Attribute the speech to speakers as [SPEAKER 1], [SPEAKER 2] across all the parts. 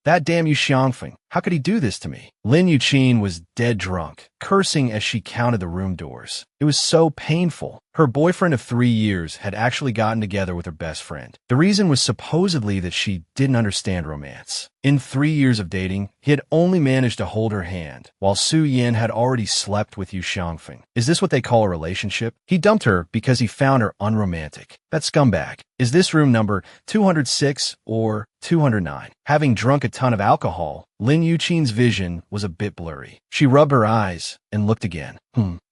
[SPEAKER 1] That damn Yu Xiangfeng. How could he do this to me? Lin Yuqin was dead drunk, cursing as she counted the room doors. It was so painful. Her boyfriend of 3 years had actually gotten together with her best friend. The reason was supposedly that she didn't understand romance. In 3 years of dating, he had only managed to hold her hand, while Su Yin had already slept with Yu Xiangfeng. Is this what they call a relationship? He dumped her because he found her unromantic. That scumbag. Is this room number 206 or 209? Having drunk a ton of alcohol, Lin Yuqin's vision was a bit blurry. She rubbed her eyes and looked again.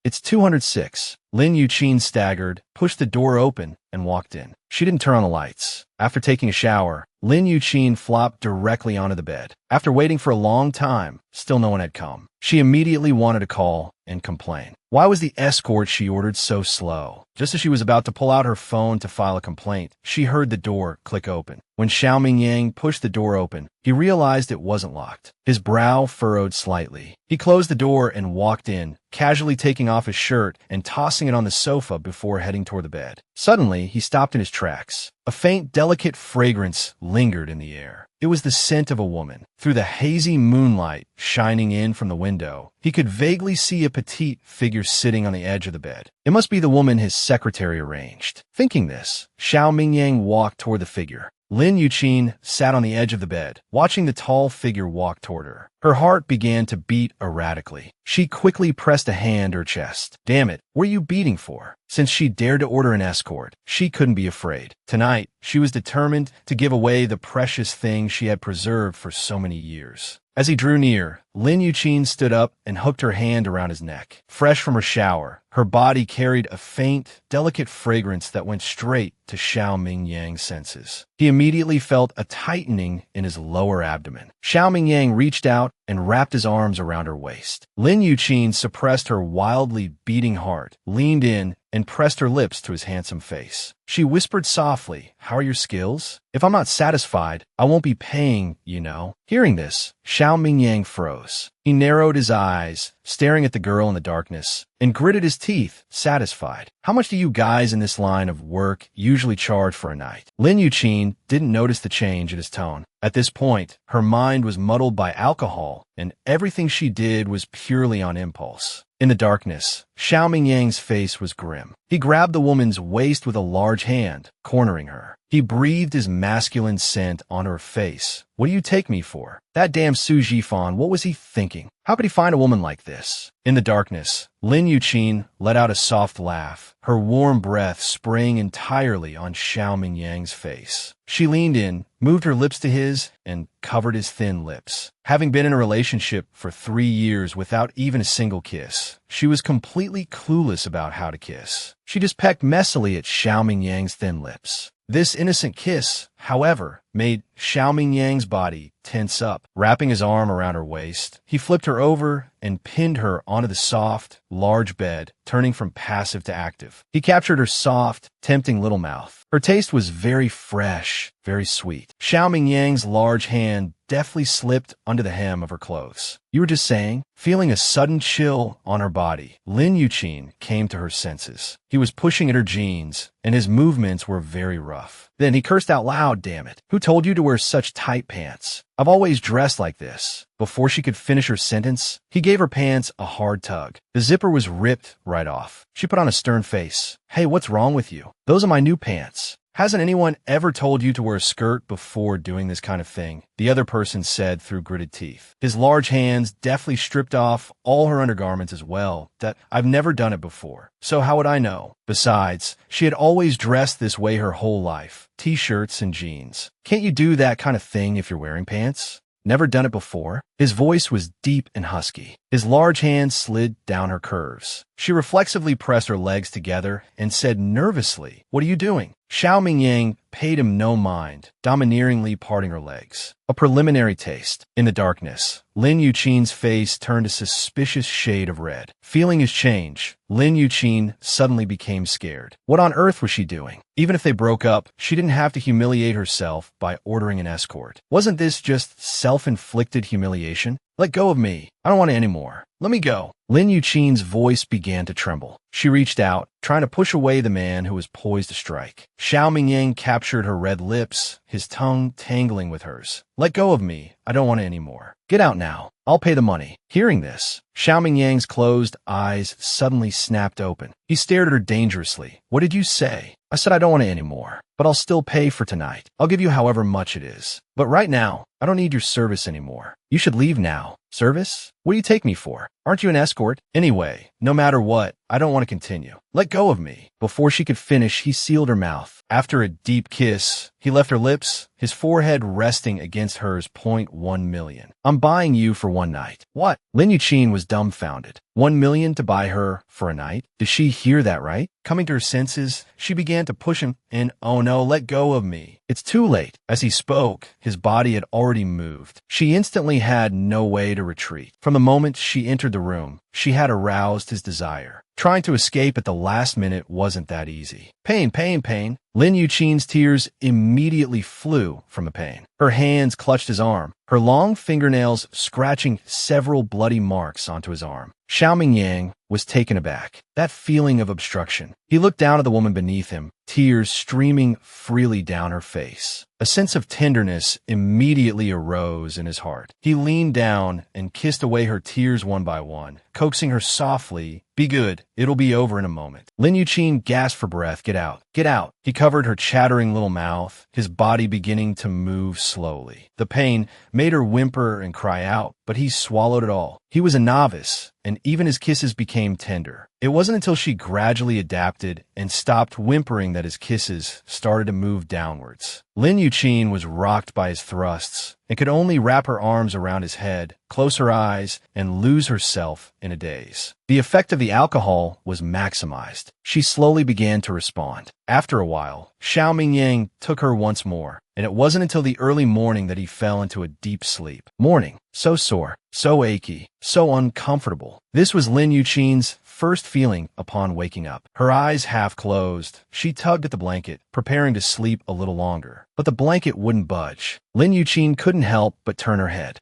[SPEAKER 1] It's 206. Lin Yuqin staggered, pushed the door open, and walked in. She didn't turn on the lights. After taking a shower, Lin Yuqin flopped directly onto the bed. After waiting for a long time, still no one had come. She immediately wanted to call and complain. Why was the escort she ordered so slow? Just as she was about to pull out her phone to file a complaint, she heard the door click open. When Xiao Mingyang pushed the door open, he realized it wasn't locked. His brow furrowed slightly. He closed the door and walked in, casually taking off his shirt and tossing it on the sofa before heading toward the bed. Suddenly, he stopped in his tracks. A faint, delicate fragrance lingered in the air. It was the scent of a woman. Through the hazy moonlight shining in from the window, he could vaguely see a petite figure sitting on the edge of the bed. It must be the woman his secretary arranged. Thinking this, Xiao Mingyang walked toward the figure. Lin Yuqin sat on the edge of the bed, watching the tall figure walk toward her. Her heart began to beat erratically. She quickly pressed a hand to her chest. Damn it, what are you beating for? Since she dared to order an escort, she couldn't be afraid. Tonight, she was determined to give away the precious thing she had preserved for so many years. As he drew near, Lin Yuqin stood up and hooked her hand around his neck. Fresh from her shower, her body carried a faint, delicate fragrance that went straight to Xiao Mingyang's senses. He immediately felt a tightening in his lower abdomen. Xiao Mingyang reached out and wrapped his arms around her waist. Lin Yuqin suppressed her wildly beating heart, leaned in, and pressed her lips to his handsome face. She whispered softly, "How are your skills? If I'm not satisfied, I won't be paying, you know." Hearing this, Xiao Mingyang froze. He narrowed his eyes, staring at the girl in the darkness, and gritted his teeth, satisfied. How much do you guys in this line of work usually charge for a night? Lin Yuqin didn't notice the change in his tone. At this point, her mind was muddled by alcohol, and everything she did was purely on impulse. In the darkness, Xiao Mingyang's face was grim. He grabbed the woman's waist with a large hand, cornering her. He breathed his masculine scent on her face. "What do you take me for?" That damn Su Jifan, what was he thinking? How could he find a woman like this? In the darkness, Lin Yuqin let out a soft laugh, her warm breath spraying entirely on Xiao Mingyang's face. She leaned in, moved her lips to his, and covered his thin lips. Having been in a relationship for 3 years without even a single kiss, she was completely clueless about how to kiss. She just pecked messily at Xiao Mingyang's thin lips. This innocent kiss, however, made Xiao Mingyang's body tense up. Wrapping his arm around her waist, he flipped her over and pinned her onto the soft, large bed, turning from passive to active. He captured her soft, tempting little mouth. Her taste was very fresh, very sweet. Xiao Mingyang's large hand deftly slipped under the hem of her clothes. "You were just saying?" Feeling a sudden chill on her body, Lin Yuqin came to her senses. He was pushing at her jeans, and his movements were very rough. Then he cursed out loud, "Damn it. Who told you to wear such tight pants? I've always dressed like this." Before she could finish her sentence, he gave her pants a hard tug. The zipper was ripped right off. She put on a stern face. "Hey, what's wrong with you? Those are my new pants." "Hasn't anyone ever told you to wear a skirt before doing this kind of thing?" the other person said through gritted teeth. His large hands deftly stripped off all her undergarments as well. "I've never done it before, so how would I know? Besides, she had always dressed this way her whole life, t-shirts and jeans. Can't you do that kind of thing if you're wearing pants?" "Never done it before?" His voice was deep and husky. His large hand slid down her curves. She reflexively pressed her legs together and said nervously, "What are you doing?" Xiao Mingyang paid him no mind, domineeringly parting her legs. A preliminary taste. In the darkness, Lin Yuqin's face turned a suspicious shade of red. Feeling his change, Lin Yuqin suddenly became scared. What on earth was she doing? Even if they broke up, she didn't have to humiliate herself by ordering an escort. Wasn't this just self-inflicted humiliation? Let go of me. I don't want it anymore. Let me go. Lin Yuqin's voice began to tremble. She reached out, trying to push away the man who was poised to strike. Xiao Mingyang captured her red lips, his tongue tangling with hers. Let go of me. I don't want it anymore. Get out now. I'll pay the money. Hearing this, Xiao Mingyang's closed eyes suddenly snapped open. He stared at her dangerously. What did you say? I said I don't want it anymore, but I'll still pay for tonight. I'll give you however much it is. But right now, I don't need your service anymore. You should leave now. Service? What do you take me for? Aren't you an escort? Anyway, no matter what, I don't want to continue. Let go of me. Before she could finish, he sealed her mouth. After a deep kiss, he left her lips, his forehead resting against hers. 1 million. I'm buying you for one night. What? Lin Yuqin was dumbfounded. 1 million to buy her for a night? Did she hear that right? Coming to her senses, she began to push him in. Oh no, let go of me. It's too late. As he spoke, his body had already moved. She instantly had no way to retreat. From the moment she entered the room, she had aroused his desire. Trying to escape at the last minute wasn't that easy. Pain, pain, pain. Lin Yuqin's tears immediately flew from the pain. Her hands clutched his arm, her long fingernails scratching several bloody marks onto his arm. Xiao Mingyang was taken aback. That feeling of obstruction. He looked down at the woman beneath him, tears streaming freely down her face. A sense of tenderness immediately arose in his heart. He leaned down and kissed away her tears one by one, coaxing her softly. Be good. It'll be over in a moment. Lin Yuqin gasped for breath. Get out. Get out. He covered her chattering little mouth, his body beginning to move slowly. The pain made her whimper and cry out, but he swallowed it all. He was a novice, and even his kisses became tender. It wasn't until she gradually adapted and stopped whimpering that his kisses started to move downwards. Lin Yuqin was rocked by his thrusts and could only wrap her arms around his head, close her eyes, and lose herself in a daze. The effect of the alcohol was maximized. She slowly began to respond. After a while, Xiao Mingyang took her once more, and it wasn't until the early morning that he fell into a deep sleep. Morning. So sore, so achy, so uncomfortable. This was Lin Yuqin's first feeling upon waking up. Her eyes half closed, she tugged at the blanket, preparing to sleep a little longer. But the blanket wouldn't budge. Lin Yuqin couldn't help but turn her head.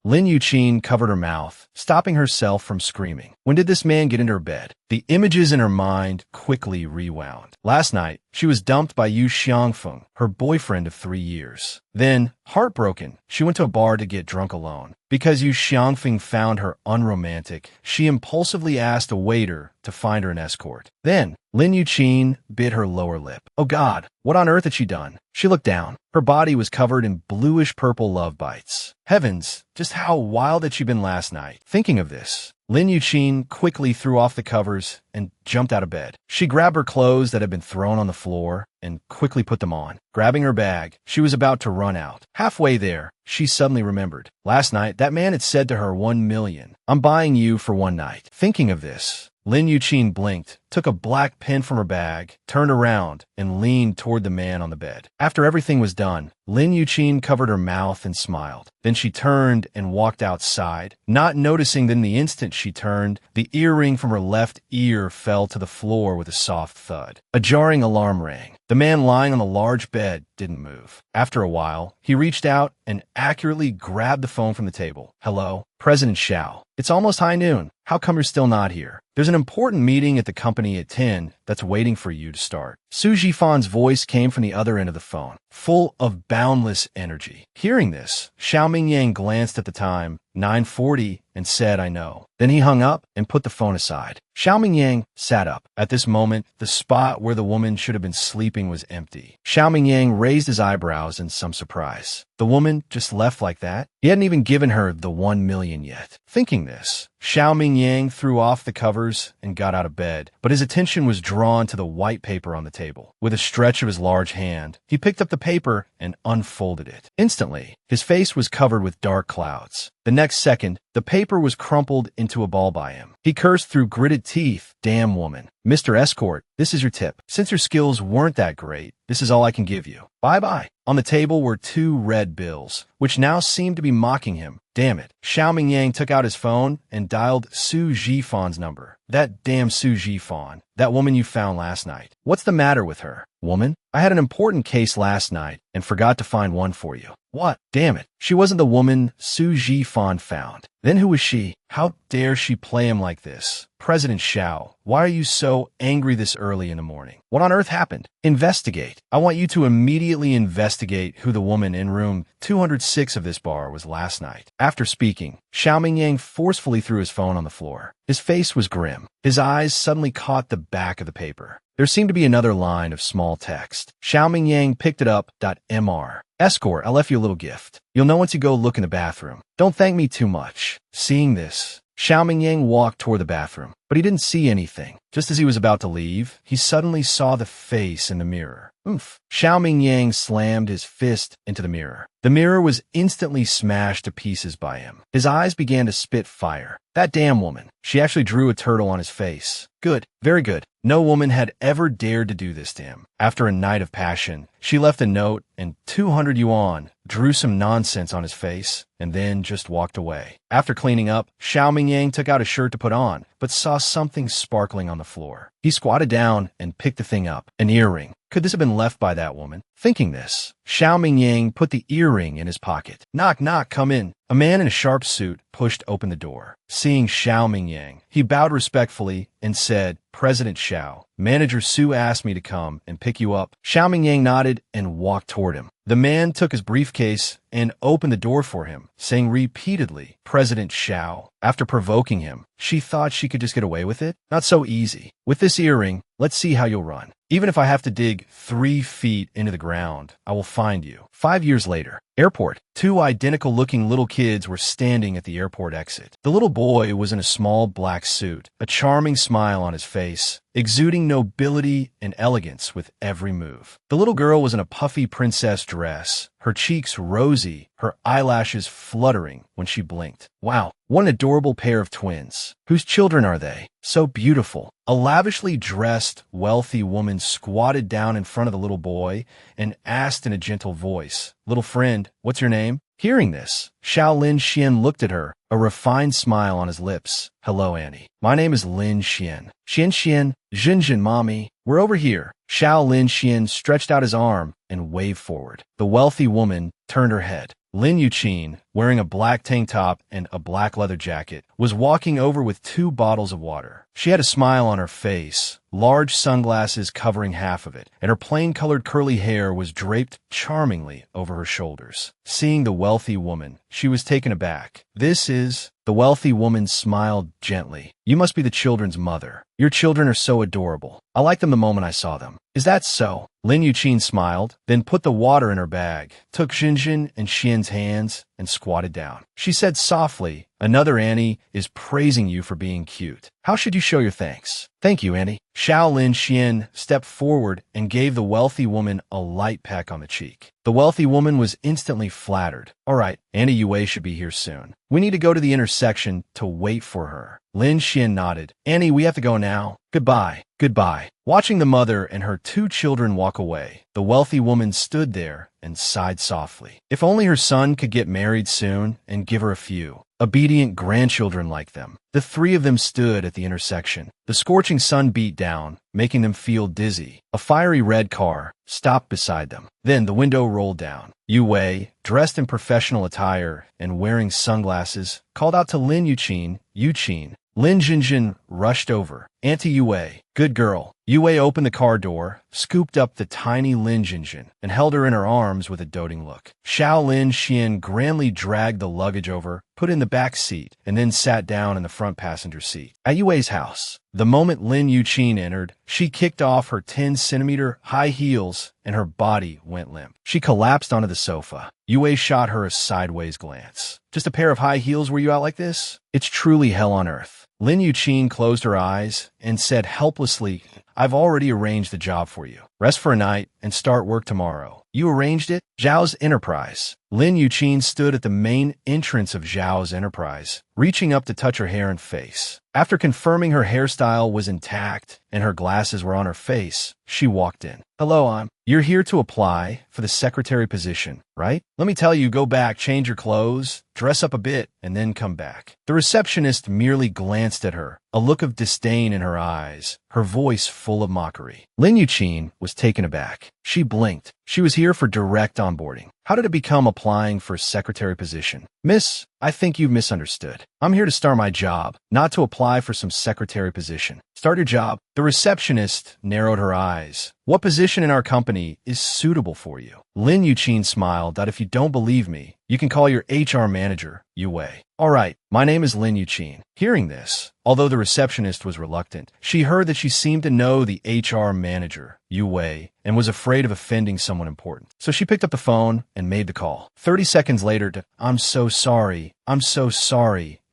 [SPEAKER 1] Lin Yuqin covered her mouth, stopping herself from screaming. When did this man get into her bed? The images in her mind quickly rewound. Last night, she was dumped by Yu Xiangfeng, her boyfriend of 3 years. Then, heartbroken, she went to a bar to get drunk alone. Because Yu Xiangfeng found her unromantic, she impulsively asked a waiter to find her an escort. Then, Lin Yuqin bit her lower lip. Oh God, what on earth had she done? She looked down. Her body was covered in bluish-purple love bites. Heavens, just how wild had she been last night? Thinking of this, Lin Yuqin quickly threw off the covers and jumped out of bed. She grabbed her clothes that had been thrown on the floor and quickly put them on. Grabbing her bag, she was about to run out. Halfway there, she suddenly remembered. Last night, that man had said to her 1 million. I'm buying you for one night. Thinking of this, Lin Yuqin blinked, took a black pen from her bag, turned around, and leaned toward the man on the bed. After everything was done, Lin Yuqin covered her mouth and smiled. Then she turned and walked outside, not noticing that in the instant she turned, the earring from her left ear fell to the floor with a soft thud. A jarring alarm rang. The man lying on the large bed didn't move. After a while, he reached out and accurately grabbed the phone from the table. Hello, President Xiao. It's almost high noon. How come you're still not here? There's an important meeting at the company at 10 that's waiting for you to start. Su Jifan's voice came from the other end of the phone, full of boundless energy. Hearing this, Xiao Mingyang glanced at the time, 9:40, and said, I know. Then he hung up and put the phone aside. Xiao Mingyang sat up. At this moment, the spot where the woman should have been sleeping was empty. Xiao Mingyang raised his eyebrows in some surprise. The woman just left like that? He hadn't even given her the 1 million yet. Thinking this, Xiao Mingyang threw off the covers and got out of bed, but his attention was drawn to the white paper on the table. With a stretch of his large hand, he picked up the paper and unfolded it. Instantly, his face was covered with dark clouds. The next second, the paper was crumpled into a ball by him. He cursed through gritted teeth. Damn woman. Mr. Escort, this is your tip. Since your skills weren't that great, this is all I can give you. Bye-bye. On the table were 2 red bills, which now seemed to be mocking him. damn it. Xiao Mingyang took out his phone and dialed Su Jifan's number. That damn Su Jifan. That woman you found last night. What's the matter with her? Woman? I had an important case last night and forgot to find one for you. What? Damn it. She wasn't the woman Su Jifan found. Then who was she? How dare she play him like this? President Xiao, why are you so angry this early in the morning? What on earth happened? Investigate. I want you to immediately investigate who the woman in room 206 of this bar was last night. After speaking, Xiao Mingyang forcefully threw his phone on the floor. His face was grim. His eyes suddenly caught the back of the paper. There seemed to be another line of small text. Xiao Mingyang picked it up. Mr. Escort, I left you a little gift. You'll know once you go look in the bathroom. Don't thank me too much. Seeing this, Xiao Mingyang walked toward the bathroom, but he didn't see anything. Just as he was about to leave, he suddenly saw the face in the mirror. Oomph. Xiao Mingyang slammed his fist into the mirror. The mirror was instantly smashed to pieces by him. His eyes began to spit fire. That damn woman. She actually drew a turtle on his face. Good. Very good. No woman had ever dared to do this to him. After a night of passion, she left a note and 200 yuan, drew some nonsense on his face, and then just walked away. After cleaning up, Xiao Mingyang took out a shirt to put on, but saw something sparkling on the floor. He squatted down and picked the thing up. An earring. Could this have been left by that woman? Thinking this, Xiao Mingyang put the earring in his pocket. Knock, knock, come in. A man in a sharp suit pushed open the door. Seeing Xiao Mingyang, he bowed respectfully and said, President Xiao, Manager Su asked me to come and pick you up. Xiao Mingyang nodded and walked toward him. The man took his briefcase and opened the door for him, saying repeatedly, President Xiao. After provoking him, she thought she could just get away with it? Not so easy. With this earring, let's see how you'll run. Even if I have to dig 3 feet into the ground, I will find you. 5 years later, airport. 2 identical-looking little kids were standing at the airport exit. The little boy was in a small black suit, a charming smile on his face, exuding nobility and elegance with every move. The little girl was in a puffy princess dress, her cheeks rosy, her eyelashes fluttering when she blinked. Wow, what an adorable pair of twins. Whose children are they? So beautiful. A lavishly dressed, wealthy woman squatted down in front of the little boy and asked in a gentle voice, Little friend, what's your name? Hearing this, Xiao Lin Xian looked at her, a refined smile on his lips. Hello, Annie. My name is Lin Xian. Xian, Jinjin, mommy. We're over here. Xiao Lin Xian stretched out his arm and waved forward. The wealthy woman turned her head. Lin Yuqin, wearing a black tank top and a black leather jacket, was walking over with 2 bottles of water. She had a smile on her face, large sunglasses covering half of it, and her plain-colored curly hair was draped charmingly over her shoulders. Seeing the wealthy woman, she was taken aback. This is... The wealthy woman smiled gently. You must be the children's mother. Your children are so adorable. I liked them the moment I saw them. Is that so? Lin Yuqin smiled, then put the water in her bag, took Jinjin and Xian's hands, and squatted down. She said softly, Another Annie is praising you for being cute. How should you show your thanks? Thank you, Annie. Xiao Lin Xian stepped forward and gave the wealthy woman a light peck on the cheek. The wealthy woman was instantly flattered. All right, Annie Yue should be here soon. We need to go to the intersection to wait for her. Lin Xian nodded. Annie, we have to go now. Goodbye. Goodbye. Watching the mother and her 2 children walk away, the wealthy woman stood there and sighed softly. If only her son could get married soon and give her a few obedient grandchildren like them. The 3 of them stood at the intersection. The scorching sun beat down, making them feel dizzy. A fiery red car stopped beside them. Then the window rolled down. Yue, dressed in professional attire and wearing sunglasses, called out to Lin Yuqin. Lin Jinjin rushed over. Auntie Yue, good girl. Yue opened the car door, scooped up the tiny Lin Jinjin, and held her in her arms with a doting look. Xiao Lin Xian grandly dragged the luggage over, put in the back seat, and then sat down in the front passenger seat. At Yue's house, the moment Lin Yuqin entered, she kicked off her 10-centimeter high heels and her body went limp. She collapsed onto the sofa. Yue shot her a sideways glance. Just a pair of high heels were you out like this? It's truly hell on earth. Lin Yuqin closed her eyes and said helplessly, I've already arranged the job for you. Rest for a night and start work tomorrow. You arranged it? Zhao's Enterprise. Lin Yuqin stood at the main entrance of Zhao's Enterprise, reaching up to touch her hair and face. After confirming her hairstyle was intact and her glasses were on her face, she walked in. Hello, You're here to apply for the secretary position, right? Let me tell you, go back, change your clothes, dress up a bit, and then come back. The receptionist merely glanced at her, a look of disdain in her eyes, her voice full of mockery. Lin Yuqin was taken aback. She blinked. She was here for direct onboarding. How did it become applying for a secretary position? Miss, I think you've misunderstood. I'm here to start my job, not to apply for some secretary position. Start your job. The receptionist narrowed her eyes. What position in our company is suitable for you? Lin Yuqin smiled that if you don't believe me, you can call your HR manager, Yu Wei. All right, my name is Lin Yuqin. Hearing this, although the receptionist was reluctant, she heard that she seemed to know the HR manager, Yu Wei, and was afraid of offending someone important. So she picked up the phone and made the call. 30 seconds later, I'm so sorry,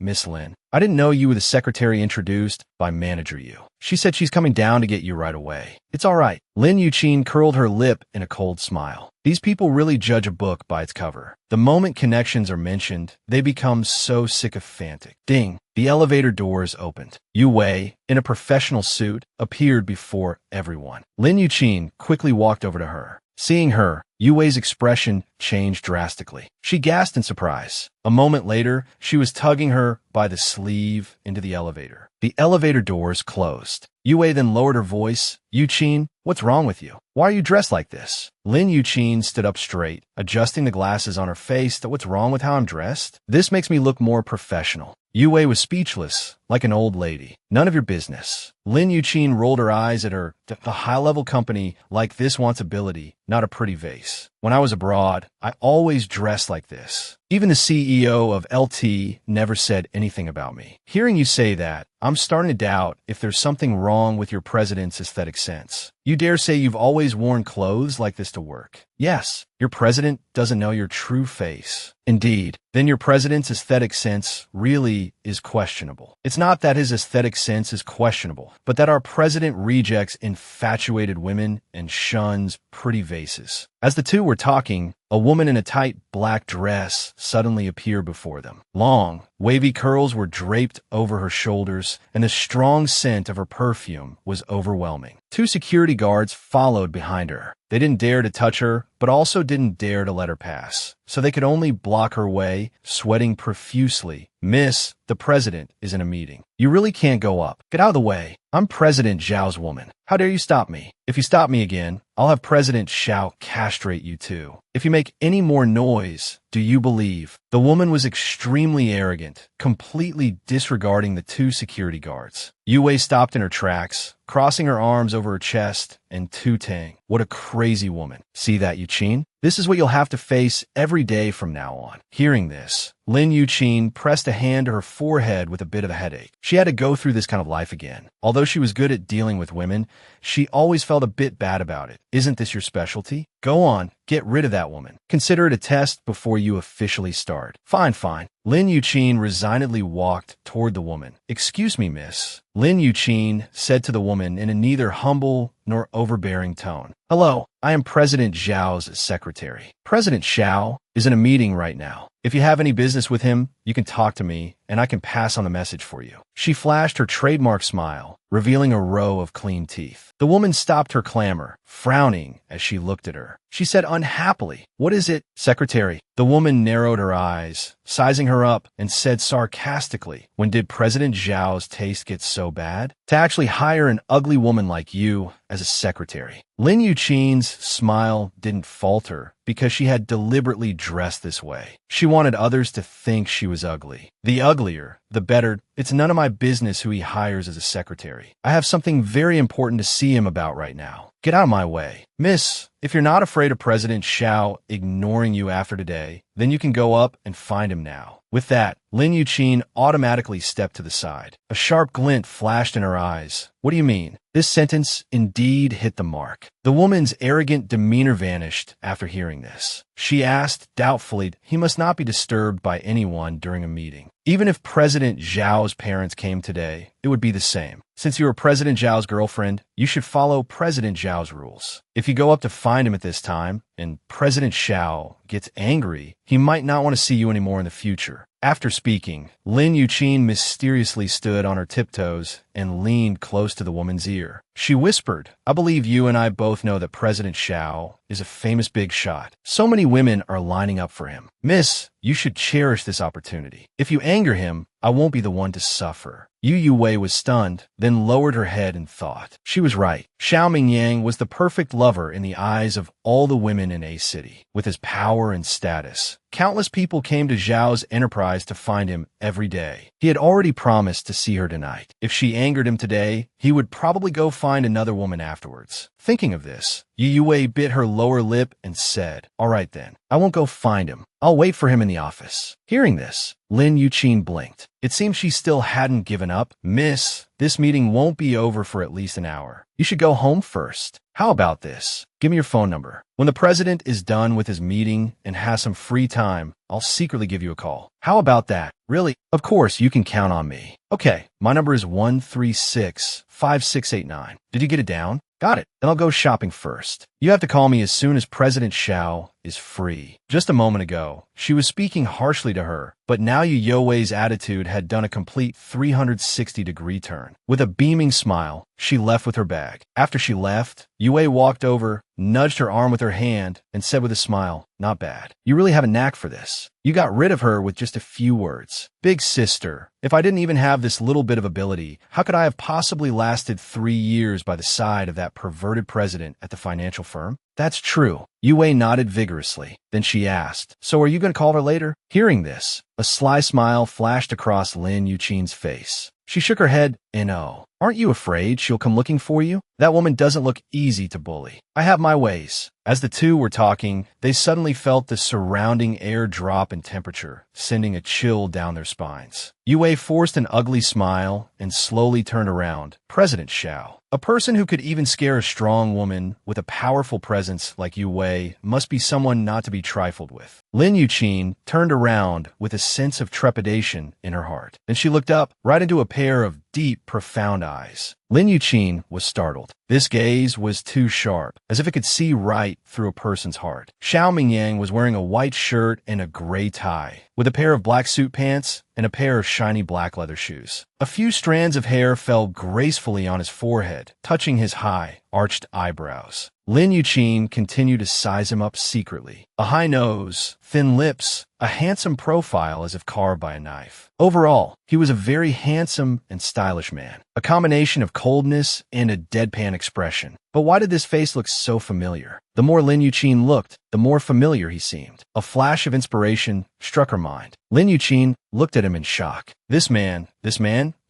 [SPEAKER 1] Miss Lin. I didn't know you were the secretary introduced by Manager Yu. She said she's coming down to get you right away. It's all right. Lin Yuqin curled her lip in a cold smile. These people really judge a book by its cover. The moment connections are mentioned, they become so sycophantic. Ding! The elevator doors opened. Yu Wei, in a professional suit, appeared before everyone. Lin Yuqin quickly walked over to her. Seeing her, Yu Wei's expression changed drastically. She gasped in surprise. A moment later, she was tugging her by the sleeve into the elevator. The elevator doors closed. Yu Wei then lowered her voice. Yuqin, what's wrong with you? Why are you dressed like this? Lin Yuqin stood up straight, adjusting the glasses on her face. What's wrong with how I'm dressed? This makes me look more professional. Yu Wei was speechless, like an old lady. None of your business. Lin Yuqin rolled her eyes at her. The high-level company like this wants ability, not a pretty vase. When I was abroad, I always dressed like this. Even the CEO of LT never said anything about me. Hearing you say that, I'm starting to doubt if there's something wrong with your president's aesthetic sense. You dare say you've always worn clothes like this to work? Yes, your president doesn't know your true face. Indeed, then your president's aesthetic sense really is questionable. It's not that his aesthetic sense is questionable, but that our president rejects infatuated women and shuns pretty vases. As the two were talking, a woman in a tight black dress suddenly appeared before them. Long, wavy curls were draped over her shoulders, and the strong scent of her perfume was overwhelming. Two security guards followed behind her. They didn't dare to touch her, but also didn't dare to let her pass. So they could only block her way, sweating profusely. Miss, the president is in a meeting. You really can't go up. Get out of the way. I'm President Zhao's woman. How dare you stop me? If you stop me again, I'll have President Zhao castrate you too. If you make any more noise, do you believe? The woman was extremely arrogant, completely disregarding the two security guards. Yu Wei stopped in her tracks, crossing her arms over her chest, and tooting. What a crazy woman. See that, Yuqin? This is what you'll have to face every day from now on. Hearing this, Lin Yuqin pressed a hand to her forehead with a bit of a headache. She had to go through this kind of life again. Although she was good at dealing with women, she always felt a bit bad about it. Isn't this your specialty? Go on, get rid of that woman. Consider it a test before you officially start. Fine. Lin Yuqin resignedly walked toward the woman. Excuse me, miss. Lin Yuqin said to the woman in a neither humble nor overbearing tone. Hello, I am President Zhao's secretary. President Zhao is in a meeting right now. If you have any business with him, you can talk to me, and I can pass on the message for you. She flashed her trademark smile, revealing a row of clean teeth. The woman stopped her clamor, frowning as she looked at her. She said unhappily, "What is it, secretary?" The woman narrowed her eyes, sizing her up, and said sarcastically, "When did President Zhao's taste get so bad? To actually hire an ugly woman like you as a secretary." Lin Yuqin's smile didn't falter because she had deliberately dressed this way. She wanted others to think she was ugly. The uglier, the better. It's none of my business who he hires as a secretary. I have something very important to see him about right now. Get out of my way. Miss, if you're not afraid of President Zhao ignoring you after today, then you can go up and find him now. With that, Lin Yuqin automatically stepped to the side. A sharp glint flashed in her eyes. What do you mean? This sentence indeed hit the mark. The woman's arrogant demeanor vanished after hearing hearing this. She asked, doubtfully. He must not be disturbed by anyone during a meeting. Even if President Zhao's parents came today, it would be the same. Since you are President Zhao's girlfriend, you should follow President Zhao's rules. If you go up to find him at this time, and President Zhao gets angry, he might not want to see you anymore in the future. After speaking, Lin Yuqin mysteriously stood on her tiptoes and leaned close to the woman's ear. She whispered, I believe you and I both know that President Zhao is a famous big shot. So many women are lining up for him. Miss, you should cherish this opportunity. If you anger him, I won't be the one to suffer. Yu Wei was stunned, then lowered her head and thought. She was right. Xiao Mingyang was the perfect lover in the eyes of all the women in A City. With his power and status, countless people came to Zhao's enterprise to find him every day. He had already promised to see her tonight. If she angered him today, he would probably go find another woman afterwards. Thinking of this, Yu Wei bit her lower lip and said, All right then, I won't go find him. I'll wait for him in the office. Hearing this, Lin Yuqin blinked. It seemed she still hadn't given up. Miss, this meeting won't be over for at least an hour. You should go home first. How about this? Give me your phone number. When the president is done with his meeting and has some free time, I'll secretly give you a call. How about that? Really? Of course, you can count on me. Okay, my number is 136-5689. Did you get it down? Got it. Then I'll go shopping first. You have to call me as soon as President Zhao is free. Just a moment ago, she was speaking harshly to her, but now Yu Wei's attitude had done a complete 360-degree turn. With a beaming smile, she left with her bag. After she left, Yu Wei walked over, nudged her arm with her hand, and said with a smile, Not bad. You really have a knack for this. You got rid of her with just a few words. Big sister, if I didn't even have this little bit of ability, how could I have possibly lasted 3 years by the side of that perverted president at the financial firm? That's true. Yu Wei nodded vigorously. Then she asked, So are you going to call her later? Hearing this, a sly smile flashed across Lin Yuqin's face. She shook her head, No. Aren't you afraid she'll come looking for you? That woman doesn't look easy to bully. I have my ways. As the two were talking, they suddenly felt the surrounding air drop in temperature, sending a chill down their spines. Yu Wei forced an ugly smile and slowly turned around. President Zhao. A person who could even scare a strong woman with a powerful presence like Yu Wei must be someone not to be trifled with. Lin Yuqin turned around with a sense of trepidation in her heart. Then she looked up, right into a pair of deep, profound eyes. Lin Yuqin was startled. This gaze was too sharp, as if it could see right through a person's heart. Xiao Mingyang was wearing a white shirt and a gray tie, with a pair of black suit pants and a pair of shiny black leather shoes. A few strands of hair fell gracefully on his forehead, touching his high, arched eyebrows. Lin Yuqin continued to size him up secretly. A high nose, thin lips, a handsome profile as if carved by a knife. Overall, he was a very handsome and stylish man, a combination of coldness and a deadpan expression. But why did this face look so familiar? The more Lin Yuqin looked, the more familiar he seemed. A flash of inspiration struck her mind. Lin Yuqin looked at him in shock. This man,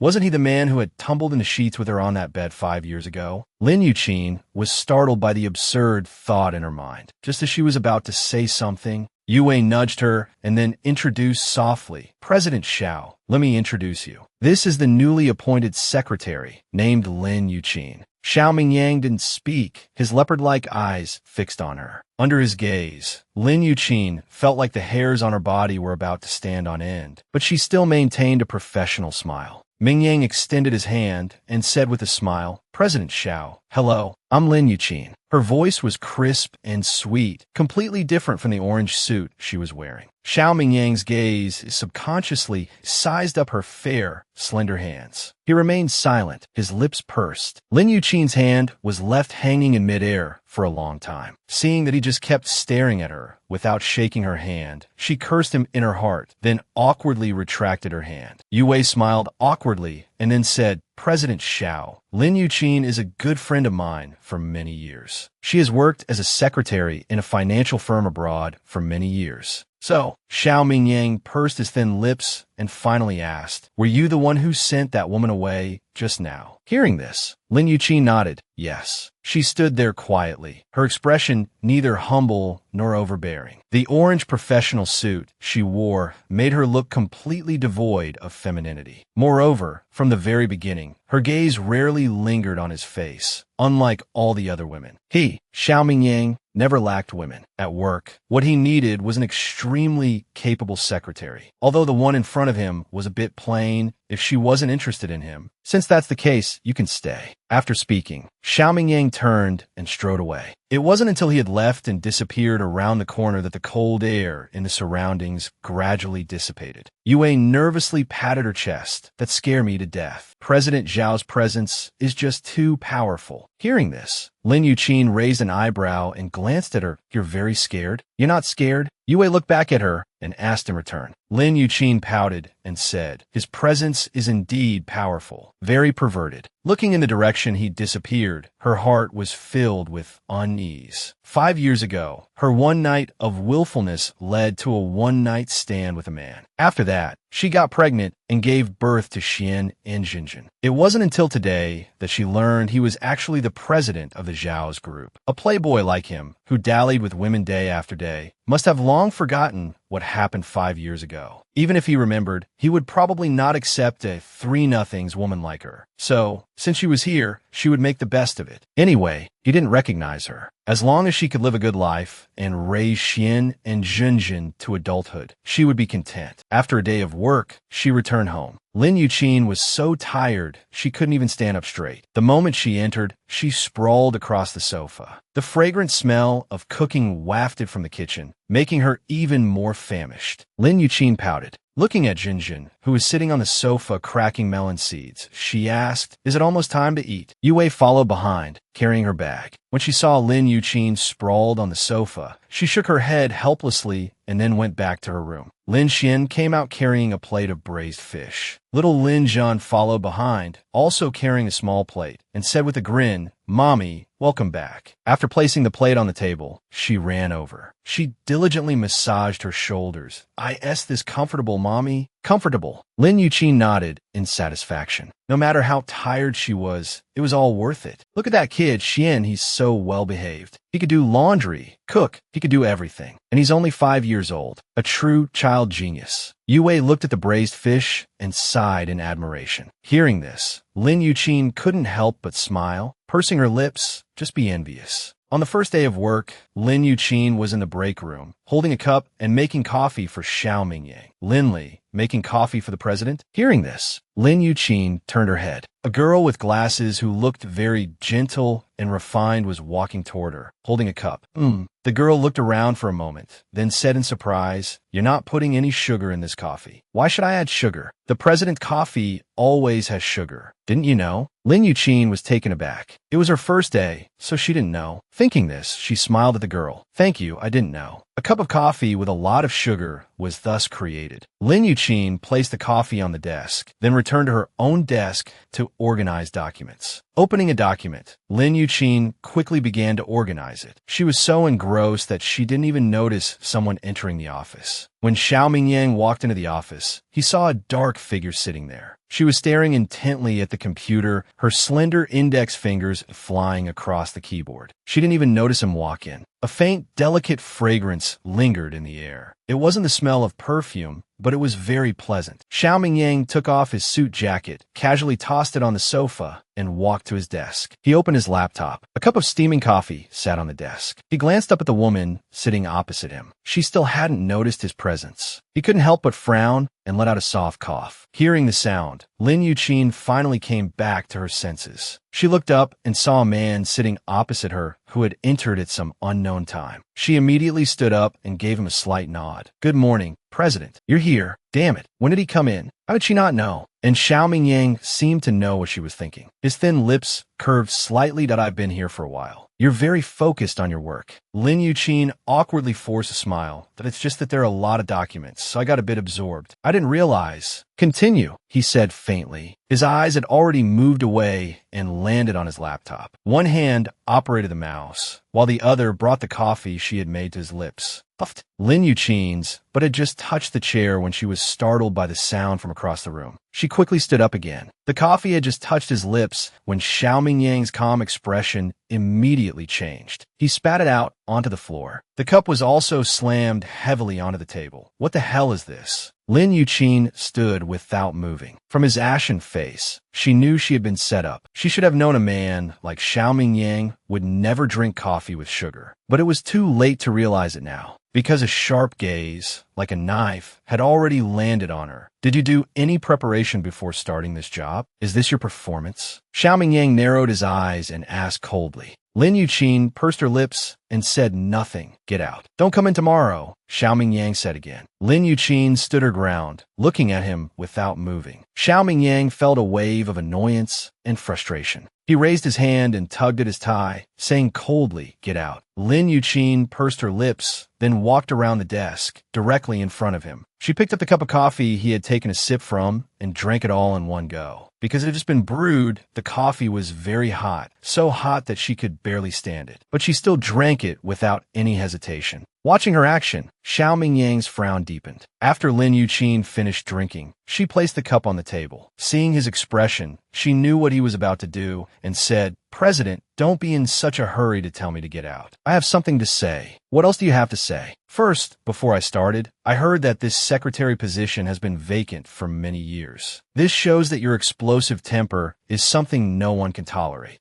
[SPEAKER 1] wasn't he the man who had tumbled into sheets with her on that bed 5 years ago? Lin Yuqin was startled by the absurd thought in her mind. Just as she was about to say something, Yu Wei nudged her and then introduced softly, President Zhao, let me introduce you. This is the newly appointed secretary, named Lin Yuqin. Xiao Mingyang didn't speak, his leopard-like eyes fixed on her. Under his gaze, Lin Yuqin felt like the hairs on her body were about to stand on end, but she still maintained a professional smile. Mingyang extended his hand and said with a smile, President Zhao, hello, I'm Lin Yuqin. Her voice was crisp and sweet, completely different from the orange suit she was wearing. Xiao Mingyang's gaze subconsciously sized up her fair, slender hands. He remained silent, his lips pursed. Lin Yuqin's hand was left hanging in midair for a long time. Seeing that he just kept staring at her without shaking her hand, she cursed him in her heart, then awkwardly retracted her hand. Yu Wei smiled awkwardly and then said, President Zhao, Lin Yuqin is a good friend of mine for many years. She has worked as a secretary in a financial firm abroad for many years. So, Xiao Mingyang pursed his thin lips and finally asked, Were you the one who sent that woman away just now? Hearing this, Lin Yuqin nodded, yes. She stood there quietly, her expression neither humble nor overbearing. The orange professional suit she wore made her look completely devoid of femininity. Moreover, from the very beginning, her gaze rarely lingered on his face, unlike all the other women. He, Xiao Mingyang, never lacked women. At work, what he needed was an extremely capable secretary. Although the one in front of him was a bit plain, if she wasn't interested in him, since that's the case, you can stay. After speaking, Xiao Mingyang turned and strode away. It wasn't until he had left and disappeared around the corner that the cold air in the surroundings gradually dissipated. Yue nervously patted her chest. That scared me to death. President Zhao's presence is just too powerful. Hearing this, Lin Yuqin raised an eyebrow and glanced at her. You're very scared? You're not scared? Yue looked back at her and asked in return. Lin Yuqin pouted and said, his presence is indeed powerful, very perverted. Looking in the direction he disappeared, her heart was filled with unease. 5 years ago, her one night of willfulness led to a one-night stand with a man. After that, she got pregnant and gave birth to Xian and Jinjin. It wasn't until today that she learned he was actually the president of the Zhao's group. A playboy like him, who dallied with women day after day, must have long forgotten what happened 5 years ago. Even if he remembered, he would probably not accept a 3-0 woman like her. So, since she was here, she would make the best of it. Anyway, he didn't recognize her. As long as she could live a good life and raise Xian and Junjun to adulthood, she would be content. After a day of work, she returned home. Lin Yuqin was so tired, she couldn't even stand up straight. The moment she entered, she sprawled across the sofa. The fragrant smell of cooking wafted from the kitchen, making her even more famished. Lin Yuqin pouted. Looking at Jinjin, who was sitting on the sofa cracking melon seeds, she asked, is it almost time to eat? Yue followed behind, carrying her bag. When she saw Lin Yuqin sprawled on the sofa, she shook her head helplessly and then went back to her room. Lin Xian came out carrying a plate of braised fish. Little Lin Zhan followed behind, also carrying a small plate, and said with a grin, Mommy, welcome back. After placing the plate on the table, she ran over. She diligently massaged her shoulders. Is this comfortable, Mommy? Comfortable. Lin Yuqin nodded in satisfaction. No matter how tired she was, it was all worth it. Look at that kid, Xian, he's so well-behaved. He could do laundry, cook, he could do everything. And he's only 5 years old. A true child genius. Yue looked at the braised fish and sighed in admiration. Hearing this, Lin Yuqin couldn't help but smile, pursing her lips, just be envious. On the first day of work, Lin Yuqin was in the break room, holding a cup and making coffee for Xiao Mingyang. Linley, making coffee for the president? Hearing this, Lin Yuqin turned her head. A girl with glasses who looked very gentle and refined was walking toward her, holding a cup. The girl looked around for a moment, then said in surprise, You're not putting any sugar in this coffee. Why should I add sugar? The president's coffee always has sugar. Didn't you know? Lin Yuqin was taken aback. It was her first day, so she didn't know. Thinking this, she smiled at the girl. Thank you, I didn't know. A cup of coffee with a lot of sugar was thus created. Lin Yuqin placed the coffee on the desk, then returned to her own desk to organize documents. Opening a document, Lin Yuqin quickly began to organize it. She was so engrossed that she didn't even notice someone entering the office. When Xiao Mingyang walked into the office, he saw a dark figure sitting there. She was staring intently at the computer, her slender index fingers flying across the keyboard. She didn't even notice him walk in. A faint, delicate fragrance lingered in the air. It wasn't the smell of perfume, but it was very pleasant. Xiao Mingyang took off his suit jacket, casually tossed it on the sofa, and walked to his desk. He opened his laptop. A cup of steaming coffee sat on the desk. He glanced up at the woman sitting opposite him. She still hadn't noticed his presence. He couldn't help but frown and let out a soft cough. Hearing the sound, Lin Yuqin finally came back to her senses. She looked up and saw a man sitting opposite her who had entered at some unknown time. She immediately stood up and gave him a slight nod. Good morning, President. You're here. Damn it. When did he come in? How did she not know? And Xiao Mingyang seemed to know what she was thinking. His thin lips curved slightly. I've been here for a while. You're very focused on your work. Lin Yuqin awkwardly forced a smile. It's just that there are a lot of documents, so I got a bit absorbed. I didn't realize. Continue, he said faintly. His eyes had already moved away and landed on his laptop. One hand operated the mouse, while the other brought the coffee she had made to his lips. Puffed. Lin Yuqin's, but had just touched the chair when she was startled by the sound from across the room. She quickly stood up again. The coffee had just touched his lips when Xiao Mingyang's calm expression immediately changed. He He spat it out onto the floor. The cup was also slammed heavily onto the table. What the hell is this? Lin Yuqin stood without moving. From his ashen face, she knew she had been set up. She should have known a man like Xiaoming Yang would never drink coffee with sugar. But it was too late to realize it now, because a sharp gaze, like a knife, had already landed on her. Did you do any preparation before starting this job? Is this your performance? Xiaoming Yang narrowed his eyes and asked coldly. Lin Yuqin pursed her lips and said nothing. Get out. Don't come in tomorrow, Xiaoming Yang said again. Lin Yuqin stood her ground, looking at him without moving. Xiaoming Yang felt a wave of annoyance and frustration. He raised his hand and tugged at his tie, saying coldly, get out. Lin Yuqin pursed her lips, then walked around the desk, directly in front of him. She picked up the cup of coffee he had taken a sip from and drank it all in one go. Because it had just been brewed, the coffee was very hot, so hot that she could barely stand it. But she still drank it without any hesitation. Watching her action, Xiaoming Yang's frown deepened. After Lin Yuqin finished drinking, she placed the cup on the table. Seeing his expression, she knew what he was about to do and said, President, don't be in such a hurry to tell me to get out. I have something to say. What else do you have to say? First, before I started, I heard that this secretary position has been vacant for many years. This shows that your explosive temper is something no one can tolerate.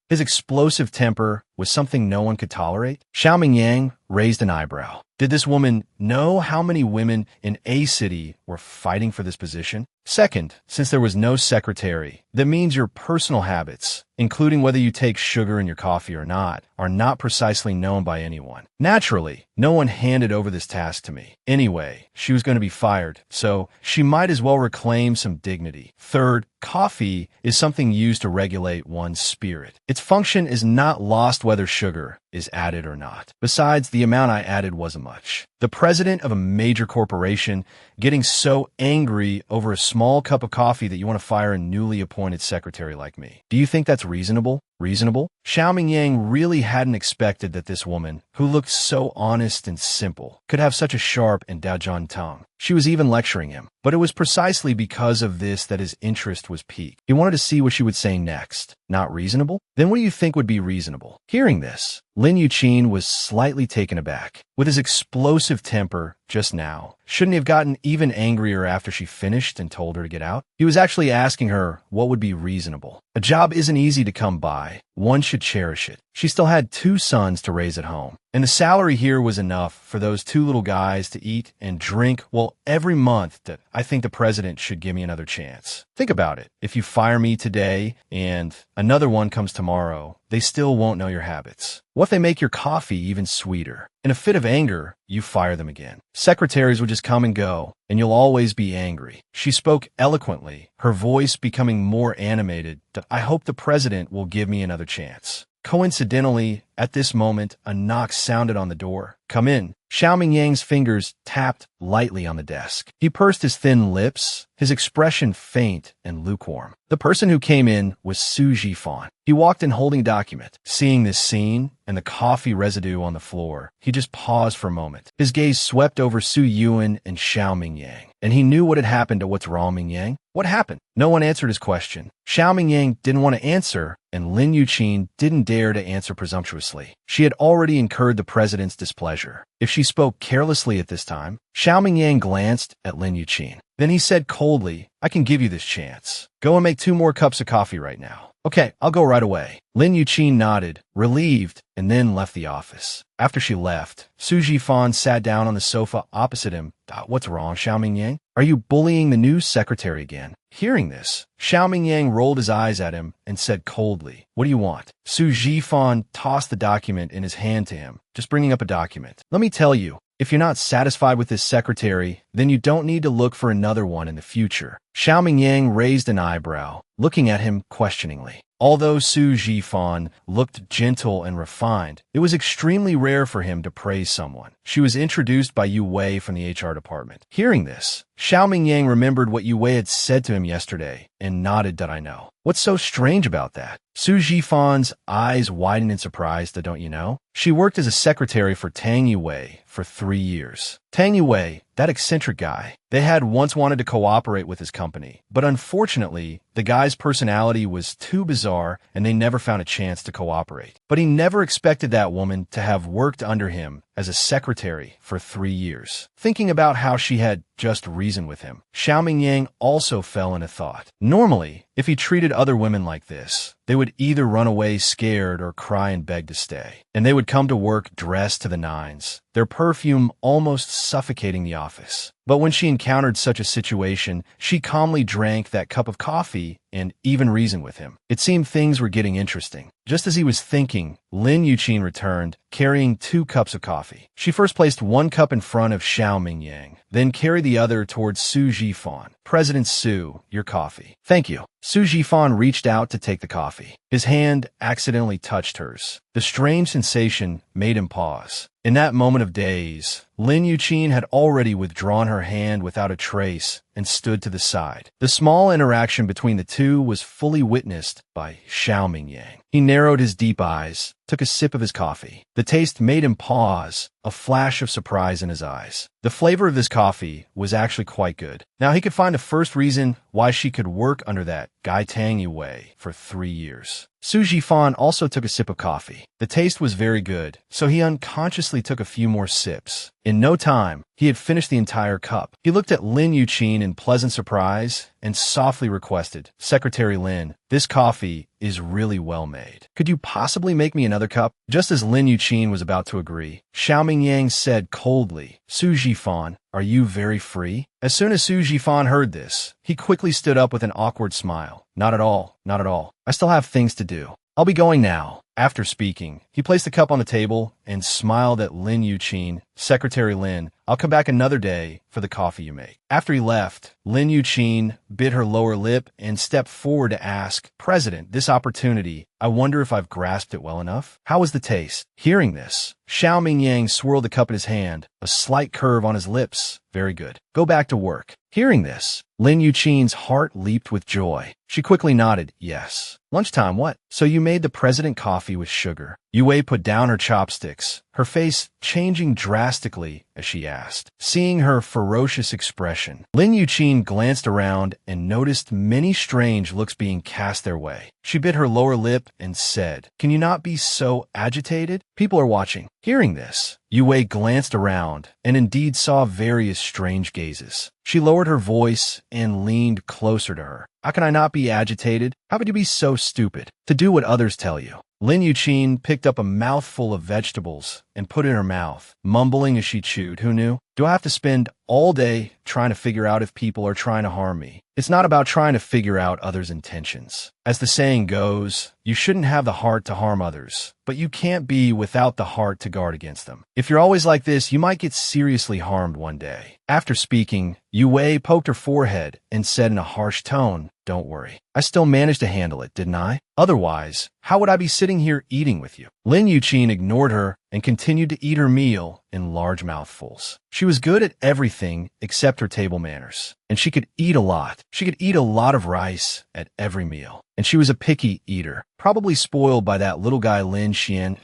[SPEAKER 1] His explosive temper was something no one could tolerate? Xiaoming Yang raised an eyebrow. Did this woman know how many women in A city were fighting for this position? Second, since there was no secretary, that means your personal habits, including whether you take sugar in your coffee or not, are not precisely known by anyone. Naturally, no one handed over this task to me. Anyway, she was going to be fired, so she might as well reclaim some dignity. Third, coffee is something used to regulate one's spirit. Its function is not lost whether sugar is added or not. Besides, the amount I added wasn't much. The president of a major corporation getting so angry over a small cup of coffee that you want to fire a newly appointed secretary like me. Do you think that's reasonable? Reasonable? Xiaoming Yang really hadn't expected that this woman, who looked so honest and simple, could have such a sharp and daojun tongue. She was even lecturing him. But it was precisely because of this that his interest was piqued. He wanted to see what she would say next. Not reasonable? Then what do you think would be reasonable? Hearing this, Lin Yuqin was slightly taken aback. With his explosive temper just now, shouldn't he have gotten even angrier after she finished and told her to get out? He was actually asking her what would be reasonable. A job isn't easy to come by. One should cherish it. She still had 2 sons to raise at home, and the salary here was enough for those 2 little guys to eat and drink, well, every month. That I think the president should give me another chance. Think about it. If you fire me today and another one comes tomorrow, they still won't know your habits. What if they make your coffee even sweeter? In a fit of anger, you fire them again. Secretaries will just come and go, and you'll always be angry. She spoke eloquently, her voice becoming more animated. I hope the president will give me another chance. Coincidentally, at this moment, a knock sounded on the door. Come in. Xiaoming Yang's fingers tapped lightly on the desk. He pursed his thin lips, his expression faint and lukewarm. The person who came in was Su Jifan. He walked in holding a document. Seeing this scene and the coffee residue on the floor, he just paused for a moment. His gaze swept over Su Yuan and Xiaoming Yang, and he knew what had happened to what's wrong, Ming Yang. What happened? No one answered his question. Xiaoming Yang didn't want to answer, and Lin Yuqin didn't dare to answer presumptuously. She had already incurred the president's displeasure. If she spoke carelessly at this time, Xiaoming Yang glanced at Lin Yuqin. Then he said coldly, I can give you this chance. Go and make 2 more cups of coffee right now. Okay, I'll go right away. Lin Yuqin nodded, relieved, and then left the office. After she left, Su Jifan sat down on the sofa opposite him. What's wrong, Xiaoming Yang? Are you bullying the new secretary again? Hearing this, Xiaoming Yang rolled his eyes at him and said coldly, What do you want? Su Jifan tossed the document in his hand to him, just bringing up a document. Let me tell you, if you're not satisfied with this secretary, then you don't need to look for another one in the future. Xiaoming Yang raised an eyebrow, looking at him questioningly. Although Su Jifan looked gentle and refined, it was extremely rare for him to praise someone. She was introduced by Yu Wei from the HR department. Hearing this, Xiaoming Yang remembered what Yu Wei had said to him yesterday and nodded that I know. What's so strange about that? Su Jifan's eyes widened in surprise, don't you know? She worked as a secretary for Tang Yue for 3 years. Tang Yue, that eccentric guy, they had once wanted to cooperate with his company, but unfortunately, the guy's personality was too bizarre and they never found a chance to cooperate. but he never expected that woman to have worked under him as a secretary for 3 years. Thinking about how she had just reasoned with him, Xiao Mingyang also fell into thought. Normally, if he treated other women like this, they would either run away scared or cry and beg to stay. And they would come to work dressed to the nines, their perfume almost suffocating the office. But when she encountered such a situation, she calmly drank that cup of coffee and even reasoned with him. It seemed things were getting interesting. Just as he was thinking, Lin Yuqin returned, carrying 2 cups of coffee. She first placed 1 cup in front of Xiao Mingyang, then carried the other towards Su Jifan. President Su, your coffee. Thank you. Su Jifan reached out to take the coffee. His hand accidentally touched hers. The strange sensation made him pause. In that moment of daze, Lin Yuqin had already withdrawn her hand without a trace and stood to the side. The small interaction between the two was fully witnessed by Xiao Mingyang. He narrowed his deep eyes, took a sip of his coffee. The taste made him pause, a flash of surprise in his eyes. The flavor of this coffee was actually quite good. Now he could find the first reason why she could work under that Gai Tang Yue for 3 years. Su Jifan also took a sip of coffee. The taste was very good, so he unconsciously took a few more sips. In no time, he had finished the entire cup. He looked at Lin Yuqin in pleasant surprise and softly requested, Secretary Lin, this coffee is really well made. Could you possibly make me another cup? Just as Lin Yuqin was about to agree, Xiao Mingyang said coldly, Su Jifan, are you very free? As soon as Su Jifan heard this, he quickly stood up with an awkward smile. Not at all, not at all. I still have things to do. I'll be going now. After speaking, he placed the cup on the table and smiled at Lin Yuqin. Secretary Lin, I'll come back another day for the coffee you make. After he left, Lin Yuqin bit her lower lip and stepped forward to ask, President, this opportunity, I wonder if I've grasped it well enough? How was the taste? Hearing this, Xiao Mingyang swirled the cup in his hand, a slight curve on his lips. Very good. Go back to work. Hearing this, Lin Yuqin's heart leaped with joy. She quickly nodded, yes. Lunchtime, what? So you made the president coffee with sugar. Yue put down her chopsticks, her face changing drastically as she asked. Seeing her ferocious expression, Lin Yuqin glanced around and noticed many strange looks being cast their way. She bit her lower lip and said, Can you not be so agitated? People are watching. Hearing this, Yue glanced around and indeed saw various strange gazes. She lowered her voice and leaned closer to her. How can I not be agitated? How could you be so stupid? To do what others tell you. Lin Yuqin picked up a mouthful of vegetables and put it in her mouth, mumbling as she chewed. Who knew? Do I have to spend all day trying to figure out if people are trying to harm me? It's not about trying to figure out others' intentions. As the saying goes, you shouldn't have the heart to harm others, but you can't be without the heart to guard against them. If you're always like this, you might get seriously harmed one day. After speaking, Yue poked her forehead and said in a harsh tone, Don't worry. I still managed to handle it, didn't I? Otherwise, how would I be sitting here eating with you? Lin Yuqin ignored her and continued to eat her meal in large mouthfuls. She was good at everything except her table manners, and she could eat a lot. She could eat a lot of rice at every meal, and she was a picky eater, probably spoiled by that little guy Lin Xian.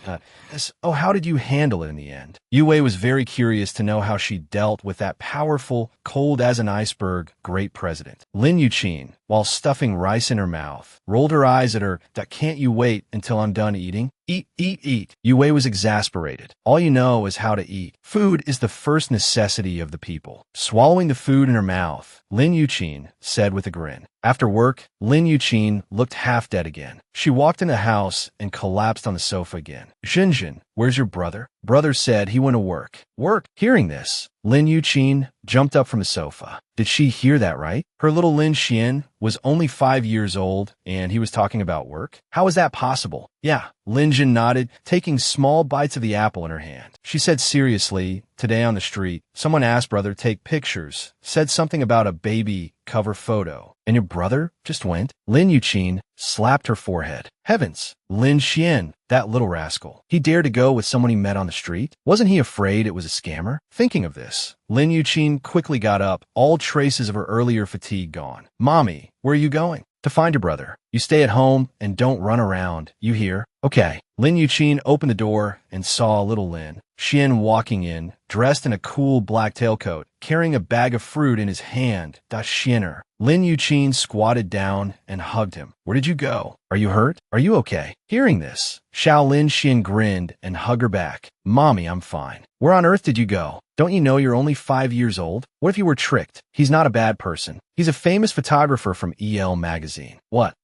[SPEAKER 1] How did you handle it in the end? Yue was very curious to know how she dealt with that powerful, cold as an iceberg, great president. Lin Yuqin, while stuffing rice in her mouth, rolled her eyes at her. Can't you wait until I'm done eating? Eat, eat, eat. Yue was exasperated. All you know is how to eat. Food is the first necessity of the people. Swallowing the food in her mouth, Lin Yuqin said with a grin. After work, Lin Yuqin looked half dead again. She walked in the house and collapsed on the sofa again. Xinjin, where's your brother? Brother said he went to work. Work? Hearing this, Lin Yuqin jumped up from the sofa. Did she hear that right? Her little Lin Xian was only 5 years old, and he was talking about work? How is that possible? Yeah, Lin Jin nodded, taking small bites of the apple in her hand. She said seriously, today on the street, someone asked brother to take pictures, said something about a baby cover photo. And your brother just went? Lin Yuqin slapped her forehead. Heavens, Lin Xian, that little rascal. He dared to go with someone he met on the street? Wasn't he afraid it was a scammer? Thinking of this, Lin Yuqin quickly got up, all traces of her earlier fatigue gone. Mommy, where are you going? To find your brother. You stay at home and don't run around. You hear? Okay. Lin Yuqin opened the door and saw little Lin Xian walking in, dressed in a cool black tailcoat, carrying a bag of fruit in his hand. Da Xianer. Lin Yuqin squatted down and hugged him. Where did you go? Are you hurt? Are you okay? Hearing this, Xiao Lin Xian grinned and hugged her back. Mommy, I'm fine. Where on earth did you go? Don't you know you're only 5 years old? What if you were tricked? He's not a bad person. He's a famous photographer from EL magazine. What?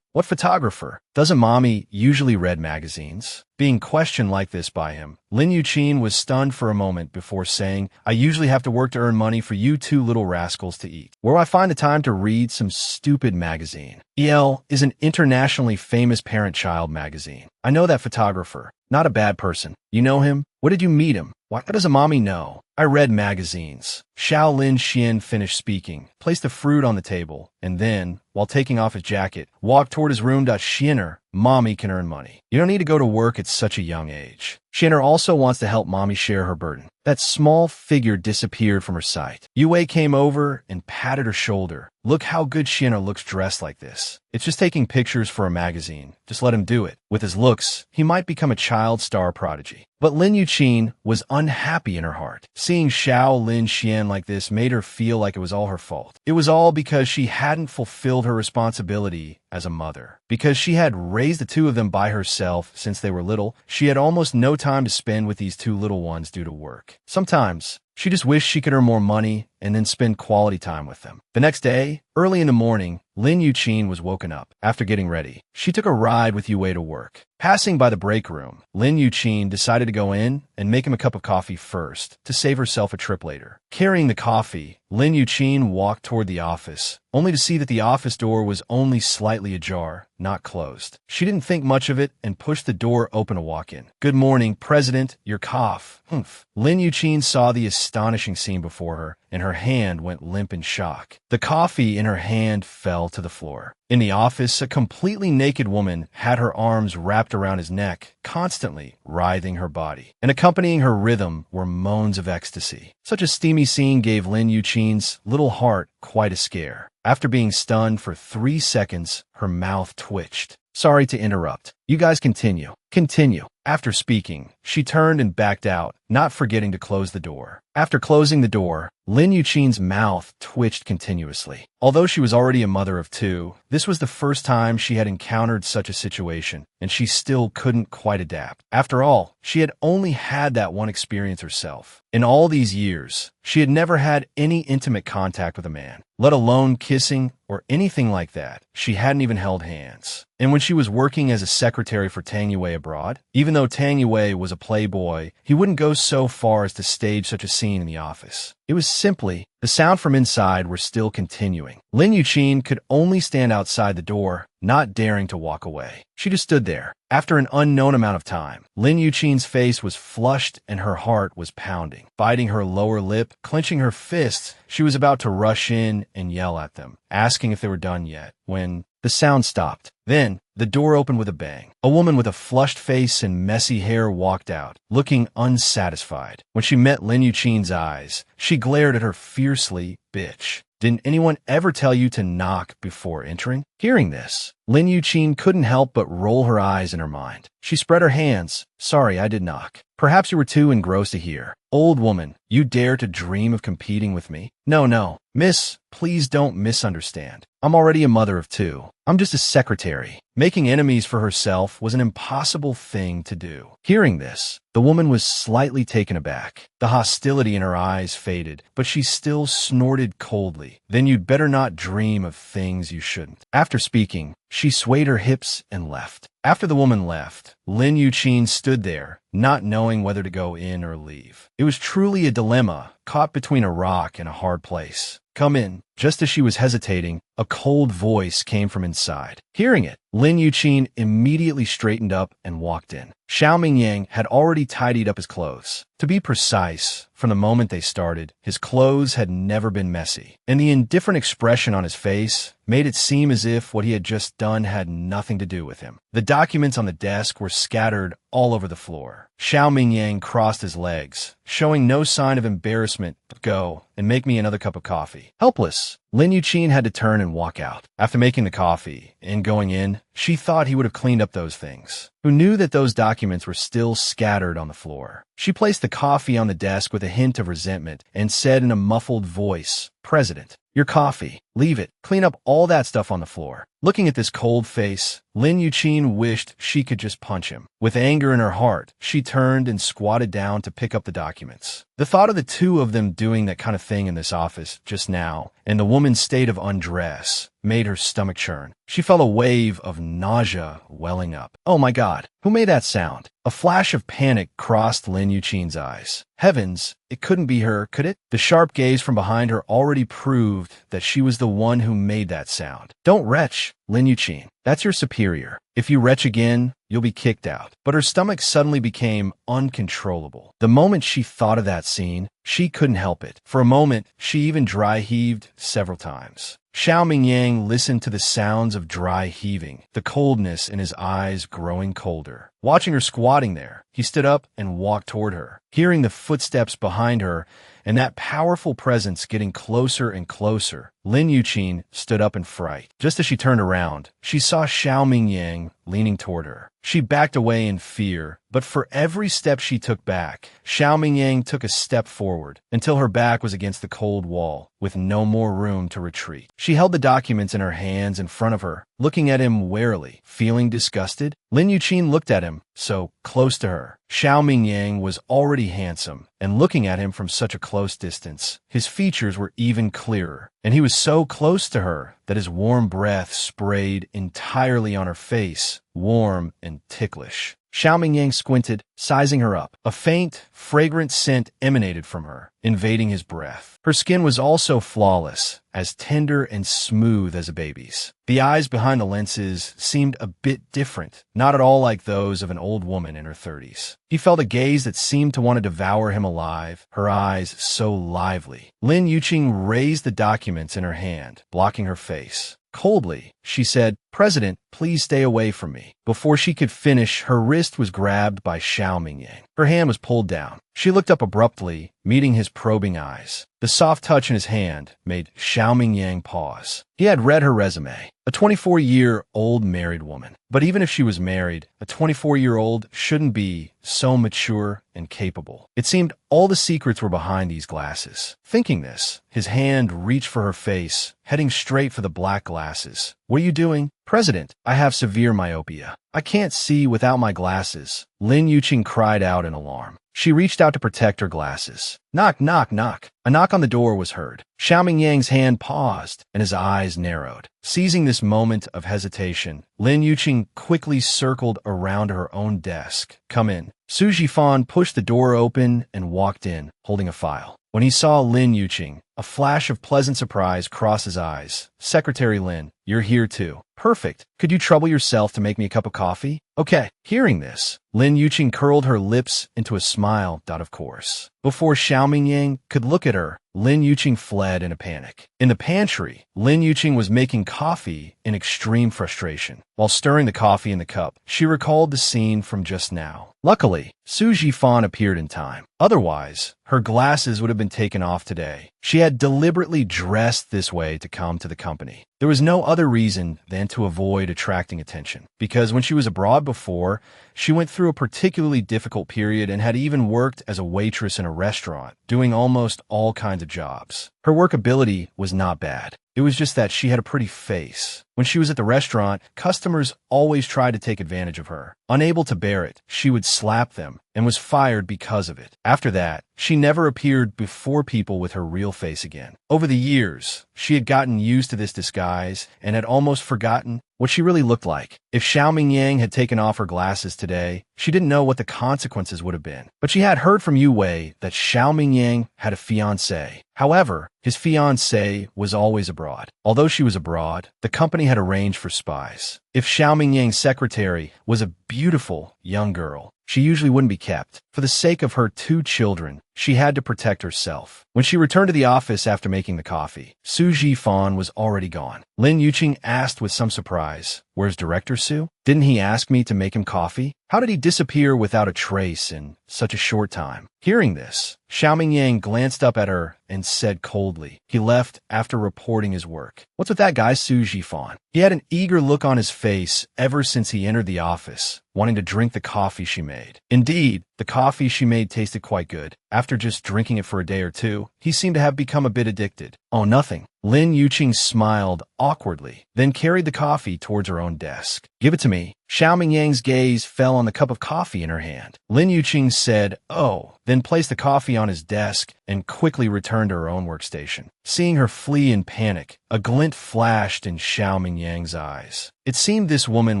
[SPEAKER 1] What photographer? Doesn't Mommy usually read magazines? Being questioned like this by him, Lin Yuqin was stunned for a moment before saying, I usually have to work to earn money for you two little rascals to eat. Where do I find the time to read some stupid magazine? EL is an internationally famous parent-child magazine. I know that photographer. Not a bad person. You know him? Where did you meet him? Why does a mommy know? I read magazines. Xiao Lin Xian finished speaking, placed the fruit on the table, and then, while taking off his jacket, walked toward his room. Xianer, Mommy can earn money. You don't need to go to work at such a young age. Xianer also wants to help Mommy share her burden. That small figure disappeared from her sight. Yue came over and patted her shoulder. Look how good Xianer looks dressed like this. It's just taking pictures for a magazine. Just let him do it. With his looks, he might become a child star prodigy. But Lin Yuqin was unhappy in her heart. Seeing Xiao Lin Xian like this made her feel like it was all her fault. It was all because she hadn't fulfilled her responsibility as a mother. Because she had raised the two of them by herself since they were little, she had almost no time to spend with these two little ones due to work. Sometimes, she just wished she could earn more money and then spend quality time with them. The next day, early in the morning, Lin Yuqin was woken up. After getting ready, she took a ride with Yue to work. Passing by the break room, Lin Yuqin decided to go in and make him a cup of coffee first to save herself a trip later. Carrying the coffee, Lin Yuqin walked toward the office, only to see that the office door was only slightly ajar, not closed. She didn't think much of it and pushed the door open to walk in. Good morning, President. Your cough. Humph. Lin Yuqin saw the astonishing scene before her, and her hand went limp in shock. The coffee in her hand fell to the floor. In the office, a completely naked woman had her arms wrapped around his neck, constantly writhing her body. And accompanying her rhythm were moans of ecstasy. Such a steamy scene gave Lin Yuqin's little heart quite a scare. After being stunned for 3 seconds, her mouth twitched. Sorry to interrupt. You guys continue. Continue. After speaking, she turned and backed out, not forgetting to close the door. After closing the door, Lin Yuqin's mouth twitched continuously. Although she was already a mother of 2, this was the first time she had encountered such a situation, and she still couldn't quite adapt. After all, she had only had that one experience herself. In all these years, she had never had any intimate contact with a man, let alone kissing or anything like that. She hadn't even held hands. And when she was working as a secretary for Tang Yue abroad, even though Tang Yue was a playboy, he wouldn't go so far as to stage such a scene in the office. It was simply, the sound from inside were still continuing. Lin Yuqin could only stand outside the door, not daring to walk away. She just stood there. After an unknown amount of time, Lin Yuqin's face was flushed and her heart was pounding. Biting her lower lip, clenching her fists, she was about to rush in and yell at them, asking if they were done yet, when the sound stopped. Then, the door opened with a bang. A woman with a flushed face and messy hair walked out, looking unsatisfied. When she met Lin Yuqin's eyes, she glared at her fiercely. Bitch. Didn't anyone ever tell you to knock before entering? Hearing this, Lin Yuqin couldn't help but roll her eyes in her mind. She spread her hands. Sorry, I did knock. Perhaps you were too engrossed to hear. Old woman, you dare to dream of competing with me? No, miss, please don't misunderstand. I'm already a mother of 2. I'm just a secretary. Making enemies for herself was an impossible thing to do. Hearing this, the woman was slightly taken aback. The hostility in her eyes faded, but she still snorted coldly. Then you'd better not dream of things you shouldn't. After speaking, she swayed her hips and left. After the woman left, Lin Yuqin stood there, not knowing whether to go in or leave. It was truly a dilemma, caught between a rock and a hard place. Come in. Just as she was hesitating, a cold voice came from inside. Hearing it, Lin Yuqin immediately straightened up and walked in. Xiao Mingyang had already tidied up his clothes. To be precise, from the moment they started, his clothes had never been messy, and the indifferent expression on his face made it seem as if what he had just done had nothing to do with him. The documents on the desk were scattered all over the floor. Xiao Mingyang crossed his legs, showing no sign of embarrassment. Go and make me another cup of coffee. Helpless, Lin Yuqin had to turn and walk out. After making the coffee and going in, she thought he would have cleaned up those things. Who knew that those documents were still scattered on the floor? She placed the coffee on the desk with a hint of resentment and said in a muffled voice, "President, your coffee. Leave it. Clean up all that stuff on the floor." Looking at this cold face, Lin Yuqin wished she could just punch him. With anger in her heart, she turned and squatted down to pick up the documents. The thought of the two of them doing that kind of thing in this office just now, and the woman's state of undress, made her stomach churn. She felt a wave of nausea welling up. Oh my God, who made that sound? A flash of panic crossed Lin Yuqin's eyes. Heavens, it couldn't be her, could it? The sharp gaze from behind her already proved that she was the one who made that sound. Don't retch, Lin Yuqin. That's your superior. If you retch again, you'll be kicked out. But her stomach suddenly became uncontrollable. The moment she thought of that scene, she couldn't help it. For a moment, she even dry heaved several times. Xiao Mingyang listened to the sounds of dry heaving, the coldness in his eyes growing colder. Watching her squatting there, he stood up and walked toward her. Hearing the footsteps behind her and that powerful presence getting closer and closer, Lin Yuqin stood up in fright. Just as she turned around, she saw Xiao Mingyang leaning toward her. She backed away in fear, but for every step she took back, Xiao Mingyang took a step forward until her back was against the cold wall, with no more room to retreat. She held the documents in her hands in front of her, looking at him warily. Feeling disgusted, Lin Yuqin looked at him, so close to her. Xiao Mingyang was already handsome, and looking at him from such a close distance, his features were even clearer, and he was so close to her that his warm breath sprayed entirely on her face, warm and ticklish. Xiao Mingyang squinted, sizing her up. A faint, fragrant scent emanated from her, invading his breath. Her skin was also flawless, as tender and smooth as a baby's. The eyes behind the lenses seemed a bit different, not at all like those of an old woman in her 30s. He felt a gaze that seemed to want to devour him alive, her eyes so lively. Lin Yuqin raised the documents in her hand, blocking her face. Coldly, she said, "President, please stay away from me." Before she could finish, her wrist was grabbed by Xiao Mingyang. Her hand was pulled down. She looked up abruptly, meeting his probing eyes. The soft touch in his hand made Xiao Mingyang pause. He had read her resume. A 24-year-old married woman. But even if she was married, a 24-year-old shouldn't be so mature and capable. It seemed all the secrets were behind these glasses. Thinking this, his hand reached for her face, heading straight for the black glasses. "What are you doing?" "President, I have severe myopia. I can't see without my glasses," Lin Yuqin cried out in alarm. She reached out to protect her glasses. Knock, knock, knock. A knock on the door was heard. Xiao Mingyang's hand paused, and his eyes narrowed. Seizing this moment of hesitation, Lin Yuqin quickly circled around her own desk. "Come in." Su Jifan pushed the door open and walked in, holding a file. When he saw Lin Yuqin, a flash of pleasant surprise crossed his eyes. "Secretary Lin, you're here too. Perfect. Could you trouble yourself to make me a cup of coffee?" "Okay." Hearing this, Lin Yuqin curled her lips into a smile. Of course. Before Xiao Mingyang could look at her, Lin Yuqin fled in a panic. In the pantry, Lin Yuqin was making coffee in extreme frustration. While stirring the coffee in the cup, she recalled the scene from just now. Luckily, Su Jifan appeared in time. Otherwise, her glasses would have been taken off today. She had deliberately dressed this way to come to the company. There was no other reason than to avoid attracting attention, because when she was abroad before, she went through a particularly difficult period and had even worked as a waitress in a restaurant, doing almost all kinds of jobs. Her workability was not bad. It was just that she had a pretty face. When she was at the restaurant, customers always tried to take advantage of her. Unable to bear it, she would slap them and was fired because of it. After that, she never appeared before people with her real face again. Over the years, she had gotten used to this disguise and had almost forgotten what she really looked like. If Xiao Mingyang had taken off her glasses today, she didn't know what the consequences would have been. But she had heard from Yue Wei that Xiao Mingyang had a fiancé. However, his fiancé was always abroad. Although she was abroad, the company had arranged for spies. If Xiao Mingyang's secretary was a beautiful young girl, she usually wouldn't be kept. For the sake of her two children, She had to protect herself. When she returned to the office after making the coffee, Su Jifan was already gone. Lin Yuqing asked with some surprise, "Where's Director Su? Didn't he ask me to make him coffee? How did he disappear without a trace in such a short time?" Hearing this, Xiaoming Yang glanced up at her and said coldly, "He left after reporting his work." "What's with that guy, Su Jifan?" He had an eager look on his face ever since he entered the office, wanting to drink the coffee she made. Indeed, the coffee she made tasted quite good. After just drinking it for a day or two, he seemed to have become a bit addicted. "Oh, nothing." Lin Yuqing smiled awkwardly, then carried the coffee towards her own desk. "Give it to me." Xiaoming Yang's gaze fell on the cup of coffee in her hand. Lin Yuqing said, "Oh," then placed the coffee on his desk and quickly returned to her own workstation. Seeing her flee in panic, a glint flashed in Xiaoming Yang's eyes. It seemed this woman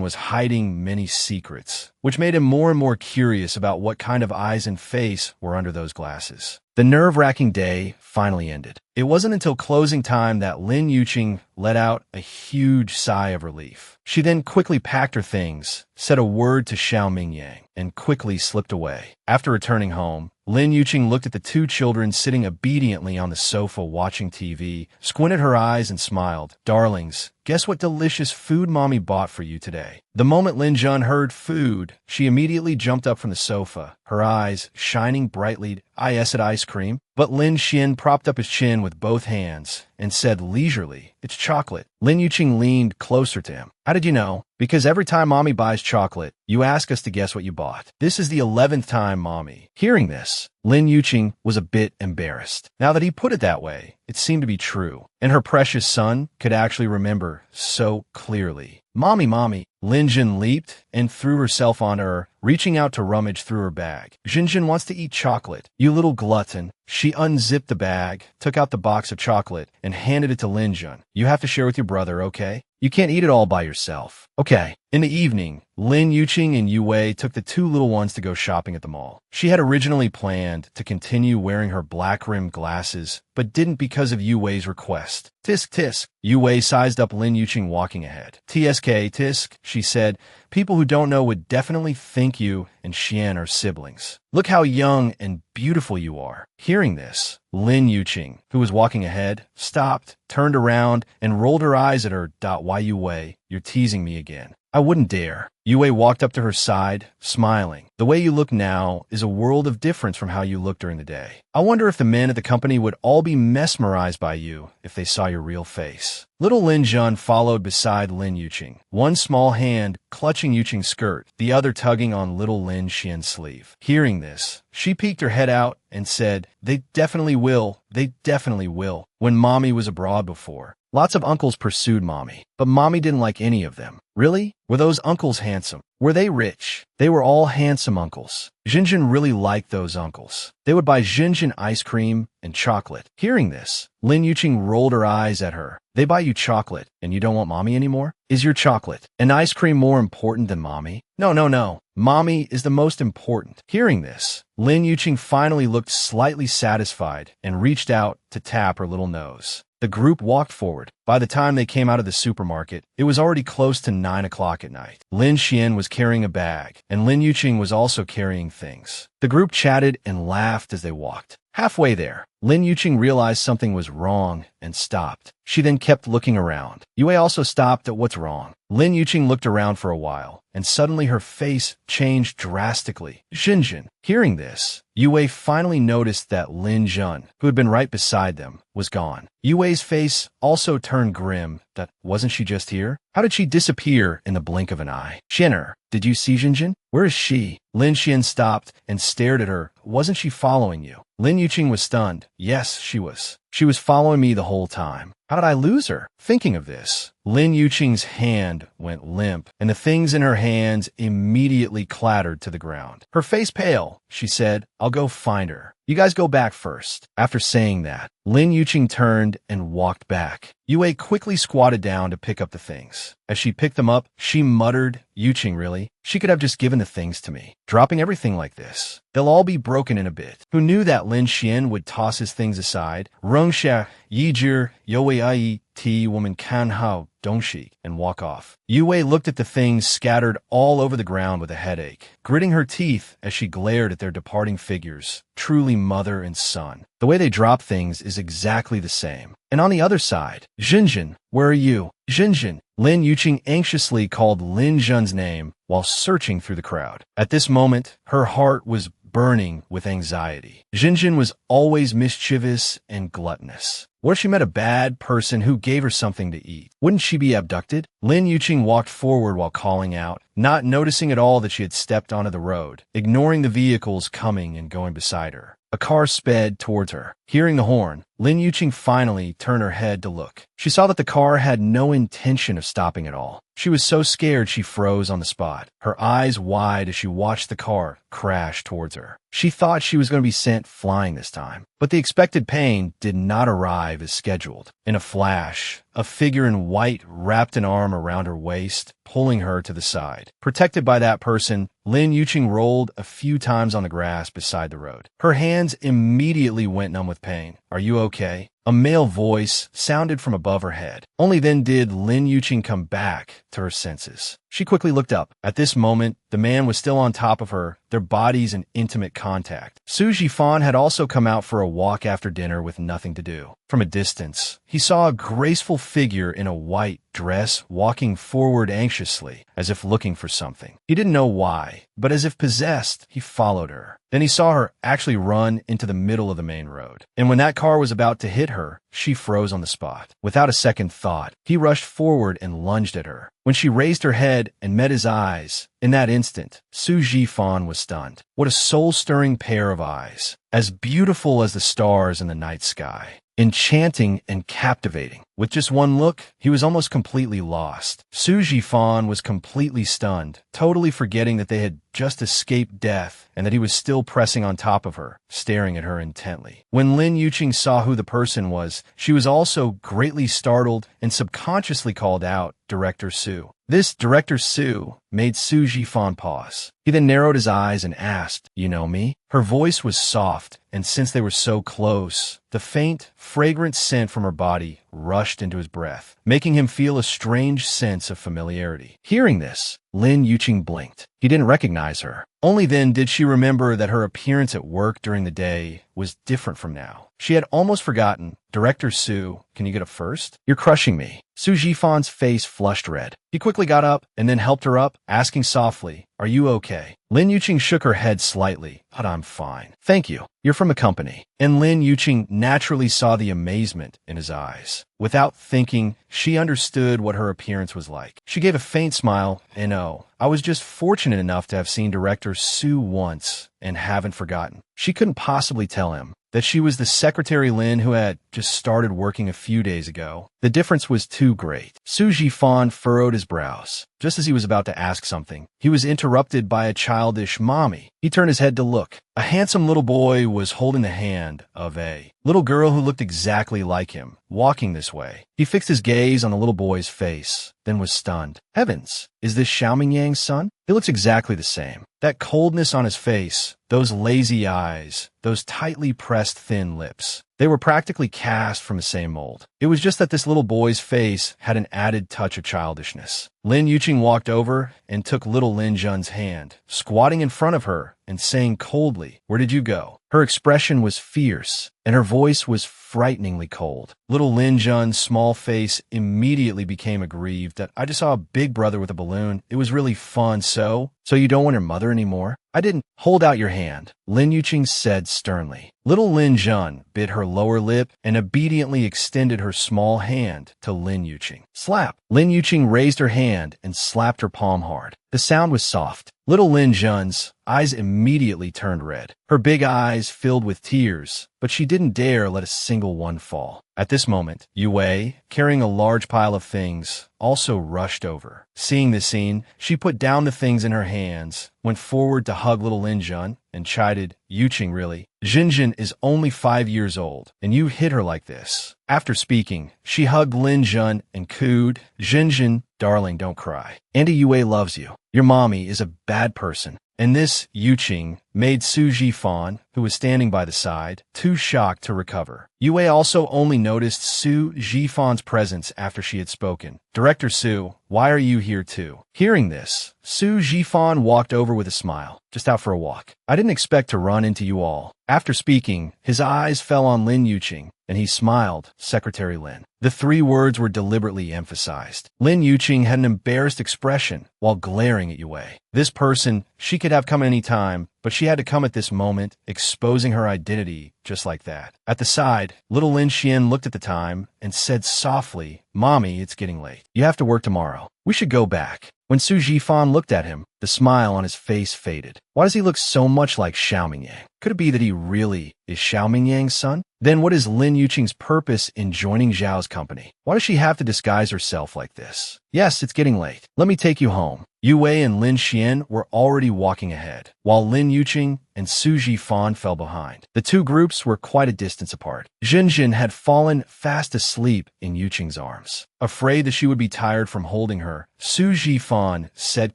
[SPEAKER 1] was hiding many secrets, which made him more and more curious about what kind of eyes and face were under those glasses. The nerve-wracking day finally ended. It wasn't until closing time that Lin Yuqing let out a huge sigh of relief. She then quickly packed her things, said a word to Xiaoming Yang, and quickly slipped away. After returning home, Lin Yuqing looked at the two children sitting obediently on the sofa watching TV, squinted her eyes and smiled. "Darlings, guess what delicious food Mommy bought for you today?" The moment Lin Jun heard food, she immediately jumped up from the sofa, her eyes shining brightly. "I said ice cream." But Lin Xian propped up his chin with both hands and said leisurely, "It's chocolate." Lin Yuqing leaned closer to him. "How did you know?" "Because every time Mommy buys chocolate, you ask us to guess what you bought. This is the 11th time, Mommy." Hearing this, Lin Yuqing was a bit embarrassed. Now that he put it that way, it seemed to be true, and her precious son could actually remember so clearly. "Mommy, Mommy." Lin Jun leaped and threw herself on her, reaching out to rummage through her bag. "Jinjin wants to eat chocolate. You little glutton." She unzipped the bag, took out the box of chocolate, and handed it to Lin Jun. "You have to share with your brother, okay? You can't eat it all by yourself." "Okay." In the evening, Lin Yuqing and Yu Wei took the two little ones to go shopping at the mall. She had originally planned to continue wearing her black-rimmed glasses, but didn't because of Yu Wei's request. "Tisk, tisk." Yu Wei sized up Lin Yuqing walking ahead. "TSK, tisk," she said. "People who don't know would definitely think you and Xian are siblings. Look how young and beautiful you are." Hearing this, Lin Yuqing, who was walking ahead, stopped, turned around, and rolled her eyes at her. "Why, Yu Wei, you're teasing me again." "I wouldn't dare." Yu Wei walked up to her side, smiling. "The way you look now is a world of difference from how you looked during the day. I wonder if the men at the company would all be mesmerized by you if they saw your real face." Little Lin Jun followed beside Lin Yuqing, one small hand clutching Yuqing's skirt, the other tugging on little Lin Xian's sleeve. Hearing this, she peeked her head out and said, "They definitely will. They definitely will." When Mommy was abroad before, lots of uncles pursued Mommy, but Mommy didn't like any of them. Really? Were those uncles handsome? Were they rich? They were all handsome uncles. Jinjin really liked those uncles. They would buy Jinjin ice cream and chocolate. Hearing this, Lin Yuqing rolled her eyes at her. "They buy you chocolate, and you don't want Mommy anymore? Is your chocolate and ice cream more important than Mommy?" No. Mommy is the most important." Hearing this, Lin Yuqing finally looked slightly satisfied and reached out to tap her little nose. The group walked forward. By the time they came out of the supermarket, it was already close to 9 o'clock at night. Lin Xian was carrying a bag, and Lin Yuqing was also carrying things. The group chatted and laughed as they walked. Halfway there, Lin Yuqing realized something was wrong and stopped. She then kept looking around. Yue also stopped at what's wrong. Lin Yuqing looked around for a while, and suddenly her face changed drastically. "Jinjin." Hearing this, Yue finally noticed that Lin Jun, who had been right beside them, was gone. Yue's face also turned grim. That wasn't she just here? How did she disappear in the blink of an eye? "Xianer, did you see Jinjin? Where is she?" Lin Xian stopped and stared at her. "Wasn't she following you?" Lin Yuqing was stunned. "Yes, she was. She was following me the whole time. How did I lose her?" Thinking of this, Lin Yuqing's hand went limp, and the things in her hands immediately clattered to the ground. Her face pale, she said, "I'll go find her. You guys go back first." After saying that, Lin Yuqing turned and walked back. Yue quickly squatted down to pick up the things. As she picked them up, she muttered, "Yuqing, really? She could have just given the things to me. Dropping everything like this. They'll all be broken in a bit." Who knew that Lin Xian would toss his things aside? Rongxia, Yijir, Yowei Ai, tea woman kan hao dongshi, and walk off. Yue looked at the things scattered all over the ground with a headache, gritting her teeth as she glared at their departing figures, truly mother and son. The way they drop things is exactly the same. And on the other side, Jinjin, where are you? Jinjin. Lin Yuqing anxiously called Lin Zhen's name while searching through the crowd. At this moment, her heart was burning with anxiety. Jinjin was always mischievous and gluttonous. What if she met a bad person who gave her something to eat? Wouldn't she be abducted? Lin Yuqing walked forward while calling out, not noticing at all that she had stepped onto the road, ignoring the vehicles coming and going beside her. A car sped towards her. Hearing the horn, Lin Yuqing finally turned her head to look. She saw that the car had no intention of stopping at all. She was so scared she froze on the spot, her eyes wide as she watched the car crash towards her. She thought she was going to be sent flying this time, but the expected pain did not arrive as scheduled. In a flash, a figure in white wrapped an arm around her waist, pulling her to the side. Protected by that person, Lin Yuqing rolled a few times on the grass beside the road. Her hands immediately went numb with pain. "Are you okay?" A male voice sounded from above her head. Only then did Lin Yuqing come back to her senses. She quickly looked up. At this moment, the man was still on top of her, their bodies in intimate contact. Su Jifan had also come out for a walk after dinner with nothing to do. From a distance, he saw a graceful figure in a white dress walking forward anxiously, as if looking for something. He didn't know why, but as if possessed, he followed her. Then he saw her actually run into the middle of the main road. And when that car was about to hit her, she froze on the spot. Without a second thought, he rushed forward and lunged at her. When she raised her head and met his eyes, in that instant, Su Jifan was stunned. What a soul-stirring pair of eyes, as beautiful as the stars in the night sky. Enchanting and captivating. With just one look, he was almost completely lost. Su Jifan was completely stunned, totally forgetting that they had just escaped death and that he was still pressing on top of her, staring at her intently. When Lin Yuqing saw who the person was, she was also greatly startled and subconsciously called out Director Su. This Director Su made Su Jifan pause. He then narrowed his eyes and asked, "You know me?" Her voice was soft, and since they were so close, the faint, fragrant scent from her body rushed into his breath, making him feel a strange sense of familiarity. Hearing this, Lin Yuqing blinked. He didn't recognize her. Only then did she remember that her appearance at work during the day was different from now. She had almost forgotten. "Director Su, can you get up first? You're crushing me." Su Jifan's face flushed red. He quickly got up and then helped her up, asking softly, "Are you okay?" Lin Yuqing shook her head slightly, "But I'm fine. Thank you. You're from a company." And Lin Yuqing naturally saw the amazement in his eyes. Without thinking, she understood what her appearance was like. She gave a faint smile, and "Oh, I was just fortunate enough to have seen Director Su once and haven't forgotten." She couldn't possibly tell him that she was the Secretary Lin who had just started working a few days ago. The difference was too great. Su Jifan furrowed his brows. Just as he was about to ask something, he was interrupted by a childish mommy. He turned his head to look. A handsome little boy was holding the hand of a little girl who looked exactly like him, walking this way. He fixed his gaze on the little boy's face, then was stunned. Heavens, is this Xiaoming Yang's son? He looks exactly the same. That coldness on his face, those lazy eyes, those tightly pressed thin lips. They were practically cast from the same mold. It was just that this little boy's face had an added touch of childishness. Lin Yuqing walked over and took little Lin Zhen's hand, squatting in front of her and saying coldly, "Where did you go?" Her expression was fierce, and her voice was frighteningly cold. Little Lin Zhen's small face immediately became aggrieved that, "I just saw a big brother with a balloon. It was really fun, so you don't want your mother anymore?" "I didn't." "Hold out your hand," Lin Yuqing said sternly. Little Lin Zhen bit her lower lip and obediently extended her small hand to Lin Yuqing. Slap! Lin Yuqing raised her hand and slapped her palm hard. The sound was soft. Little Lin Zhen's eyes immediately turned red. Her big eyes filled with tears, but she didn't dare let a single one fall. At this moment, Yue, carrying a large pile of things, also rushed over. Seeing this scene, she put down the things in her hands, went forward to hug little Lin Zhen, and chided, "Yuqing, really? Jinjin is only 5 years old, and you hit her like this." After speaking, she hugged Lin Zhen and cooed, "Jinjin, darling, don't cry. Auntie Yue loves you. Your mommy is a bad person. and this Yuqing made Su Jifan, who was standing by the side, too shocked to recover. Yue also only noticed Su Jifan's presence after she had spoken. "Director Su, why are you here too?" Hearing this, Su Jifan walked over with a smile. "Just out for a walk. I didn't expect to run into you all." After speaking, his eyes fell on Lin Yuqing, and he smiled, "Secretary Lin." The three words were deliberately emphasized. Lin Yuqing had an embarrassed expression while glaring at Yue. This person, she could have come any time, but she had to come at this moment, exposing her identity just like that. At the side, little Lin Xian looked at the time and said softly, "Mommy, it's getting late. You have to work tomorrow. We should go back." When Su Jifan looked at him, the smile on his face faded. Why does he look so much like Xiao Mingyang? Could it be that he really is Xiao Mingyang's son? Then what is Lin Yuqing's purpose in joining Zhao's company? Why does she have to disguise herself like this? "Yes, it's getting late. Let me take you home." Yue and Lin Xian were already walking ahead, while Lin Yuqing and Su Jifan fell behind. The two groups were quite a distance apart. Jinjin had fallen fast asleep in Yuqing's arms. Afraid that she would be tired from holding her, Su Jifan said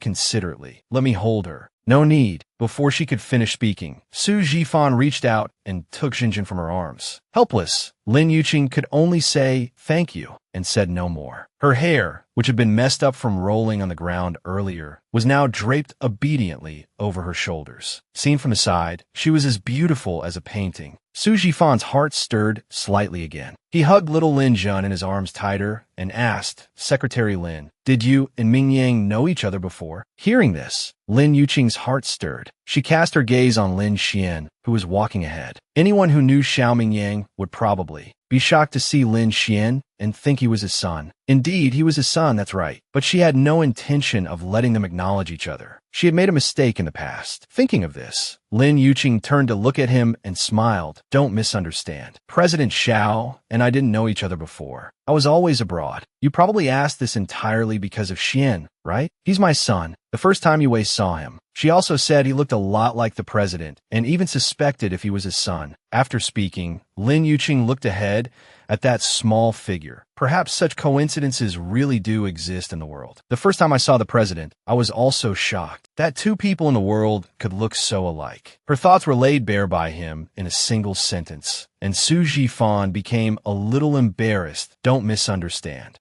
[SPEAKER 1] considerately, "Let me hold her." "No need." Before she could finish speaking, Su Jifan reached out and took Jinjin from her arms. Helpless, Lin Yuqing could only say, "Thank you," and said no more. Her hair, which had been messed up from rolling on the ground earlier, was now draped obediently over her shoulders. Seen from the side, she was as beautiful as a painting. Su Jifan's heart stirred slightly again. He hugged little Lin Jun in his arms tighter and asked, "Secretary Lin, did you and Mingyang know each other before?" Hearing this, Lin Yuqing's heart stirred. She cast her gaze on Lin Xian, who was walking ahead. Anyone who knew Xiao Mingyang would probably be shocked to see Lin Xian and think he was his son. Indeed, he was his son, that's right. But she had no intention of letting them acknowledge each other. She had made a mistake in the past. Thinking of this, Lin Yuqing turned to look at him and smiled. "Don't misunderstand. President Xiao and I didn't know each other before. I was always abroad. You probably asked this entirely because of Xian, right? He's my son. The first time Yue saw him, she also said he looked a lot like the president and even suspected if he was his son." After speaking, Lin Yuqing looked ahead at that small figure. Perhaps such coincidences really do exist in the world. "The first time I saw the president, I was also shocked that two people in the world could look so alike." Her thoughts were laid bare by him in a single sentence, and Su Jifan became a little embarrassed. "Don't misunderstand.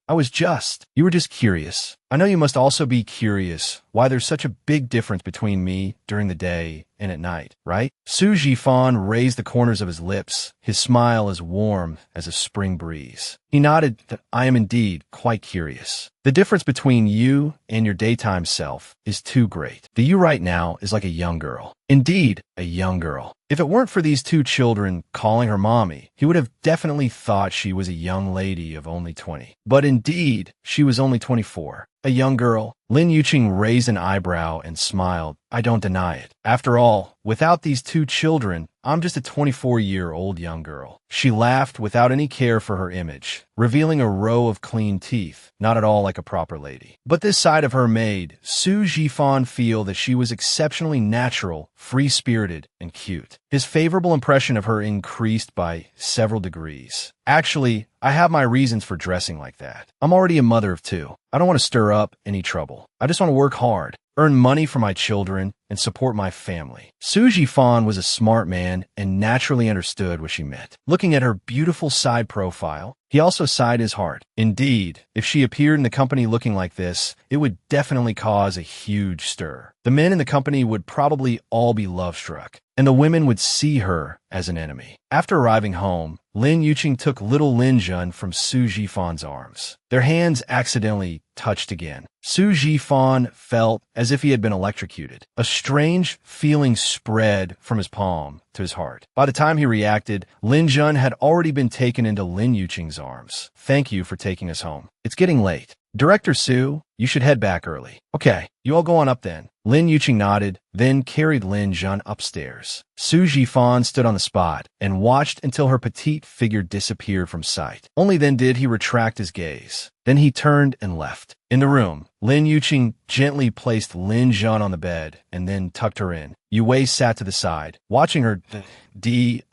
[SPEAKER 1] You were just curious. I know you must also be curious why there's such a big difference between me during the day and at night, right?" Su Jifan raised the corners of his lips, his smile as warm as a spring breeze. He nodded that "I am indeed quite curious. The difference between you and your daytime self is too great. The you right now is like a young girl. Indeed, a young girl. If it weren't for these two children calling her mommy, he would have definitely thought she was a young lady of only 20. But indeed, she was only 24. A young girl. Lin Yuqing raised an eyebrow and smiled. "I don't deny it. After all, without these two children, I'm just a 24-year-old young girl." She laughed without any care for her image, revealing a row of clean teeth, not at all like a proper lady. But this side of her made Su Jifan feel that she was exceptionally natural, free-spirited, and cute. His favorable impression of her increased by several degrees. "Actually, I have my reasons for dressing like that. I'm already a mother of two. I don't want to stir up any trouble. I just want to work hard, earn money for my children, and support my family." Su Jifan was a smart man and naturally understood what she meant. Looking at her beautiful side profile, he also sighed his heart. Indeed, if she appeared in the company looking like this, it would definitely cause a huge stir. The men in the company would probably all be love-struck, and the women would see her as an enemy. After arriving home, Lin Yuqing took little Lin Jun from Su Jifan's arms. Their hands accidentally touched again. Su Jifan felt as if he had been electrocuted. A strange feeling spread from his palm to his heart. By the time he reacted, Lin Jun had already been taken into Lin Yuqing's arms. "Thank you for taking us home. It's getting late. Director Su, you should head back early." "Okay, you all go on up then." Lin Yuqing nodded, then carried Lin Jun upstairs. Su Jifan stood on the spot and watched until her petite figure disappeared from sight. Only then did he retract his gaze. Then he turned and left. In the room, Lin Yuqing gently placed Lin Jun on the bed and then tucked her in. Yue sat to the side, watching her.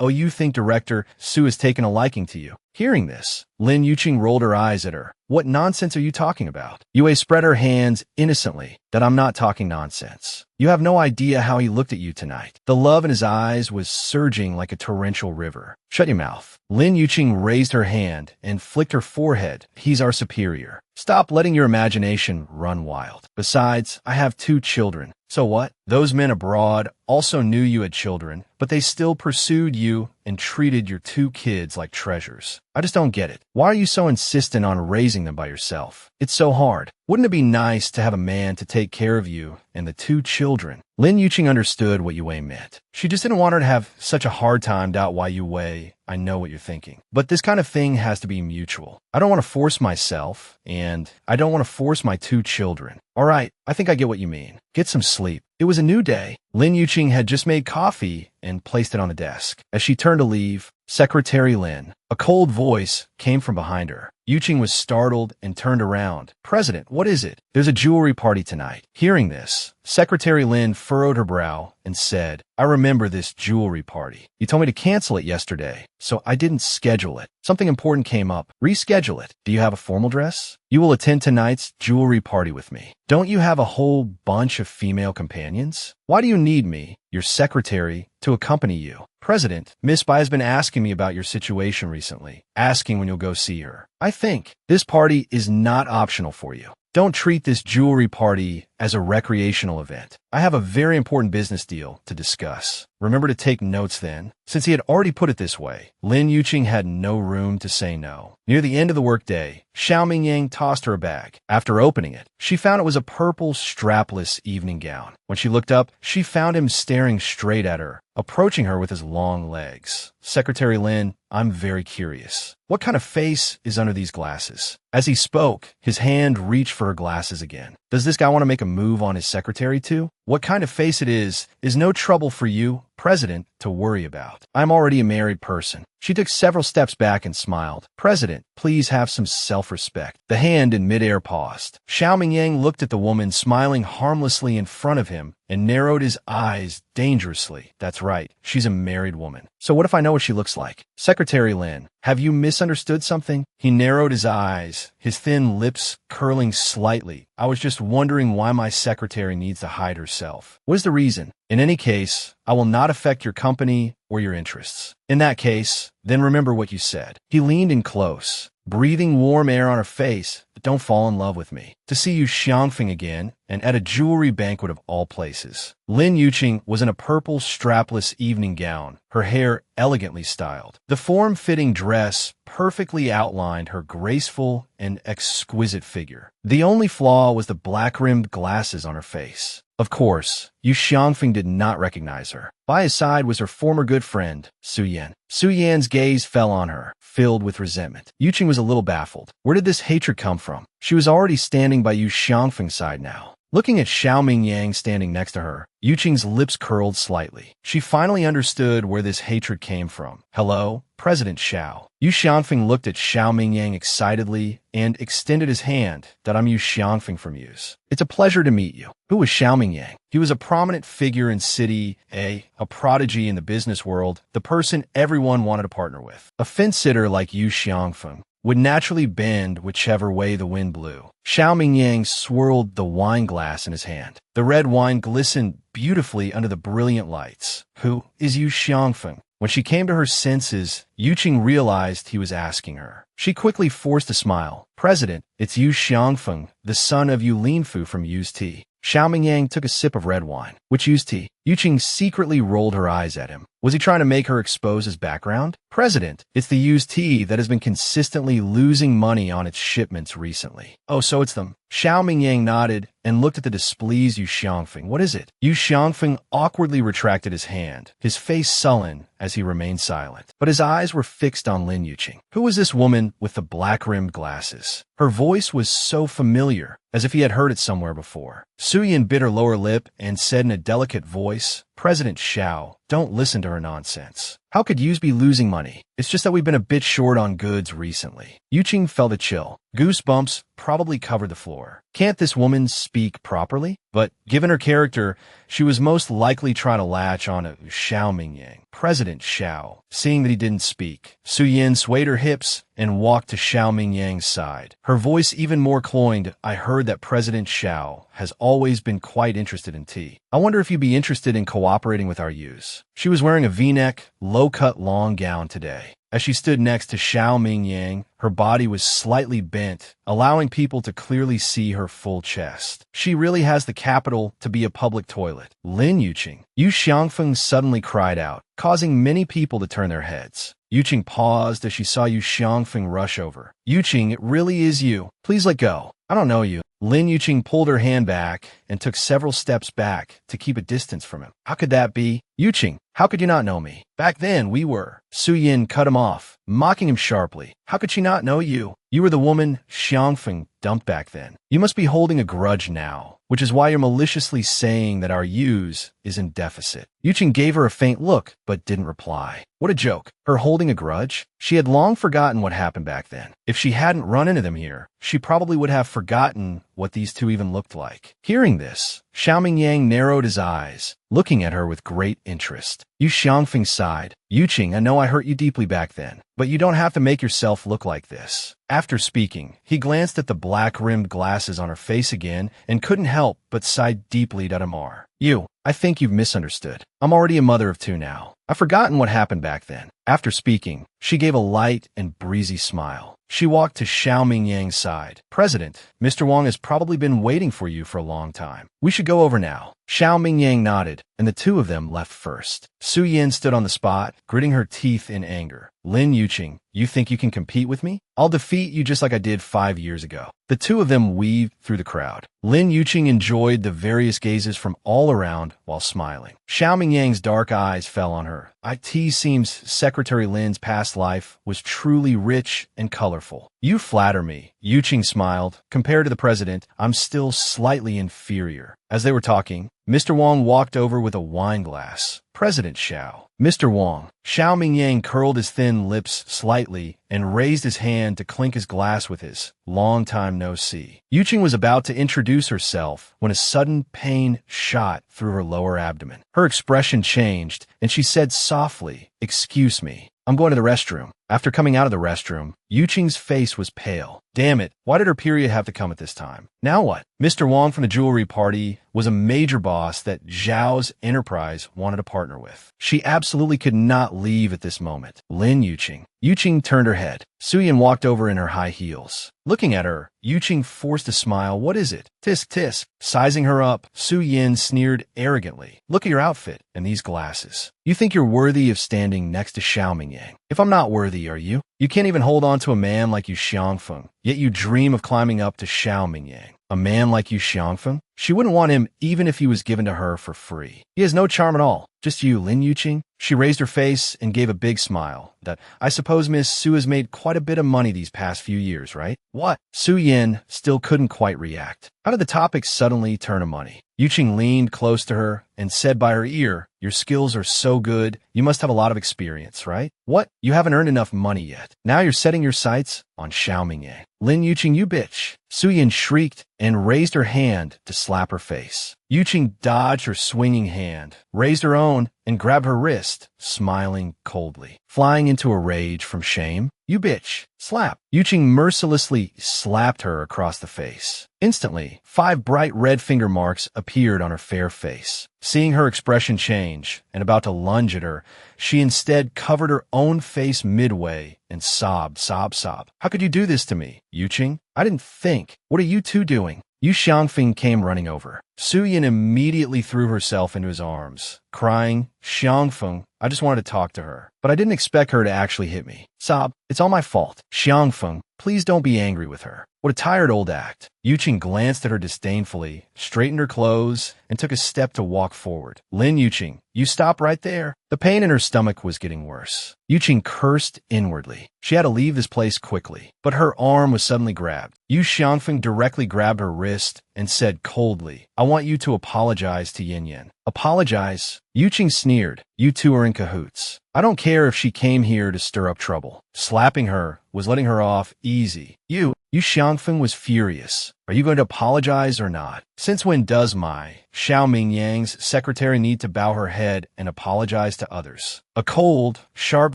[SPEAKER 1] "Oh, you think Director Su has taken a liking to you?" Hearing this, Lin Yuqing rolled her eyes at her. What nonsense are you talking about? Yue spread her hands innocently. That I'm not talking nonsense. You have no idea how he looked at you tonight. The love in his eyes was surging like a torrential river. Shut your mouth. Lin Yuqing raised her hand and flicked her forehead. He's our superior. Stop letting your imagination run wild. Besides, I have 2 children. So what? Those men abroad also knew you had children, but they still pursued you and treated your 2 kids like treasures. I just don't get it. Why are you so insistent on raising them by yourself? It's so hard. Wouldn't it be nice to have a man to take care of you and the 2 children? Lin Yuqing understood what Yue meant. She just didn't want her to have such a hard time to out why Yue. I know what you're thinking. But this kind of thing has to be mutual. I don't want to force myself, and I don't want to force my 2 children. All right, I think I get what you mean. Get some sleep. It was a new day. Lin Yuqing had just made coffee and placed it on the desk. As she turned to leave, Secretary Lin, a cold voice came from behind her. Yuqing was startled and turned around. President, what is it? There's a jewelry party tonight. Hearing this, Secretary Lin furrowed her brow and said, I remember this jewelry party. You told me to cancel it yesterday, so I didn't schedule it. Something important came up. Reschedule it. Do you have a formal dress? You will attend tonight's jewelry party with me. Don't you have a whole bunch of female companions? Why do you need me, your secretary, to accompany you? President, Miss Bai has been asking me about your situation recently, asking when you'll go see her. I think this party is not optional for you. Don't treat this jewelry party as a recreational event. I have a very important business deal to discuss. Remember to take notes then. Since he had already put it this way, Lin Yuqing had no room to say no. Near the end of the workday, Xiao Mingyang tossed her a bag. After opening it, she found it was a purple strapless evening gown. When she looked up, she found him staring straight at her, approaching her with his long legs. Secretary Lin, I'm very curious. What kind of face is under these glasses? As he spoke, his hand reached for her glasses again. Does this guy want to make a move on his secretary too? What kind of face it is no trouble for you, President, to worry about. I'm already a married person. She took several steps back and smiled. President, please have some self-respect. The hand in midair paused. Xiao Mingyang looked at the woman smiling harmlessly in front of him and narrowed his eyes dangerously. That's right, she's a married woman. So what if I know what she looks like? Secretary Lin, have you misunderstood something? He narrowed his eyes, his thin lips curling slightly. I was just wondering why my secretary needs to hide herself. What is the reason? In any case, I will not affect your company or your interests. In that case, then remember what you said. He leaned in close, breathing warm air on her face, but don't fall in love with me. To see you Xiangfeng again, and at a jewelry banquet of all places. Lin Yuqing was in a purple strapless evening gown, her hair elegantly styled. The form-fitting dress perfectly outlined her graceful and exquisite figure. The only flaw was the black-rimmed glasses on her face. Of course, Yu Xiangfeng did not recognize her. By his side was her former good friend, Su Yan. Su Yan's gaze fell on her, filled with resentment. Yuqing was a little baffled. Where did this hatred come from? She was already standing by Yu Xiangfeng's side now. Looking at Xiao Mingyang standing next to her, Yuqing's lips curled slightly. She finally understood where this hatred came from. Hello, President Xiao. Yu Xiangfeng looked at Xiao Mingyang excitedly and extended his hand. That I'm Yu Xiangfeng from Yu's. It's a pleasure to meet you. Who was Xiao Mingyang? He was a prominent figure in City A, a prodigy in the business world, the person everyone wanted to partner with. A fence-sitter like Yu Xiangfeng would naturally bend whichever way the wind blew. Xiao Mingyang swirled the wine glass in his hand. The red wine glistened beautifully under the brilliant lights. Who is Yu Xiangfeng? When she came to her senses, Yuqing realized he was asking her. She quickly forced a smile. President, it's Yu Xiangfeng, the son of Yu Linfu from Yu's tea. Xiao Mingyang took a sip of red wine. Which Yu's tea? Yuqing secretly rolled her eyes at him. Was he trying to make her expose his background? President, it's the Yu's tea that has been consistently losing money on its shipments recently. Oh, so it's them. Xiao Mingyang nodded and looked at the displeased Yu Xiangfeng. What is it? Yu Xiangfeng awkwardly retracted his hand, his face sullen as he remained silent. But his eyes were fixed on Lin Yuqing. Who was this woman with the black-rimmed glasses? Her voice was so familiar, as if he had heard it somewhere before. Su Yan bit her lower lip and said in a delicate voice, President Xiao, don't listen to her nonsense. How could yous be losing money? It's just that we've been a bit short on goods recently. Yuqing felt a chill. Goosebumps probably covered the floor. Can't this woman speak properly? But given her character, she was most likely trying to latch on to Xiao Mingyang. President Xiao, seeing that he didn't speak, Su Yin swayed her hips and walked to Xiao Mingyang's side. Her voice even more cloying. I heard that President Xiao has always been quite interested in tea. I wonder if you'd be interested in cooperating with our use. She was wearing a V-neck, low-cut long gown today. As she stood next to Xiao Mingyang, her body was slightly bent, allowing people to clearly see her full chest. She really has the capital to be a public toilet. Lin Yuqing. Yu Xiangfeng suddenly cried out, causing many people to turn their heads. Yuqing paused as she saw Yu Xiangfeng rush over. Yuqing, it really is you. Please let go. I don't know you. Lin Yuqing pulled her hand back and took several steps back to keep a distance from him. How could that be? Yuqing, how could you not know me? Back then, we were. Su Yin cut him off, mocking him sharply. How could she not know you? You were the woman Xiangfeng dumped back then. You must be holding a grudge now, which is why you're maliciously saying that our use is in deficit. Yuqing gave her a faint look, but didn't reply. What a joke. Her holding a grudge? She had long forgotten what happened back then. If she hadn't run into them here, she probably would have forgotten what these two even looked like. Hearing this, Xiao Mingyang narrowed his eyes, looking at her with great interest. Yu Xiangfeng sighed. Yuqing, I know I hurt you deeply back then, but you don't have to make yourself look like this. After speaking, he glanced at the black-rimmed glasses on her face again and couldn't help but sigh deeply at Amar. You, I think you've misunderstood. I'm already a mother of two now. I've forgotten what happened back then. After speaking, she gave a light and breezy smile. She walked to Xiao Mingyang's side. President, Mr. Wang has probably been waiting for you for a long time. We should go over now. Xiao Mingyang nodded, and the two of them left first. Su Yin stood on the spot, gritting her teeth in anger. Lin Yuqing, you think you can compete with me? I'll defeat you just like I did 5 years ago. The two of them weaved through the crowd. Lin Yuqing enjoyed the various gazes from all around while smiling. Xiao Mingyang's dark eyes fell on her. It seems Secretary Lin's past life was truly rich and colorful. You flatter me. Yuqing smiled. Compared to the president, I'm still slightly inferior. As they were talking, Mr. Wang walked over with a wine glass. President Xiao. Mr. Wang. Xiao Mingyang curled his thin lips slightly and raised his hand to clink his glass with his. Long time no see. Yuqing was about to introduce herself when a sudden pain shot through her lower abdomen. Her expression changed, and she said softly, "Excuse me. I'm going to the restroom." After coming out of the restroom, Yuqing's face was pale. Damn it, why did her period have to come at this time? Now what? Mr. Wang from the jewelry party was a major boss that Zhao's enterprise wanted to partner with. She absolutely could not leave at this moment. Lin Yuqing. Yuqing turned her head. Su Yin walked over in her high heels. Looking at her, Yuqing forced a smile. What is it? Tisk tisk. Sizing her up, Su Yin sneered arrogantly. Look at your outfit and these glasses. You think you're worthy of standing next to Xiao Mingyang. If I'm not worthy, are you? You can't even hold on to a man like Yu Xiangfeng, yet you dream of climbing up to Xiao Mingyang. A man like Yu Xiangfeng? She wouldn't want him even if he was given to her for free. He has no charm at all. Just you, Lin Yuqing. She raised her face and gave a big smile. That, I suppose Miss Su has made quite a bit of money these past few years, right? What? Su Yin still couldn't quite react. How did the topic suddenly turn to money? Yuqing leaned close to her and said by her ear, your skills are so good, you must have a lot of experience, right? What? You haven't earned enough money yet. Now you're setting your sights on Xiao Mingyang. Lin Yuqing, you bitch. Su Yin shrieked and raised her hand to slap her face. Yuqing dodged her swinging hand, raised her own, and grabbed her wrist, smiling coldly. Flying into a rage from shame, you bitch. Slap. Yuqing mercilessly slapped her across the face. Instantly, 5 bright red finger marks appeared on her fair face. Seeing her expression change and about to lunge at her, she instead covered her own face midway and sobbed. How could you do this to me, Yuqing? I didn't think. What are you two doing? Yu Xiangfeng came running over. Su Yin immediately threw herself into his arms, crying, Xiangfeng, I just wanted to talk to her, but I didn't expect her to actually hit me. Sob, it's all my fault. Xiangfeng, please don't be angry with her. What a tired old act. Yuqing glanced at her disdainfully, straightened her clothes, and took a step to walk forward. Lin Yuqing, you stop right there. The pain in her stomach was getting worse. Yuqing cursed inwardly. She had to leave this place quickly, but her arm was suddenly grabbed. Yu Xiangfeng directly grabbed her wrist and said coldly, I want you to apologize to Yin Yin. Apologize? Yuqing sneered. You two are in cahoots. I don't care if she came here to stir up trouble. Slapping her was letting her off easy. Yu Xiangfeng was furious. Are you going to apologize or not? Since when does Xiao Mingyang's secretary need to bow her head and apologize to others? A cold, sharp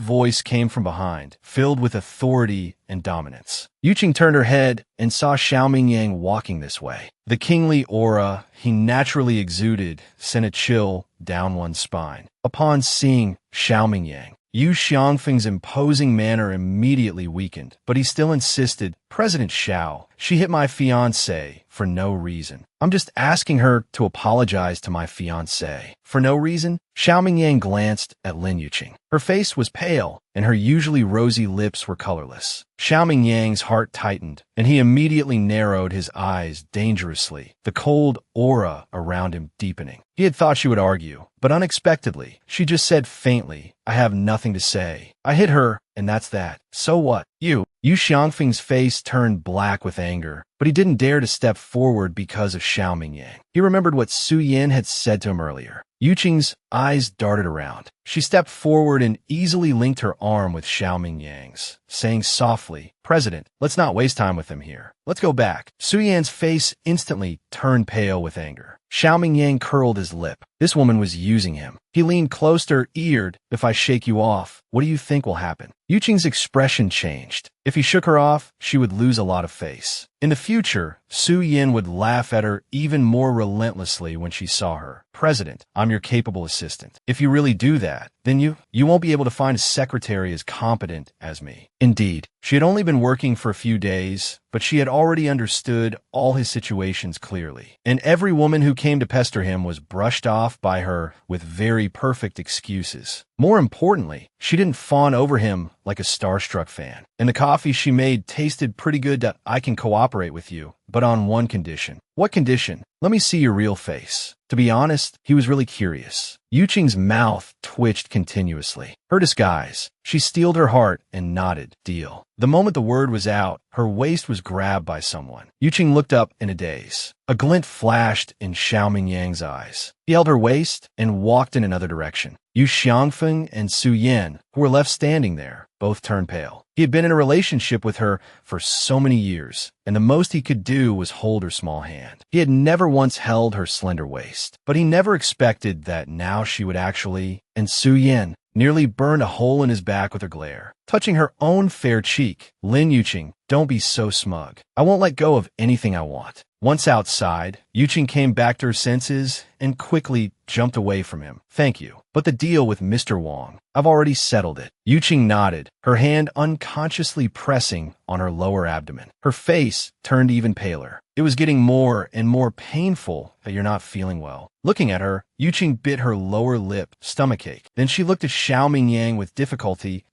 [SPEAKER 1] voice came from behind, filled with authority and dominance. Yuqing turned her head and saw Xiao Mingyang walking this way. The kingly aura he naturally exuded sent a chill down one's spine. Upon seeing Xiao Mingyang, Yu Xiangfeng's imposing manner immediately weakened, but he still insisted, President Xiao, she hit my fiancé for no reason. I'm just asking her to apologize to my fiancé. For no reason? Xiao Mingyang glanced at Lin Yuqing. Her face was pale, and her usually rosy lips were colorless. Xiao Mingyang's heart tightened, and he immediately narrowed his eyes dangerously, the cold aura around him deepening. He had thought she would argue, but unexpectedly, she just said faintly, I have nothing to say. I hit her, and that's that. So what? Yu Xiangfeng's face turned black with anger, but he didn't dare to step forward because of Xiao Mingyang. He remembered what Su Yin had said to him earlier. Yuqing's eyes darted around. She stepped forward and easily linked her arm with Xiao Mingyang's, saying softly, President, let's not waste time with him here. Let's go back. Su Yan's face instantly turned pale with anger. Xiao Mingyang curled his lip. This woman was using him. He leaned closer, eared, if I shake you off, what do you think will happen? Yuqing's expression changed. If he shook her off, she would lose a lot of face. In the future, Su Yin would laugh at her even more relentlessly when she saw her. President, I'm your capable assistant. If you really do that, then you won't be able to find a secretary as competent as me. Indeed, she had only been working for a few days, but she had already understood all his situations clearly. And every woman who came to pester him was brushed off by her with very perfect excuses. More importantly, she didn't fawn over him like a starstruck fan. And the coffee she made tasted pretty good that I can cooperate with you, but on one condition. What condition? Let me see your real face. To be honest, he was really curious. Yuqing's mouth twitched continuously. Her disguise. She steeled her heart and nodded. Deal. The moment the word was out, her waist was grabbed by someone. Yuqing looked up in a daze. A glint flashed in Xiao Mingyang's eyes. He held her waist and walked in another direction. Yu Xiangfeng and Su Yin, who were left standing there, both turned pale. He had been in a relationship with her for so many years, and the most he could do was hold her small hand. He had never once held her slender waist, but he never expected that now she would actually, and Su Yin nearly burned a hole in his back with her glare. Touching her own fair cheek, Lin Yuqing, don't be so smug. I won't let go of anything I want. Once outside, Yuqing came back to her senses and quickly jumped away from him. Thank you. But the deal with Mr. Wong, I've already settled it. Yuqing nodded, her hand unconsciously pressing on her lower abdomen. Her face turned even paler. It was getting more and more painful that you're not feeling well. Looking at her, Yuqing bit her lower lip, stomachache. Then she looked at Xiao Mingyang with difficulty.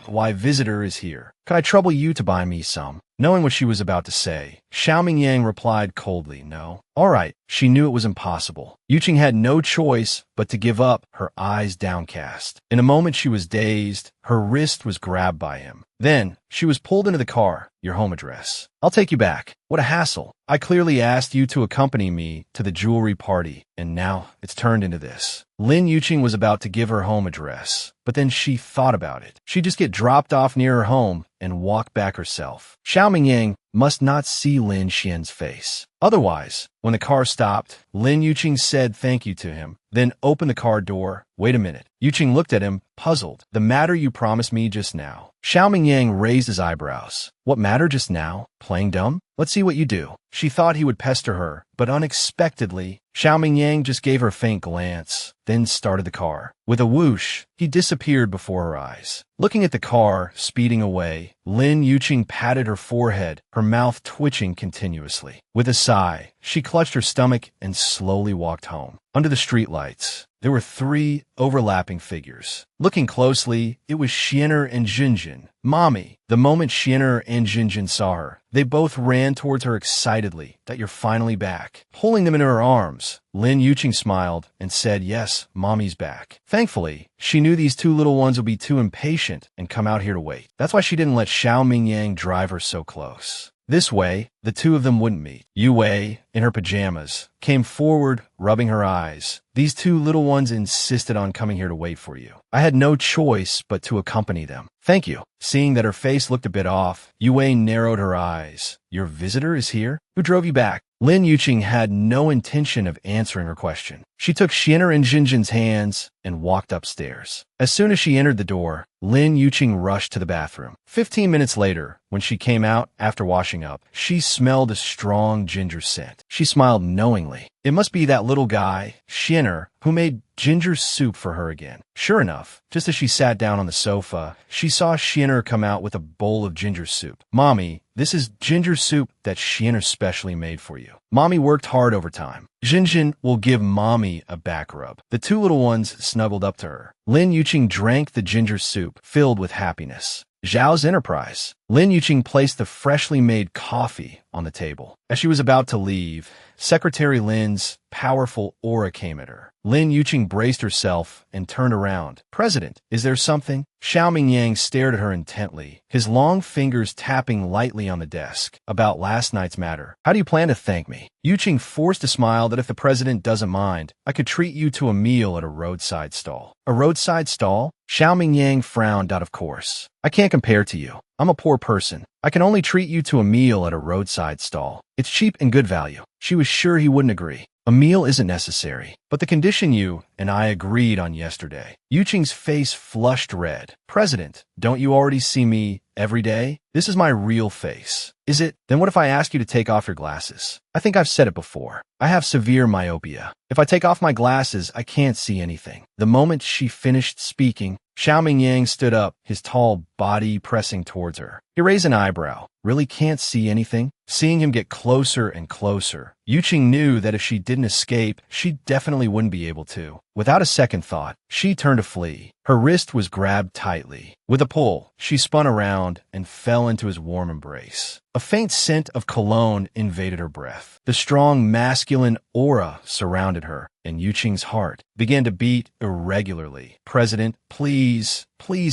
[SPEAKER 1] Why visitor is here. Could I trouble you to buy me some? Knowing what she was about to say, Xiao Mingyang replied coldly, no. All right, she knew it was impossible. Yuqing had no choice but to give up, her eyes downcast. In a moment she was dazed, her wrist was grabbed by him. Then, she was pulled into the car, your home address. I'll take you back. What a hassle. I clearly asked you to accompany me to the jewelry party, and now it's turned into this. Lin Yuqing was about to give her home address, but then she thought about it. She'd just get dropped off near her home and walk back herself. Xiao Mingyang must not see Lin Xian's face. Otherwise, when the car stopped, Lin Yuqing said thank you to him, then opened the car door. Wait a minute. Yuqing looked at him, puzzled. The matter you promised me just now. Xiao Mingyang raised his eyebrows. What matter just now? Playing dumb? Let's see what you do. She thought he would pester her, but unexpectedly, Xiao Mingyang just gave her a faint glance, then started the car. With a whoosh, he disappeared before her eyes. Looking at the car, speeding away, Lin Yuqing patted her forehead, her mouth twitching continuously. With a sigh, she clutched her stomach and slowly walked home. Under the streetlights, there were 3 overlapping figures. Looking closely, it was Xian'er and Jinjin. Mommy! The moment Xian'er and Jinjin saw her, they both ran towards her excitedly, that you're finally back. Pulling them into her arms, Lin Yuqing smiled and said, yes, Mommy's back. Thankfully, she knew these 2 little ones would be too impatient and come out here to wait. That's why she didn't let Xiao Mingyang drive her so close. This way, the two of them wouldn't meet. Yue, in her pajamas, came forward, rubbing her eyes. These two little ones insisted on coming here to wait for you. I had no choice but to accompany them. Thank you. Seeing that her face looked a bit off, Yue narrowed her eyes. Your visitor is here? Who drove you back? Lin Yuqing had no intention of answering her question. She took Xin'er and Jinjin's hands and walked upstairs. As soon as she entered the door, Lin Yuqing rushed to the bathroom. 15 minutes later, when she came out after washing up, she smelled a strong ginger scent. She smiled knowingly. It must be that little guy, Xin'er, who made ginger soup for her again. Sure enough, just as she sat down on the sofa, she saw Xin'er come out with a bowl of ginger soup. Mommy, this is ginger soup that Xin'er specially made for you. Mommy worked hard overtime. Jinjin will give Mommy a back rub. The two little ones snuggled up to her. Lin Yuqing drank the ginger soup, filled with happiness. Zhao's enterprise. Lin Yuqing placed the freshly made coffee on the table. As she was about to leave, Secretary Lin's powerful aura came at her. Lin Yuqing braced herself and turned around. President, is there something? Xiao Mingyang stared at her intently, his long fingers tapping lightly on the desk. About last night's matter. How do you plan to thank me? Yuqing forced a smile that if the president doesn't mind, I could treat you to a meal at a roadside stall. A roadside stall? Xiao Mingyang frowned out of course. I can't compare to you. I'm a poor person. I can only treat you to a meal at a roadside stall. It's cheap and good value. She was sure he wouldn't agree. A meal isn't necessary, but the condition you and I agreed on yesterday. Yuqing's face flushed red. President, don't you already see me every day? This is my real face. Is it? Then what if I ask you to take off your glasses? I think I've said it before. I have severe myopia. If I take off my glasses, I can't see anything. The moment she finished speaking, Xiao Mingyang stood up, his tall body pressing towards her. He raised an eyebrow. Really can't see anything? Seeing him get closer and closer, Yuqing knew that if she didn't escape, she definitely wouldn't be able to. Without a second thought, she turned to flee. Her wrist was grabbed tightly. With a pull, she spun around and fell into his warm embrace. A faint scent of cologne invaded her breath. The strong masculine aura surrounded her, and Yuqing's heart began to beat irregularly. President, please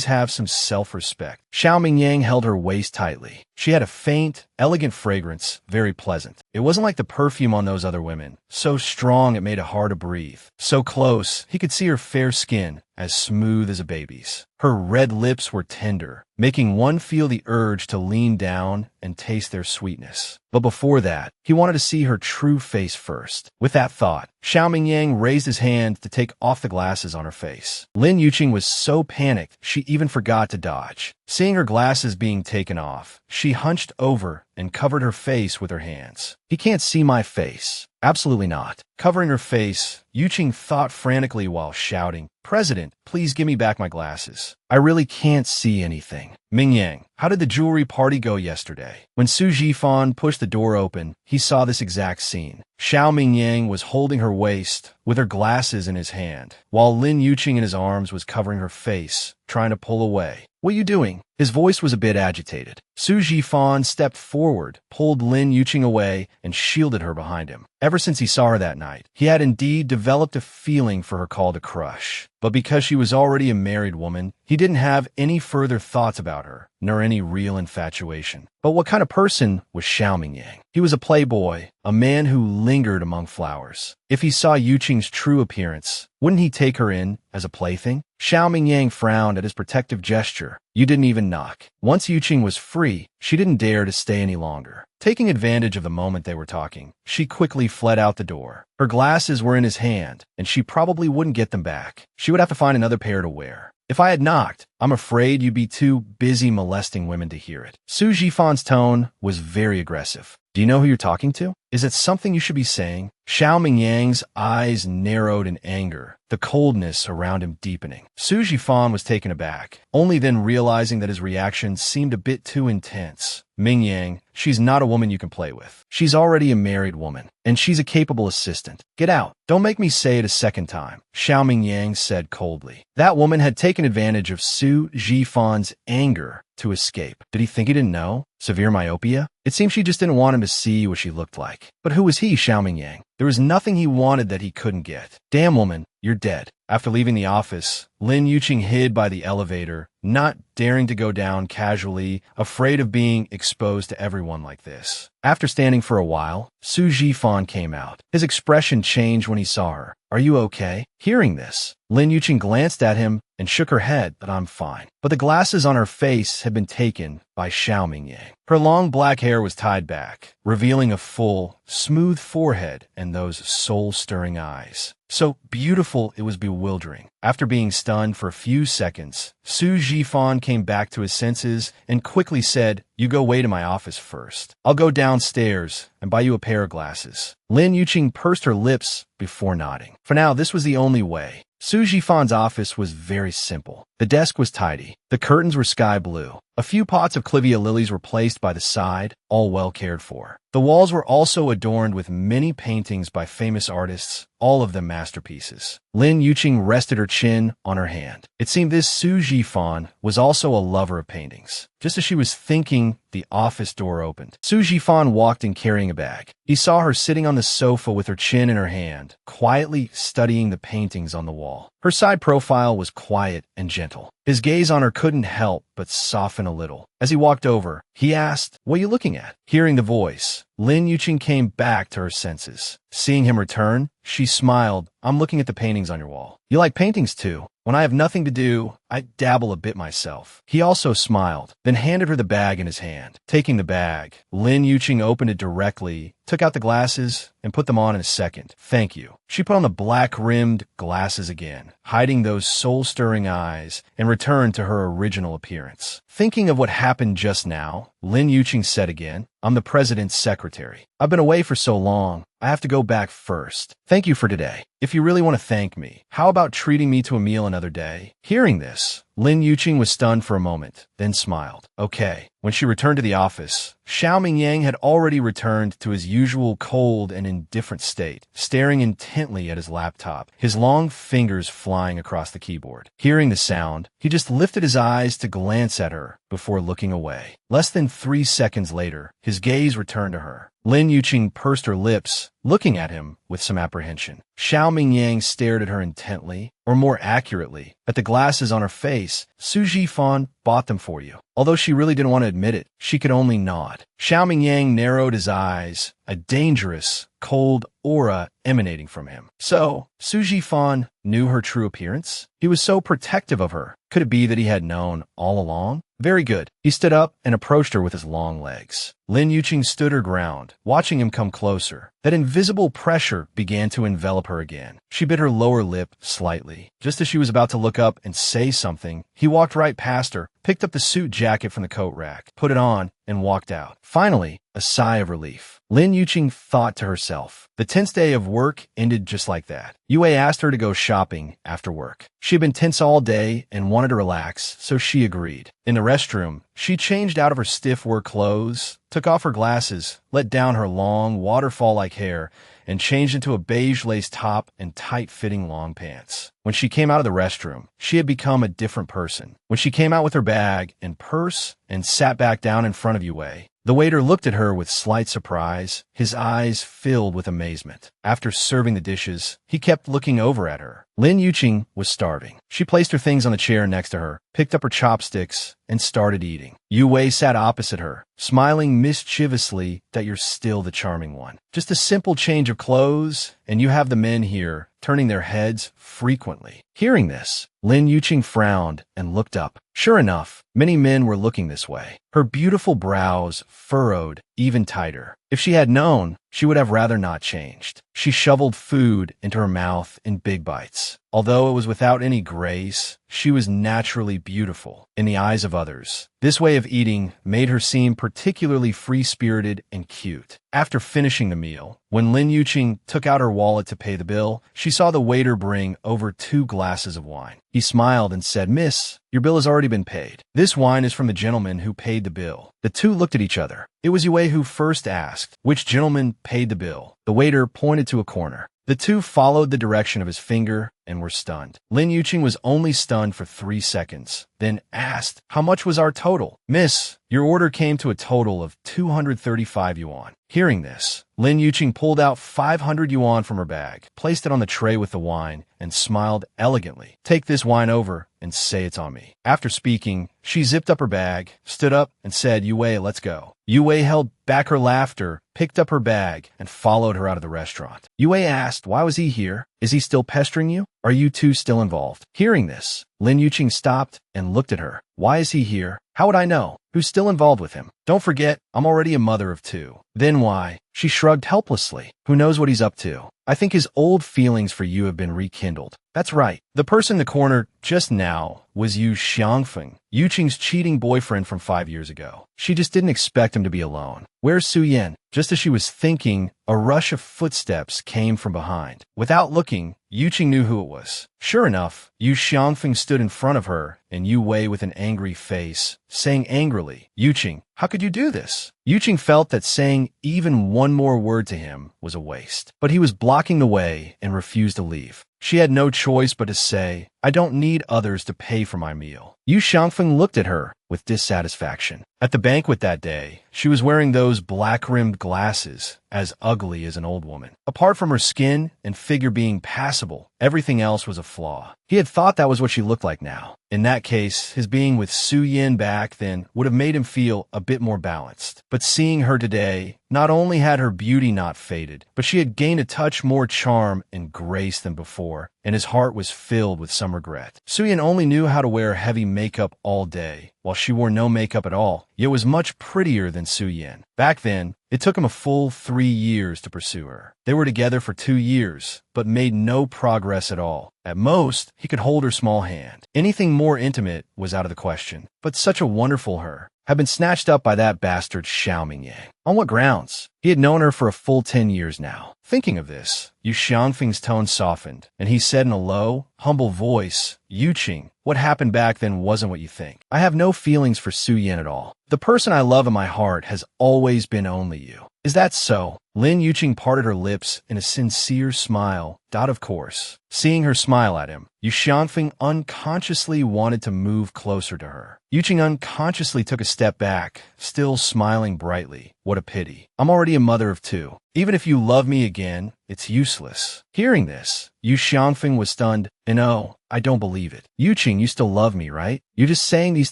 [SPEAKER 1] have some self-respect. Xiao Mingyang held her waist tightly. She had a faint, elegant fragrance, very pleasant. It wasn't like the perfume on those other women, so strong it made it hard to breathe. So close, he could see her fair skin, as smooth as a baby's. Her red lips were tender, making one feel the urge to lean down and taste their sweetness. But before that, he wanted to see her true face first. With that thought, Xiao Mingyang raised his hand to take off the glasses on her face. Lin Yuqing was so panicked, she even forgot to dodge. Seeing her glasses being taken off, she hunched over and covered her face with her hands. He can't see my face. Absolutely not. Covering her face, Yuqing thought frantically while shouting, President, please give me back my glasses. I really can't see anything. Mingyang, how did the jewelry party go yesterday? When Su Jifan pushed the door open, he saw this exact scene. Xiao Mingyang was holding her waist with her glasses in his hand, while Lin Yuqing in his arms was covering her face, trying to pull away. What are you doing? His voice was a bit agitated. Su Jifan stepped forward, pulled Lin Yuqing away, and shielded her behind him. Ever since he saw her that night, he had indeed developed a feeling for her called a crush. But because she was already a married woman, he didn't have any further thoughts about her, nor any real infatuation. But what kind of person was Xiao Mingyang? He was a playboy, a man who lingered among flowers. If he saw Yuqing's true appearance, wouldn't he take her in as a plaything? Xiao Mingyang frowned at his protective gesture. You didn't even knock. Once Yuqing was free, she didn't dare to stay any longer. Taking advantage of the moment they were talking, she quickly fled out the door. Her glasses were in his hand, and she probably wouldn't get them back. She would have to find another pair to wear. If I had knocked, I'm afraid you'd be too busy molesting women to hear it. Su Jifan's tone was very aggressive. Do you know who you're talking to? Is it something you should be saying? Xiao Mingyang's eyes narrowed in anger, the coldness around him deepening. Su Jifan was taken aback, only then realizing that his reaction seemed a bit too intense. Mingyang, she's not a woman you can play with. She's already a married woman, and she's a capable assistant. Get out. Don't make me say it a second time, Xiao Mingyang said coldly. That woman had taken advantage of Su Jifan's anger to escape. Did he think he didn't know? Severe myopia? It seemed she just didn't want him to see what she looked like. But who was he, Xiao Mingyang? There was nothing he wanted that he couldn't get. Damn woman, you're dead. After leaving the office, Lin Yuqing hid by the elevator, not daring to go down casually, afraid of being exposed to everyone. everyone like this. After standing for a while, Su Jifan came out. His expression changed when he saw her. Are you okay? Hearing this, Lin Yuqing glanced at him and shook her head that I'm fine. But the glasses on her face had been taken by Xiao Mingyang. Her long black hair was tied back, revealing a full, smooth forehead and those soul-stirring eyes. So beautiful it was bewildering. After being stunned for a few seconds, Su Jifan came back to his senses and quickly said, "You go wait in my office first. I'll go downstairs and buy you a pair of glasses." Lin Yuqing pursed her lips before nodding. For now, this was the only way. Su Jifan's office was very simple. The desk was tidy. The curtains were sky blue. A few pots of clivia lilies were placed by the side, all well cared for. The walls were also adorned with many paintings by famous artists, all of them masterpieces. Lin Yuqing rested her chin on her hand. It seemed this Su Jifan was also a lover of paintings. Just as she was thinking, the office door opened. Su Jifan walked in carrying a bag. He saw her sitting on the sofa with her chin in her hand, quietly studying the paintings on the wall. Her side profile was quiet and gentle. His gaze on her couldn't help but soften a little. As he walked over, he asked, "What are you looking at?" Hearing the voice, Lin Yuqing came back to her senses. Seeing him return, she smiled. "I'm looking at the paintings on your wall." "You like paintings too?" "When I have nothing to do, I dabble a bit myself." He also smiled, then handed her the bag in his hand. Taking the bag, Lin Yuqing opened it directly, took out the glasses, and put them on in a second. "Thank you." She put on the black-rimmed glasses again, hiding those soul-stirring eyes, and returned to her original appearance. Thinking of what happened just now, Lin Yuqing said again, "I'm the president's secretary. I've been away for so long, I have to go back first. Thank you for today. If you really want to thank me, how about treating me to a meal another day?" Hearing this, Lin Yuqing was stunned for a moment, then smiled. "Okay." When she returned to the office, Xiao Mingyang had already returned to his usual cold and indifferent state, staring intently at his laptop, his long fingers flying across the keyboard. Hearing the sound, he just lifted his eyes to glance at her before looking away. Less than 3 seconds later, his gaze returned to her. Lin Yuqing pursed her lips, looking at him with some apprehension. Xiao Mingyang stared at her intently, or more accurately, at the glasses on her face. "Su Jifan bought them for you." Although she really didn't want to admit it, she could only nod. Xiao Mingyang narrowed his eyes, a dangerous, cold aura emanating from him. So, Su Jifan knew her true appearance? He was so protective of her. Could it be that he had known all along? Very good. He stood up and approached her with his long legs. Lin Yuqing stood her ground, watching him come closer. That invisible pressure began to envelop her again. She bit her lower lip slightly. Just as she was about to look up and say something, he walked right past her, picked up the suit jacket from the coat rack, put it on, and walked out. Finally, a sigh of relief. Lin Yuqing thought to herself. The tense day of work ended just like that. Yue asked her to go shopping after work. She had been tense all day and wanted to relax, so she agreed. In the restroom, she changed out of her stiff work clothes, took off her glasses, let down her long, waterfall-like hair, and changed into a beige lace top and tight-fitting long pants. When she came out of the restroom, she had become a different person. When she came out with her bag and purse and sat back down in front of Yue, the waiter looked at her with slight surprise, his eyes filled with amazement. After serving the dishes, he kept looking over at her. Lin Yuqing was starving. She placed her things on the chair next to her, picked up her chopsticks, and started eating. Yue sat opposite her, smiling mischievously that you're still the charming one. Just a simple change of clothes, and you have the men here turning their heads frequently. Hearing this, Lin Yuqing frowned and looked up. Sure enough, many men were looking this way. Her beautiful brows furrowed even tighter. If she had known, she would have rather not changed. She shoveled food into her mouth in big bites. Although it was without any grace, she was naturally beautiful in the eyes of others. This way of eating made her seem particularly free-spirited and cute. After finishing the meal, when Lin Yuqing took out her wallet to pay the bill, she saw the waiter bring over 2 glasses of wine. He smiled and said, "Miss, your bill has already been paid. This wine is from the gentleman who paid the bill." The two looked at each other. It was Yue who first asked, "Which gentleman paid the bill?" The waiter pointed to a corner. The two followed the direction of his finger and were stunned. Lin Yuqing was only stunned for 3 seconds, then asked, "How much was our total?" "Miss, your order came to a total of 235 yuan. Hearing this, Lin Yuqing pulled out 500 yuan from her bag, placed it on the tray with the wine, and smiled elegantly. "Take this wine over and say it's on me. After speaking, she zipped up her bag, stood up, and said, Yue, let's go. Yue held back her laughter, picked up her bag, and followed her out of the restaurant. Yue asked, why was he here? Is he still pestering you? Are you two still involved? Hearing this, Lin Yuqing stopped and looked at her. Why is he here? How would I know? Who's still involved with him? Don't forget, I'm already a mother of two. Then why? She shrugged helplessly. Who knows what he's up to? I think his old feelings for you have been rekindled. That's right. The person in the corner just now was Yu Xiangfeng, Yuqing's cheating boyfriend from 5 years ago. She just didn't expect him to be alone. Where's Su Yan? Just as she was thinking, a rush of footsteps came from behind. Without looking, Yuqing knew who it was. Sure enough, Yu Xiangfeng stood in front of her, and Yu Wei with an angry face, saying angrily, Yuqing, how could you do this? Yuqing felt that saying even one more word to him was a waste. But he was blocking the way and refused to leave. She had no choice but to say, I don't need others to pay for my meal. Yu Xiangfeng looked at her with dissatisfaction. At the banquet that day, she was wearing those black-rimmed glasses, as ugly as an old woman. Apart from her skin and figure being passable, everything else was a flaw. He had thought that was what she looked like now. In that case, his being with Su Yan back then would have made him feel a bit more balanced. But seeing her today, not only had her beauty not faded, but she had gained a touch more charm and grace than before, and his heart was filled with some regret. Su Yan only knew how to wear heavy makeup all day, while she wore no makeup at all, yet was much prettier than Su Yan. Back then, it took him a full 3 years to pursue her. They were together for 2 years, but made no progress at all. At most, he could hold her small hand. Anything more intimate was out of the question. But such a wonderful her had been snatched up by that bastard Xiao Mingyang. On what grounds? He had known her for a full 10 years now. Thinking of this, Yu Xiangfeng's tone softened, and he said in a low, humble voice, Yuqing, what happened back then wasn't what you think. I have no feelings for Su Yan at all. The person I love in my heart has always been only you. Is that so? Lin Yuqing parted her lips in a sincere smile. Of course. Seeing her smile at him, Yu Xiangfeng unconsciously wanted to move closer to her. Yuqing unconsciously took a step back, still smiling brightly. What a pity. I'm already a mother of 2. Even if you love me again, it's useless. Hearing this, Yu Xiangfeng was stunned. And oh, I don't believe it. Yuqing, you still love me, right? You're just saying these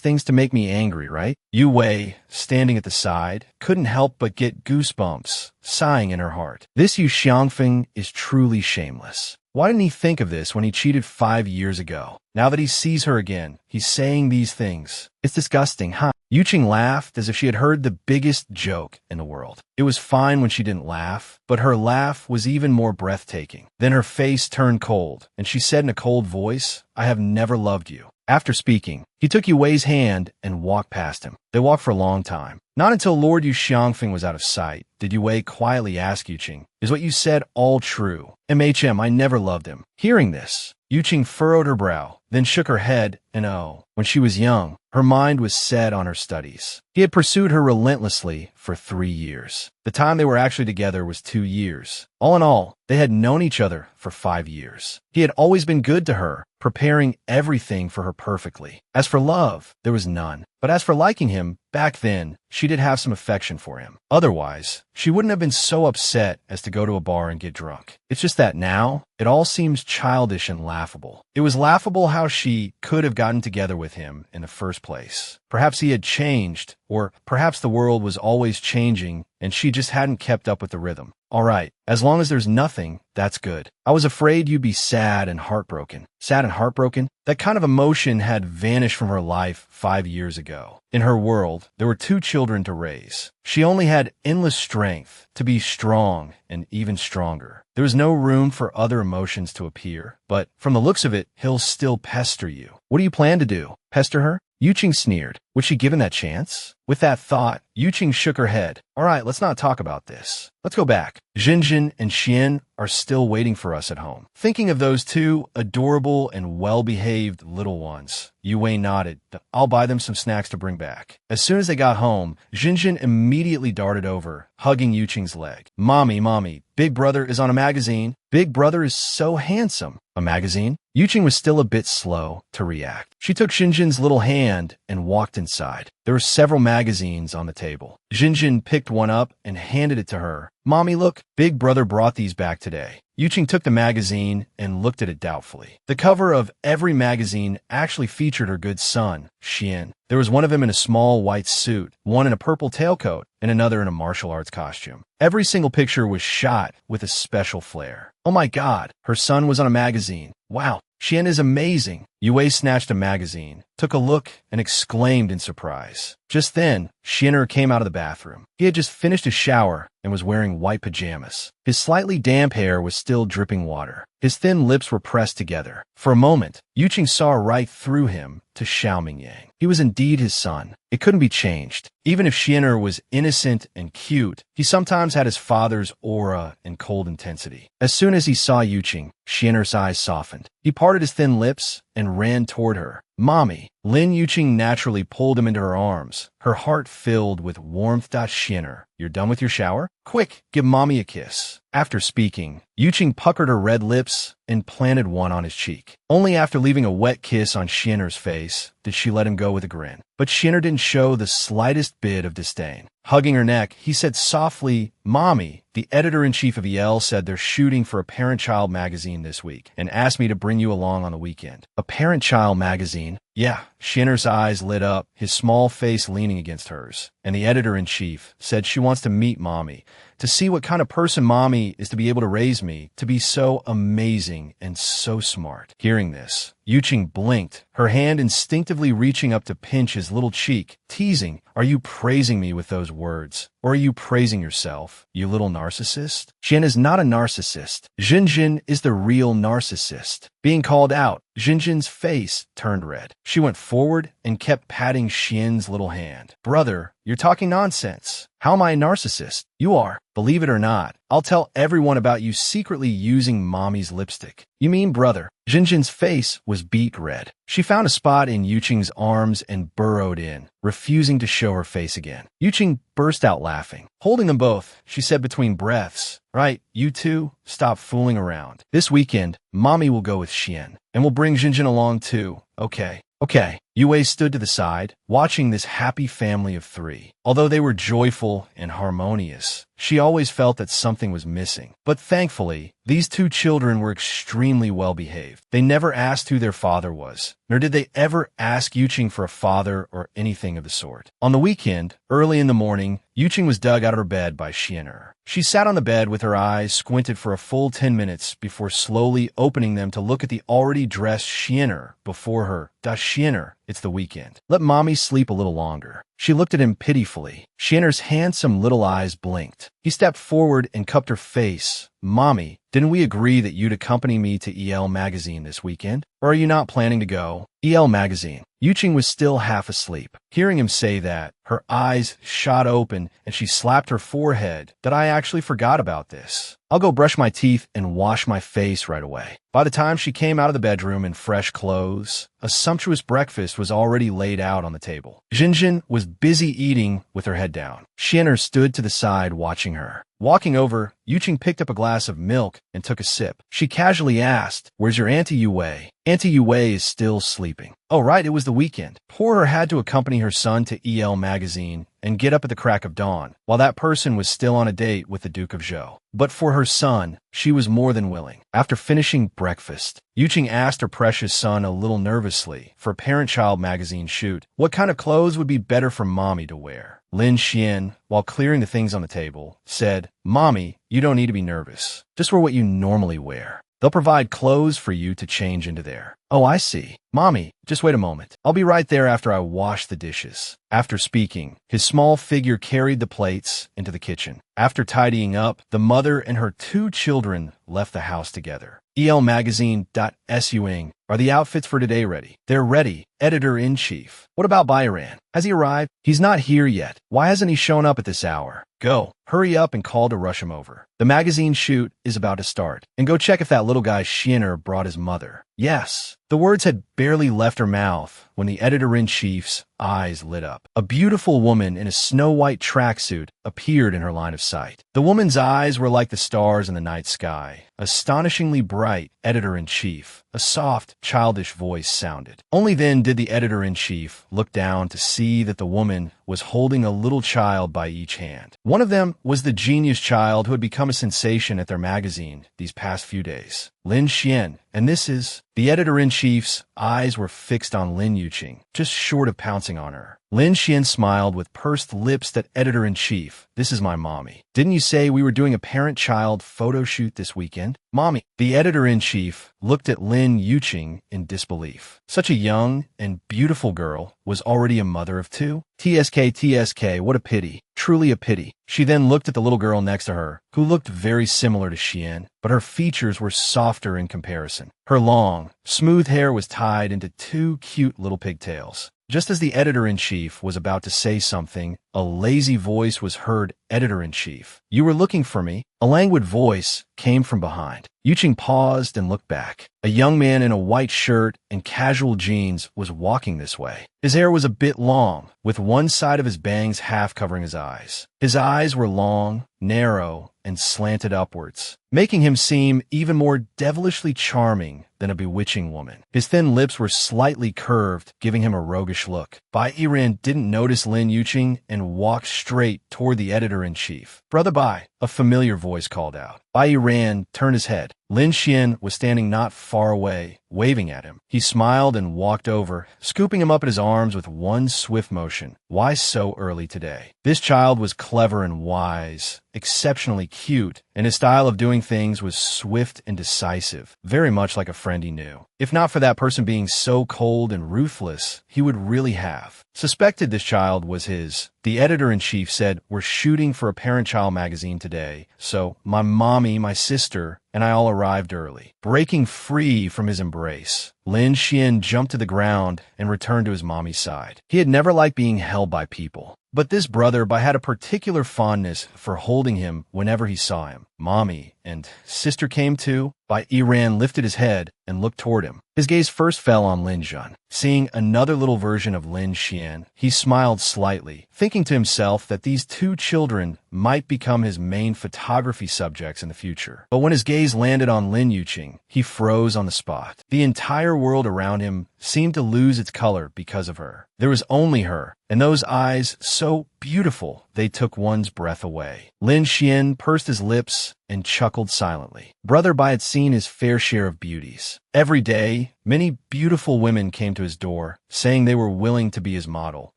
[SPEAKER 1] things to make me angry, right? Yu Wei, standing at the side, couldn't help but get goosebumps, sighing in her heart. This Yu Xiangfeng is truly shameless. Why didn't he think of this when he cheated 5 years ago? Now that he sees her again, he's saying these things. It's disgusting, huh? Yuqing laughed as if she had heard the biggest joke in the world. It was fine when she didn't laugh, but her laugh was even more breathtaking. Then her face turned cold, and she said in a cold voice, I have never loved you. After speaking, he took Yu Wei's hand and walked past him. They walked for a long time. Not until Lord Yu Xiangfeng was out of sight did Yu Wei quietly ask Yuqing, is what you said all true? I never loved him. Hearing this, Yuqing furrowed her brow, then shook her head, and oh, when she was young, her mind was set on her studies. He had pursued her relentlessly for 3 years. The time they were actually together was 2 years. All in all, they had known each other for 5 years. He had always been good to her, preparing everything for her perfectly. As for love, there was none. But as for liking him, back then, she did have some affection for him. Otherwise, she wouldn't have been so upset as to go to a bar and get drunk. It's just that now, it all seems childish and laughable. It was laughable how she could have gotten together with him in the first place. Perhaps he had changed, or perhaps the world was always changing and she just hadn't kept up with the rhythm. All right, as long as there's nothing, that's good. I was afraid you'd be sad and heartbroken. Sad and heartbroken? That kind of emotion had vanished from her life 5 years ago. In her world, there were 2 children to raise. She only had endless strength to be strong and even stronger. There was no room for other emotions to appear. But from the looks of it, he'll still pester you. What do you plan to do? Pester her? Yuqing sneered. Was she given that chance? With that thought, Yuqing shook her head. All right, let's not talk about this. Let's go back. Jinjin and Xian are still waiting for us at home. Thinking of those 2 adorable and well-behaved little ones, Yu Wei nodded. I'll buy them some snacks to bring back. As soon as they got home, Jinjin immediately darted over, hugging Yuqing's leg. Mommy, Big Brother is on a magazine. Big Brother is so handsome. A magazine? Yuqing was still a bit slow to react. She took Shinjin's little hand and walked inside. There were several magazines on the table. Jinjin picked one up and handed it to her. Mommy, look, Big Brother brought these back today. Yuqing took the magazine and looked at it doubtfully. The cover of every magazine actually featured her good son, Xian. There was one of him in a small white suit, one in a purple tailcoat, and another in a martial arts costume. Every single picture was shot with a special flair. Oh my God, her son was on a magazine. Wow, Xian is amazing. Yue snatched a magazine, took a look, and exclaimed in surprise. Just then, Xianer came out of the bathroom. He had just finished his shower and was wearing white pajamas. His slightly damp hair was still dripping water. His thin lips were pressed together. For a moment, Yuqing saw right through him to Xiao Mingyang. He was indeed his son. It couldn't be changed. Even if Xianer was innocent and cute, he sometimes had his father's aura and cold intensity. As soon as he saw Yuqing, Xianer's eyes softened. He parted his thin lips and ran toward her. Mommy. Lin Yuqing naturally pulled him into her arms, her heart filled with warmth. Xianer, you're done with your shower? Quick, give Mommy a kiss. After speaking, Yuqing puckered her red lips and planted one on his cheek. Only after leaving a wet kiss on Xianer's face did she let him go with a grin. But Xianer didn't show the slightest bit of disdain. Hugging her neck, he said softly, Mommy, the editor-in-chief of EL said they're shooting for a parent-child magazine this week and asked me to bring you along on the weekend. A parent-child magazine? Yeah. Xianer's eyes lit up, his small face leaning against hers. And the editor-in-chief said she wants to meet Mommy, to see what kind of person Mommy is to be able to raise me, to be so amazing and so smart. Hearing this, Yuqing blinked, her hand instinctively reaching up to pinch his little cheek, teasing, are you praising me with those words? Or are you praising yourself, you little narcissist? Xian is not a narcissist. Jinjin is the real narcissist. Being called out, Jinjin's face turned red. She went forward and kept patting Xian's little hand. Brother, you're talking nonsense. How am I a narcissist? You are. Believe it or not, I'll tell everyone about you secretly using Mommy's lipstick. You mean brother? Jinjin's face was beet red. She found a spot in Yuqing's arms and burrowed in, refusing to show her face again. Yuqing burst out laughing. Holding them both, she said between breaths, right, you two, stop fooling around. This weekend, Mommy will go with Xian, and we'll bring Jinjin along too, okay? Okay. Yue stood to the side, watching this happy family of three. Although they were joyful and harmonious, she always felt that something was missing. But thankfully, these two children were extremely well behaved. They never asked who their father was, nor did they ever ask Yuqing for a father or anything of the sort. On the weekend, early in the morning, Yuqing was dug out of her bed by Xianer. She sat on the bed with her eyes squinted for a full 10 minutes before slowly opening them to look at the already dressed Xianer before her. Xianer, it's the weekend. Let Mommy sleep a little longer. She looked at him pitifully. Xianer's handsome little eyes blinked. He stepped forward and cupped her face. Mommy, didn't we agree that you'd accompany me to EL Magazine this weekend? Or are you not planning to go? EL Magazine. Yuqing was still half asleep. Hearing him say that, her eyes shot open and she slapped her forehead. That I actually forgot about this. I'll go brush my teeth and wash my face right away. By the time she came out of the bedroom in fresh clothes, a sumptuous breakfast was already laid out on the table. Jinjin was busy eating with her head down. Xianer stood to the side watching her. Walking over, Yuqing picked up a glass of milk and took a sip. She casually asked, where's your Auntie Yue? Auntie Yue is still sleeping. Oh right, it was the weekend. Poor her had to accompany her son to EL Magazine and get up at the crack of dawn, while that person was still on a date with the Duke of Zhou. But for her son, she was more than willing. After finishing breakfast, Yuqing asked her precious son a little nervously for a parent-child magazine shoot, what kind of clothes would be better for Mommy to wear. Lin Xian, while clearing the things on the table, said, Mommy, you don't need to be nervous. Just wear what you normally wear. They'll provide clothes for you to change into there. Oh, I see. Mommy, just wait a moment. I'll be right there after I wash the dishes. After speaking, his small figure carried the plates into the kitchen. After tidying up, the mother and her two children left the house together. elmagazine.suing. Are the outfits for today ready? They're ready. Editor-in-chief. What about Byron? Has he arrived? He's not here yet. Why hasn't he shown up at this hour? Go. Hurry up and call to rush him over. The magazine shoot is about to start. And go check if that little guy Xianer brought his mother. Yes. The words had barely left her mouth when the editor-in-chief's eyes lit up. A beautiful woman in a snow-white tracksuit appeared in her line of sight. The woman's eyes were like the stars in the night sky. Astonishingly bright, editor-in-chief. A soft, childish voice sounded. Only then did the editor-in-chief look down to see that the woman was holding a little child by each hand. One of them was the genius child who had become a sensation at their magazine these past few days, Lin Xian. And this is... The editor-in-chief's eyes were fixed on Lin Yuqing, just short of pouncing on her. Lin Xian smiled with pursed lips that editor-in-chief, this is my mommy. Didn't you say we were doing a parent-child photo shoot this weekend? Mommy. The editor-in-chief looked at Lin Yuqing in disbelief. Such a young and beautiful girl was already a mother of two? TSK, what a pity. Truly a pity. She then looked at the little girl next to her, who looked very similar to Xian, but her features were softer in comparison. Her long, smooth hair was tied into two cute little pigtails. Just as the editor-in-chief was about to say something, a lazy voice was heard. Editor-in-chief, you were looking for me? A languid voice came from behind. Yuqing paused and looked back. A young man in a white shirt and casual jeans was walking this way. His hair was a bit long, with one side of his bangs half covering his eyes. His eyes were long, narrow, and slanted upwards, making him seem even more devilishly charming than a bewitching woman. His thin lips were slightly curved, giving him a roguish look. Bai Yiran didn't notice Lin Yuqing and walked straight toward the editor-in-chief. Brother Bai, a familiar voice called out. Bai Yiran turned his head. Lin Xian was standing not far away, waving at him. He smiled and walked over, scooping him up in his arms with one swift motion. Why so early today? This child was clever and wise, exceptionally cute, and his style of doing things was swift and decisive, very much like a friend he knew. If not for that person being so cold and ruthless, he would really have suspected this child was his. The editor-in-chief said, we're shooting for a parent-child magazine today, so my mommy, my sister, and I all arrived early. Breaking free from his embrace, Lin Xian jumped to the ground and returned to his mommy's side. He had never liked being held by people, but this brother Bai had a particular fondness for holding him whenever he saw him. Mommy and sister came too. Bai Yiran lifted his head and looked toward him. His gaze first fell on Lin Zhan. Seeing another little version of Lin Xian, he smiled slightly, thinking to himself that these two children might become his main photography subjects in the future. But when his gaze landed on Lin Yuqing, he froze on the spot. The entire world around him seemed to lose its color because of her. There was only her, and those eyes so beautiful they took one's breath away. Lin Xian pursed his lips and chuckled silently. Brother Bai had seen his fair share of beauties. Every day, many beautiful women came to his door, saying they were willing to be his model,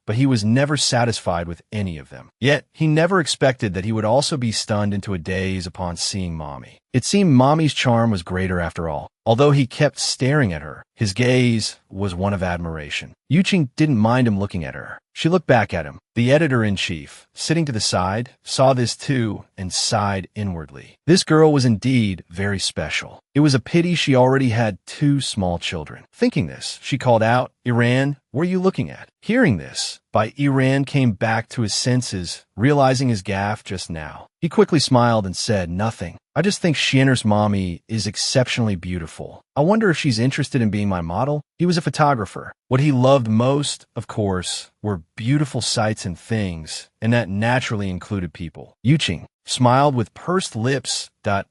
[SPEAKER 1] but he was never satisfied with any of them. Yet, he never expected that he would also be stunned into a daze upon seeing Mommy. It seemed Mommy's charm was greater after all. Although he kept staring at her, his gaze was one of admiration. Yuqing didn't mind him looking at her. She looked back at him. The editor-in-chief, sitting to the side, saw this too and sighed inwardly. This girl was indeed very special. It was a pity she already had two small children. Thinking this, she called out, Iran, what are you looking at? Hearing this, Bai Yiran came back to his senses, realizing his gaffe just now. He quickly smiled and said, nothing. I just think Xianer's mommy is exceptionally beautiful. I wonder if she's interested in being my model. He was a photographer. What he loved most, of course, were beautiful sights and things, and that naturally included people. Yuqing smiled with pursed lips.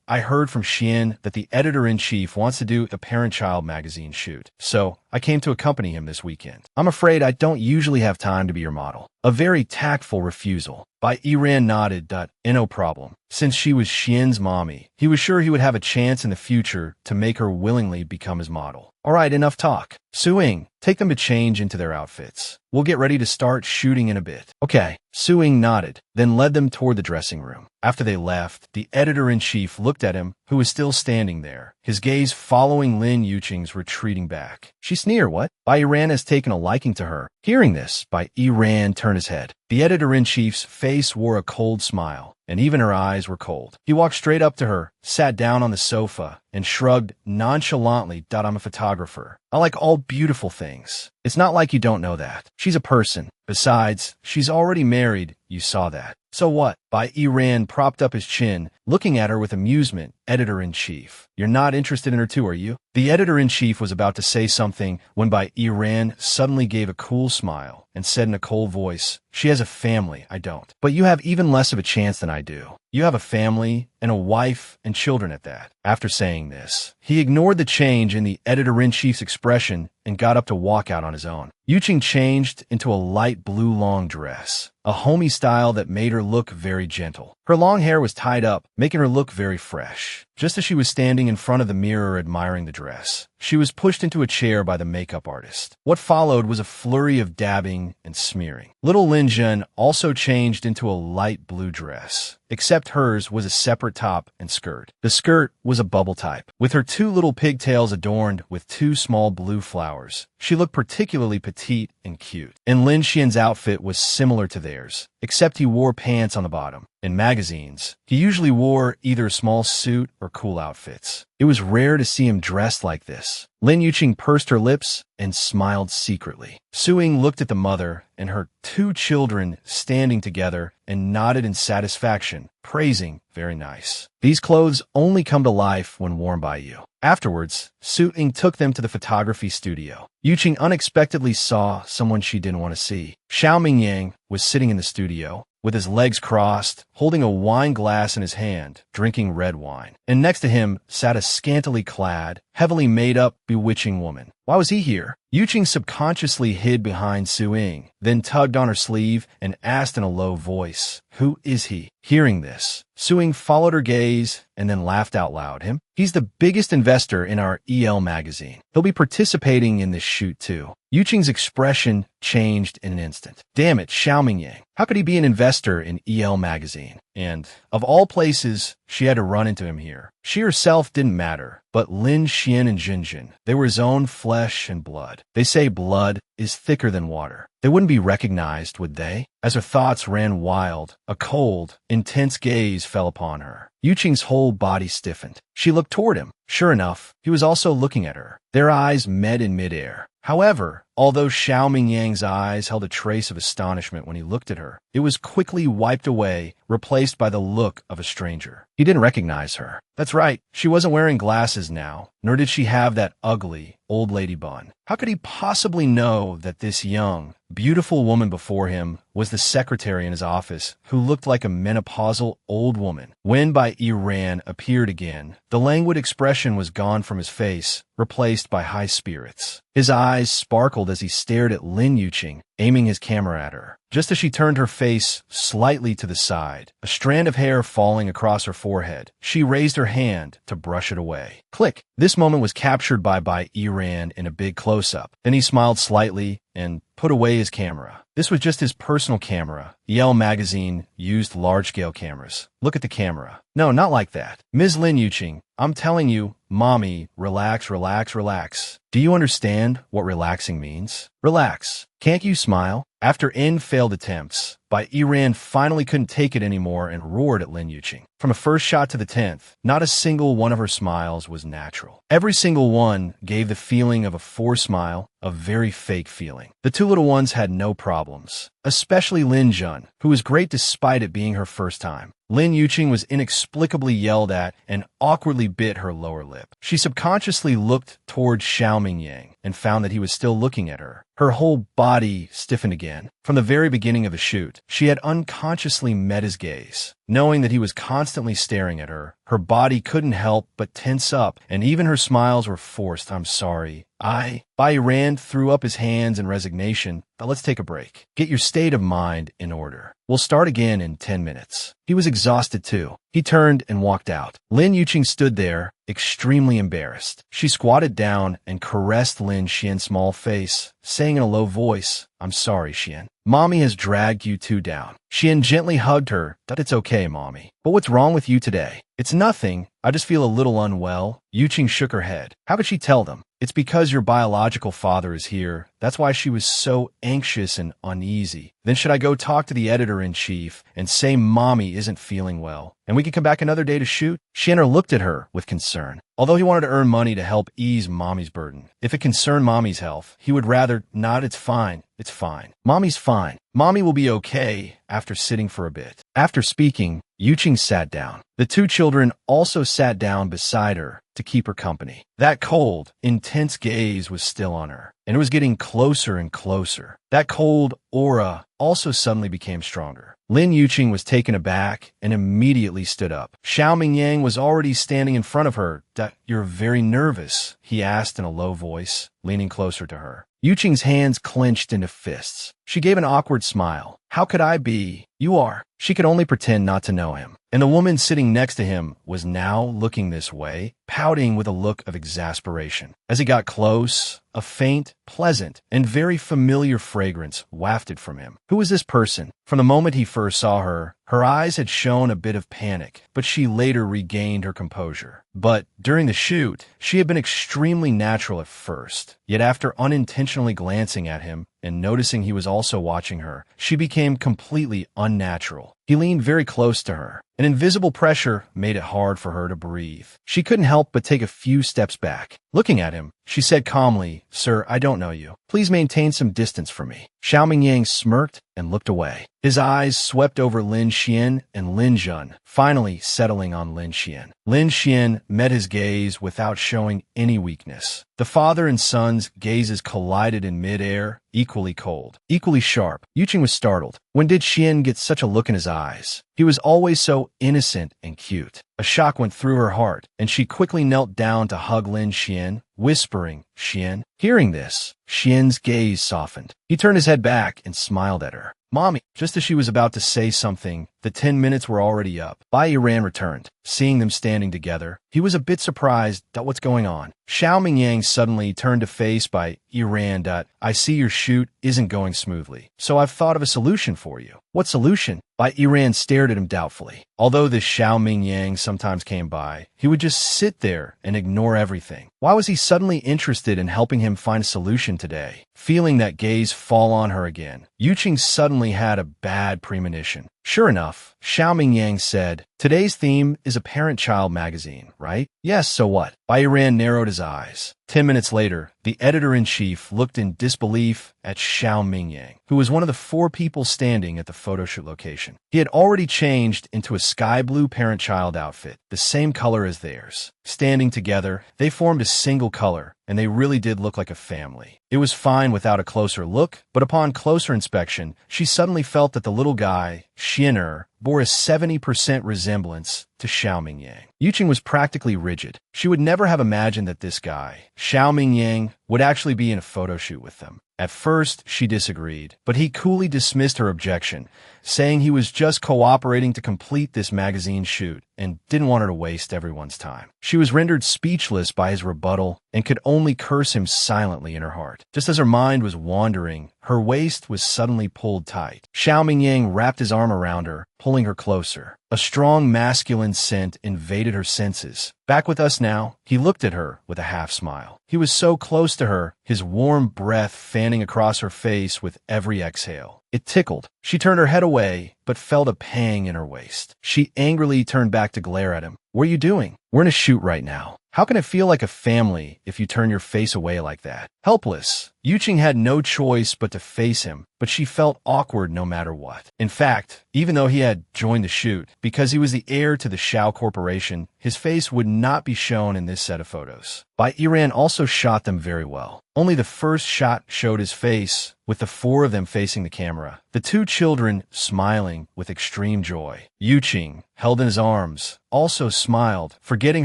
[SPEAKER 1] I heard from Xian that the editor-in-chief wants to do a parent-child magazine shoot, so I came to accompany him this weekend. I'm afraid I don't usually have time to be your model. A very tactful refusal. Bai Yiran nodded. No problem. Since she was Xian's mommy, he was sure he would have a chance in the future to make her willingly become his model. All right, enough talk. Su-Ying, take them to change into their outfits. We'll get ready to start shooting in a bit. Okay. Su-Ying nodded, then led them toward the dressing room. After they left, the editor-in-chief looked at him, who was still standing there, his gaze following Lin Yuqing's retreating back. She's near, what? Bai Yiran has taken a liking to her. Hearing this, Bai Yiran turned his head. The editor-in-chief's face wore a cold smile, and even her eyes were cold. He walked straight up to her, sat down on the sofa, and shrugged nonchalantly. I'm a photographer. I like all beautiful things. It's not like you don't know that. She's a person. Besides, she's already married. You saw that. So what? Bai Yiran propped up his chin, looking at her with amusement. Editor-in-chief. You're not interested in her too, are you? The editor-in-chief was about to say something when Bai Ran suddenly gave a cool smile and said in a cold voice, "She has a family, I don't. But you have even less of a chance than I do. You have a family and a wife and children at that." After saying this, he ignored the change in the editor-in-chief's expression and got up to walk out on his own. Yuqing changed into a light blue long dress, a homey style that made her look very gentle. Her long hair was tied up, making her look very fresh. Just as she was standing in front of the mirror admiring the dress, she was pushed into a chair by the makeup artist. What followed was a flurry of dabbing and smearing. Little Lin Zhen also changed into a light blue dress, except hers was a separate top and skirt. The skirt was a bubble type, with her two little pigtails adorned with two small blue flowers. She looked particularly petite and cute. And Lin Xian's outfit was similar to theirs, except he wore pants on the bottom. In magazines, he usually wore either a small suit or cool outfits. It was rare to see him dressed like this. Lin Yuqing pursed her lips and smiled secretly. Su Ying looked at the mother and her two children standing together and nodded in satisfaction, praising, "Very nice. These clothes only come to life when worn by you." Afterwards, Su Ying took them to the photography studio. Yuqing unexpectedly saw someone she didn't want to see. Xiao Mingyang was sitting in the studio, with his legs crossed, holding a wine glass in his hand, drinking red wine. And next to him sat a scantily clad, heavily made-up, bewitching woman. Why was he here? Yuqing subconsciously hid behind Su Ying, then tugged on her sleeve and asked in a low voice, "Who is he?" Hearing this, Su Ying followed her gaze and then laughed out loud. "Him? He's the biggest investor in our EL magazine. He'll be participating in this shoot too." Yuqing's expression changed in an instant. Damn it, Xiao Mingyang. How could he be an investor in EL magazine? And, of all places, she had to run into him here. She herself didn't matter, but Lin Xian and Jinjin, they were his own flesh and blood. They say blood is thicker than water. They wouldn't be recognized, would they? As her thoughts ran wild, a cold, intense gaze fell upon her. Yuqing's whole body stiffened. She looked toward him. Sure enough, he was also looking at her. Their eyes met in midair. However, although Xiao Mingyang's eyes held a trace of astonishment when he looked at her, it was quickly wiped away, replaced by the look of a stranger. He didn't recognize her. That's right, she wasn't wearing glasses now, nor did she have that ugly, old lady bun. How could he possibly know that this young, beautiful woman before him was the secretary in his office who looked like a menopausal old woman? When Bai Ran appeared again, the languid expression was gone from his face, replaced by high spirits. His eyes sparkled as he stared at Lin Yuqing, aiming his camera at her. Just as she turned her face slightly to the side, a strand of hair falling across her forehead, she raised her hand to brush it away. Click! This moment was captured by Bai Ran in a big close-up. Then he smiled slightly and put away his camera. This was just his personal camera. Yale magazine used large-scale cameras. Look at the camera. No, not like that. Ms. Lin Yuqing, I'm telling you, Mommy, relax, relax, relax. Do you understand what relaxing means? Relax. Can't you smile? After N failed attempts, Bai Ran finally couldn't take it anymore and roared at Lin Yuqing. From a first shot to the 10th, not a single one of her smiles was natural. Every single one gave the feeling of a forced smile, a very fake feeling. The two little ones had no problems, especially Lin Zhen, who was great despite it being her first time. Lin Yuqing was inexplicably yelled at and awkwardly bit her lower lip. She subconsciously looked towards Xiao Mingyang and found that he was still looking at her. Her whole body stiffened again. From the very beginning of the shoot, she had unconsciously met his gaze. Knowing that he was constantly staring at her, her body couldn't help but tense up, and even her smiles were forced. "I'm sorry. Bai Ran threw up his hands in resignation. But let's take a break. Get your state of mind in order. We'll start again in 10 minutes. He was exhausted too. He turned and walked out. Lin Yuqing stood there, extremely embarrassed. She squatted down and caressed Lin Xian's small face, saying in a low voice, "I'm sorry, Xian. Mommy has dragged you two down." Xian gently hugged her. "It's okay, Mommy. But what's wrong with you today?" "It's nothing. I just feel a little unwell." Yuqing shook her head. How could she tell them? "It's because your biological father is here That's why she was so anxious and uneasy. Then should I go talk to the editor-in-chief and say Mommy isn't feeling well, and we can come back another day to shoot? Shanner looked at her with concern. Although he wanted to earn money to help ease Mommy's burden, if it concerned Mommy's health, he would rather not. It's fine. It's fine. Mommy's fine. Mommy will be okay after sitting for a bit. After speaking, Yuqing sat down. The two children also sat down beside her to keep her company. That cold, intense gaze was still on her, and it was getting closer and closer. That cold aura also suddenly became stronger. Lin Yuqing was taken aback and immediately stood up. Xiao Mingyang was already standing in front of her. You're very nervous, he asked in a low voice, leaning closer to her. Yuqing's hands clenched into fists. She gave an awkward smile. How could I be? You are. She could only pretend not to know him. And the woman sitting next to him was now looking this way, pouting with a look of exasperation. As he got close, a faint, pleasant, and very familiar fragrance wafted from him. Who was this person? From the moment he first saw her, her eyes had shown a bit of panic, but she later regained her composure. But during the shoot, she had been extremely natural at first. Yet after unintentionally glancing at him and noticing he was also watching her, she became completely unnatural. He leaned very close to her. An invisible pressure made it hard for her to breathe. She couldn't help but take a few steps back. Looking at him, she said calmly, Sir, I don't know you. Please maintain some distance from me. Xiao Mingyang smirked and looked away. His eyes swept over Lin Xian and Lin Jun, finally settling on Lin Xian. Lin Xian met his gaze without showing any weakness. The father and son's gazes collided in midair, equally cold, equally sharp. Yuqing was startled. When did Xian get such a look in his eyes? He was always so innocent and cute. A shock went through her heart, and she quickly knelt down to hug Lin Xian, whispering, Xian. Hearing this, Xian's gaze softened. He turned his head back and smiled at her. Mommy, just as she was about to say something, the 10 minutes were already up. Bai Yiran returned. Seeing them standing together, he was a bit surprised at what's going on. Xiao Mingyang suddenly turned to face Bai Yiran. I see your shoot isn't going smoothly, so I've thought of a solution for you. What solution? Bai Yiran stared at him doubtfully. Although this Xiao Mingyang sometimes came by, he would just sit there and ignore everything. Why was he suddenly interested in helping him find a solution today? Feeling that gaze fall on her again, Yuqing suddenly had a bad premonition. Sure enough, Xiao Mingyang said, Today's theme is a parent-child magazine, right? Yes, so what? Bai Yiran narrowed his eyes. 10 minutes later, the editor-in-chief looked in disbelief at Xiao Mingyang, who was one of the 4 people standing at the photoshoot location. He had already changed into a sky blue parent-child outfit, the same color as theirs. Standing together, they formed a single color, and they really did look like a family. It was fine without a closer look, but upon closer inspection, she suddenly felt that the little guy, Xianer, bore a 70% resemblance to Xiao Mingyang. Yuqing was practically rigid. She would never have imagined that this guy, Xiao Mingyang, would actually be in a photo shoot with them. At first, she disagreed, but he coolly dismissed her objection, saying he was just cooperating to complete this magazine shoot and didn't want her to waste everyone's time. She was rendered speechless by his rebuttal and could only curse him silently in her heart. Just as her mind was wandering, her waist was suddenly pulled tight. Xiao Mingyang wrapped his arm around her, pulling her closer. A strong masculine scent invaded her senses. Back with us now, he looked at her with a half smile. He was so close to her, his warm breath fanning across her face with every exhale. It tickled. She turned her head away, but felt a pang in her waist. She angrily turned back to glare at him. What are you doing? We're in a shoot right now. How can it feel like a family if you turn your face away like that? Helpless, Yuqing had no choice but to face him, but she felt awkward no matter what. In fact, even though he had joined the shoot, because he was the heir to the Shao Corporation, his face would not be shown in this set of photos. Bai Yiran also shot them very well. Only the first shot showed his face, with the 4 of them facing the camera, the 2 children smiling with extreme joy. Yuqing, held in his arms, also smiled, forgetting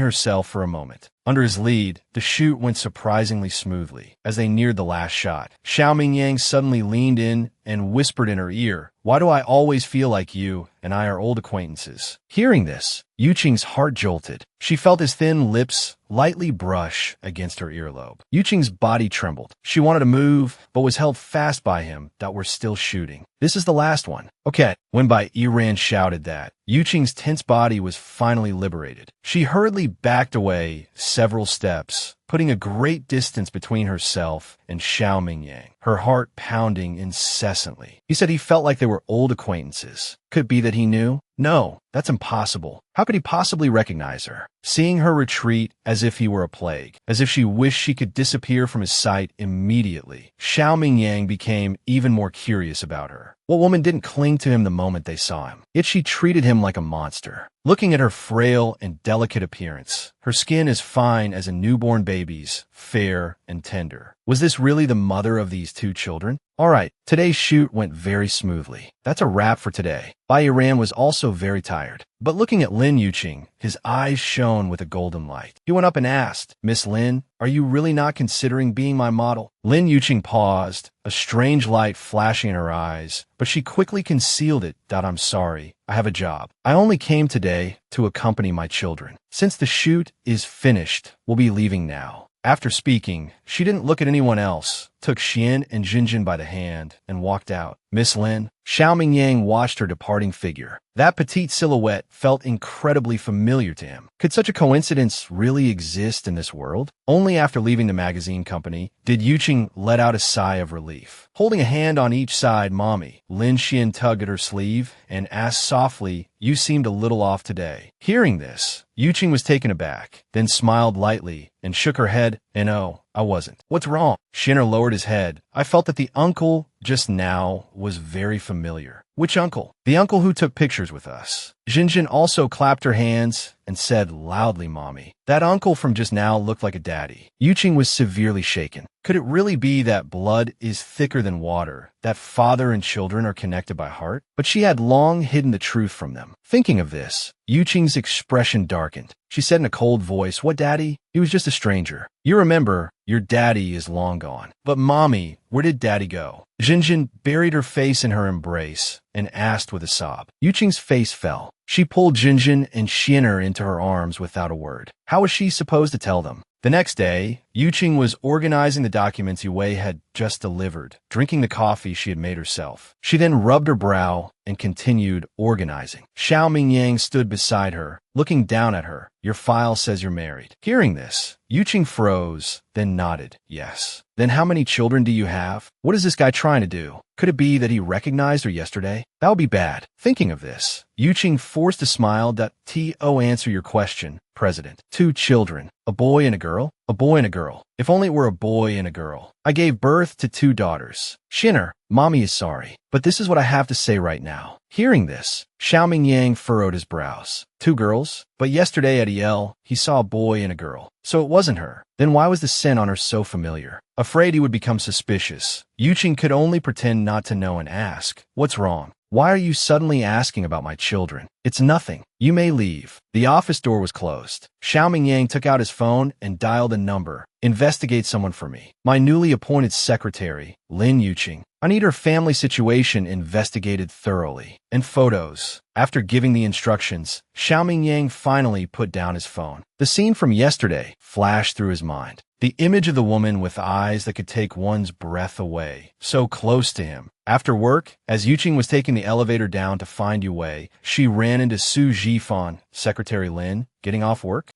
[SPEAKER 1] herself for a moment. Under his lead, the shoot went surprisingly smoothly. As they neared the last shot, Xiao Mingyang suddenly leaned in and whispered in her ear, Why do I always feel like you and I are old acquaintances? Hearing this, Yuqing's heart jolted. She felt his thin lips lightly brush against her earlobe. Yuqing's body trembled. She wanted to move, but was held fast by him that we're still shooting. This is the last one. Okay. When Bai Yiran shouted that, Yuqing's tense body was finally liberated. She hurriedly backed away several steps, putting a great distance between herself and Xiao Mingyang. her heart pounding incessantly. He said he felt like they were old acquaintances. Could it be that he knew? No, that's impossible. How could he possibly recognize her? Seeing her retreat as if he were a plague, as if she wished she could disappear from his sight immediately, Xiao Mingyang became even more curious about her. What woman didn't cling to him the moment they saw him? Yet she treated him like a monster. Looking at her frail and delicate appearance, her skin as fine as a newborn baby's, fair and tender. Was this really the mother of these two children? All right, today's shoot went very smoothly. That's a wrap for today. Bai Yiran was also very tired. But looking at Lin Yuqing, his eyes shone with a golden light. He went up and asked, "Miss Lin, are you really not considering being my model?" Lin Yuqing paused, a strange light flashing in her eyes, but she quickly concealed it. "I'm sorry, I have a job. I only came today to accompany my children. Since the shoot is finished, we'll be leaving now." After speaking, she didn't look at anyone else, took Xian and Jinjin by the hand, and walked out. "Miss Lin." Xiao Mingyang watched her departing figure. That petite silhouette felt incredibly familiar to him. Could such a coincidence really exist in this world? Only after leaving the magazine company did Yuqing let out a sigh of relief. Holding a hand on each side, Mommy, Lin Xian tugged at her sleeve and asked softly, "You seemed a little off today." Hearing this, Yuqing was taken aback, then smiled lightly and shook her head, "No, I wasn't." "What's wrong?" Shinner lowered his head. "I felt that the uncle just now was very familiar." "Which uncle?" "The uncle who took pictures with us." Jinjin also clapped her hands and said loudly, "Mommy, that uncle from just now looked like a daddy." Yuqing was severely shaken. Could it really be that blood is thicker than water, that father and children are connected by heart? But she had long hidden the truth from them. Thinking of this, Yuqing's expression darkened. She said in a cold voice, "What daddy? He was just a stranger. You remember, your daddy is long gone." "But Mommy, where did daddy go?" Jinjin buried her face in her embrace and asked with a sob. Yuqing's face fell. She pulled Jinjin and Xian'er into her arms without a word. How was she supposed to tell them? The next day, Yuqing was organizing the documents Yue had just delivered, drinking the coffee she had made herself. She then rubbed her brow and continued organizing. Xiao Mingyang stood beside her, looking down at her. "Your file says you're married." Hearing this, Yuqing froze, then nodded. "Yes." "Then how many children do you have? What is this guy trying to do? Could it be that he recognized her yesterday? That would be bad." Thinking of this, Yuqing forced a smile. "To answer your question, President. 2 children, a boy and a girl. A boy and a girl. If only it were a boy and a girl. I gave birth to 2 daughters. Shinner, Mommy is sorry, but this is what I have to say right now." Hearing this, Xiao Mingyang furrowed his brows. 2 girls? But yesterday at EL, he saw a boy and a girl. So it wasn't her. Then why was the scent on her so familiar? Afraid he would become suspicious, Yuqing could only pretend not to know and ask, "What's wrong? Why are you suddenly asking about my children?" "It's nothing. You may leave." The office door was closed. Xiao Mingyang took out his phone and dialed a number. "Investigate someone for me. My newly appointed secretary, Lin Yuqing. I need her family situation investigated thoroughly. And photos." After giving the instructions, Xiao Mingyang finally put down his phone. The scene from yesterday flashed through his mind. The image of the woman with eyes that could take one's breath away, so close to him. After work, as Yuqing was taking the elevator down to find Yue, she ran into Su Zhifan, Secretary Lin, getting off work.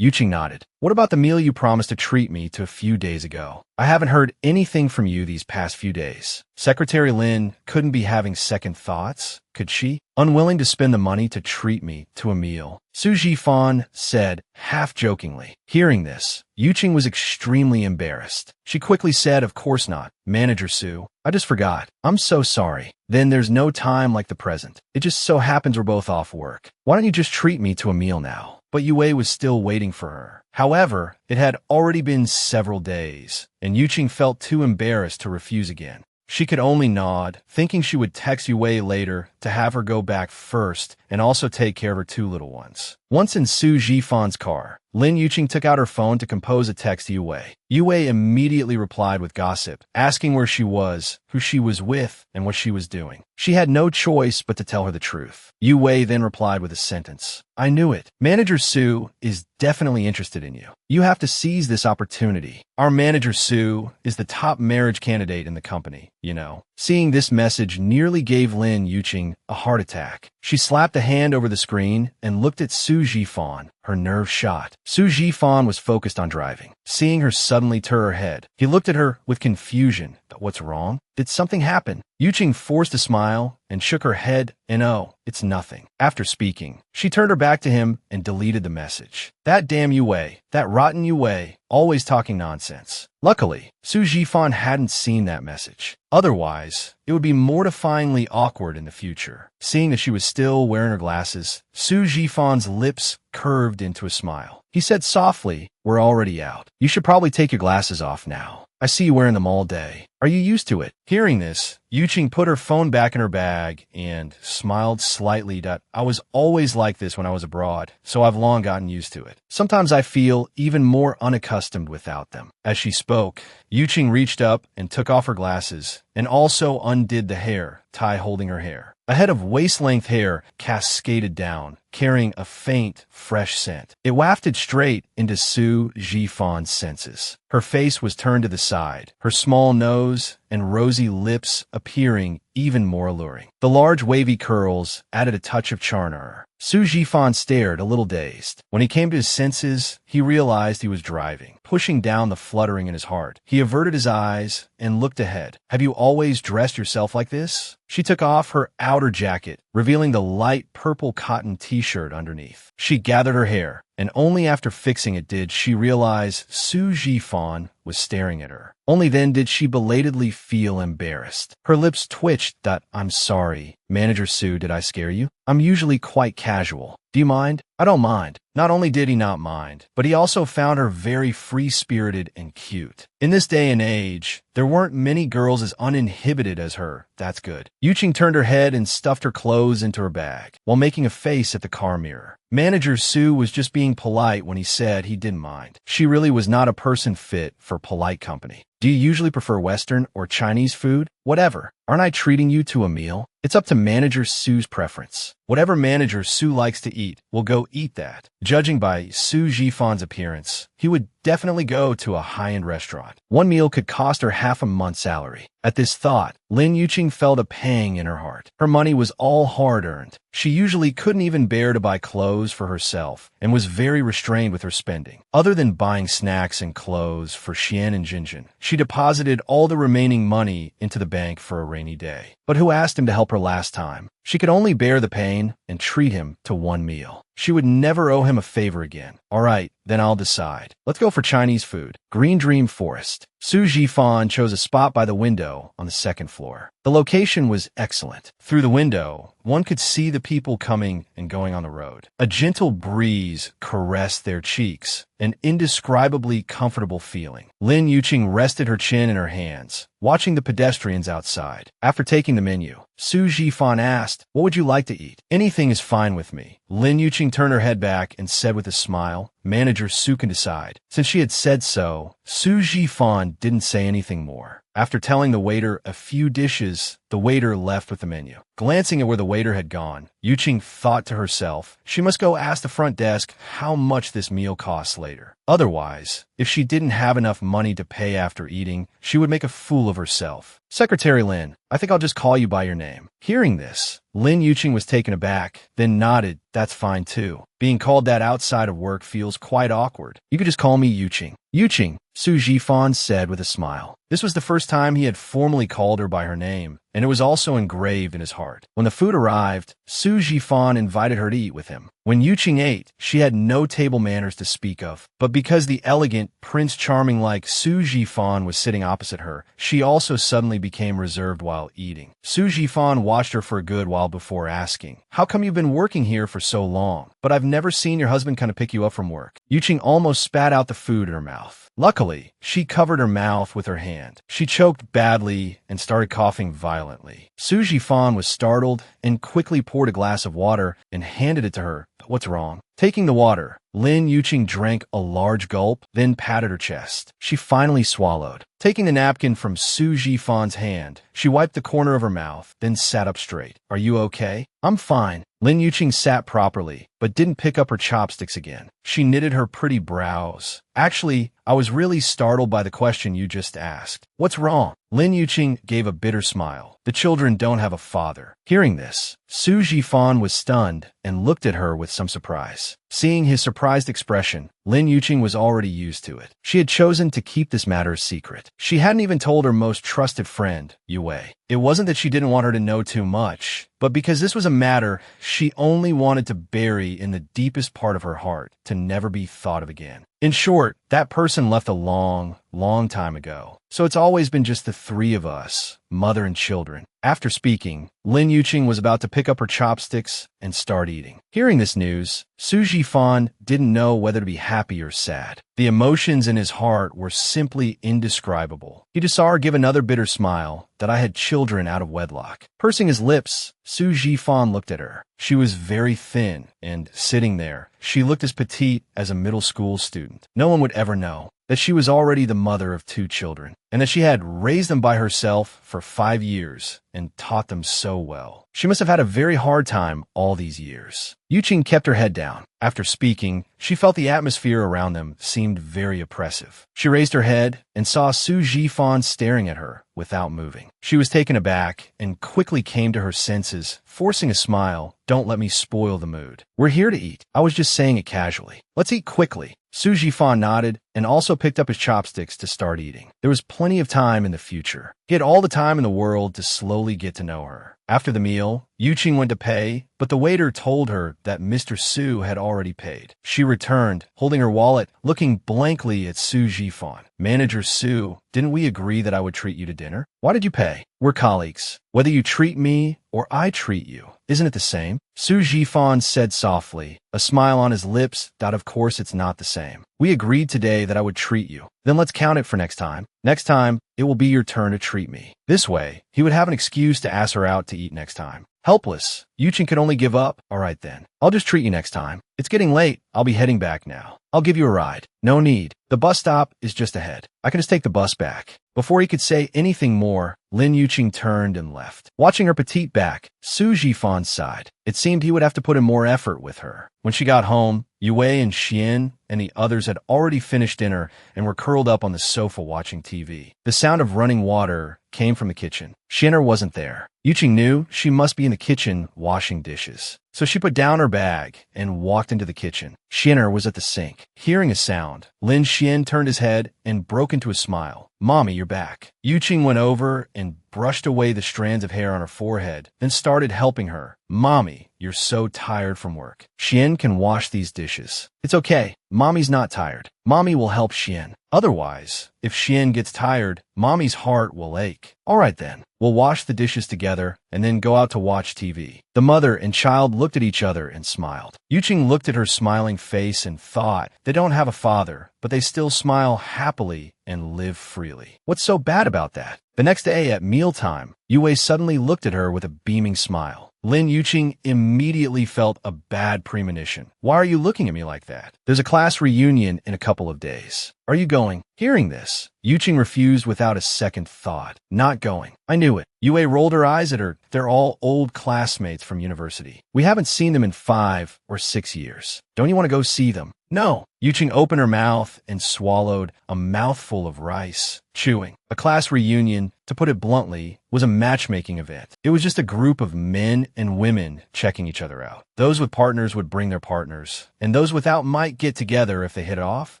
[SPEAKER 1] Yuqing nodded. "What about the meal you promised to treat me to a few days ago? I haven't heard anything from you these past few days." Secretary Lin couldn't be having second thoughts, could she? "Unwilling to spend the money to treat me to a meal," Su Zhifan said, half-jokingly. Hearing this, Yuqing was extremely embarrassed. She quickly said, "Of course not, Manager Su. I just forgot. I'm so sorry." "Then there's no time like the present. It just so happens we're both off work. Why don't you just treat me to a meal now?" But Yue was still waiting for her. However, it had already been several days, and Yuqing felt too embarrassed to refuse again. She could only nod, thinking she would text Yue later to have her go back first and also take care of her 2 little ones. Once in Su Zhifan's car, Lin Yuqing took out her phone to compose a text to Yue. Yue immediately replied with gossip, asking where she was, who she was with, and what she was doing. She had no choice but to tell her the truth. Yue then replied with a sentence. "I knew it. Manager Su is definitely interested in you. You have to seize this opportunity. Our manager Su is the top marriage candidate in the company, you know." Seeing this message nearly gave Lin Yuqing a heart attack. She slapped a hand over the screen and looked at Su Zhifan, her nerves shot. Su Jifan was focused on driving. Seeing her suddenly turn her head, he looked at her with confusion. What's wrong? Did something happen? Yuqing forced a smile and shook her head, and oh, it's nothing. After speaking, she turned her back to him and deleted the message. That damn Yue, that rotten Yue, always talking nonsense. Luckily, Su Jifan hadn't seen that message. Otherwise, it would be mortifyingly awkward in the future. Seeing that she was still wearing her glasses, Su Jifan's lips curved into a smile. He said softly, "We're already out. You should probably take your glasses off now. I see you wearing them all day. Are you used to it?" Hearing this, Yuqing put her phone back in her bag and smiled slightly. "I was always like this when I was abroad, so I've long gotten used to it. Sometimes I feel even more unaccustomed without them." As she spoke, Yuqing reached up and took off her glasses and also undid the hair tie holding her hair. A head of waist-length hair cascaded down, carrying a faint, fresh scent. It wafted straight into Su Jifan's senses. Her face was turned to the side, her small nose and rosy lips appearing even more alluring. The large wavy curls added a touch of charm to her. Su Jifan stared, a little dazed. When he came to his senses, he realized he was driving, pushing down the fluttering in his heart. He averted his eyes and looked ahead. "Have you always dressed yourself like this?" She took off her outer jacket, revealing the light purple cotton t-shirt underneath. She gathered her hair, and only after fixing it did she realize Su Jifan was staring at her. Only then did she belatedly feel embarrassed. Her lips twitched. "I'm sorry. Manager Su, did I scare you? I'm usually quite casual. Do you mind?" "I don't mind." Not only did he not mind, but he also found her very free-spirited and cute. In this day and age, there weren't many girls as uninhibited as her. That's good. Yuqing turned her head and stuffed her clothes into her bag, while making a face at the car mirror. Manager Su was just being polite when he said he didn't mind. She really was not a person fit for polite company. "Do you usually prefer Western or Chinese food?" "Whatever. Aren't I treating you to a meal?" "It's up to Manager Su's preference. Whatever Manager Su likes to eat, we'll go eat that." Judging by Su Jifan's appearance, he would definitely go to a high-end restaurant. One meal could cost her half a month's salary. At this thought, Lin Yuqing felt a pang in her heart. Her money was all hard-earned. She usually couldn't even bear to buy clothes for herself and was very restrained with her spending. Other than buying snacks and clothes for Xian and Jinjin, she deposited all the remaining money into the bank for a rainy day. But who asked him to help her last time? She could only bear the pain and treat him to one meal. She would never owe him a favor again. "All right, then I'll decide. Let's go for Chinese food." Green Dream Forest. Su Jifan chose a spot by the window on the second floor. The location was excellent. Through the window, one could see the people coming and going on the road. A gentle breeze caressed their cheeks, an indescribably comfortable feeling. Lin Yuqing rested her chin in her hands, watching the pedestrians outside. After taking the menu, Su Jifan asked, "What would you like to eat?" "Anything is fine with me." Lin Yuqing turned her head back and said with a smile, "Manager Su can decide." Since she had said so, Su Jifan didn't say anything more. After telling the waiter a few dishes, the waiter left with the menu. Glancing at where the waiter had gone, Yuqing thought to herself, she must go ask the front desk how much this meal costs later. Otherwise, if she didn't have enough money to pay after eating, she would make a fool of herself. "Secretary Lin, I think I'll just call you by your name." Hearing this, Lin Yuqing was taken aback, then nodded. "That's fine too. Being called that outside of work feels quite awkward. You could just call me Yuqing." "Yuqing," Su Jifan said with a smile. This was the first time he had formally called her by her name, and it was also engraved in his heart. When the food arrived, Su Jifan invited her to eat with him. When Yuqing ate, she had no table manners to speak of, but because the elegant, Prince Charming-like Su Jifan was sitting opposite her, she also suddenly became reserved while eating. Su Jifan watched her for a good while before asking, "How come you've been working here for so long? But I've never seen your husband come to pick you up from work." Yuqing almost spat out the food in her mouth. Luckily, she covered her mouth with her hand. She choked badly and started coughing violently. Su Jifan was startled and quickly poured a glass of water and handed it to her. "What's wrong?" Taking the water, Lin Yuqing drank a large gulp, then patted her chest. She finally swallowed. Taking the napkin from Su Jifan's hand, she wiped the corner of her mouth, then sat up straight. "Are you okay?" "I'm fine." Lin Yuqing sat properly, but didn't pick up her chopsticks again. She knitted her pretty brows. "Actually, I was really startled by the question you just asked." "What's wrong?" Lin Yuqing gave a bitter smile. "The children don't have a father." Hearing this, Su Jifan was stunned and looked at her with some surprise. Seeing his surprised expression, Lin Yuqing was already used to it. She had chosen to keep this matter a secret. She hadn't even told her most trusted friend, Yue. It wasn't that she didn't want her to know too much, but because this was a matter she only wanted to bury in the deepest part of her heart, to never be thought of again. In short, that person left a long, long time ago. So it's always been just the three of us, mother and children. After speaking, Lin Yuqing was about to pick up her chopsticks and start eating. Hearing this news, Su Jifan didn't know whether to be happy or sad. The emotions in his heart were simply indescribable. He just saw her give another bitter smile, that I had children out of wedlock. Pursing his lips, Su Jifan looked at her. She was very thin, and sitting there, she looked as petite as a middle school student. No one would ever know that she was already the mother of 2 children, and that she had raised them by herself for 5 years and taught them so well. She must have had a very hard time all these years. Yuqing kept her head down. After speaking, she felt the atmosphere around them seemed very oppressive. She raised her head and saw Su Jifan staring at her without moving. She was taken aback and quickly came to her senses, forcing a smile. Don't let me spoil the mood. We're here to eat. I was just saying it casually. Let's eat quickly. Su Jifan nodded and also picked up his chopsticks to start eating. There was plenty of time in the future. He had all the time in the world to slowly get to know her. After the meal, Yuqing went to pay, but the waiter told her that Mr. Su had already paid. She returned, holding her wallet, looking blankly at Su Jifan. Manager Su, didn't we agree that I would treat you to dinner? Why did you pay? We're colleagues. Whether you treat me or I treat you, isn't it the same? Su Jifan said softly, a smile on his lips that of course it's not the same. We agreed today that I would treat you. Then let's count it for next time. Next time, it will be your turn to treat me. This way, he would have an excuse to ask her out to eat next time. Helpless, Yuqing could only give up. All right then, I'll just treat you next time. It's getting late. I'll be heading back now. I'll give you a ride. No need. The bus stop is just ahead. I can just take the bus back. Before he could say anything more, Lin Yuqing turned and left. Watching her petite back, Su Jifan sighed. It seemed he would have to put in more effort with her. When she got home, Yue and Xian and the others had already finished dinner and were curled up on the sofa watching TV. The sound of running water came from the kitchen. Xianer wasn't there. Yuqing knew she must be in the kitchen washing dishes. So she put down her bag and walked into the kitchen. Xianer was at the sink. Hearing a sound, Lin Xian turned his head and broke into a smile. Mommy, you're back. Yuqing went over and brushed away the strands of hair on her forehead, then started helping her. Mommy, you're so tired from work. Xian can wash these dishes. It's okay. Mommy's not tired. Mommy will help Xian. Otherwise, if Xian gets tired, Mommy's heart will ache. All right then, we'll wash the dishes together and then go out to watch TV. The mother and child looked at each other and smiled. Yuqing looked at her smiling face and thought, they don't have a father, but they still smile happily and live freely. What's so bad about that? The next day at mealtime, Yue suddenly looked at her with a beaming smile. Lin Yuqing immediately felt a bad premonition. Why are you looking at me like that? There's a class reunion in a couple of days. Are you going? Hearing this, Yuqing refused without a second thought. Not going. I knew it. Yue rolled her eyes at her. They're all old classmates from university. We haven't seen them in 5 or 6 years. Don't you want to go see them? No. Yuqing opened her mouth and swallowed a mouthful of rice. Chewing. A class reunion, to put it bluntly, was a matchmaking event. It was just a group of men and women checking each other out. Those with partners would bring their partners, and those without might get together if they hit it off.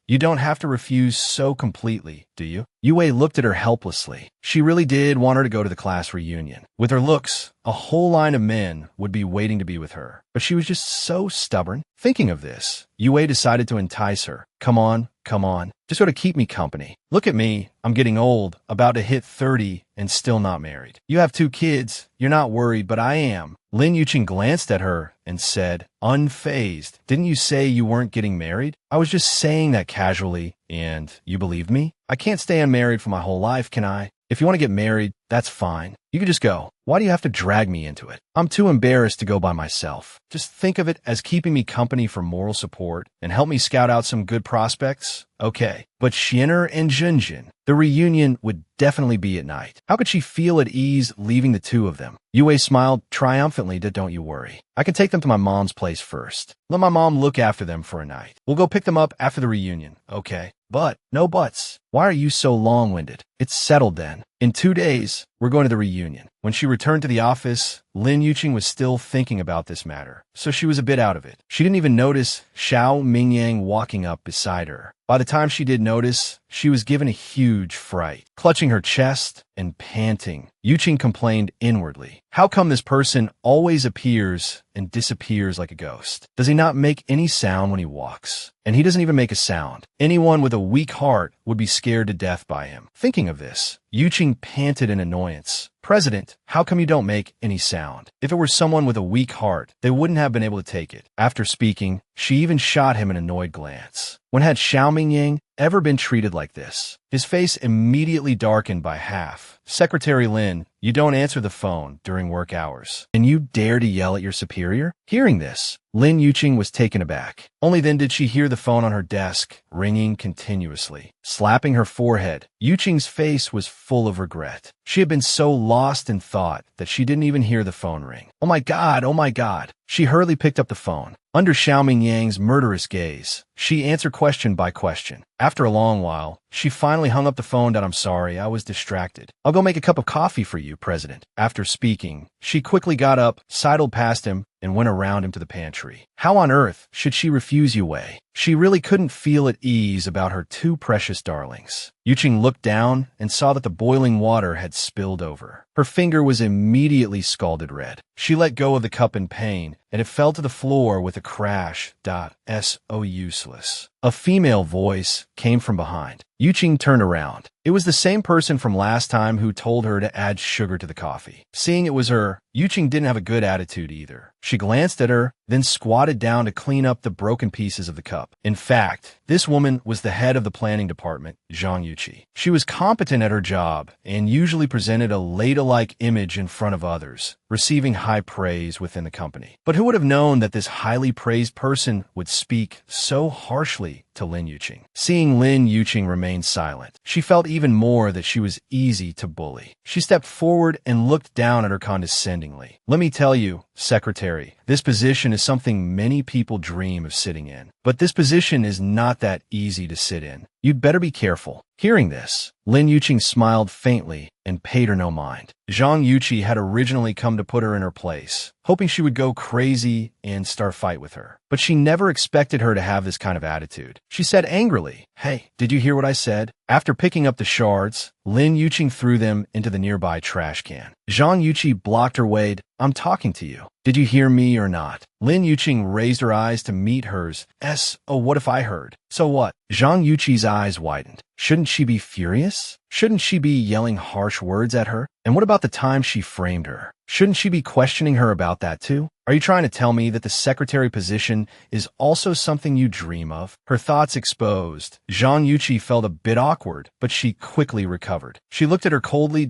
[SPEAKER 1] You don't have to refuse so completely, do you? Yue looked at her helplessly. She really did want her to go to the class reunion. With her looks, a whole line of men would be waiting to be with her. But she was just so stubborn. Thinking of this, Yue decided to entice her. Come on. Just go to keep me company. Look at me. I'm getting old, about to hit 30 and still not married. You have 2 kids. You're not worried, but I am. Lin Yuqing glanced at her and said, unfazed, didn't you say you weren't getting married? I was just saying that casually, and you believed me? I can't stay unmarried for my whole life, can I? If you want to get married, that's fine. You can just go. Why do you have to drag me into it? I'm too embarrassed to go by myself. Just think of it as keeping me company for moral support and help me scout out some good prospects. Okay. But Xianer and Junjun, the reunion would definitely be at night. How could she feel at ease leaving the 2 of them? Yue smiled triumphantly that don't you worry. I can take them to my mom's place first. Let my mom look after them for a night. We'll go pick them up after the reunion, okay? But, no buts. Why are you so long-winded? It's settled then. In 2 days, we're going to the reunion. When she returned to the office, Lin Yuqing was still thinking about this matter, so she was a bit out of it. She didn't even notice Xiao Mingyang walking up beside her. By the time she did notice, she was given a huge fright. Clutching her chest and panting, Yuqing complained inwardly. How come this person always appears and disappears like a ghost? Does he not make any sound when he walks? And he doesn't even make a sound. Anyone with a weak heart would be scared to death by him. Thinking of this, Yuqing panted in annoyance. President, how come you don't make any sound? If it were someone with a weak heart, they wouldn't have been able to take it. After speaking, she even shot him an annoyed glance. When had Xiao Mingyang ever been treated like this? His face immediately darkened by half. Secretary Lin, you don't answer the phone during work hours, and you dare to yell at your superior? Hearing this, Lin Yuqing was taken aback. Only then did she hear the phone on her desk ringing continuously. Slapping her forehead, Yuqing's face was full of regret. She had been so lost in thought that she didn't even hear the phone ring. Oh my God, oh my God. She hurriedly picked up the phone. Under Xiao Mingyang's murderous gaze, she answered question by question. After a long while, she finally hung up the phone. I'm sorry, I was distracted. I'll go make a cup of coffee for you, President. After speaking, she quickly got up, sidled past him, and went around him to the pantry. How on earth should she refuse Yue? She really couldn't feel at ease about her two precious darlings. Yuqing looked down and saw that the boiling water had spilled over. Her finger was immediately scalded red. She let go of the cup in pain, and it fell to the floor with a crash. So useless. A female voice came from behind. Yuqing turned around. It was the same person from last time who told her to add sugar to the coffee. Seeing it was her, Yuqing didn't have a good attitude either. She glanced at her, then squatted down to clean up the broken pieces of the cup. In fact, this woman was the head of the planning department, Zhang Yuqi. She was competent at her job and usually presented a lady-like image in front of others, receiving high praise within the company. But who would have known that this highly praised person would speak so harshly to Lin Yuqing? Seeing Lin Yuqing remain silent, she felt even more that she was easy to bully. She stepped forward and looked down at her condescendingly. Let me tell you, Secretary, this position is something many people dream of sitting in. But this position is not that easy to sit in. You'd better be careful. Hearing this, Lin Yuqing smiled faintly and paid her no mind. Zhang Yuqi had originally come to put her in her place, hoping she would go crazy and start a fight with her. But she never expected her to have this kind of attitude. She said angrily, "Hey, did you hear what I said?" After picking up the shards, Lin Yuqing threw them into the nearby trash can. Zhang Yuqi blocked her way. "I'm talking to you. Did you hear me or not?" Lin Yuqing raised her eyes to meet hers. Oh, what if I heard? So what? Zhang Yuqi's eyes widened. Shouldn't she be furious? Shouldn't she be yelling harsh words at her? And what about the time she framed her? Shouldn't she be questioning her about that too? Are you trying to tell me that the secretary position is also something you dream of? Her thoughts exposed, Zhang Yuqi felt a bit awkward, but she quickly recovered. She looked at her coldly.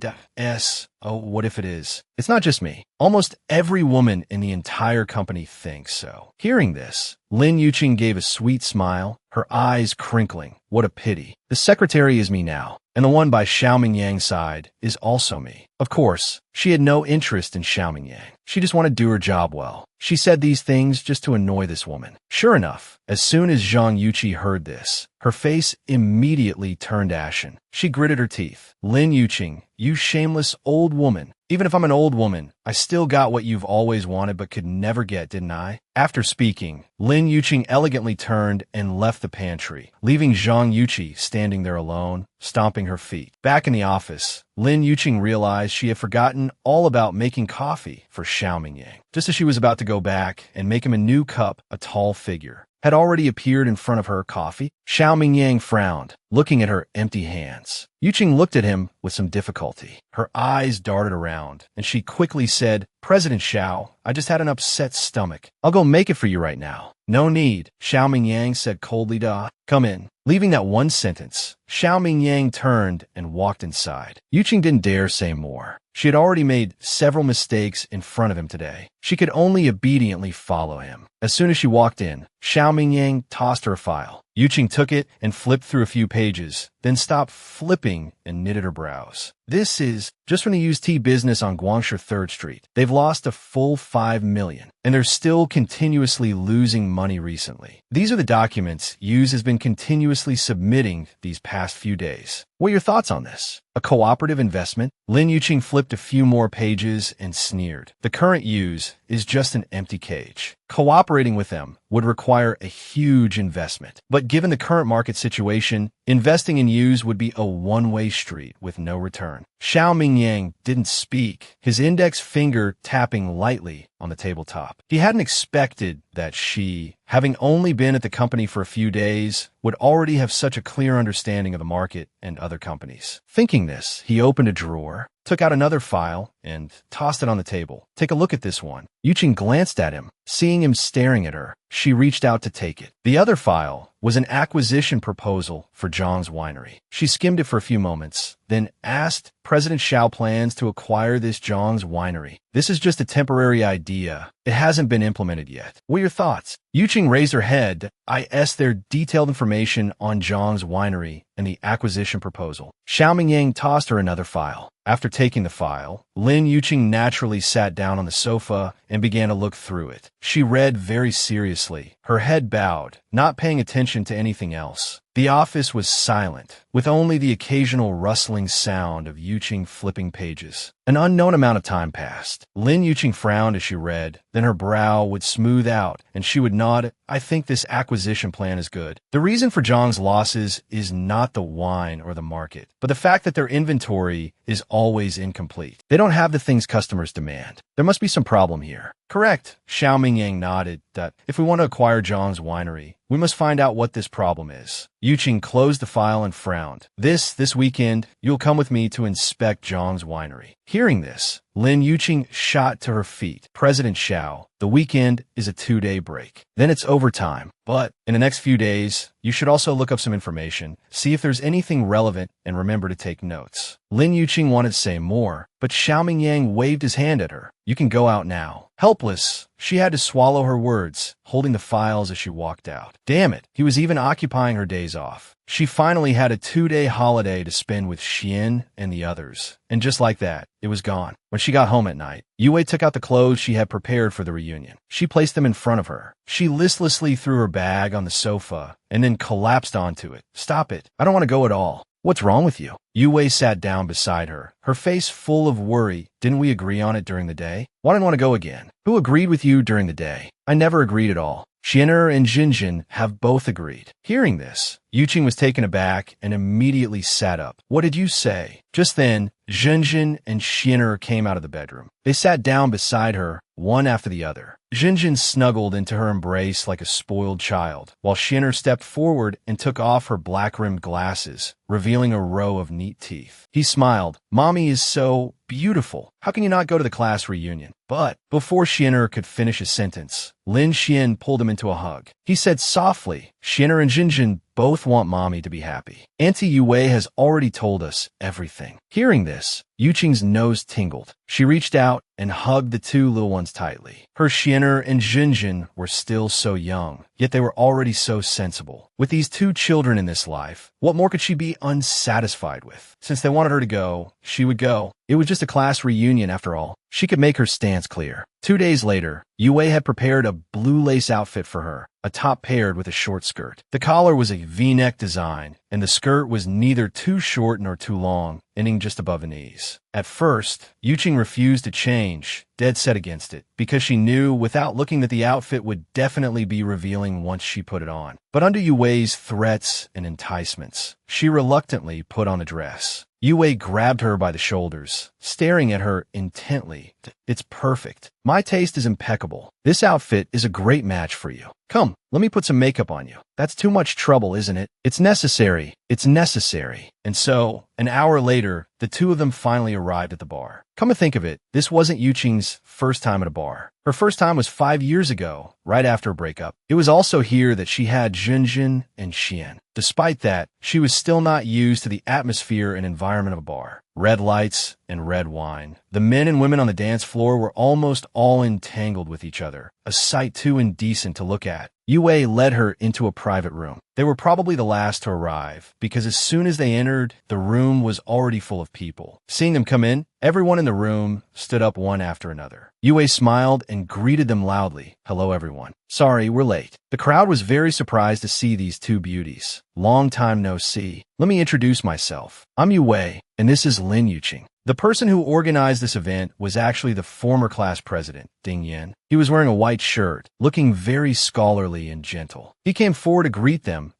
[SPEAKER 1] Oh, what if it is? It's not just me. Almost every woman in the entire company thinks so. Hearing this, Lin Yuqing gave a sweet smile, her eyes crinkling. What a pity. The secretary is me now, and the one by Xiao Mingyang's side is also me. Of course, she had no interest in Xiao Mingyang. She just wanted to do her job well. She said these things just to annoy this woman. Sure enough, as soon as Zhang Yuqi heard this, her face immediately turned ashen. She gritted her teeth. Lin Yuqing, you shameless old woman. Even if I'm an old woman, I still got what you've always wanted but could never get, didn't I? After speaking, Lin Yuqing elegantly turned and left the pantry, leaving Zhang Yuqi standing there alone, stomping her feet. Back in the office, Lin Yuqing realized she had forgotten all about making coffee for Xiao Mingyang. Just as she was about to go back and make him a new cup, a tall figure had already appeared in front of her coffee. Xiao Mingyang frowned, looking at her empty hands. Yuqing looked at him with some difficulty. Her eyes darted around, and she quickly said, "President Xiao, I just had an upset stomach. I'll go make it for you right now." "No need," Xiao Mingyang said coldly. Come in." Leaving that one sentence, Xiao Mingyang turned and walked inside. Yuqing didn't dare say more. She had already made several mistakes in front of him today. She could only obediently follow him. As soon as she walked in, Xiao Mingyang tossed her a file. Yuqing took it and flipped through a few pages, then stopped flipping and knitted her brows. This is just from the used tea business on Guangshi 3rd Street. They've lost a full 5 million, and they're still continuously losing money recently. These are the documents Hughes has been continuously submitting these past few days. What are your thoughts on this? A cooperative investment? Lin Yuqing flipped a few more pages and sneered. The current Hughes is just an empty cage. Cooperating with them would require a huge investment. But given the current market situation, investing in Hughes would be a one-way street with no return. Xiao Mingyang didn't speak, his index finger tapping lightly on the tabletop. He hadn't expected that she, having only been at the company for a few days, would already have such a clear understanding of the market and other companies. Thinking this, he opened a drawer, took out another file, and tossed it on the table. Take a look at this one. Yuqing glanced at him. Seeing him staring at her, she reached out to take it. The other file was an acquisition proposal for Zhang's winery. She skimmed it for a few moments, then asked President Xiao plans to acquire this Zhang's winery. This is just a temporary idea. It hasn't been implemented yet. What are your thoughts? Yuqing raised her head. I asked their detailed information on Zhang's winery and the acquisition proposal. Xiao Mingyang tossed her another file. After taking the file, Lin Yuqing naturally sat down on the sofa and began to look through it. She read very seriously, her head bowed, not paying attention to anything else. The office was silent, with only the occasional rustling sound of Yuqing flipping pages. An unknown amount of time passed. Lin Yuqing frowned as she read, then her brow would smooth out, and she would nod. I think this acquisition plan is good. The reason for Zhang's losses is not the wine or the market, but the fact that their inventory is always incomplete. They don't have the things customers demand. There must be some problem here. Correct. Xiao Mingyang nodded that if we want to acquire Zhang's winery, we must find out what this problem is. Yuqing closed the file and frowned. This weekend, you'll come with me to inspect Zhang's winery. Hearing this, Lin Yuqing shot to her feet. President Xiao, the weekend is a 2-day break. Then it's overtime. But in the next few days, you should also look up some information, see if there's anything relevant, and remember to take notes. Lin Yuqing wanted to say more, but Xiao Mingyang waved his hand at her. You can go out now. Helpless, she had to swallow her words, holding the files as she walked out. Damn it, he was even occupying her days off. She finally had a 2-day holiday to spend with Xian and the others. And just like that, it was gone. When she got home at night, Yue took out the clothes she had prepared for the reunion. She placed them in front of her. She listlessly threw her bag on the sofa and then collapsed onto it. Stop it. I don't want to go at all. What's wrong with you? Yue sat down beside her, her face full of worry. Didn't we agree on it during the day? Why didn't I want to go again? Who agreed with you during the day? I never agreed at all. Xian'er and Jinjin have both agreed. Hearing this, Yuqing was taken aback and immediately sat up. What did you say? Just then, Jinjin and Xian'er came out of the bedroom. They sat down beside her, one after the other. Jinjin snuggled into her embrace like a spoiled child, while Xian'er stepped forward and took off her black-rimmed glasses, revealing a row of neat teeth. He smiled. Mommy is so beautiful. How can you not go to the class reunion? But before Xian'er could finish his sentence, Lin Xian pulled him into a hug. He said softly, Xian'er and Jinjin both want Mommy to be happy. Auntie Yue has already told us everything. Hearing this, Yuqing's nose tingled. She reached out and hugged the two little ones tightly. Her Xian'er and Jinjin were still so young, yet they were already so sensible. With these two children in this life, what more could she be unsatisfied with? Since they wanted her to go, she would go. It was just a class reunion after all. She could make her stance clear. 2 days later, Yue had prepared a blue lace outfit for her, a top paired with a short skirt. The collar was a V-neck design, and the skirt was neither too short nor too long, ending just above the knees. At first, Yuqing refused to change, dead set against it, because she knew without looking that the outfit would definitely be revealing once she put it on. But under Yue's threats and enticements, she reluctantly put on the dress. Yue grabbed her by the shoulders, staring at her intently. It's perfect. My taste is impeccable. This outfit is a great match for you. Come, let me put some makeup on you. That's too much trouble, isn't it? It's necessary. It's necessary. And so, an hour later, the two of them finally arrived at the bar. Come to think of it, this wasn't Yuqing's first time at a bar. Her first time was 5 years ago, right after a breakup. It was also here that she had Jinjin and Xian. Despite that, she was still not used to the atmosphere and environment of a bar. Red lights and red wine. The men and women on the dance floor were almost all entangled with each other, a sight too indecent to look at. Yue led her into a private room. They were probably the last to arrive, because as soon as they entered, the room was already full of people. Seeing them come in, everyone in the room stood up one after another. Yue smiled and greeted them loudly. "Hello, everyone. Sorry, we're late." The crowd was very surprised to see these two beauties. "Long time no see. Let me introduce myself. I'm Yue, and this is Lin Yuqing." The person who organized this event was actually the former class president, Ding Yen. He was wearing a white shirt, looking very scholarly and gentle. He came forward to greet them.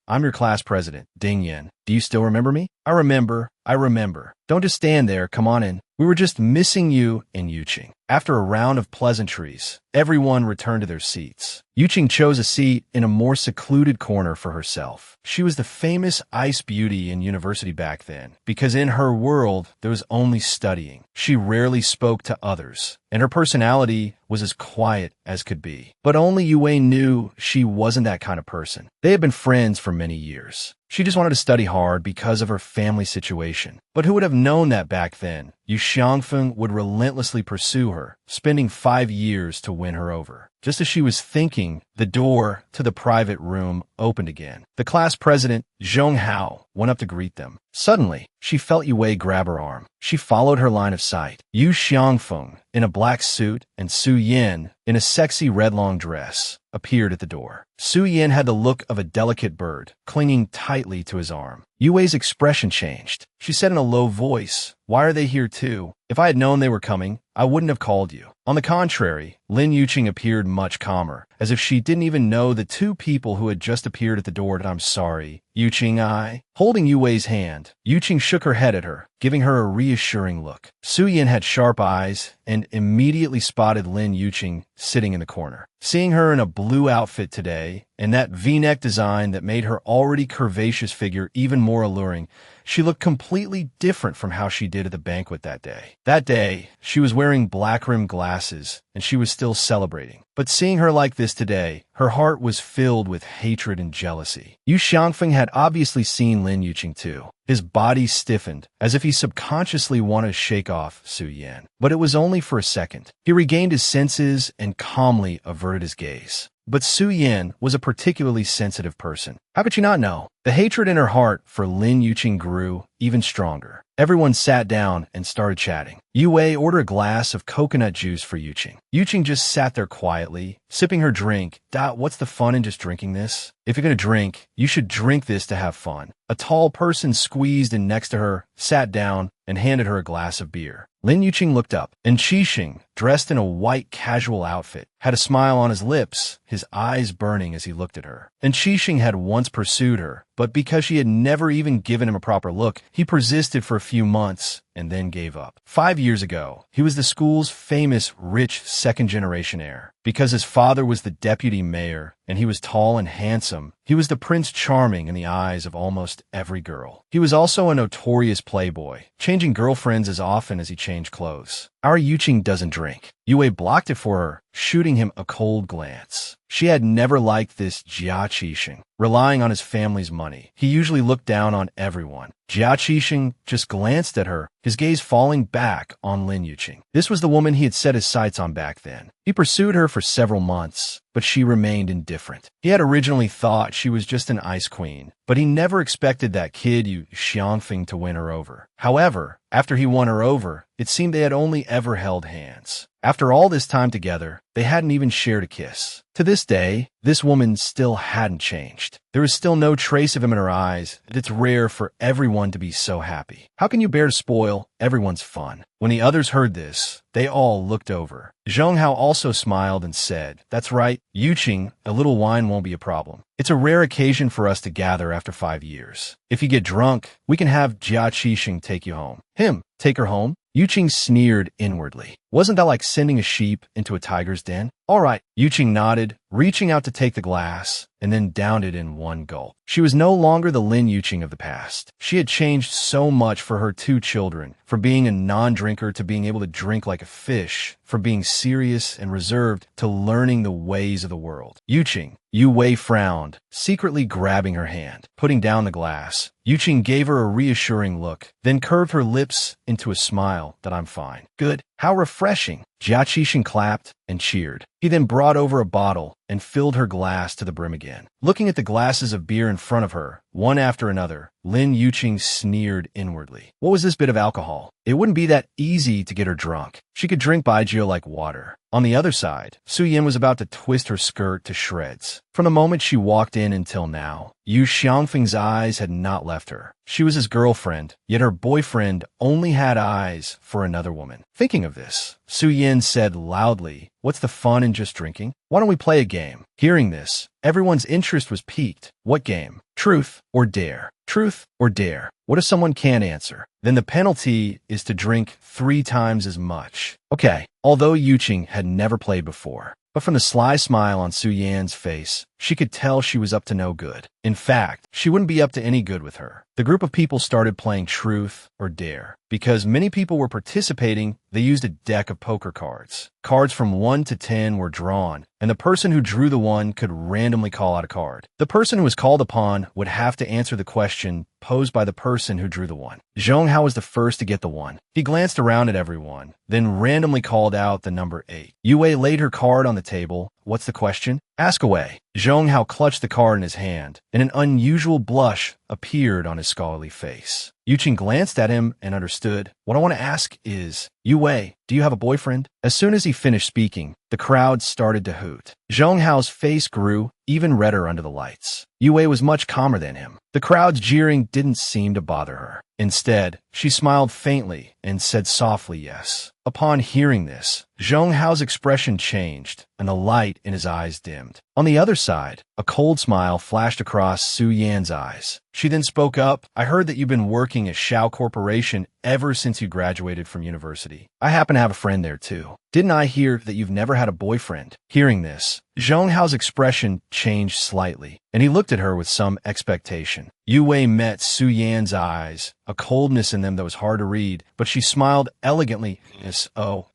[SPEAKER 1] "I'm your class president, Ding Yen. Do you still remember me?" I remember. Don't just stand there, come on in. We were just missing you and Yuqing." After a round of pleasantries, everyone returned to their seats. Yuqing chose a seat in a more secluded corner for herself. She was the famous ice beauty in university back then, because in her world, there was only studying. She rarely spoke to others, and her personality was as quiet as could be. But only Yue knew she wasn't that kind of person. They had been friends for many years. She just wanted to study hard because of her family situation. But who would have known that back then? Yu Xiangfeng would relentlessly pursue her, spending 5 years to win her over. Just as she was thinking, the door to the private room opened again. The class president, Zhong Hao, went up to greet them. Suddenly, she felt Yue grab her arm. She followed her line of sight. Yu Xiangfeng, in a black suit, and Su Yin, in a sexy red long dress, appeared at the door. Su Yin had the look of a delicate bird, clinging tightly to his arm. Yue's expression changed. She said in a low voice, "Why are they here too? If I had known they were coming, I wouldn't have called you." On the contrary, Lin Yuqing appeared much calmer, as if she didn't even know the two people who had just appeared at the door. "I'm sorry, Yuqing." Holding Yue's hand, Yuqing shook her head at her, giving her a reassuring look. Su Yin had sharp eyes and immediately spotted Lin Yuqing sitting in the corner. Seeing her in a blue outfit today, and that V-neck design that made her already curvaceous figure even more alluring, she looked completely different from how she did at the banquet that day. That day, she was wearing black-rimmed glasses, and she was still celebrating. But seeing her like this today, her heart was filled with hatred and jealousy. Yu Xiangfeng had obviously seen Lin Yuqing too. His body stiffened, as if he subconsciously wanted to shake off Su Yan. But it was only for a second. He regained his senses and calmly averted his gaze. But Su Yin was a particularly sensitive person. How could she not know? The hatred in her heart for Lin Yuqing grew even stronger. Everyone sat down and started chatting. Yue ordered a glass of coconut juice for Yuqing. Yuqing just sat there quietly, sipping her drink. What's the fun in just drinking this? If you're gonna drink, you should drink this to have fun. A tall person squeezed in next to her, sat down, and handed her a glass of beer. Lin Yuqing looked up, and Qixing, dressed in a white casual outfit, had a smile on his lips, his eyes burning as he looked at her. And Qixing had once pursued her, but because she had never even given him a proper look, he persisted for a few months and then gave up. 5 years ago, he was the school's famous rich second-generation heir. Because his father was the deputy mayor and he was tall and handsome, he was the Prince Charming in the eyes of almost every girl. He was also a notorious playboy, changing girlfriends as often as he changed clothes. Our Yuqing doesn't drink. Yue blocked it for her, shooting him a cold glance. She had never liked this Jia Qixing. Relying on his family's money, he usually looked down on everyone. Jia Qixing just glanced at her, his gaze falling back on Lin Yuqing. This was the woman he had set his sights on back then. He pursued her for several months, but she remained indifferent. He had originally thought she was just an ice queen, but he never expected that kid Yu Xiangfeng to win her over. However, after he won her over, it seemed they had only ever held hands. After all this time together, they hadn't even shared a kiss. To this day, this woman still hadn't changed. There was still no trace of him in her eyes, and it's rare for everyone to be so happy. How can you bear to spoil everyone's fun? When the others heard this, they all looked over. Zhong Hao also smiled and said, "That's right, Yuqing, a little wine won't be a problem. It's a rare occasion for us to gather after 5 years. If you get drunk, we can have Jia Qixing take you home." Him? Take her home? Yuqing sneered inwardly. Wasn't that like sending a sheep into a tiger's den? All right, Yuqing nodded, reaching out to take the glass, and then downed it in one gulp. She was no longer the Lin Yuqing of the past. She had changed so much for her 2 children, from being a non-drinker to being able to drink like a fish, from being serious and reserved to learning the ways of the world. Yuqing. Yue frowned, secretly grabbing her hand. Putting down the glass, Yuqing gave her a reassuring look, then curved her lips into a smile that "I'm fine." "Good. How refreshing." Jia Qixing clapped and cheered. He then brought over a bottle and filled her glass to the brim again. Looking at the glasses of beer in front of her, one after another, Lin Yuqing sneered inwardly. What was this bit of alcohol? It wouldn't be that easy to get her drunk. She could drink Baijiu like water. On the other side, Su Yin was about to twist her skirt to shreds. From the moment she walked in until now, Yu Xiangfeng's eyes had not left her. She was his girlfriend, yet her boyfriend only had eyes for another woman. Thinking of this, Su Yin said loudly, "What's the fun in just drinking? Why don't we play a game?" Hearing this, everyone's interest was piqued. What game? Truth or dare? Truth or dare? What if someone can't answer? Then the penalty is to drink 3 times as much. Okay, although Yuqing had never played before, but from the sly smile on Su Yan's face, she could tell she was up to no good. In fact, she wouldn't be up to any good with her. The group of people started playing truth or dare. Because many people were participating, they used a deck of poker cards. Cards from 1 to 10 were drawn, and the person who drew the 1 could randomly call out a card. The person who was called upon would have to answer the question posed by the person who drew the 1. Zhong Hao was the first to get the 1. He glanced around at everyone, then randomly called out the number 8. Yue laid her card on the table. What's the question? Ask away. Zhong Hao clutched the card in his hand, and an unusual blush appeared on his scholarly face. Yuqing glanced at him and understood. What I want to ask is, Yue, do you have a boyfriend? As soon as he finished speaking, the crowd started to hoot. Zhong Hao's face grew even redder under the lights. Yue was much calmer than him. The crowd's jeering didn't seem to bother her. Instead, she smiled faintly and said softly yes. Upon hearing this, Zhong Hao's expression changed, and the light in his eyes dimmed. On the other side, a cold smile flashed across Su Yan's eyes. She then spoke up. I heard that you've been working at Shao Corporation ever since you graduated from university. I happen to have a friend there too. Didn't I hear that you've never had a boyfriend? Hearing this, Zhong Hao's expression changed slightly, and he looked at her with some expectation. Yue met Su Yan's eyes, a coldness in them that was hard to read, but she smiled elegantly.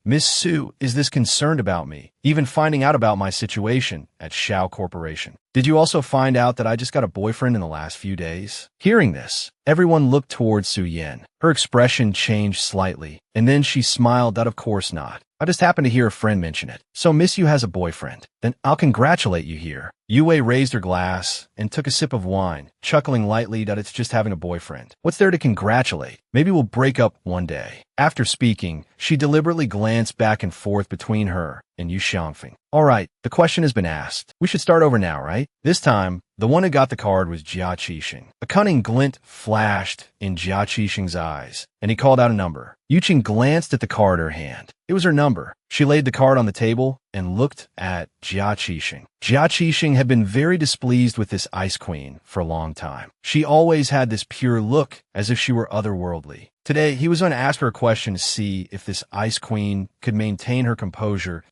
[SPEAKER 1] Miss Su is this concerned about me, even finding out about my situation at Shao Corporation. Did you also find out that I just got a boyfriend in the last few days? Hearing this, everyone looked towards Su Yan. Her expression changed slightly, and then she smiled that of course not. I just happened to hear a friend mention it. So Miss Yu has a boyfriend. Then I'll congratulate you here. Yue raised her glass and took a sip of wine, chuckling lightly that it's just having a boyfriend. What's there to congratulate? Maybe we'll break up one day. After speaking, she deliberately glanced back and forth between her and Yu Xiangfeng. All right, the question has been asked. We should start over now, right? This time, the one who got the card was Jia Qixing. A cunning glint flashed in Jia Qixing's eyes, and he called out a number. Yuqing glanced at the card in her hand. It was her number. She laid the card on the table and looked at Jia Qixing. Jia Qixing had been very displeased with this ice queen for a long time. She always had this pure look, as if she were otherworldly. Today, he was going to ask her a question to see if this ice queen could maintain her composure.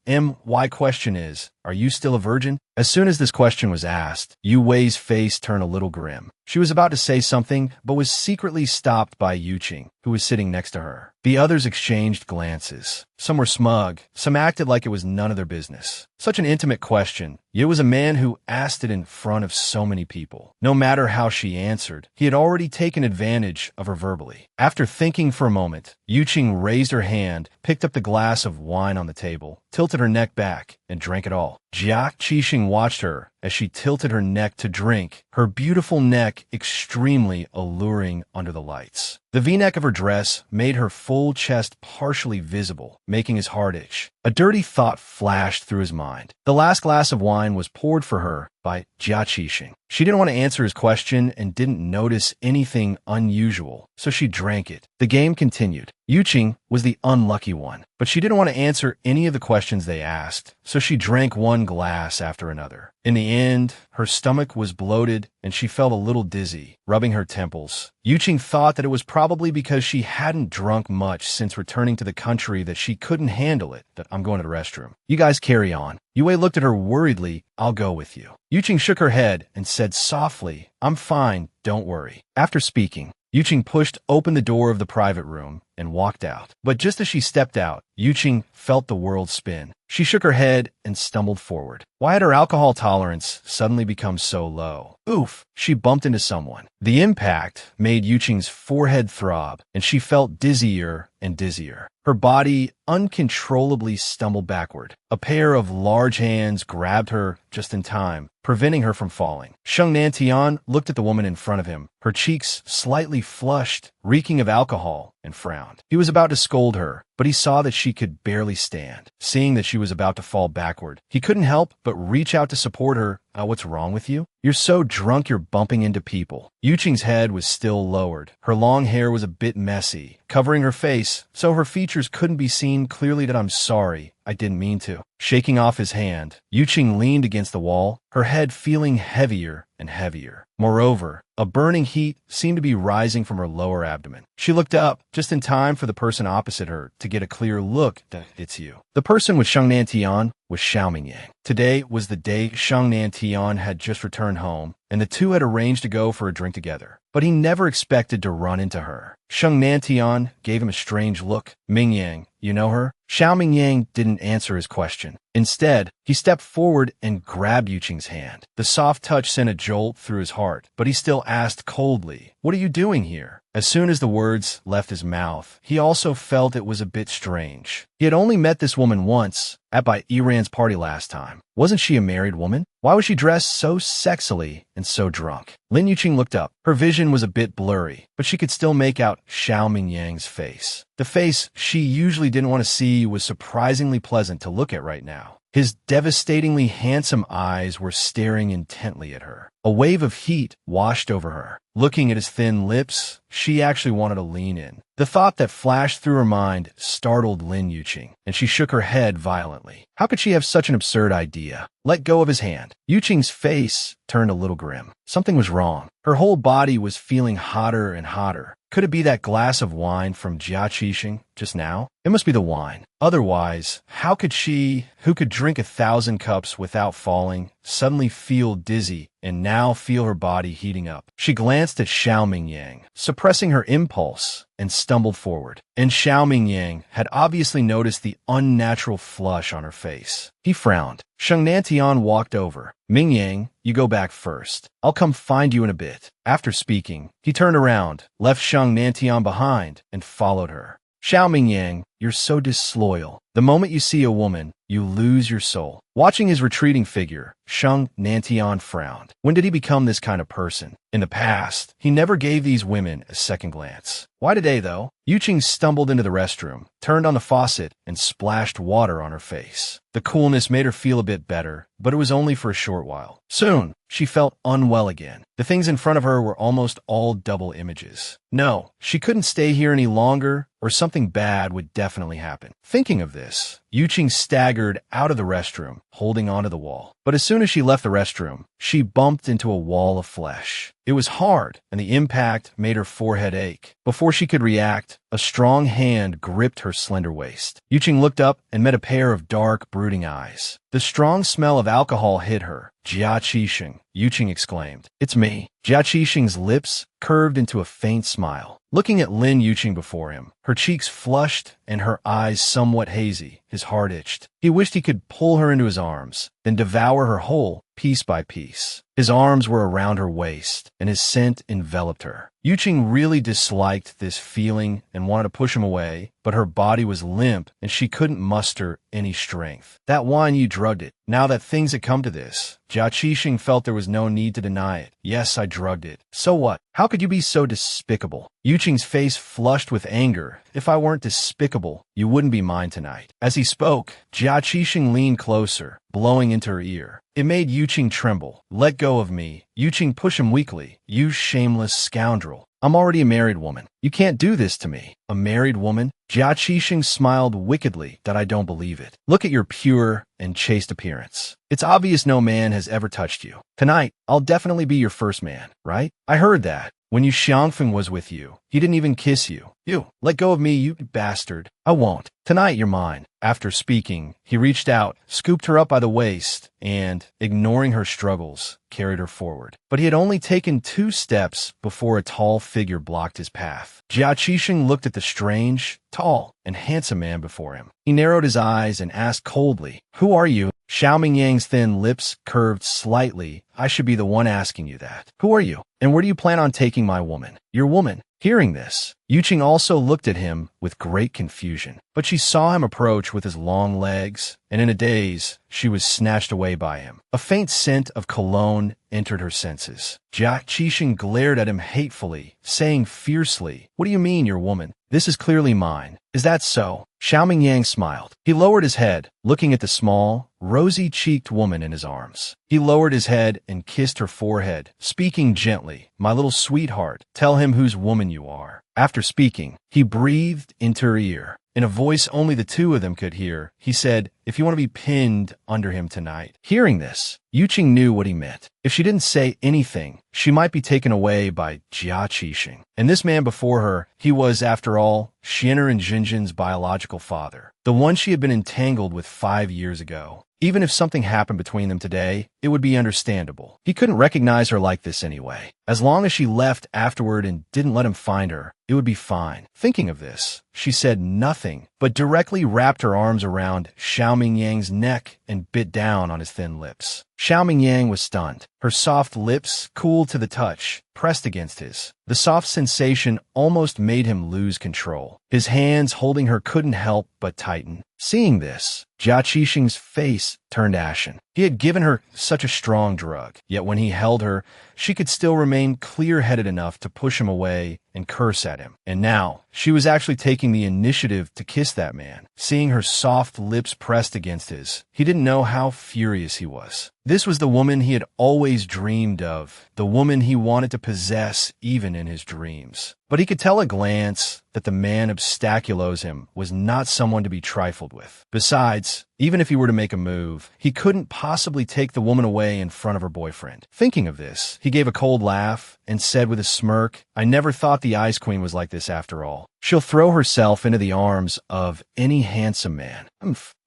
[SPEAKER 1] My question is, are you still a virgin? As soon as this question was asked, Yu Wei's face turned a little grim. She was about to say something, but was secretly stopped by Yuqing, who was sitting next to her. The others exchanged glances. Some were smug, some acted like it was none of their business. Such an intimate question, yet it was a man who asked it in front of so many people. No matter how she answered, he had already taken advantage of her verbally. After thinking for a moment, Yuqing raised her hand, picked up the glass of wine on the table, tilted her neck back, and drank it all. Jia Qixing watched her as she tilted her neck to drink, her beautiful neck extremely alluring under the lights. The V-neck of her dress made her full chest partially visible, making his heart itch. A dirty thought flashed through his mind. The last glass of wine was poured for her by Jia Qixing. She didn't want to answer his question and didn't notice anything unusual, so she drank it. The game continued. Yuqing was the unlucky one, but she didn't want to answer any of the questions they asked, so she drank one glass after another. In the end, her stomach was bloated and she felt a little dizzy, rubbing her temples. Yuqing thought that it was probably because she hadn't drunk much since returning to the country that she couldn't handle it. That I'm going to the restroom. You guys carry on. Yue looked at her worriedly. I'll go with you. Yuqing shook her head and said softly, I'm fine, don't worry. After speaking, Yuqing pushed open the door of the private room and walked out. But just as she stepped out, Yuqing felt the world spin. She shook her head and stumbled forward. Why had her alcohol tolerance suddenly become so low? Oof! She bumped into someone. The impact made Yuqing's forehead throb, and she felt dizzier and dizzier. Her body uncontrollably stumbled backward. A pair of large hands grabbed her just in time, preventing her from falling. Sheng Nantian looked at the woman in front of him, her cheeks slightly flushed, reeking of alcohol, and frowned. He was about to scold her, but he saw that she could barely stand. Seeing that she was about to fall backward, he couldn't help but reach out to support her. What's wrong with you? You're so drunk you're bumping into people. Yuqing's head was still lowered. Her long hair was a bit messy, covering her face, so her features couldn't be seen clearly. I'm sorry, I didn't mean to. Shaking off his hand, Yuqing leaned against the wall, her head feeling heavier and heavier. Moreover, a burning heat seemed to be rising from her lower abdomen. She looked up, just in time for the person opposite her to get a clear look. It's you. The person with Sheng Nantian was Xiao Mingyang. Today was the day Sheng Nantian had just returned home, and the two had arranged to go for a drink together. But he never expected to run into her. Sheng Nantian gave him a strange look. Mingyang, you know her? Xiao Mingyang didn't answer his question. Instead, he stepped forward and grabbed Yuqing's hand. The soft touch sent a jolt through his heart, but he still asked coldly, "What are you doing here?" As soon as the words left his mouth, he also felt it was a bit strange. He had only met this woman once, at Iran's party last time. Wasn't she a married woman? Why was she dressed so sexily and so drunk? Lin Yuqing looked up. Her vision was a bit blurry, but she could still make out Xiao Mingyang's face. The face she usually didn't want to see was surprisingly pleasant to look at right now. His devastatingly handsome eyes were staring intently at her. A wave of heat washed over her. Looking at his thin lips, she actually wanted to lean in. The thought that flashed through her mind startled Lin Yuqing, and she shook her head violently. How could she have such an absurd idea? Let go of his hand. Yuqing's face turned a little grim. Something was wrong. Her whole body was feeling hotter and hotter. Could it be that glass of wine from Jia Qixing just now? It must be the wine. Otherwise, how could she, who could drink 1,000 cups without falling, suddenly feel dizzy and now feel her body heating up? She glanced at Xiao Mingyang, suppressing her impulse, and stumbled forward. And Xiao Mingyang had obviously noticed the unnatural flush on her face. He frowned. Sheng Nantian walked over. Mingyang, you go back first. I'll come find you in a bit. After speaking, he turned around, left Sheng Nantian behind, and followed her. Xiao Mingyang, you're so disloyal. The moment you see a woman, you lose your soul. Watching his retreating figure, Sheng Nantian frowned. When did he become this kind of person? In the past, he never gave these women a second glance. Why today, though? Yuqing stumbled into the restroom, turned on the faucet, and splashed water on her face. The coolness made her feel a bit better, but it was only for a short while. Soon, she felt unwell again. The things in front of her were almost all double images. No, she couldn't stay here any longer, or something bad would definitely happen. Thinking of this, Yuqing staggered out of the restroom, holding onto the wall. But as soon as she left the restroom, she bumped into a wall of flesh. It was hard, and the impact made her forehead ache. Before she could react, a strong hand gripped her slender waist. Yuqing looked up and met a pair of dark, brooding eyes. The strong smell of alcohol hit her. Jia Qixing, Yuqing exclaimed. It's me. Jia Qixing's lips curved into a faint smile. Looking at Lin Yuqing before him, her cheeks flushed and her eyes somewhat hazy, his heart itched. He wished he could pull her into his arms, then devour her whole, piece by piece. His arms were around her waist, and his scent enveloped her. Yuqing really disliked this feeling and wanted to push him away, but her body was limp and she couldn't muster any strength. That wine, you drugged it. Now that things had come to this, Jia Qixing felt there was no need to deny it. Yes, I drugged it. So what? How could you be so despicable? Yuqing's face flushed with anger. If I weren't despicable, you wouldn't be mine tonight. As he spoke, Jia Qixing leaned closer, blowing into her ear. It made Yuqing tremble. Let go of me. Yuqing pushed him weakly. You shameless scoundrel. I'm already a married woman. You can't do this to me. A married woman? Jia Qixing smiled wickedly that I don't believe it. Look at your pure and chaste appearance. It's obvious no man has ever touched you. Tonight, I'll definitely be your first man, right? I heard that. When Yu Xiangfeng was with you, he didn't even kiss you. You, let go of me, you bastard. I won't. Tonight you're mine. After speaking, he reached out, scooped her up by the waist, and, ignoring her struggles, carried her forward. But he had only taken 2 steps before a tall figure blocked his path. Jia Qixing looked at the strange, tall, and handsome man before him. He narrowed his eyes and asked coldly, "Who are you?" Xiaoming Yang's thin lips curved slightly. "I should be the one asking you that. Who are you? And where do you plan on taking my woman?" "Your woman." Hearing this, Yuqing also looked at him with great confusion, but she saw him approach with his long legs, and in a daze, she was snatched away by him. A faint scent of cologne entered her senses. Jia Qixing glared at him hatefully, saying fiercely, "What do you mean, your woman? This is clearly mine. Is that so?" Xiaoming Yang smiled. He lowered his head, looking at the small, rosy-cheeked woman in his arms. He lowered his head and kissed her forehead, speaking gently, "My little sweetheart, tell him whose woman you are." After speaking, he breathed into her ear. In a voice only the 2 of them could hear, he said, "If you want to be pinned under him tonight." Hearing this, Yuqing knew what he meant. If she didn't say anything, she might be taken away by Jia Qixing. And this man before her, he was, after all, Xian'er and Jinjin's biological father, the one she had been entangled with 5 years ago. Even if something happened between them today, it would be understandable. He couldn't recognize her like this anyway. As long as she left afterward and didn't let him find her, it would be fine. Thinking of this, she said nothing, but directly wrapped her arms around Xiaoming Yang's neck and bit down on his thin lips. Xiaoming Yang was stunned. Her soft lips, cool to the touch, pressed against his. The soft sensation almost made him lose control. His hands holding her couldn't help but tighten. Seeing this, Jia Qixing's face turned ashen. He had given her such a strong drug, yet when he held her, she could still remain clear-headed enough to push him away and curse at him. And now, she was actually taking the initiative to kiss that man. Seeing her soft lips pressed against his, he didn't know how furious he was. This was the woman he had always dreamed of, the woman he wanted to possess even in his dreams. But he could tell at a glance that the man obstaculos him was not someone to be trifled with. Besides, even if he were to make a move, he couldn't possibly take the woman away in front of her boyfriend. Thinking of this, he gave a cold laugh and said with a smirk, "I never thought the Ice Queen was like this after all. She'll throw herself into the arms of any handsome man."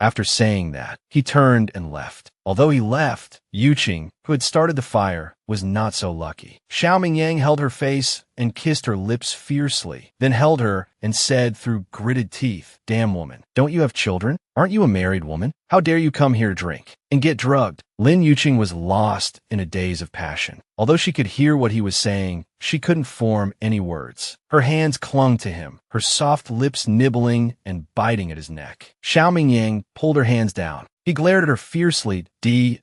[SPEAKER 1] After saying that, he turned and left. Although he left, Yuqing, who had started the fire, was not so lucky. Xiaoming Yang held her face and kissed her lips fiercely, then held her and said through gritted teeth, "Damn woman, don't you have children? Aren't you a married woman? How dare you come here to drink and get drugged?" Lin Yuqing was lost in a daze of passion. Although she could hear what he was saying, she couldn't form any words. Her hands clung to him, her soft lips nibbling and biting at his neck. Xiaoming Yang pulled her hands down. He glared at her fiercely.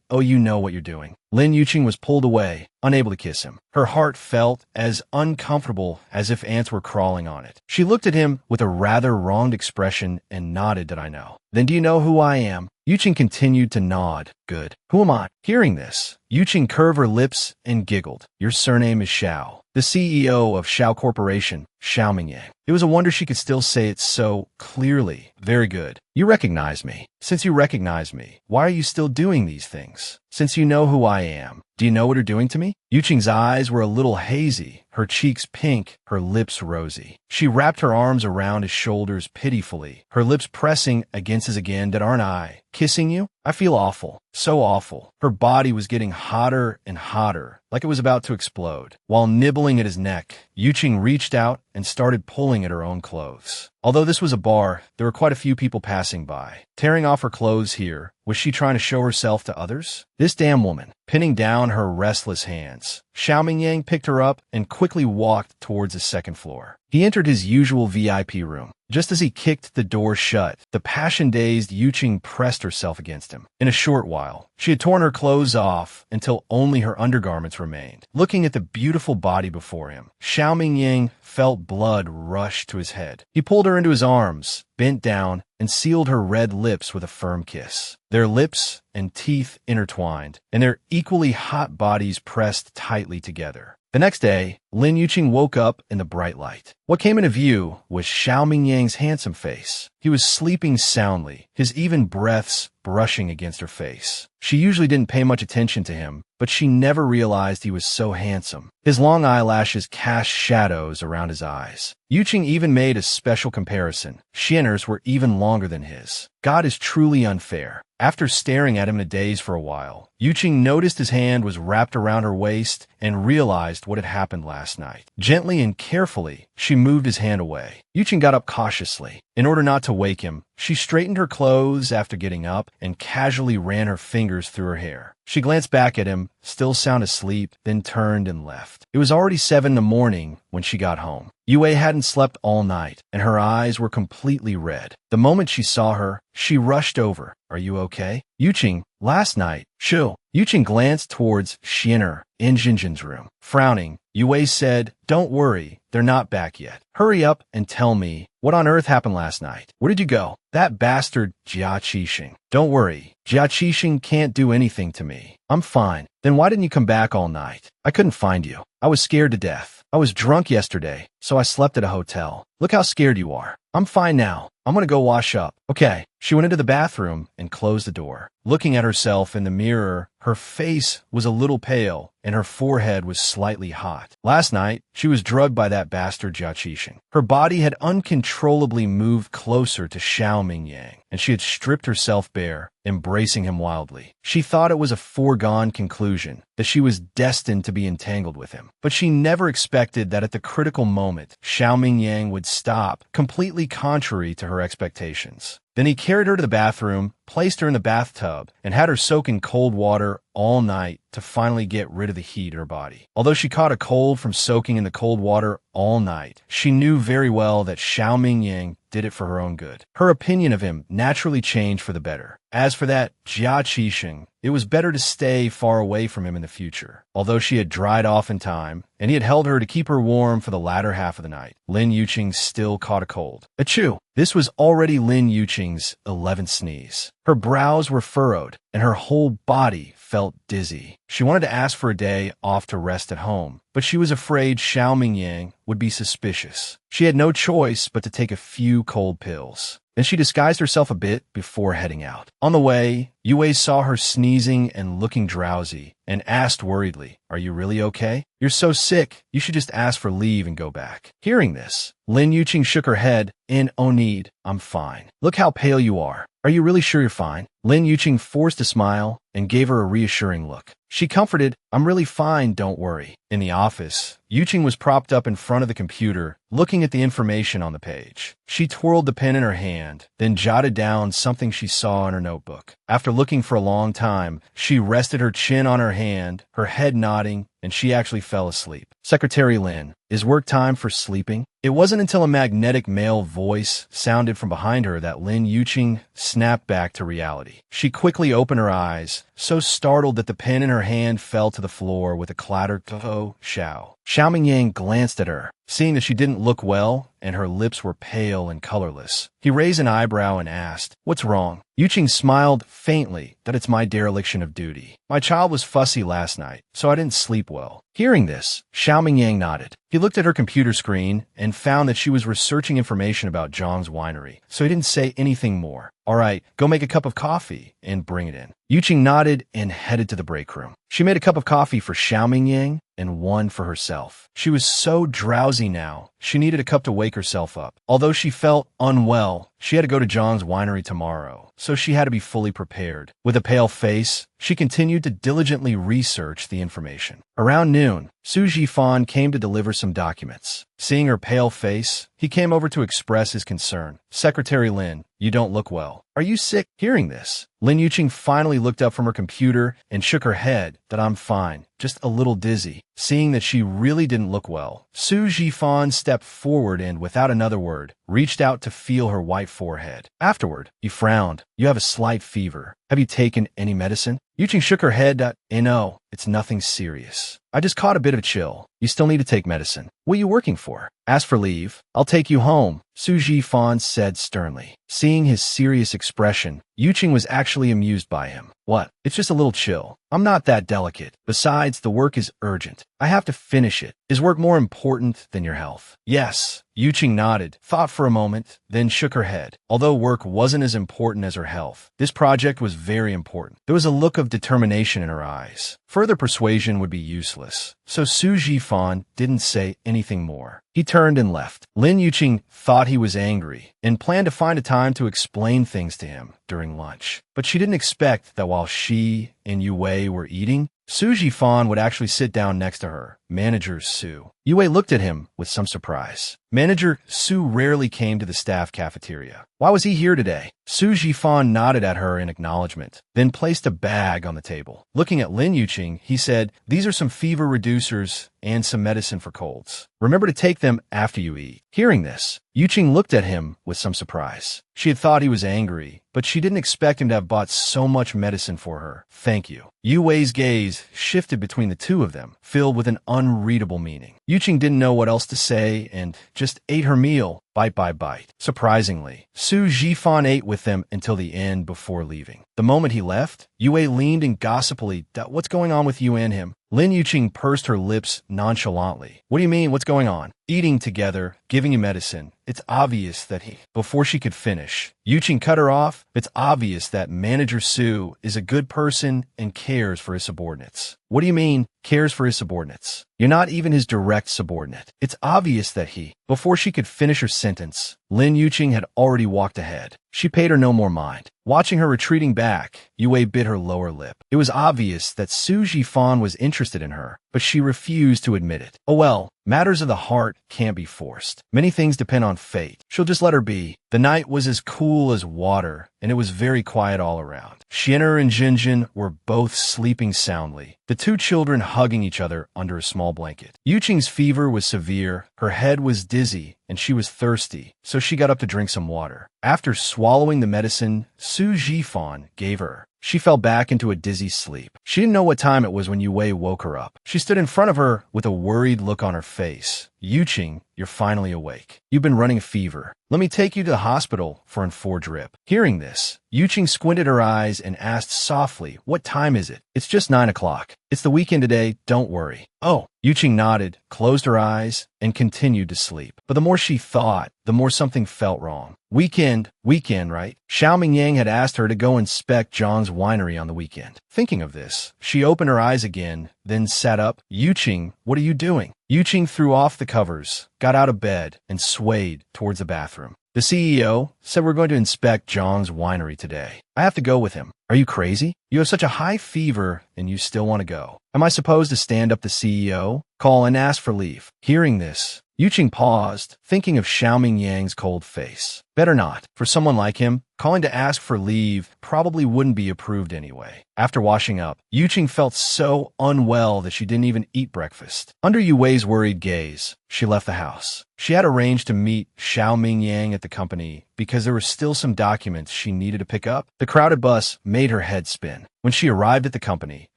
[SPEAKER 1] "Oh, you know what you're doing." Lin Yuqing was pulled away, unable to kiss him. Her heart felt as uncomfortable as if ants were crawling on it. She looked at him with a rather wronged expression and nodded that I know. "Then do you know who I am?" Yuqing continued to nod. "Good. Who am I?" Hearing this, Yuqing curved her lips and giggled. "Your surname is Xiao, the CEO of Xiao Corporation, Xiaoming Yang." It was a wonder she could still say it so clearly. "Very good. You recognize me. Since you recognize me, why are you still doing these things? Since you know who I am, do you know what you're doing to me?" Yuqing's eyes were a little hazy, her cheeks pink, her lips rosy. She wrapped her arms around his shoulders pitifully, her lips pressing against his again. "That aren't I? Kissing you? I feel awful. So awful." Her body was getting hotter and hotter, like it was about to explode. While nibbling at his neck, Yuqing reached out and started pulling at her own clothes. Although this was a bar, there were quite a few people passing by. Tearing off her clothes here, was she trying to show herself to others? This damn woman, pinning down her restless hands. Xiaoming Yang picked her up and quickly walked towards the second floor. He entered his usual VIP room. Just as he kicked the door shut, the passion-dazed Yuqing pressed herself against him. In a short while, she had torn her clothes off until only her undergarments remained. Looking at the beautiful body before him, Xiaoming Yang felt blood rush to his head. He pulled her into his arms, bent down, and sealed her red lips with a firm kiss. Their lips and teeth intertwined, and their equally hot bodies pressed tightly together. The next day, Lin Yuqing woke up in the bright light. What came into view was Xiao Mingyang's handsome face. He was sleeping soundly, his even breaths brushing against her face. She usually didn't pay much attention to him, but she never realized he was so handsome. His long eyelashes cast shadows around his eyes. Yuqing even made a special comparison. Xian'er's were even longer than his. God is truly unfair. After staring at him in a daze for a while, Yuqing noticed his hand was wrapped around her waist and realized what had happened last night. Gently and carefully, she moved his hand away. Yuqing got up cautiously. In order not to wake him, she straightened her clothes after getting up and casually ran her fingers through her hair. She glanced back at him, still sound asleep, then turned and left. It was already 7 in the morning when she got home. Yue hadn't slept all night, and her eyes were completely red. The moment she saw her, she rushed over. "Are you okay?" "Yuqing, last night." "Shu." Yuqing glanced towards Xian'er in Jinjin's room. Frowning, Yue said, "Don't worry, they're not back yet. Hurry up and tell me, what on earth happened last night? Where did you go?" "That bastard Jia Qixing." "Don't worry, Jia Qixing can't do anything to me. I'm fine." "Then why didn't you come back all night?" "I couldn't find you. I was scared to death. I was drunk yesterday, so I slept at a hotel. Look how scared you are." "I'm fine now. I'm gonna go wash up." "Okay." She went into the bathroom and closed the door. Looking at herself in the mirror, her face was a little pale and her forehead was slightly hot. Last night, she was drugged by that bastard Jia Qixing. Her body had uncontrollably moved closer to Xiao Mingyang, and she had stripped herself bare, embracing him wildly. She thought it was a foregone conclusion, that she was destined to be entangled with him. But she never expected that at the critical moment, Xiao Mingyang would stop, completely contrary to her expectations. Then he carried her to the bathroom, placed her in the bathtub, and had her soak in cold water all night to finally get rid of the heat in her body. Although she caught a cold from soaking in the cold water all night, she knew very well that Xiao Mingyang did it for her own good. Her opinion of him naturally changed for the better. As for that Jia Qixing, it was better to stay far away from him in the future. Although she had dried off in time, and he had held her to keep her warm for the latter half of the night, Lin Yuqing still caught a cold. Achoo! This was already Lin Yuqing's 11th sneeze. Her brows were furrowed, and her whole body felt dizzy. She wanted to ask for a day off to rest at home, but she was afraid Xiao Mingyang would be suspicious. She had no choice but to take a few cold pills. Then she disguised herself a bit before heading out. On the way, Yue saw her sneezing and looking drowsy, and asked worriedly, "Are you really okay? You're so sick, you should just ask for leave and go back." Hearing this, Lin Yuqing shook her head, "No need, I'm fine. Look how pale you are. Are you really sure you're fine?" Lin Yuqing forced a smile and gave her a reassuring look. She comforted, "I'm really fine, don't worry." In the office, Yuqing was propped up in front of the computer, looking at the information on the page. She twirled the pen in her hand, then jotted down something she saw in her notebook. After looking for a long time, she rested her chin on her hand, her head nodding, and she actually fell asleep. "Secretary Lin, is work time for sleeping?" It wasn't until a magnetic male voice sounded from behind her that Lin Yuqing snapped back to reality. She quickly opened her eyes, so startled that the pen in her hand fell to the floor with a clatter. "Oh, Xiao." Xiao Mingyang glanced at her, seeing that she didn't look well and her lips were pale and colorless. He raised an eyebrow and asked, "What's wrong?" Yuqing smiled faintly, "That it's my dereliction of duty. My child was fussy last night, so I didn't sleep well." Hearing this, Xiao Mingyang nodded. He looked at her computer screen and found that she was researching information about Zhang's winery, so he didn't say anything more. "All right, go make a cup of coffee and bring it in." Yuqing nodded and headed to the break room. She made a cup of coffee for Xiao Mingyang and one for herself. She was so drowsy now, she needed a cup to wake herself up. Although she felt unwell, she had to go to Zhang's winery tomorrow, so she had to be fully prepared. With a pale face, she continued to diligently research the information. Around noon, Su Jifan came to deliver some documents. Seeing her pale face, he came over to express his concern. "Secretary Lin, you don't look well. Are you sick?" Hearing this, Lin Yuqing finally looked up from her computer and shook her head that "I'm fine, just a little dizzy." Seeing that she really didn't look well, Su Jifan stepped forward and, without another word, reached out to feel her white forehead. Afterward, he frowned. "You have a slight fever. Have you taken any medicine?" Yuqing shook her head. No. It's nothing serious. I just caught a bit of a chill. You still need to take medicine. What are you working for? Ask for leave. I'll take you home, Su Jifan said sternly. Seeing his serious expression, Yuqing was actually amused by him. What? It's just a little chill. I'm not that delicate. Besides, the work is urgent. I have to finish it. Is work more important than your health? Yes. Yuqing nodded, thought for a moment, then shook her head. Although work wasn't as important as her health, this project was very important. There was a look of determination in her eyes. Further persuasion would be useless, so Su Jifan didn't say anything more. He turned and left. Lin Yuqing thought he was angry and planned to find a time to explain things to him during lunch. But she didn't expect that while she and Yue were eating, Su Jifan would actually sit down next to her, Manager Su. Yue looked at him with some surprise. Manager Su rarely came to the staff cafeteria. Why was he here today? Su Jifan nodded at her in acknowledgement, then placed a bag on the table. Looking at Lin Yuqing, he said, "These are some fever reducers and some medicine for colds. Remember to take them after you eat." Hearing this, Yuqing looked at him with some surprise. She had thought he was angry, but she didn't expect him to have bought so much medicine for her. "Thank you." Yue's gaze shifted between the two of them, filled with an unreadable meaning. Yuqing didn't know what else to say and just ate her meal, bite by bite. Surprisingly, Su Jifan ate with them until the end before leaving. The moment he left, Yue leaned and gossipily, "What's going on with you and him?" Lin Yuqing pursed her lips nonchalantly. "What do you mean, what's going on?" "Eating together, giving you medicine. It's obvious that he..." Before she could finish, Yuqing cut her off. "It's obvious that Manager Su is a good person and cares for his subordinates." "What do you mean, cares for his subordinates? You're not even his direct subordinate. It's obvious that he..." Before she could finish her sentence, Lin Yuqing had already walked ahead. She paid her no more mind. Watching her retreating back, Yue bit her lower lip. It was obvious that Su Jifan was interested in her, but she refused to admit it. Oh well, matters of the heart can't be forced. Many things depend on fate. She'll just let her be. The night was as cool as water, and it was very quiet all around. Xian'er and Jinjin were both sleeping soundly, the two children hugging each other under a small blanket. Yuqing's fever was severe, her head was dizzy, and she was thirsty, so she got up to drink some water. After swallowing the medicine Su Jifan gave her, she fell back into a dizzy sleep. She didn't know what time it was when Yue woke her up. She stood in front of her with a worried look on her face. "Yuqing, you're finally awake. You've been running a fever. Let me take you to the hospital for an 4 drip." Hearing this, Yuqing squinted her eyes and asked softly, "What time is it?" "It's just 9 o'clock. It's the weekend today, don't worry." "Oh." Yuqing nodded, closed her eyes, and continued to sleep. But the more she thought, the more something felt wrong. Weekend, right? Xiao Mingyang had asked her to go inspect Zhang's winery on the weekend. Thinking of this, she opened her eyes again, then sat up. "Yuqing, what are you doing?" Yuqing threw off the covers, got out of bed, and swayed towards the bathroom. "The CEO said we're going to inspect Zhang's winery today. I have to go with him." "Are you crazy? You have such a high fever and you still want to go. Am I supposed to stand up the CEO, call and ask for leave?" Hearing this, Yuqing paused, thinking of Xiao Mingyang's cold face. Better not. For someone like him, calling to ask for leave probably wouldn't be approved anyway. After washing up, Yuqing felt so unwell that she didn't even eat breakfast. Under Yue's worried gaze, she left the house. She had arranged to meet Xiao Mingyang at the company because there were still some documents she needed to pick up. The crowded bus made her head spin. When she arrived at the company,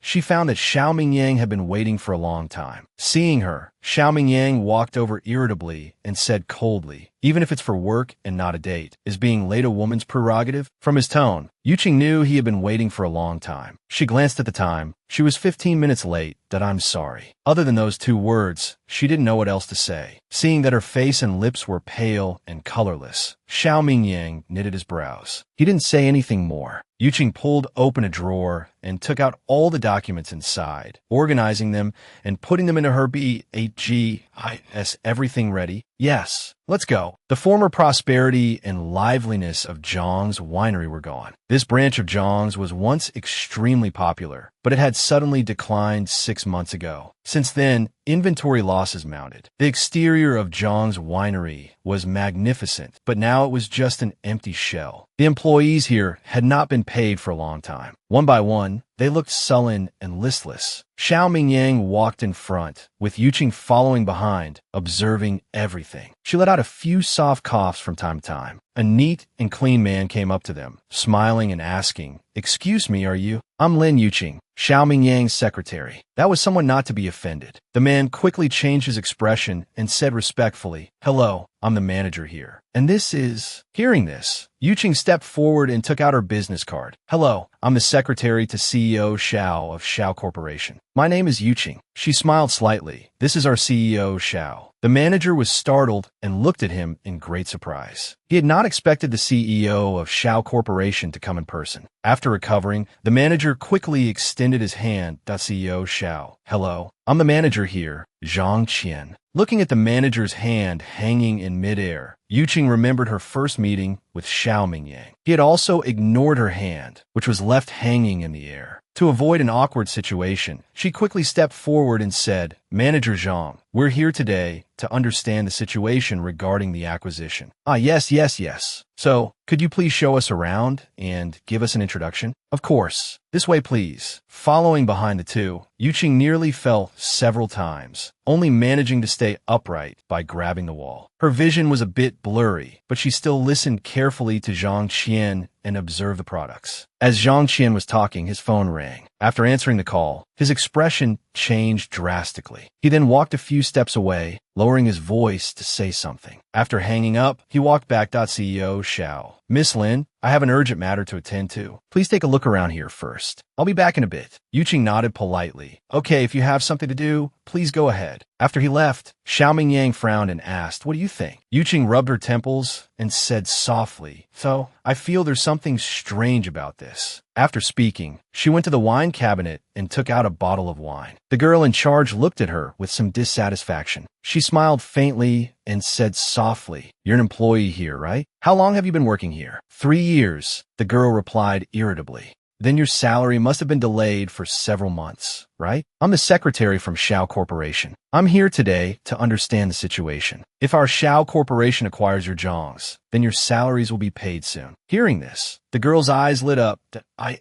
[SPEAKER 1] she found that Xiao Mingyang had been waiting for a long time. Seeing her, Xiao Mingyang walked over irritably and said coldly, "Even if it's for work and not a date, is being late a woman's prerogative?" From his tone, Yuqing knew he had been waiting for a long time. She glanced at the time. She was 15 minutes late. "That I'm sorry." Other than those 2 words, she didn't know what else to say. Seeing that her face and lips were pale and colorless, Xiao Mingyang knitted his brows. He didn't say anything more. Yuqing pulled open a drawer and took out all the documents inside, organizing them and putting them into her BHGIS. "Everything ready?" "Yes. Let's go." The former prosperity and liveliness of Zhang's winery were gone. This branch of Zhang's was once extremely popular, but it had suddenly declined 6 months ago. Since then, inventory losses mounted. The exterior of Zhang's winery was magnificent, but now it was just an empty shell. The employees here had not been paid for a long time. One by one, they looked sullen and listless. Xiao Mingyang walked in front, with Yuqing following behind, observing everything. She let out a few soft coughs from time to time. A neat and clean man came up to them, smiling and asking, "Excuse me, are you?" "I'm Lin Yuqing, Xiao Mingyang's secretary." That was someone not to be offended. The man quickly changed his expression and said respectfully, "Hello, I'm the manager here. And this is..." Hearing this, Yuqing stepped forward and took out her business card. "Hello, I'm the secretary to CEO Xiao of Xiao Corporation. My name is Yuqing." She smiled slightly. "This is our CEO Xiao." The manager was startled and looked at him in great surprise. He had not expected the CEO of Xiao Corporation to come in person. After recovering, the manager quickly extended his hand. CEO Xiao, "Hello, I'm the manager here, Zhang Qian." Looking at the manager's hand hanging in midair, Yuqing remembered her first meeting with Xiao Mingyang. He had also ignored her hand, which was left hanging in the air. To avoid an awkward situation, she quickly stepped forward and said, "Manager Zhang, we're here today to understand the situation regarding the acquisition." Yes. So, could you please show us around and give us an introduction?" "Of course. This way, please." Following behind the two, Yuqing nearly fell several times, only managing to stay upright by grabbing the wall. Her vision was a bit blurry, but she still listened carefully to Zhang Qian and observed the products. As Zhang Qian was talking, his phone rang. After answering the call, his expression changed drastically. He then walked a few steps away, lowering his voice to say something. After hanging up, he walked back. CEO Xiao, "Miss Lin, I have an urgent matter to attend to. Please take a look around here first. I'll be back in a bit." Yuqing nodded politely. "Okay, if you have something to do, please go ahead." After he left, Xiao Mingyang frowned and asked, "What do you think?" Yuqing rubbed her temples and said softly, "So, I feel there's something strange about this." After speaking, she went to the wine cabinet and took out a bottle of wine. The girl in charge looked at her with some dissatisfaction. She smiled faintly and said softly, "You're an employee here, right? How long have you been working here?" 3 years, the girl replied irritably. "Then your salary must have been delayed for several months, right? I'm the secretary from Xiao Corporation. I'm here today to understand the situation. If our Xiao Corporation acquires your Zhongs, then your salaries will be paid soon." Hearing this, the girl's eyes lit up.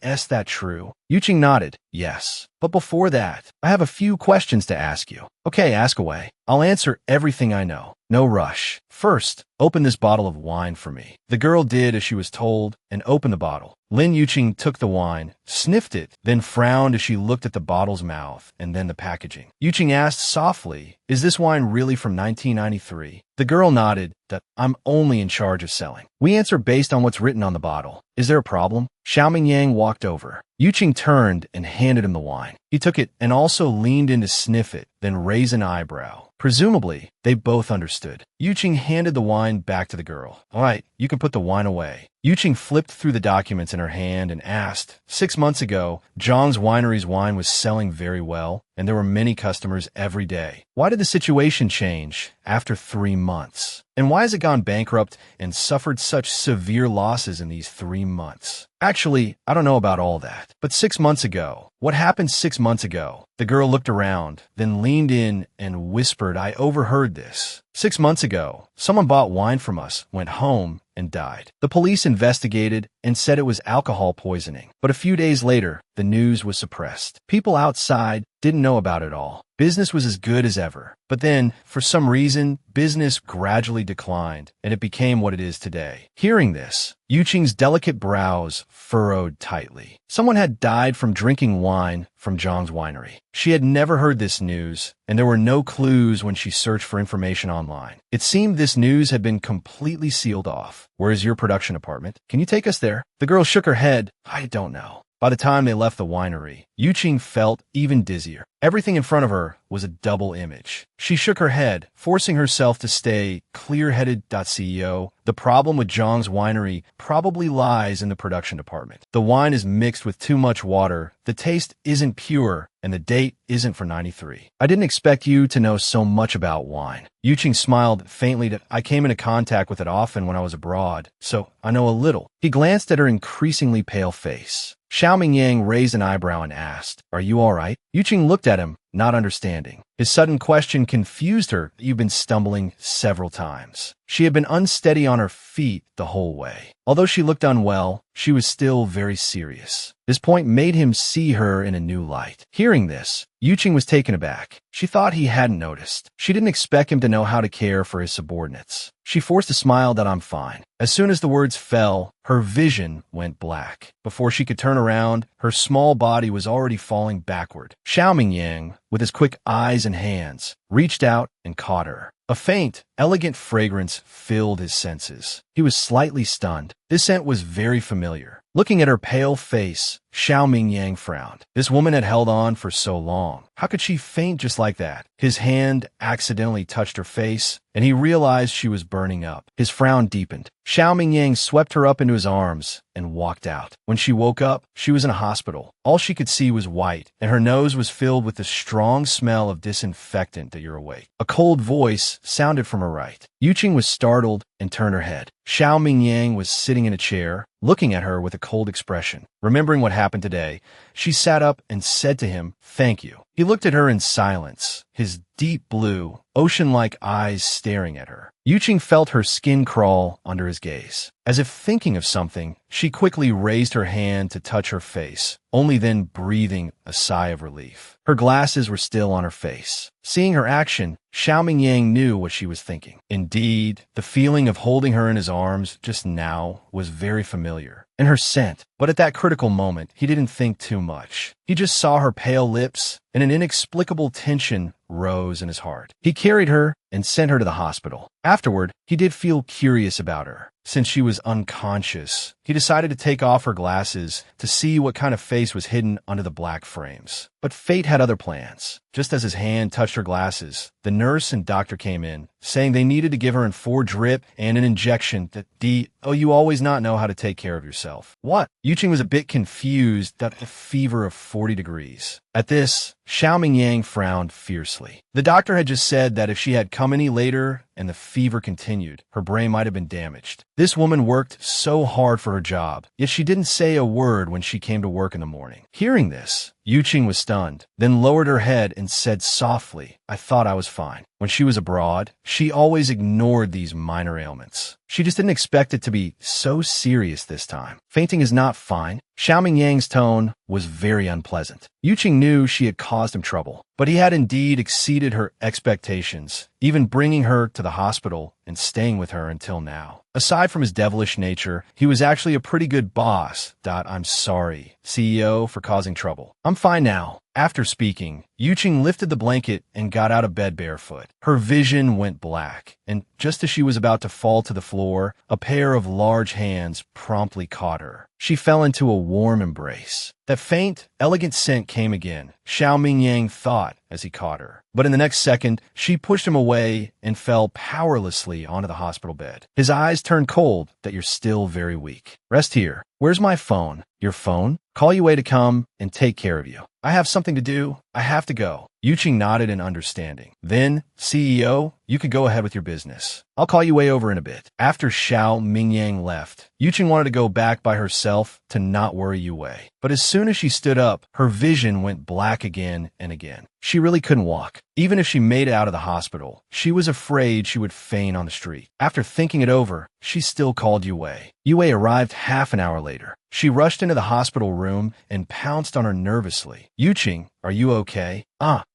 [SPEAKER 1] "Is that true?" Yuqing nodded. "Yes. But before that, I have a few questions to ask you." "Okay, ask away. I'll answer everything I know. No rush. First, open this bottle of wine for me." The girl did as she was told and opened the bottle. Lin Yuqing took the wine, sniffed it, then frowned as she looked at the bottle's mouth and then the packaging. Yuqing asked softly, "Is this wine really from 1993? The girl nodded. "I'm only in charge of selling. We answer based on what's written on the bottle. Is there a problem?" Xiao Mingyang walked over. Yuqing turned and handed him the wine. He took it and also leaned in to sniff it, then raised an eyebrow. Presumably, they both understood. Yuqing handed the wine back to the girl. "All right, you can put the wine away." Yuqing flipped through the documents in her hand and asked, 6 months ago, Zhang's Winery's wine was selling very well, and there were many customers every day. Why did the situation change after 3 months? And why has it gone bankrupt and suffered such severe losses in these 3 months? Actually, I don't know about all that. But 6 months ago, what happened 6 months ago? The girl looked around, then leaned in and whispered, "I overheard this. 6 months ago, someone bought wine from us, went home, and died. The police investigated and said it was alcohol poisoning. But a few days later, the news was suppressed. People outside didn't know about it all. Business was as good as ever. But then, for some reason, business gradually declined, and it became what it is today." Hearing this, Yuqing's delicate brows furrowed tightly. Someone had died from drinking wine from Zhang's winery. She had never heard this news, and there were no clues when she searched for information online. It seemed this news had been completely sealed off. "Where is your production department? Can you take us there?" The girl shook her head. "I don't know." By the time they left the winery, Yuqing felt even dizzier. Everything in front of her was a double image. She shook her head, forcing herself to stay clear-headed. CEO, the problem with Zhang's winery probably lies in the production department. The wine is mixed with too much water, the taste isn't pure, and the date isn't for 93. I didn't expect you to know so much about wine. Yuqing smiled faintly. "I came into contact with it often when I was abroad, so I know a little." He glanced at her increasingly pale face. Xiao Mingyang raised an eyebrow and asked, "Are you all right?" Yuqing looked at him, not understanding. His sudden question confused her. "You've been stumbling several times." She had been unsteady on her feet the whole way. Although she looked unwell, she was still very serious. This point made him see her in a new light. Hearing this, Yuqing was taken aback. She thought he hadn't noticed. She didn't expect him to know how to care for his subordinates. She forced a smile that I'm fine. As soon as the words fell, her vision went black. Before she could turn around, her small body was already falling backward. Xiaomingyang, with his quick eyes and hands, reached out and caught her. A faint, elegant fragrance filled his senses. He was slightly stunned. This scent was very familiar. Looking at her pale face, Xiaomingyang frowned. This woman had held on for so long. How could she faint just like that? His hand accidentally touched her face, and he realized she was burning up. His frown deepened. Xiaomingyang swept her up into his arms and walked out. When she woke up, she was in a hospital. All she could see was white, and her nose was filled with the strong smell of disinfectant that you're awake. A cold voice sounded from her right. Yuqing was startled and turned her head. Xiaomingyang was sitting in a chair, looking at her with a cold expression. Remembering what happened today, she sat up and said to him, "Thank you." He looked at her in silence, his deep blue, ocean-like eyes staring at her. Yuqing felt her skin crawl under his gaze. As if thinking of something, she quickly raised her hand to touch her face, only then breathing a sigh of relief. Her glasses were still on her face. Seeing her action, Xiaomingyang knew what she was thinking. Indeed, the feeling of holding her in his arms just now was very familiar, and her scent. But at that critical moment, he didn't think too much. He just saw her pale lips, and an inexplicable tension rose in his heart. He carried her and sent her to the hospital. Afterward, he did feel curious about her. Since she was unconscious, he decided to take off her glasses to see what kind of face was hidden under the black frames. But fate had other plans. Just as his hand touched her glasses, the nurse and doctor came in, saying they needed to give her an 4 drip and an injection that you always not know how to take care of yourself. What? Yuqing was a bit confused that a fever of 40 degrees. At this, Xiaomingyang frowned fiercely. The doctor had just said that if she had come any later and the fever continued, her brain might have been damaged. This woman worked so hard for her job, yet she didn't say a word when she came to work in the morning. Hearing this, Yuqing was stunned, then lowered her head and said softly, "I thought I was fine." When she was abroad, she always ignored these minor ailments. She just didn't expect it to be so serious this time. Fainting is not fine. Xiaomingyang's tone was very unpleasant. Yuqing knew she had caused him trouble, but he had indeed exceeded her expectations, even bringing her to the hospital and staying with her until now. Aside from his devilish nature, he was actually a pretty good boss. I'm sorry, CEO, for causing trouble. I'm fine now. After speaking, Yuqing lifted the blanket and got out of bed barefoot. Her vision went black, and just as she was about to fall to the floor, a pair of large hands promptly caught her. She fell into a warm embrace. That faint, elegant scent came again, Xiaomingyang thought as he caught her. But in the next second, she pushed him away and fell powerlessly onto the hospital bed. His eyes turned cold. "That you're still very weak. Rest here. Where's my phone?" "Your phone? Call Yue to come and take care of you." "I have something to do. I have to go." Yuqing nodded in understanding. "Then, CEO, you could go ahead with your business. I'll call Yue over in a bit." After Xiaomingyang left, Yuqing wanted to go back by herself to not worry Yue. But as soon as she stood up, her vision went black again and again. She really couldn't walk. Even if she made it out of the hospital, she was afraid she would faint on the street. After thinking it over, she still called Yue. Yue arrived half an hour later. She rushed into the hospital room and pounced on her nervously. "Yuqing, are you okay?"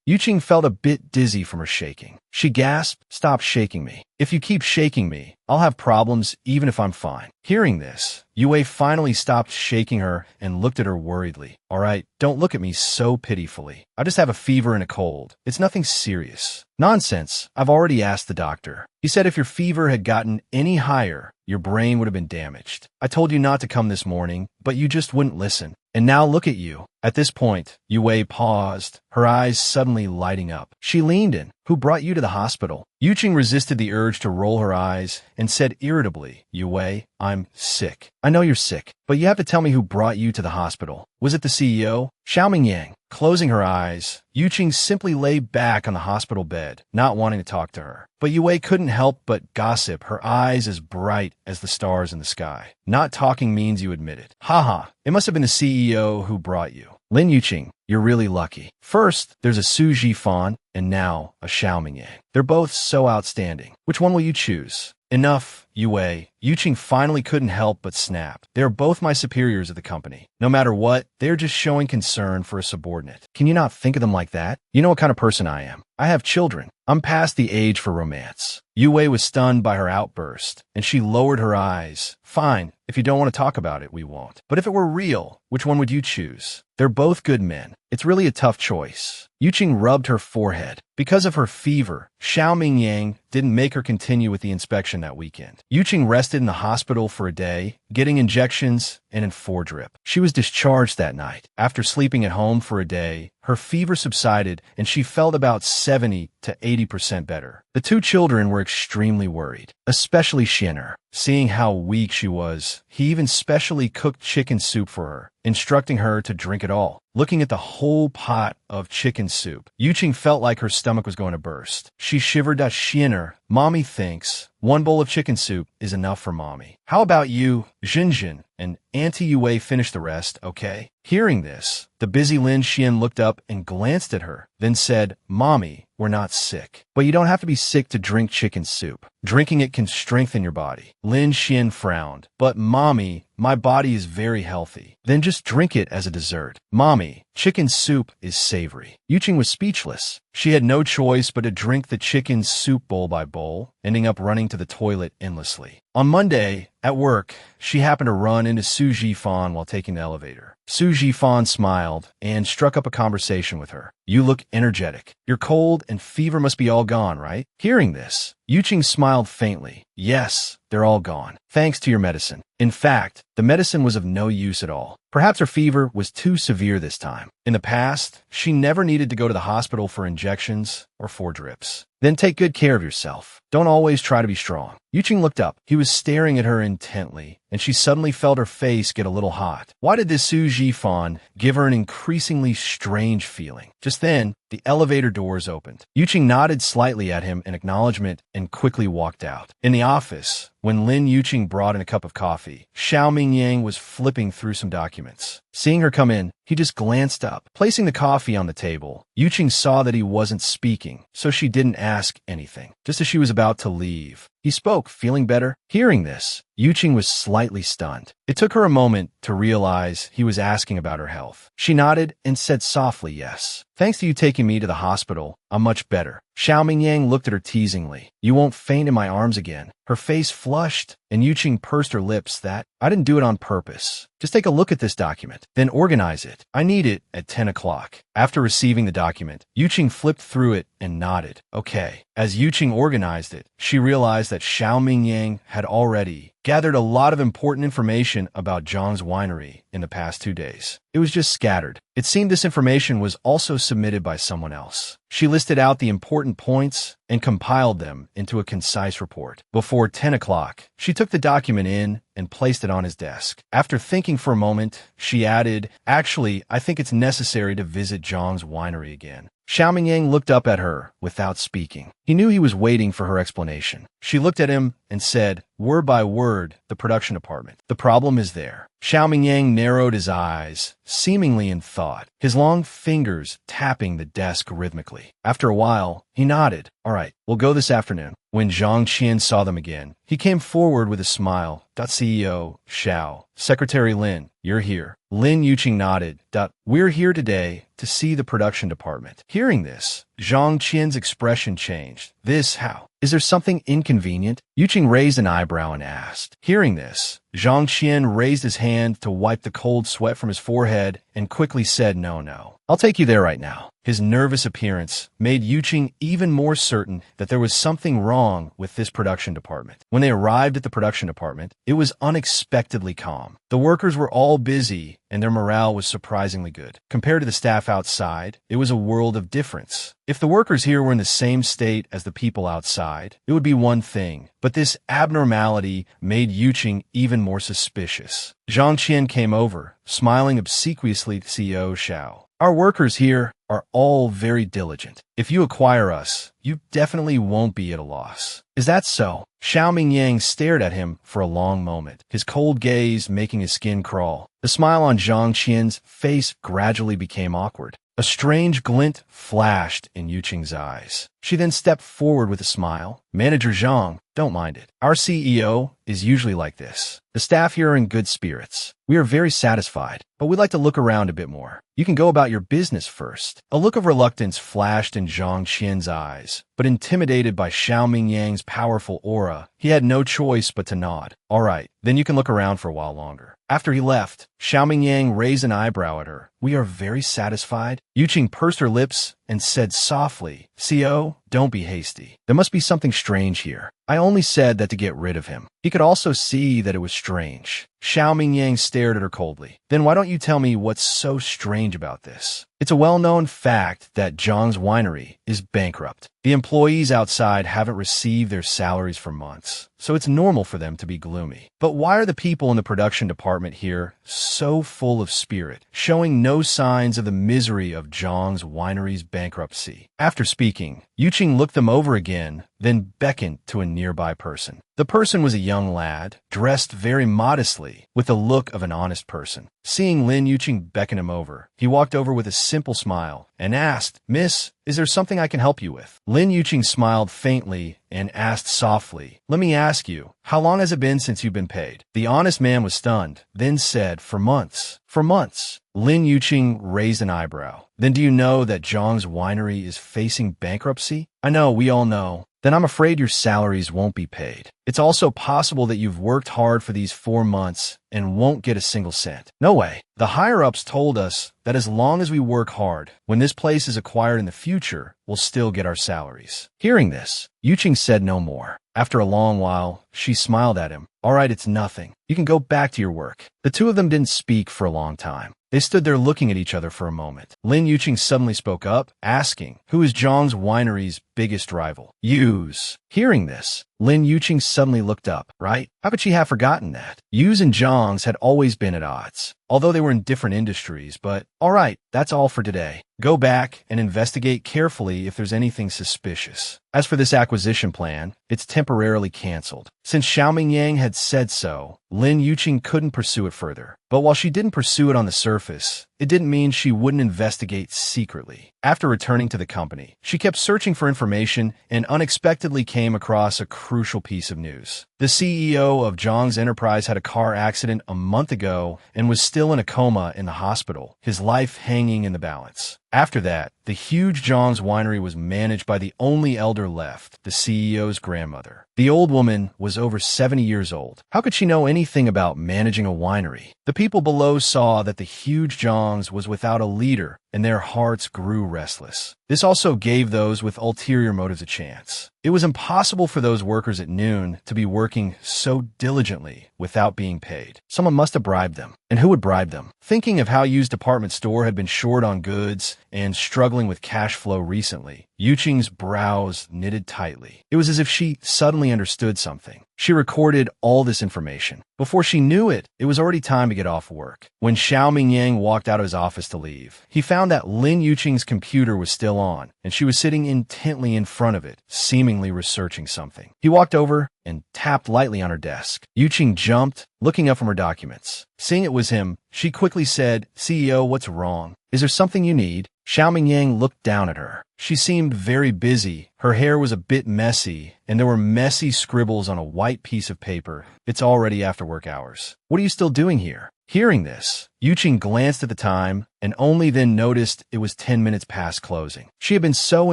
[SPEAKER 1] Yuqing felt a bit dizzy from her shaking. She gasped, "Stop shaking me. If you keep shaking me, I'll have problems even if I'm fine." Hearing this, Yue finally stopped shaking her and looked at her worriedly. "All right, don't look at me so pitifully. I just have a fever and a cold. It's nothing serious." "Nonsense. I've already asked the doctor. He said if your fever had gotten any higher, your brain would have been damaged. I told you not to come this morning, but you just wouldn't listen. And now look at you." At this point, Yue paused, her eyes suddenly lighting up. She leaned in. "Who brought you to the hospital?" Yuqing resisted the urge to roll her eyes and said irritably, "Yue, I'm sick. I know you're sick, but you have to tell me who brought you to the hospital. Was it the CEO?" Xiaomingyang. Closing her eyes, Yuqing simply lay back on the hospital bed, not wanting to talk to her. But Yue couldn't help but gossip, her eyes as bright as the stars in the sky. "Not talking means you admit it. Haha, it must have been the CEO who brought you. Lin Yuqing, you're really lucky. First, there's a Su Jifan, and now a Xiaomingyang. They're both so outstanding. Which one will you choose?" Enough, Yue. Yuqing finally couldn't help but snap. They are both my superiors at the company. No matter what, they're just showing concern for a subordinate. Can you not think of them like that? You know what kind of person I am. I have children. I'm past the age for romance. Yue was stunned by her outburst, and she lowered her eyes. Fine, if you don't want to talk about it, we won't. But if it were real, which one would you choose? They're both good men. It's really a tough choice. Yuqing rubbed her forehead. Because of her fever, Xiao Mingyang didn't make her continue with the inspection that weekend. Yuqing rested in the hospital for a day, getting injections and in 4-drip. She was discharged that night. After sleeping at home for a day, her fever subsided and she felt about 70 to 80% better. The two children were extremely worried, especially Xin'er. Seeing how weak she was, he even specially cooked chicken soup for her, instructing her to drink it all. Looking at the whole pot of chicken soup, Yuqing felt like her stomach was going to burst. She shivered at Xin'er. Mommy thinks 1 bowl of chicken soup is enough for Mommy. How about you, Jinjin, and Auntie Yue finish the rest, okay? Hearing this, the busy Lin Xian looked up and glanced at her, then said, Mommy, we're not sick. But you don't have to be sick to drink chicken soup. Drinking it can strengthen your body. Lin Xian frowned. But Mommy, my body is very healthy. Then just drink it as a dessert. Mommy, chicken soup is savory. Yuqing was speechless. She had no choice but to drink the chicken soup bowl by bowl, ending up running to the toilet endlessly. On Monday, at work, she happened to run into Su Jifan while taking the elevator. Su Jifan smiled and struck up a conversation with her. You look energetic. Your cold and fever must be all gone, right? Hearing this, Yuqing smiled faintly. Yes, they're all gone, thanks to your medicine. In fact, the medicine was of no use at all. Perhaps her fever was too severe this time. In the past, she never needed to go to the hospital for injections or 4-drips. Then take good care of yourself. Don't always try to be strong. Yuqing looked up. He was staring at her intently, and she suddenly felt her face get a little hot. Why did this Su Jifan give her an increasingly strange feeling? Just then, the elevator doors opened. Yuqing nodded slightly at him in acknowledgement and quickly walked out. In the office, when Lin Yuqing brought in a cup of coffee, Xiao Mingyang was flipping through some documents. Seeing her come in, he just glanced up. Placing the coffee on the table, Yuqing saw that he wasn't speaking, so she didn't ask anything. Just as she was about to leave, he spoke, feeling better. Hearing this, Yuqing was slightly stunned. It took her a moment to realize he was asking about her health. She nodded and said softly yes. Thanks to you taking me to the hospital, I'm much better. Xiao Mingyang looked at her teasingly. You won't faint in my arms again. Her face flushed, and Yuqing pursed her lips that, I didn't do it on purpose. Just take a look at this document, then organize it. I need it at 10 o'clock. After receiving the document, Yuqing flipped through it and nodded. Okay. As Yuqing organized it, she realized that Xiao Mingyang had already gathered a lot of important information about Zhang's winery in the past 2 days. It was just scattered. It seemed this information was also submitted by someone else. She listed out the important points and compiled them into a concise report. Before 10 o'clock, she took the document in and placed it on his desk. After thinking for a moment, she added, Actually, I think it's necessary to visit Zhang's winery again. Xiao Mingyang looked up at her without speaking. He knew he was waiting for her explanation. She looked at him and said, word by word, the production department. The problem is there. Xiao Mingyang narrowed his eyes, seemingly in thought, his long fingers tapping the desk rhythmically. After a while, he nodded. All right, we'll go this afternoon. When Zhang Qian saw them again, he came forward with a smile. CEO, Xiao, Secretary Lin, you're here. Lin Yuqing nodded. We're here today to see the production department. Hearing this, Zhang Qian's expression changed. This how? Is there something inconvenient? Yuqing raised an eyebrow and asked. Hearing this, Zhang Qian raised his hand to wipe the cold sweat from his forehead and quickly said, No. I'll take you there right now. His nervous appearance made Yuqing even more certain that there was something wrong with this production department. When they arrived at the production department, it was unexpectedly calm. The workers were all busy, and their morale was surprisingly good. Compared to the staff outside, it was a world of difference. If the workers here were in the same state as the people outside, it would be one thing, but this abnormality made Yuqing even more suspicious. Zhang Qian came over, smiling obsequiously to CEO Xiao. Our workers here are all very diligent. If you acquire us, you definitely won't be at a loss. Is that so? Xiao Mingyang stared at him for a long moment, his cold gaze making his skin crawl. The smile on Zhang Qian's face gradually became awkward. A strange glint flashed in Yuqing's eyes. She then stepped forward with a smile. Manager Zhang, don't mind it. Our CEO is usually like this. The staff here are in good spirits. We are very satisfied, but we'd like to look around a bit more. You can go about your business first. A look of reluctance flashed in Zhang Qian's eyes, but intimidated by Xiao Mingyang's powerful aura, he had no choice but to nod. All right, then you can look around for a while longer. After he left, Xiao Mingyang raised an eyebrow at her. We are very satisfied. Yuqing pursed her lips and said softly, CO, don't be hasty. There must be something strange here. I only said that to get rid of him. He could also see that it was strange. Xiao Mingyang stared at her coldly. Then why don't you tell me what's so strange about this? It's a well-known fact that Zhang's winery is bankrupt. The employees outside haven't received their salaries for months, so it's normal for them to be gloomy. But why are the people in the production department here so full of spirit, showing no signs of the misery of Zhang's winery's bankruptcy? After speaking, Yuqing looked them over again, then beckoned to a nearby person. The person was a young lad, dressed very modestly, with the look of an honest person. Seeing Lin Yuqing beckon him over, he walked over with a simple smile and asked, Miss, is there something I can help you with? Lin Yuqing smiled faintly and asked softly, let me ask you, how long has it been since you've been paid? The honest man was stunned, then said, for months. For months. Lin Yuqing raised an eyebrow. Then do you know that Zhang's winery is facing bankruptcy? I know, we all know. Then I'm afraid your salaries won't be paid. It's also possible that you've worked hard for these 4 months and won't get a single cent. No way. The higher-ups told us that as long as we work hard, when this place is acquired in the future, we'll still get our salaries. Hearing this, Yuqing said no more. After a long while, she smiled at him. All right, it's nothing. You can go back to your work. The two of them didn't speak for a long time. They stood there looking at each other for a moment. Lin Yuqing suddenly spoke up, asking, who is Zhang's winery's biggest rival? Yous. Hearing this, Lin Yuqing suddenly looked up. Right? How could she have forgotten that? Yous and Zhang's had always been at odds, although they were in different industries, but all right, that's all for today. Go back and investigate carefully if there's anything suspicious. As for this acquisition plan, it's temporarily canceled. Since Xiao Mingyang had said so, Lin Yuqing couldn't pursue it further. But while she didn't pursue it on the surface, it didn't mean she wouldn't investigate secretly. After returning to the company, she kept searching for information and unexpectedly came across a crucial piece of news. The CEO of Zhang's enterprise had a car accident a month ago and was still in a coma in the hospital, his life hanging in the balance. After that, the huge Zhang's winery was managed by the only elder left, the CEO's grandmother. The old woman was over 70 years old. How could she know anything about managing a winery? The people below saw that the huge Zhang's was without a leader, and their hearts grew restless. This also gave those with ulterior motives a chance. It was impossible for those workers at noon to be working so diligently without being paid. Someone must have bribed them. And who would bribe them? Thinking of how Yu's department store had been short on goods and struggling with cash flow recently, Yuqing's brows knitted tightly. It was as if she suddenly understood something. She recorded all this information. Before she knew it, it was already time to get off work. When Xiao Mingyang walked out of his office to leave, he found that Lin Yuqing's computer was still on, and she was sitting intently in front of it, seemingly researching something. He walked over and tapped lightly on her desk. Yuqing jumped, looking up from her documents. Seeing it was him, she quickly said, CEO, what's wrong? Is there something you need? Xiao Mingyang looked down at her. She seemed very busy. Her hair was a bit messy, and there were messy scribbles on a white piece of paper. It's already after work hours. What are you still doing here? Hearing this, Yuqing glanced at the time and only then noticed it was 10 minutes past closing. She had been so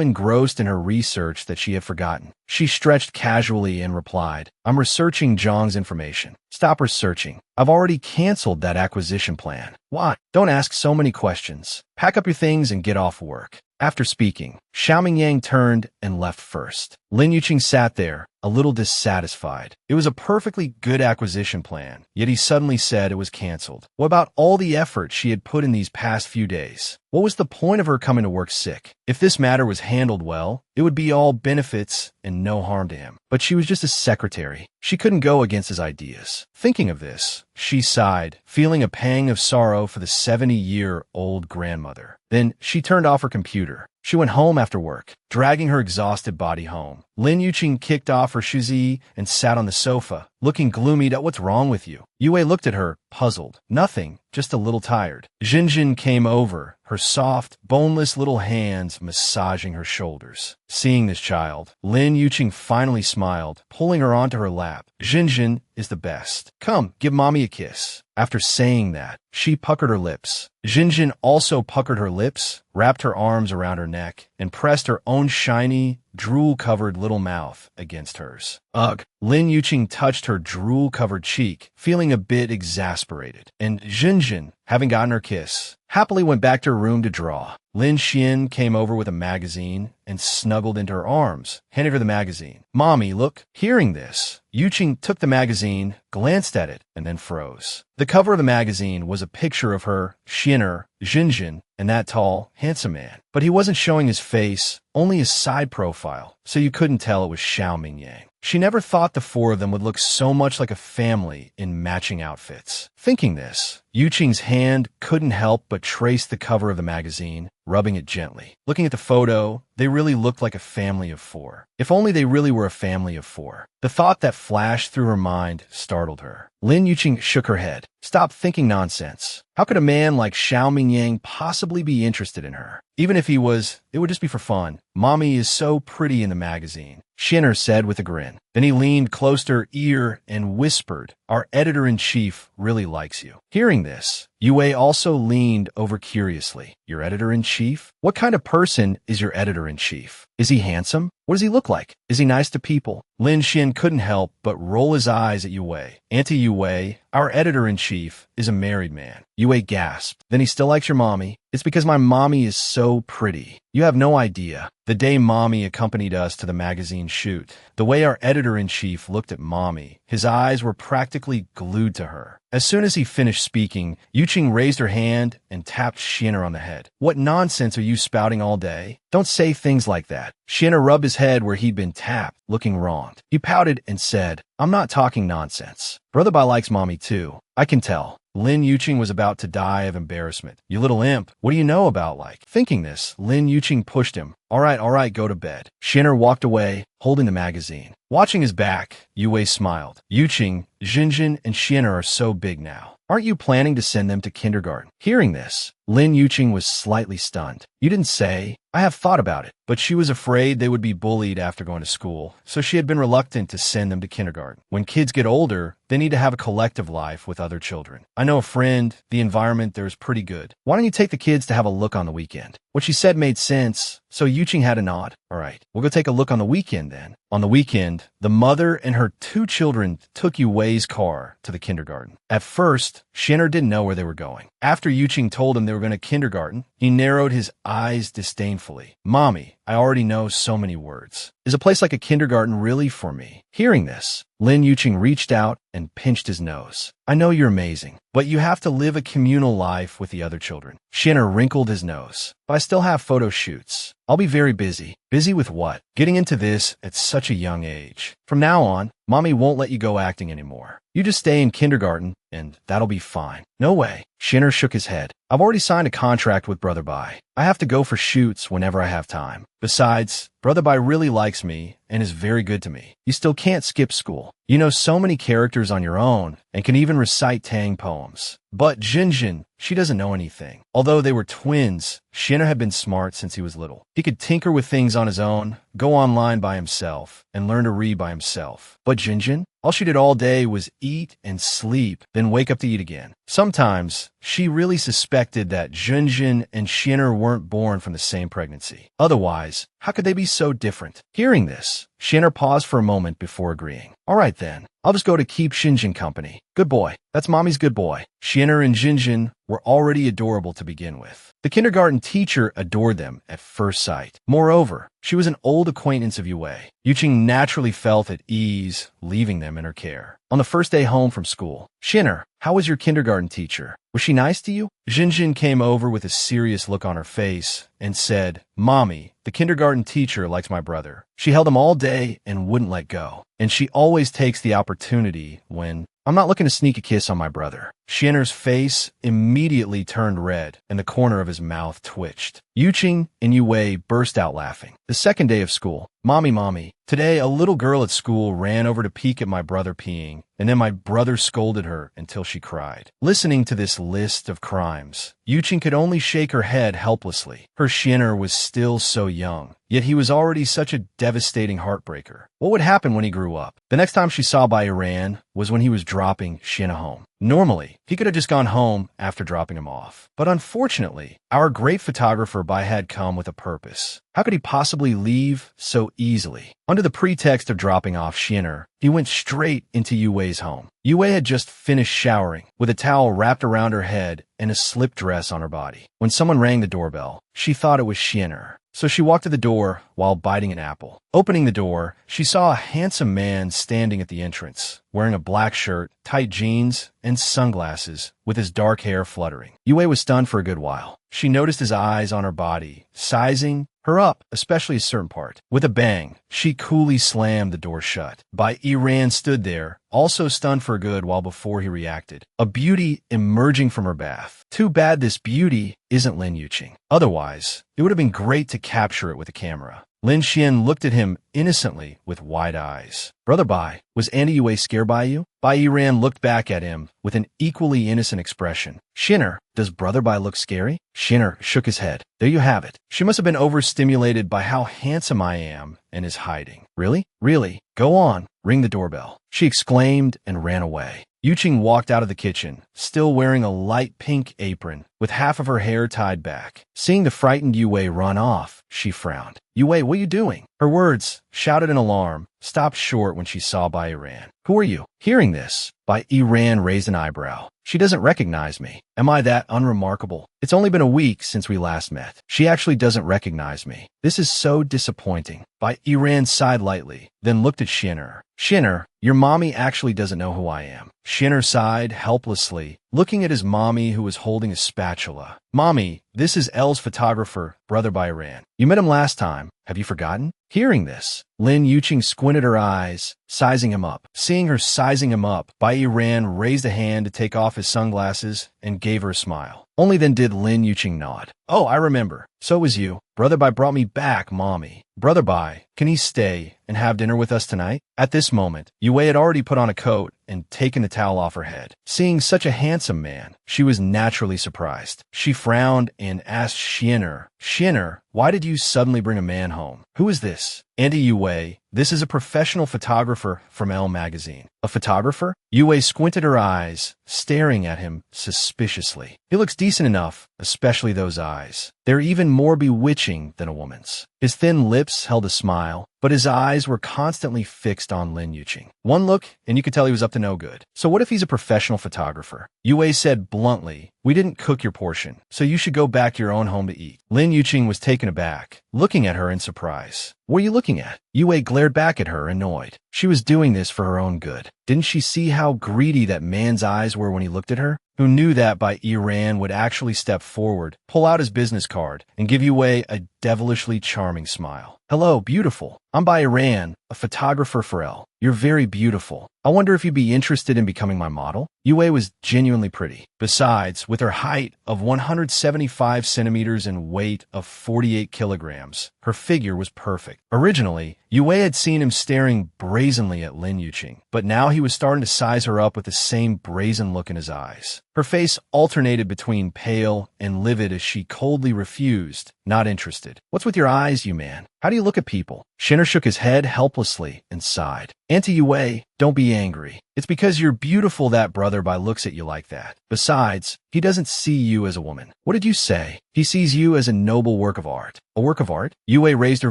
[SPEAKER 1] engrossed in her research that she had forgotten. She stretched casually and replied, I'm researching Zhang's information. Stop researching. I've already canceled that acquisition plan. Why? Don't ask so many questions. Pack up your things and get off work. After speaking, Xiao Mingyang turned and left first. Lin Yuqing sat there, a little dissatisfied. It was a perfectly good acquisition plan, yet he suddenly said it was canceled. What about all the effort she had put in these past few days? What was the point of her coming to work sick? If this matter was handled well, it would be all benefits and no harm to him. But she was just a secretary. She couldn't go against his ideas. Thinking of this, she sighed, feeling a pang of sorrow for the 70-year-old grandmother. Then she turned off her computer. She went home after work, dragging her exhausted body home. Lin Yuqing kicked off her shoes and sat on the sofa, looking gloomy. What's wrong with you? Yue looked at her, puzzled. Nothing, just a little tired. Jinjin came over, her soft, boneless little hands massaging her shoulders. Seeing this child, Lin Yuqing finally smiled, pulling her onto her lap. Jinjin is the best. Come, give mommy a kiss. After saying that, she puckered her lips. Jinjin also puckered her lips, wrapped her arms around her neck, and pressed her own shiny, drool-covered little mouth against hers. Ugh! Lin Yuqing touched her drool-covered cheek, feeling a bit exasperated. And Jinjin, having gotten her kiss, happily went back to her room to draw. Lin Xian came over with a magazine and snuggled into her arms, handed her the magazine. Mommy, look. Hearing this, Yuqing took the magazine, glanced at it, and then froze. The cover of the magazine was a picture of her, Xianer, Jinjin, and that tall, handsome man. But he wasn't showing his face, only his side profile, so you couldn't tell it was Xiao Mingyang. She never thought the four of them would look so much like a family in matching outfits. Thinking this, Yuqing's hand couldn't help but trace the cover of the magazine, rubbing it gently. Looking at the photo, they really looked like a family of four. If only they really were a family of four. The thought that flashed through her mind startled her. Lin Yuqing shook her head. Stop thinking nonsense. How could a man like Xiao Mingyang possibly be interested in her? Even if he was, it would just be for fun. Mommy is so pretty in the magazine, Shinner said with a grin. Then he leaned close to her ear and whispered, our editor-in-chief really likes you. Hearing this, Yue also leaned over curiously. Your editor-in-chief? What kind of person is your editor-in-chief? Is he handsome? What does he look like? Is he nice to people? Lin Xian couldn't help but roll his eyes at Yue. Auntie Yue, our editor-in-chief, is a married man. Yue gasped. Then he still likes your mommy? It's because my mommy is so pretty. You have no idea. The day mommy accompanied us to the magazine shoot, the way our editor-in-chief looked at mommy, his eyes were practically glued to her. As soon as he finished speaking, Yuqing raised her hand and tapped Xianer on the head. What nonsense are you spouting all day? Don't say things like that. Xianer rubbed his head where he'd been tapped, looking wronged. He pouted and said, I'm not talking nonsense. Brother Bai likes mommy too. I can tell. Lin Yuqing was about to die of embarrassment. You little imp, what do you know about like? Thinking this, Lin Yuqing pushed him. All right, go to bed. Xianer walked away, holding the magazine. Watching his back, Yue smiled. Yuqing, Jinjin, and Xianer are so big now. Aren't you planning to send them to kindergarten? Hearing this, Lin Yuqing was slightly stunned. You didn't say. I have thought about it, but she was afraid they would be bullied after going to school, so she had been reluctant to send them to kindergarten. When kids get older, they need to have a collective life with other children. I know a friend, the environment there is pretty good. Why don't you take the kids to have a look on the weekend? What she said made sense, so Yuqing had a nod. All right, we'll go take a look on the weekend then. On the weekend, the mother and her 2 children took Yue's car to the kindergarten. At first, Xianer didn't know where they were going. After Yuqing told him they were going to kindergarten, he narrowed his eyes disdainfully. Mommy, I already know so many words. Is a place like a kindergarten really for me? Hearing this, Lin Yuqing reached out and pinched his nose. I know you're amazing, but you have to live a communal life with the other children. Xianer wrinkled his nose. But I still have photo shoots. I'll be very busy. Busy with what? Getting into this at such a young age. From now on, mommy won't let you go acting anymore. You just stay in kindergarten, and that'll be fine. No way. Xianer shook his head. I've already signed a contract with Brother Bai. I have to go for shoots whenever I have time. Besides, Brother Bai really likes me and is very good to me. You still can't skip school. You know so many characters on your own and can even recite Tang poems. But Jinjin, she doesn't know anything. Although they were twins, Xianer had been smart since he was little. He could tinker with things on his own, go online by himself, and learn to read by himself. But Jinjin, all she did all day was eat and sleep, then wake up to eat again. Sometimes, she really suspected that Jinjin and Xianer weren't born from the same pregnancy. Otherwise, how could they be so different? Hearing this, Xianer paused for a moment before agreeing. All right then, I'll just go to keep Jinjin company. Good boy. That's mommy's good boy. Xianer and Jinjin were already adorable to begin with. The kindergarten teacher adored them at first sight. Moreover, she was an old acquaintance of Yue. Yuqing naturally felt at ease leaving them in her care. On the first day home from school, Xianer, how was your kindergarten teacher? Was she nice to you? Jinjin came over with a serious look on her face and said, Mommy, the kindergarten teacher likes my brother. She held him all day and wouldn't let go. And she always takes the opportunity when I'm not looking to sneak a kiss on my brother. Xian'er's face immediately turned red, and the corner of his mouth twitched. Yuqing and Yue burst out laughing. The second day of school. Mommy. Today, a little girl at school ran over to peek at my brother peeing, and then my brother scolded her until she cried. Listening to this list of crimes, Yuqing could only shake her head helplessly. Her Xian'er was still so young, yet he was already such a devastating heartbreaker. What would happen when he grew up? The next time she saw Bai Iran was when he was dropping Xian'er home. Normally, he could have just gone home after dropping him off. But unfortunately, our great photographer Bai had come with a purpose. How could he possibly leave so easily? Under the pretext of dropping off Xian'er, he went straight into Yue's home. Yue had just finished showering, with a towel wrapped around her head and a slip dress on her body. When someone rang the doorbell, she thought it was Xian'er. So she walked to the door while biting an apple. Opening the door, she saw a handsome man standing at the entrance, wearing a black shirt, tight jeans, and sunglasses, with his dark hair fluttering. Yue was stunned for a good while. She noticed his eyes on her body, sizing her up, especially a certain part. With a bang, she coolly slammed the door shut. Bai Iran stood there, also stunned for good while before he reacted. A beauty emerging from her bath. Too bad this beauty isn't Lin Yuqing. Otherwise, it would have been great to capture it with a camera. Lin Xian looked at him innocently with wide eyes. Brother Bai, was Auntie Yue scared by you? Bai Iran looked back at him with an equally innocent expression. Xian'er, does Brother Bai look scary? Xian'er shook his head. There you have it. She must have been overstimulated by how handsome I am and is hiding. Really? Really? Go on. Ring the doorbell. She exclaimed and ran away. Yuqing walked out of the kitchen, still wearing a light pink apron, with half of her hair tied back. Seeing the frightened Yue run off, she frowned. Yue, what are you doing? Her words, shouted in alarm, stopped short when she saw Bai Iran. Who are you? Hearing this, Bai Iran raised an eyebrow. She doesn't recognize me. Am I that unremarkable? It's only been a week since we last met. She actually doesn't recognize me. This is so disappointing. Bai Iran sighed lightly, then looked at Xian'er. Xian'er, your mommy actually doesn't know who I am. Xian'er sighed helplessly, looking at his mommy who was holding a spatula. Mommy, this is Elle's photographer, Brother Bai Iran. You met him last time. Have you forgotten? Hearing this, Lin Yuqing squinted her eyes, sizing him up. Seeing her sizing him up, Bai Iran raised a hand to take off his sunglasses and gave her a smile. Only then did Lin Yuqing nod. Oh, I remember. So it was you. Brother Bai brought me back, Mommy. Brother Bai, can he stay and have dinner with us tonight? At this moment, Yue had already put on a coat and taken the towel off her head. Seeing such a handsome man, she was naturally surprised. She frowned and asked Xian'er, Xian'er, why did you suddenly bring a man home? Who is this? Auntie Yue, this is a professional photographer from Elle magazine. A photographer? Yue squinted her eyes, staring at him suspiciously. He looks decent enough, especially those eyes. They're even more bewitching than a woman's. His thin lips held a smile, but his eyes were constantly fixed on Lin Yuqing. One look, and you could tell he was up to no good. So what if he's a professional photographer? Yue said bluntly, we didn't cook your portion, so you should go back to your own home to eat. Lin Yuqing was taken aback, looking at her in surprise. What are you looking at? Yue glared back at her, annoyed. She was doing this for her own good. Didn't she see how greedy that man's eyes were when he looked at her? Who knew that Bai Iran would actually step forward, pull out his business card, and give Yue a devilishly charming smile. Hello, beautiful. I'm Bai Iran, a photographer for Elle. You're very beautiful. I wonder if you'd be interested in becoming my model? Yue was genuinely pretty. Besides, with her height of 175 centimeters and weight of 48 kilograms, her figure was perfect. Originally, Yue had seen him staring brazenly at Lin Yuqing, but now he was starting to size her up with the same brazen look in his eyes. Her face alternated between pale and livid as she coldly refused, not interested. What's with your eyes, you man? How do you look at people? Xian'er shook his head helplessly and sighed. Auntie Yue, don't be angry. It's because you're beautiful that Brother Bai looks at you like that. Besides, he doesn't see you as a woman. What did you say? He sees you as a noble work of art. A work of art? Yue raised her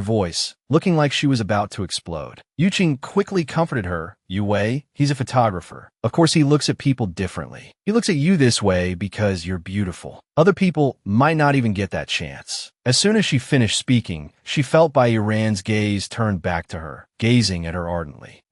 [SPEAKER 1] voice, looking like she was about to explode. Yuqing quickly comforted her. Yue, he's a photographer. Of course, he looks at people differently. He looks at you this way because you're beautiful. Other people might not even get that chance. As soon as she finished speaking, she felt Bai Iran's gaze turned back to her. gazing at her ardently.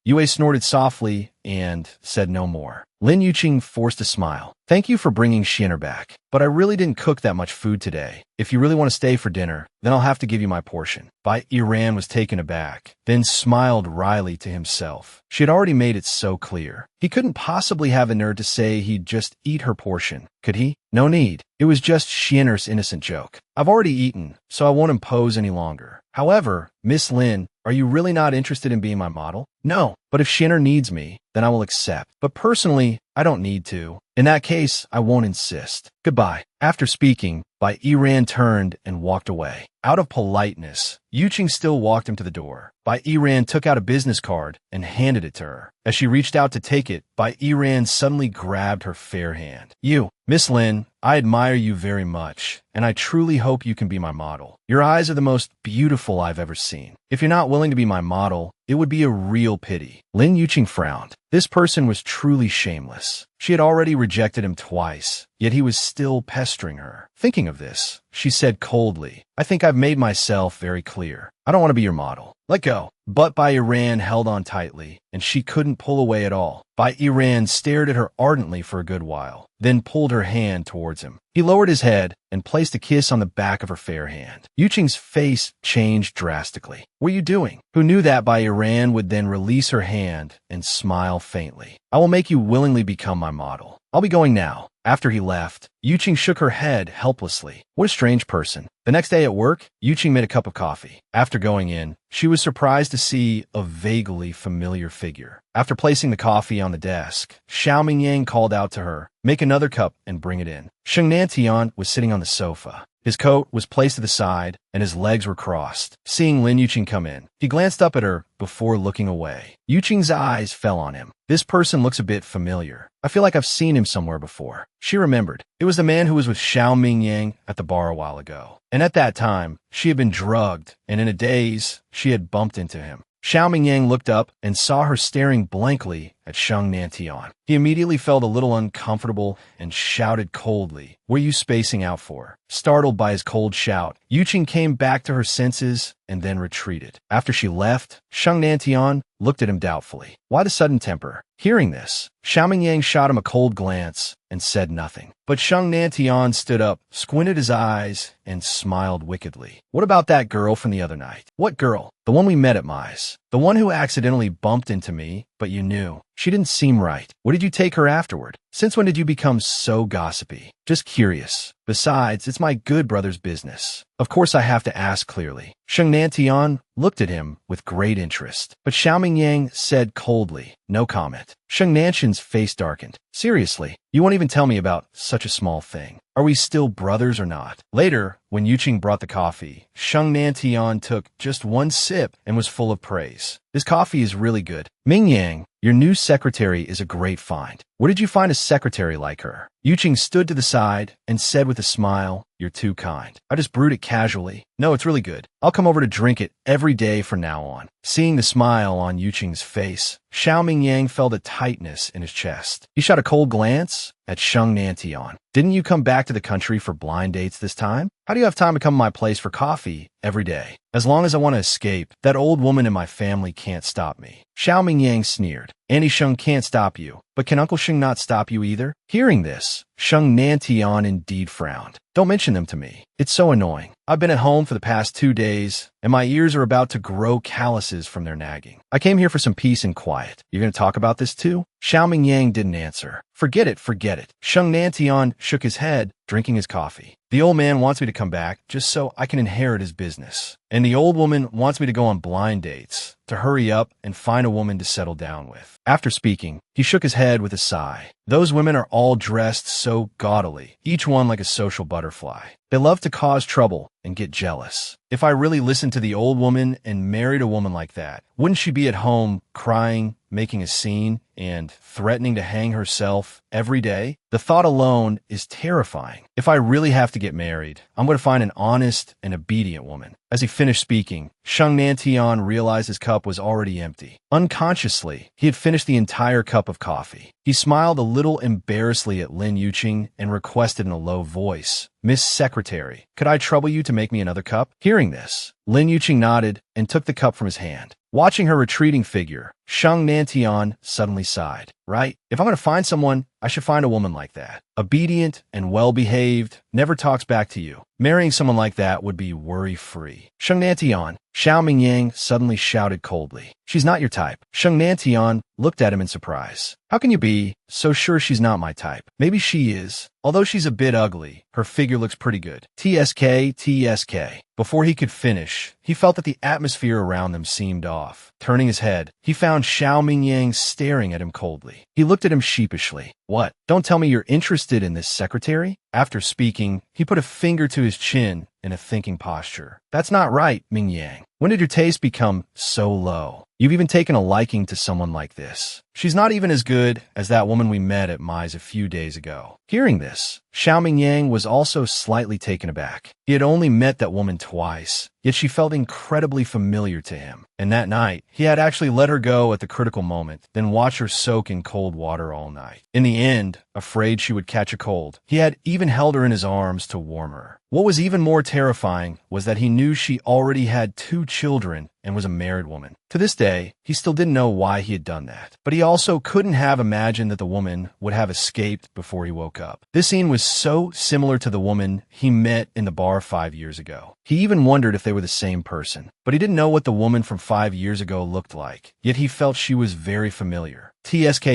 [SPEAKER 1] Yue snorted softly and said no more. Lin Yuqing forced a smile. Thank you for bringing Xian'er back, but I really didn't cook that much food today. If you really want to stay for dinner, then I'll have to give you my portion. Bai Yiran was taken aback, then smiled wryly to himself. She had already made it so clear. He couldn't possibly have the nerve to say he'd just eat her portion, could he? No need. It was just Xian'er's innocent joke. I've already eaten, so I won't impose any longer. However, Miss Lin, are you really not interested in being my model? No, but if Xian'er needs me, then I will accept. But personally, I don't need to. In that case, I won't insist. Goodbye. After speaking, Bai Yiran turned and walked away. Out of politeness, Yuqing still walked him to the door. Bai Yiran took out a business card and handed it to her. As she reached out to take it, Bai Yiran suddenly grabbed her fair hand. You, Miss Lin, I admire you very much, and I truly hope you can be my model. Your eyes are the most beautiful I've ever seen. If you're not willing to be my model, it would be a real pity. Lin Yuqing frowned. This person was truly shameless. She had already rejected him twice, yet he was still pestering her. Thinking of this, she said coldly, I think I've made myself very clear. I don't want to be your model. Let go. But Bai Yiran held on tightly, and she couldn't pull away at all. Bai Yiran stared at her ardently for a good while, then pulled her hand towards him. He lowered his head and placed a kiss on the back of her fair hand. Yuqing's face changed drastically. What are you doing? Who knew that Bai Yiran would then release her hand and smile faintly. I will make you willingly become my model. I'll be going now. After he left, Yuqing shook her head helplessly. What a strange person. The next day at work, Yuqing made a cup of coffee. After going in, she was surprised to see a vaguely familiar figure. After placing the coffee on the desk, Xiao Mingyang called out to her, make another cup and bring it in. Sheng Nantian was sitting on the sofa. His coat was placed to the side, and his legs were crossed. Seeing Lin Yuqing come in, he glanced up at her before looking away. Yuqing's eyes fell on him. This person looks a bit familiar. I feel like I've seen him somewhere before. She remembered. It was the man who was with Xiao Mingyang at the bar a while ago. And at that time, she had been drugged, and in a daze, she had bumped into him. Xiao Mingyang looked up and saw her staring blankly at Sheng Nantian. He immediately felt a little uncomfortable and shouted coldly, what are you spacing out for? Startled by his cold shout, Yuqing came back to her senses and then retreated. After she left, Sheng Nantian looked at him doubtfully. Why the sudden temper? Hearing this, Xiao Mingyang shot him a cold glance and said nothing. But Sheng Nantian stood up, squinted his eyes, and smiled wickedly. What about that girl from the other night? What girl? The one we met at Mai's. The one who accidentally bumped into me, but you knew. She didn't seem right. What did you take her afterward? Since when did you become so gossipy? Just curious. Besides, it's my good brother's business. Of course I have to ask clearly. Sheng Nantian looked at him with great interest, but Xiao Mingyang said coldly, no comment. Sheng Nantian's face darkened. Seriously, you won't even tell me about such a small thing. Are we still brothers or not? Later, when Yuqing brought the coffee, Sheng Nantian took just one sip and was full of praise. This coffee is really good. Mingyang, your new secretary is a great find. Where did you find a secretary like her? Yuqing stood to the side and said with a smile, you're too kind. I just brewed it casually. No, it's really good. I'll come over to drink it every day from now on. Seeing the smile on Yuqing's face, Xiao Mingyang felt a tightness in his chest. He shot a cold glance at Sheng Nantian. Didn't you come back to the country for blind dates this time? How do you have time to come to my place for coffee every day? As long as I want to escape, that old woman in my family can't stop me. Xiao Mingyang sneered. Auntie Sheng can't stop you, but can Uncle Sheng not stop you either? Hearing this, Sheng Nantian indeed frowned. Don't mention them to me. It's so annoying. I've been at home for the past 2 days, and my ears are about to grow calluses from their nagging. I came here for some peace and quiet. You're going to talk about this too? Xiao Mingyang didn't answer. Forget it, forget it. Sheng Nantian shook his head, drinking his coffee. The old man wants me to come back just so I can inherit his business. And the old woman wants me to go on blind dates, to hurry up and find a woman to settle down with. After speaking, he shook his head with a sigh. Those women are all dressed so gaudily, each one like a social butterfly. They love to cause trouble and get jealous. If I really listened to the old woman and married a woman like that, wouldn't she be at home crying, making a scene, and threatening to hang herself every day? The thought alone is terrifying. If I really have to get married, I'm going to find an honest and obedient woman. As he finished speaking, Sheng Nantian realized his cup was already empty. Unconsciously, he had finished the entire cup of coffee. He smiled a little embarrassedly at Lin Yuqing and requested in a low voice, Miss Secretary, could I trouble you to make me another cup? Hearing this, Lin Yuqing nodded and took the cup from his hand. Watching her retreating figure, Shang Nantian suddenly sighed. Right? If I'm going to find someone, I should find a woman like that. Obedient and well-behaved, never talks back to you. Marrying someone like that would be worry-free. Shang Nantian, Xiao Mingyang suddenly shouted coldly. She's not your type. Shang Nantian looked at him in surprise. How can you be so sure she's not my type? Maybe she is. Although she's a bit ugly, her figure looks pretty good. TSK. Before he could finish, he felt that the atmosphere around them seemed off. Turning his head, he found Xiao Mingyang staring at him coldly. He looked at him sheepishly. What? Don't tell me you're interested in this secretary? After speaking, he put a finger to his chin in a thinking posture. That's not right, Mingyang. When did your taste become so low? You've even taken a liking to someone like this. She's not even as good as that woman we met at Mai's a few days ago. Hearing this, Xiao Mingyang was also slightly taken aback. He had only met that woman twice, yet she felt incredibly familiar to him. And that night, he had actually let her go at the critical moment, then watch her soak in cold water all night. In the end, afraid she would catch a cold, he had even held her in his arms to warm her. What was even more terrifying was that he knew she already had 2 children and was a married woman. To this day, he still didn't know why he had done that. But he also couldn't have imagined that the woman would have escaped before he woke up. This scene was so similar to the woman he met in the bar 5 years ago. He even wondered if they were the same person. But he didn't know what the woman from 5 years ago looked like. Yet he felt she was very familiar. TSK.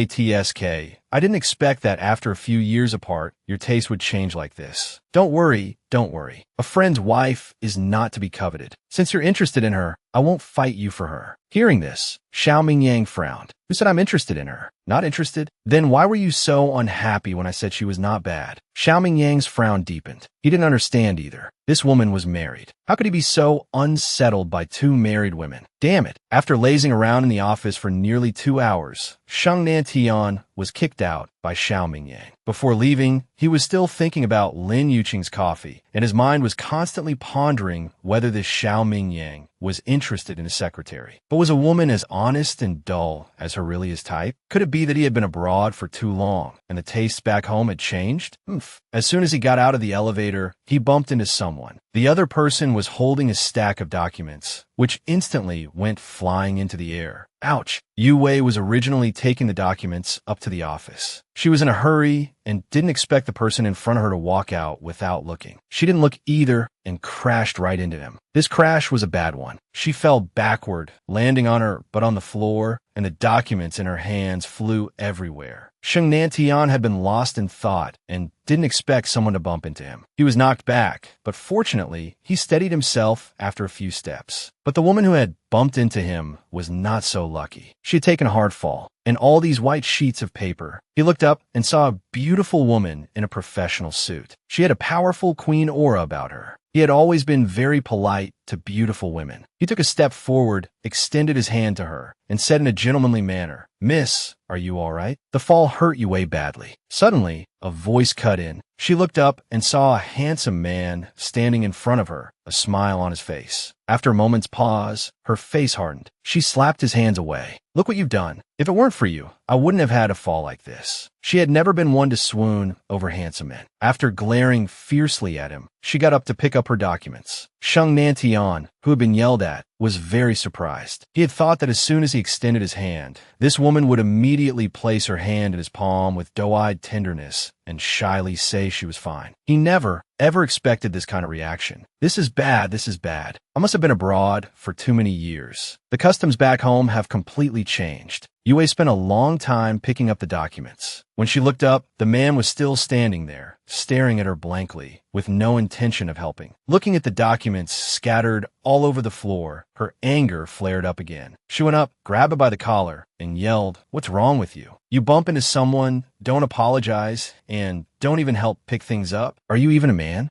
[SPEAKER 1] I didn't expect that after a few years apart, your taste would change like this. Don't worry. A friend's wife is not to be coveted. Since you're interested in her, I won't fight you for her. Hearing this, Xiao Mingyang frowned. Who said I'm interested in her? Not interested? Then why were you so unhappy when I said she was not bad? Xiao Mingyang's frown deepened. He didn't understand either. This woman was married. How could he be so unsettled by 2 married women? Damn it. After lazing around in the office for nearly 2 hours, Shang Nantian was kicked out by Xiao Mingyang. Before leaving, he was still thinking about Lin Yuqing's coffee, and his mind was constantly pondering whether this Xiao Mingyang was interested in his secretary. But was a woman as honest and dull as her really his type? Could it be that he had been abroad for too long, and the tastes back home had changed? As soon as he got out of the elevator, he bumped into someone. The other person was holding a stack of documents, which instantly went flying into the air. Ouch! Yu Wei was originally taking the documents up to the office. She was in a hurry and didn't expect the person in front of her to walk out without looking. She didn't look either and crashed right into him. This crash was a bad one. She fell backward, landing on her butt on the floor, and the documents in her hands flew everywhere. Shang Nantian had been lost in thought and didn't expect someone to bump into him. He was knocked back, but fortunately, he steadied himself after a few steps. But the woman who had bumped into him was not so lucky. She had taken a hard fall, and all these white sheets of paper. He looked up and saw a beautiful woman in a professional suit. She had a powerful queen aura about her. He had always been very polite to beautiful women. He took a step forward, extended his hand to her, and said in a gentlemanly manner, "Miss, are you all right? The fall hurt you way badly." Suddenly, a voice cut in. She looked up and saw a handsome man standing in front of her, a smile on his face. After a moment's pause, her face hardened. She slapped his hands away. "Look what you've done. If it weren't for you, I wouldn't have had a fall like this." She had never been one to swoon over handsome men. After glaring fiercely at him, she got up to pick up her documents. Shang Nantian, who had been yelled at, was very surprised. He had thought that as soon as he extended his hand, this woman would immediately place her hand in his palm with doe-eyed tenderness and shyly say she was fine. He never, ever expected this kind of reaction. This is bad. I must have been abroad for too many years. The customs back home have completely changed. Yue spent a long time picking up the documents. When she looked up, the man was still standing there, staring at her blankly, with no intention of helping. Looking at the documents scattered all over the floor, her anger flared up again. She went up, grabbed him by the collar, and yelled, "What's wrong with you? You bump into someone, don't apologize, and don't even help pick things up? Are you even a man?"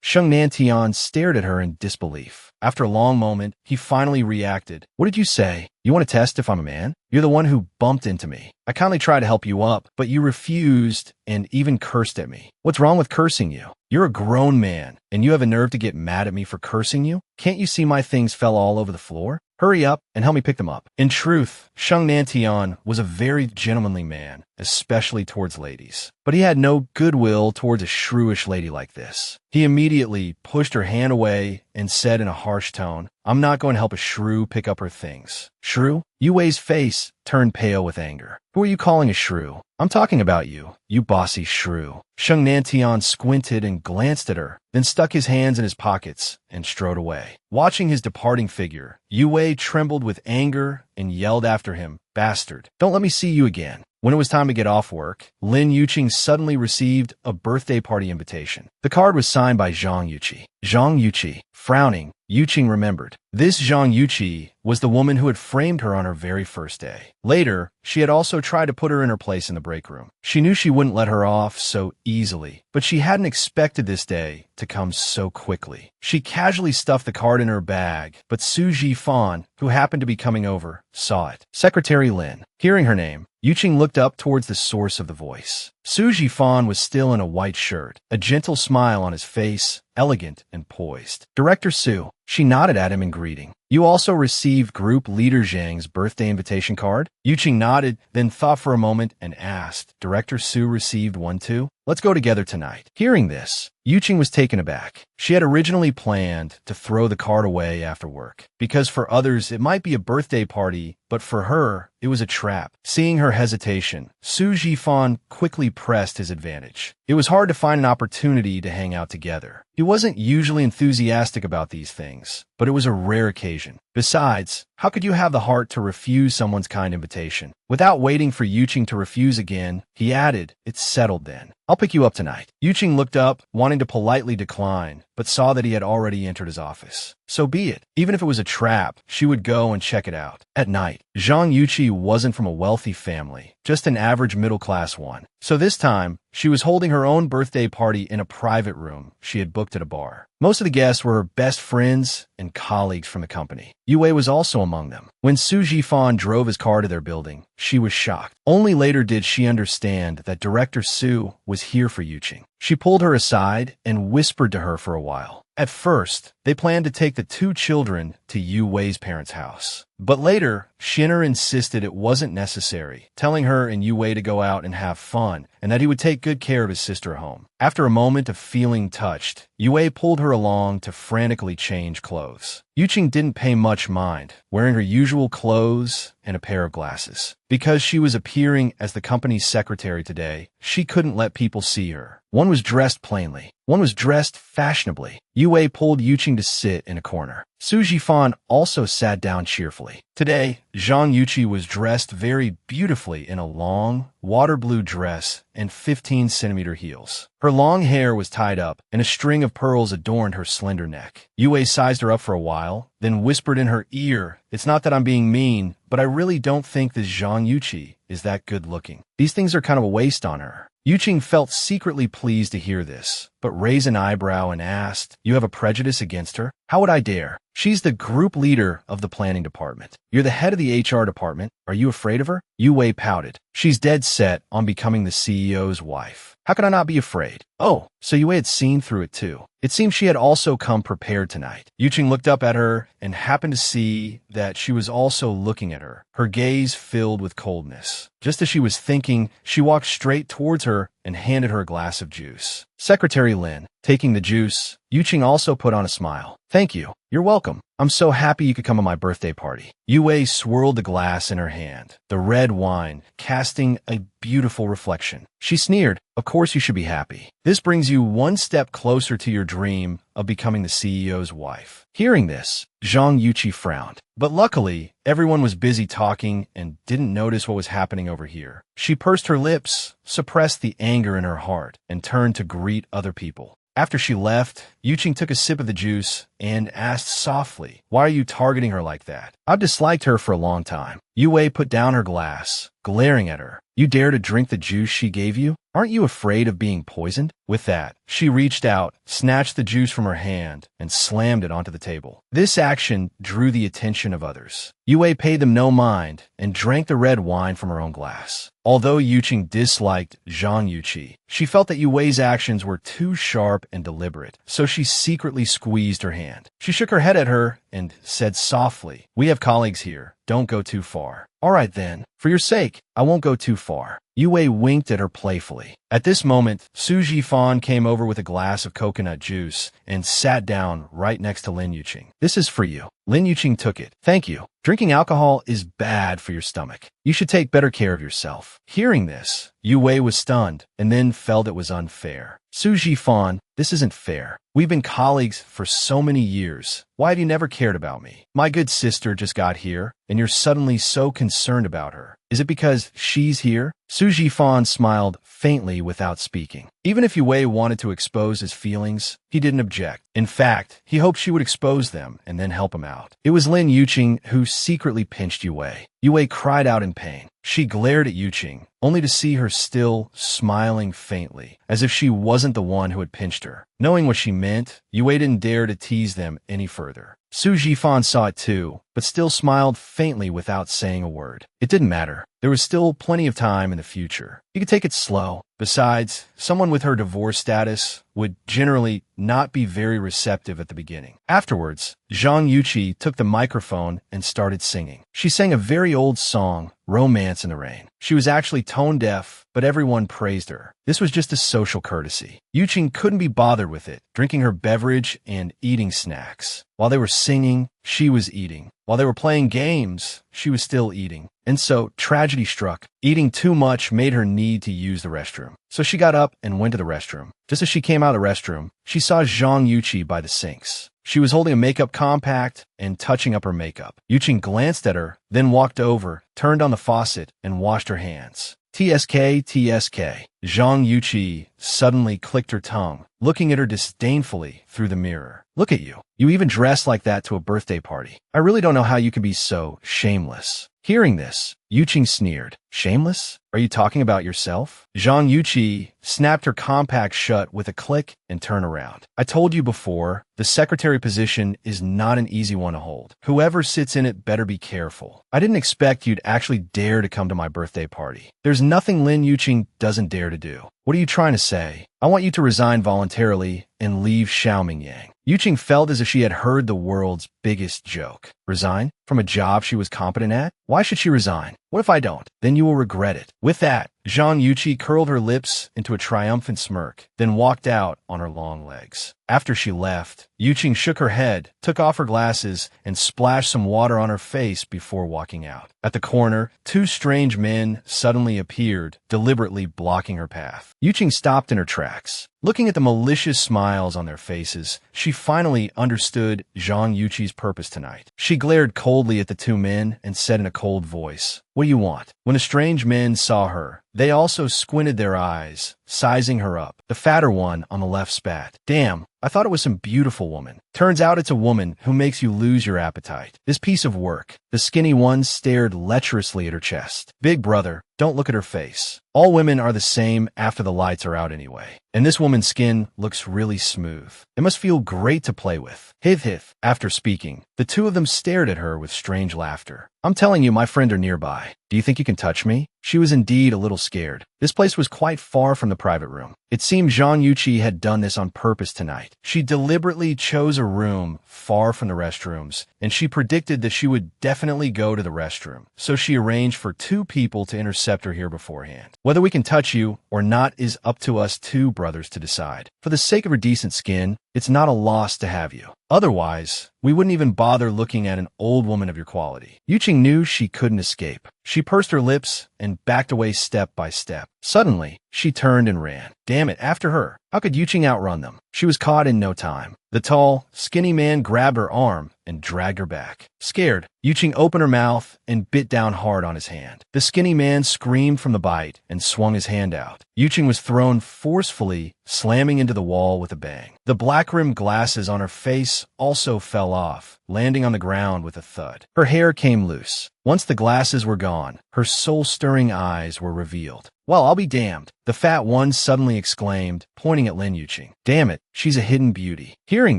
[SPEAKER 1] Shang Nantian stared at her in disbelief. After a long moment, he finally reacted. "What did you say? You want to test if I'm a man? You're the one who bumped into me. I kindly tried to help you up, but you refused and even cursed at me. What's wrong with cursing you? You're a grown man, and you have a nerve to get mad at me for cursing you?" Can't you see my things fell all over the floor? Hurry up and help me pick them up. In truth, Sheng Nantian was a very gentlemanly man, especially towards ladies. But he had no goodwill towards a shrewish lady like this. He immediately pushed her hand away and said in a harsh tone, "I'm not going to help a shrew pick up her things." Shrew? Yue Wei's face turned pale with anger. Who are you calling a shrew? I'm talking about you, you bossy shrew. Sheng Nantian squinted and glanced at her, then stuck his hands in his pockets and strode away. Watching his departing figure, Yue Wei trembled with anger and yelled after him, "Bastard, don't let me see you again." When it was time to get off work, Lin Yuqing suddenly received a birthday party invitation. The card was signed by Zhang Yuqi. Zhang Yuqi. Frowning, Yuqing remembered. This Zhang Yuqi was the woman who had framed her on her very first day. Later, she had also tried to put her in her place in the break room. She knew she wouldn't let her off so easily, but she hadn't expected this day to come so quickly. She casually stuffed the card in her bag, but Su Jifan, who happened to be coming over, saw it. Secretary Lin. Hearing her name, Yuqing looked up towards the source of the voice. Su Jifan was still in a white shirt, a gentle smile on his face, elegant and poised. Director Su. She nodded at him in greeting. You also received Group Leader Zhang's birthday invitation card? Yuqing nodded, then thought for a moment and asked, Director Su received one too? Let's go together tonight. Hearing this, Yuqing was taken aback. She had originally planned to throw the card away after work, because for others it might be a birthday party, but for her, it was a trap. Seeing her hesitation, Su Jifan quickly pressed his advantage. It was hard to find an opportunity to hang out together. He wasn't usually enthusiastic about these things, but it was a rare occasion. Besides, how could you have the heart to refuse someone's kind invitation? Without waiting for Yuqing to refuse again, he added, It's settled then. I'll pick you up tonight. Yuqing looked up, wanting to politely decline, but saw that he had already entered his office. So be it. Even if it was a trap, she would go and check it out. At night, Zhang Yuqi wasn't from a wealthy family, just an average middle-class one. So this time, she was holding her own birthday party in a private room she had booked at a bar. Most of the guests were her best friends and colleagues from the company. Yue Wei was also among them. When Su Jifan drove his car to their building, she was shocked. Only later did she understand that Director Su was here for Yuqing. She pulled her aside and whispered to her for a while. At first, they planned to take the two children to Yue Wei's parents' house. But later, Shinner insisted it wasn't necessary, telling her and Yue Wei to go out and have fun, and that he would take good care of his sister at home. After a moment of feeling touched, Yue Wei pulled her along to frantically change clothes. Yuqing didn't pay much mind, wearing her usual clothes and a pair of glasses. Because she was appearing as the company's secretary today, she couldn't let people see her. One was dressed plainly. One was dressed fashionably. Yue Wei pulled Yuqing to sit in a corner. Su Jifan also sat down cheerfully. Today, Zhang Yuqi was dressed very beautifully in a long, water blue dress and 15-centimeter heels. Her long hair was tied up, and a string of pearls adorned her slender neck. Yue Wei sized her up for a while, then whispered in her ear, It's not that I'm being mean, but I really don't think this Zhang Yuqi is that good looking. These things are kind of a waste on her. Yuqing felt secretly pleased to hear this, but raised an eyebrow and asked, You have a prejudice against her? How would I dare? She's the group leader of the planning department. You're the head of the HR department. Are you afraid of her? Yue Wei pouted. She's dead set on becoming the CEO's wife. How could I not be afraid? Oh, so Yue had seen through it too. It seemed she had also come prepared tonight. Yuqing looked up at her and happened to see that she was also looking at her, her gaze filled with coldness. Just as she was thinking, she walked straight towards her and handed her a glass of juice. Secretary Lin, taking the juice, Yuqing also put on a smile. Thank you. You're welcome. I'm so happy you could come to my birthday party. Yue Wei swirled the glass in her hand, the red wine casting a beautiful reflection. She sneered, Of course you should be happy. This brings you one step closer to your dream of becoming the CEO's wife. Hearing this, Zhang Yuqi frowned. But luckily, everyone was busy talking and didn't notice what was happening over here. She pursed her lips, suppressed the anger in her heart, and turned to greet other people. After she left, Yuqing took a sip of the juice and asked softly, Why are you targeting her like that? I've disliked her for a long time. Yue Wei put down her glass, glaring at her. You dare to drink the juice she gave you? Aren't you afraid of being poisoned? With that, she reached out, snatched the juice from her hand, and slammed it onto the table. This action drew the attention of others. Yue Wei paid them no mind and drank the red wine from her own glass. Although Yuqing disliked Zhang Yuqi, she felt that Yue Wei's actions were too sharp and deliberate, so she secretly squeezed her hand. hand. She shook her head at her and said softly, "We have colleagues here. Don't go too far." "All right then. For your sake, I won't go too far." Yue winked at her playfully. At this moment, Su Jifan came over with a glass of coconut juice and sat down right next to Lin Yuqing. "This is for you." Lin Yuqing took it. "Thank you. Drinking alcohol is bad for your stomach. You should take better care of yourself." Hearing this, Yue was stunned and then felt it was unfair. "Su Jifan, this isn't fair. We've been colleagues for so many years. Why have you never cared about me? My good sister just got here, and you're suddenly so concerned about her. Is it because she's here?" Su Jifan smiled faintly without speaking. Even if Yue wanted to expose his feelings, he didn't object. In fact, he hoped she would expose them and then help him out. It was Lin Yuqing who secretly pinched Yue. Yue cried out in pain. She glared at Yuqing, only to see her still smiling faintly, as if she wasn't the one who had pinched her. Knowing what she meant, Yue didn't dare to tease them any further. Su Jifan saw it too, but still smiled faintly without saying a word. It didn't matter. There was still plenty of time in the future. He could take it slow. Besides, someone with her divorce status would generally not be very receptive at the beginning. Afterwards, Zhang Yuqi took the microphone and started singing. She sang a very old song, Romance in the Rain. She was actually tone deaf, but everyone praised her. This was just a social courtesy. Yuqing couldn't be bothered with it, drinking her beverage and eating snacks. While they were singing, she was eating. While they were playing games, she was still eating. And so, tragedy struck. Eating too much made her need to use the restroom. So she got up and went to the restroom. Just as she came out of the restroom, she saw Zhang Yuqi by the sinks. She was holding a makeup compact and touching up her makeup. Yuqing glanced at her, then walked over, turned on the faucet, and washed her hands. "TSK, TSK. Zhang Yuqi suddenly clicked her tongue, looking at her disdainfully through the mirror. "Look at you. You even dressed like that to a birthday party. I really don't know how you can be so shameless." Hearing this, Yuqing sneered. "Shameless? Are you talking about yourself?" Zhang Yuqi snapped her compact shut with a click and turned around. "I told you before, the secretary position is not an easy one to hold. Whoever sits in it better be careful. I didn't expect you'd actually dare to come to my birthday party. There's nothing Lin Yuqing doesn't dare to do. What are you trying to say? I want you to resign voluntarily and leave Xiaomingyang." Yuqing felt as if she had heard the world's biggest joke. Resign? From a job she was competent at? Why should she resign? What if I don't? Then you will regret it. With that, Zhang Yuqi curled her lips into a triumphant smirk, then walked out on her long legs. After she left, Yuqing shook her head, took off her glasses, and splashed some water on her face before walking out. At the corner, two strange men suddenly appeared, deliberately blocking her path. Yuqing stopped in her tracks. Looking at the malicious smiles on their faces, she finally understood Zhang Yuqi's purpose tonight. She glared coldly at the two men and said in a cold voice, "What do you want?" When the strange men saw her, they also squinted their eyes, sizing her up. The fatter one on the left spat. "Damn, I thought it was some beautiful woman. Turns out it's a woman who makes you lose your appetite. This piece of work." The skinny one stared lecherously at her chest. "Big brother, don't look at her face. All women are the same after the lights are out anyway. And this woman's skin looks really smooth. It must feel great to play with." Hith hith. After speaking, the two of them stared at her with strange laughter. "I'm telling you, my friend are nearby. Do you think you can touch me?" She was indeed a little scared. This place was quite far from the private room. It seemed Zhang Yuqi had done this on purpose tonight. She deliberately chose a room far from the restrooms, and she predicted that she would definitely go to the restroom. So she arranged for two people to intercept her here beforehand. Whether we can touch you or not is up to us two brothers to decide. For the sake of her decent skin, it's not a loss to have you. Otherwise, we wouldn't even bother looking at an old woman of your quality. Yuqing knew she couldn't escape. She pursed her lips and backed away step by step. Suddenly, she turned and ran. Damn it, after her. How could Yuqing outrun them? She was caught in no time. The tall, skinny man grabbed her arm and dragged her back. Scared, Yuqing opened her mouth and bit down hard on his hand. The skinny man screamed from the bite and swung his hand out. Yuqing was thrown forcefully, slamming into the wall with a bang. The black-rimmed glasses on her face also fell off, landing on the ground with a thud. Her hair came loose. Once the glasses were gone, her soul-stirring eyes were revealed. "Well, I'll be damned," the fat one suddenly exclaimed, pointing at Lin Yuqing. "Damn it, she's a hidden beauty." Hearing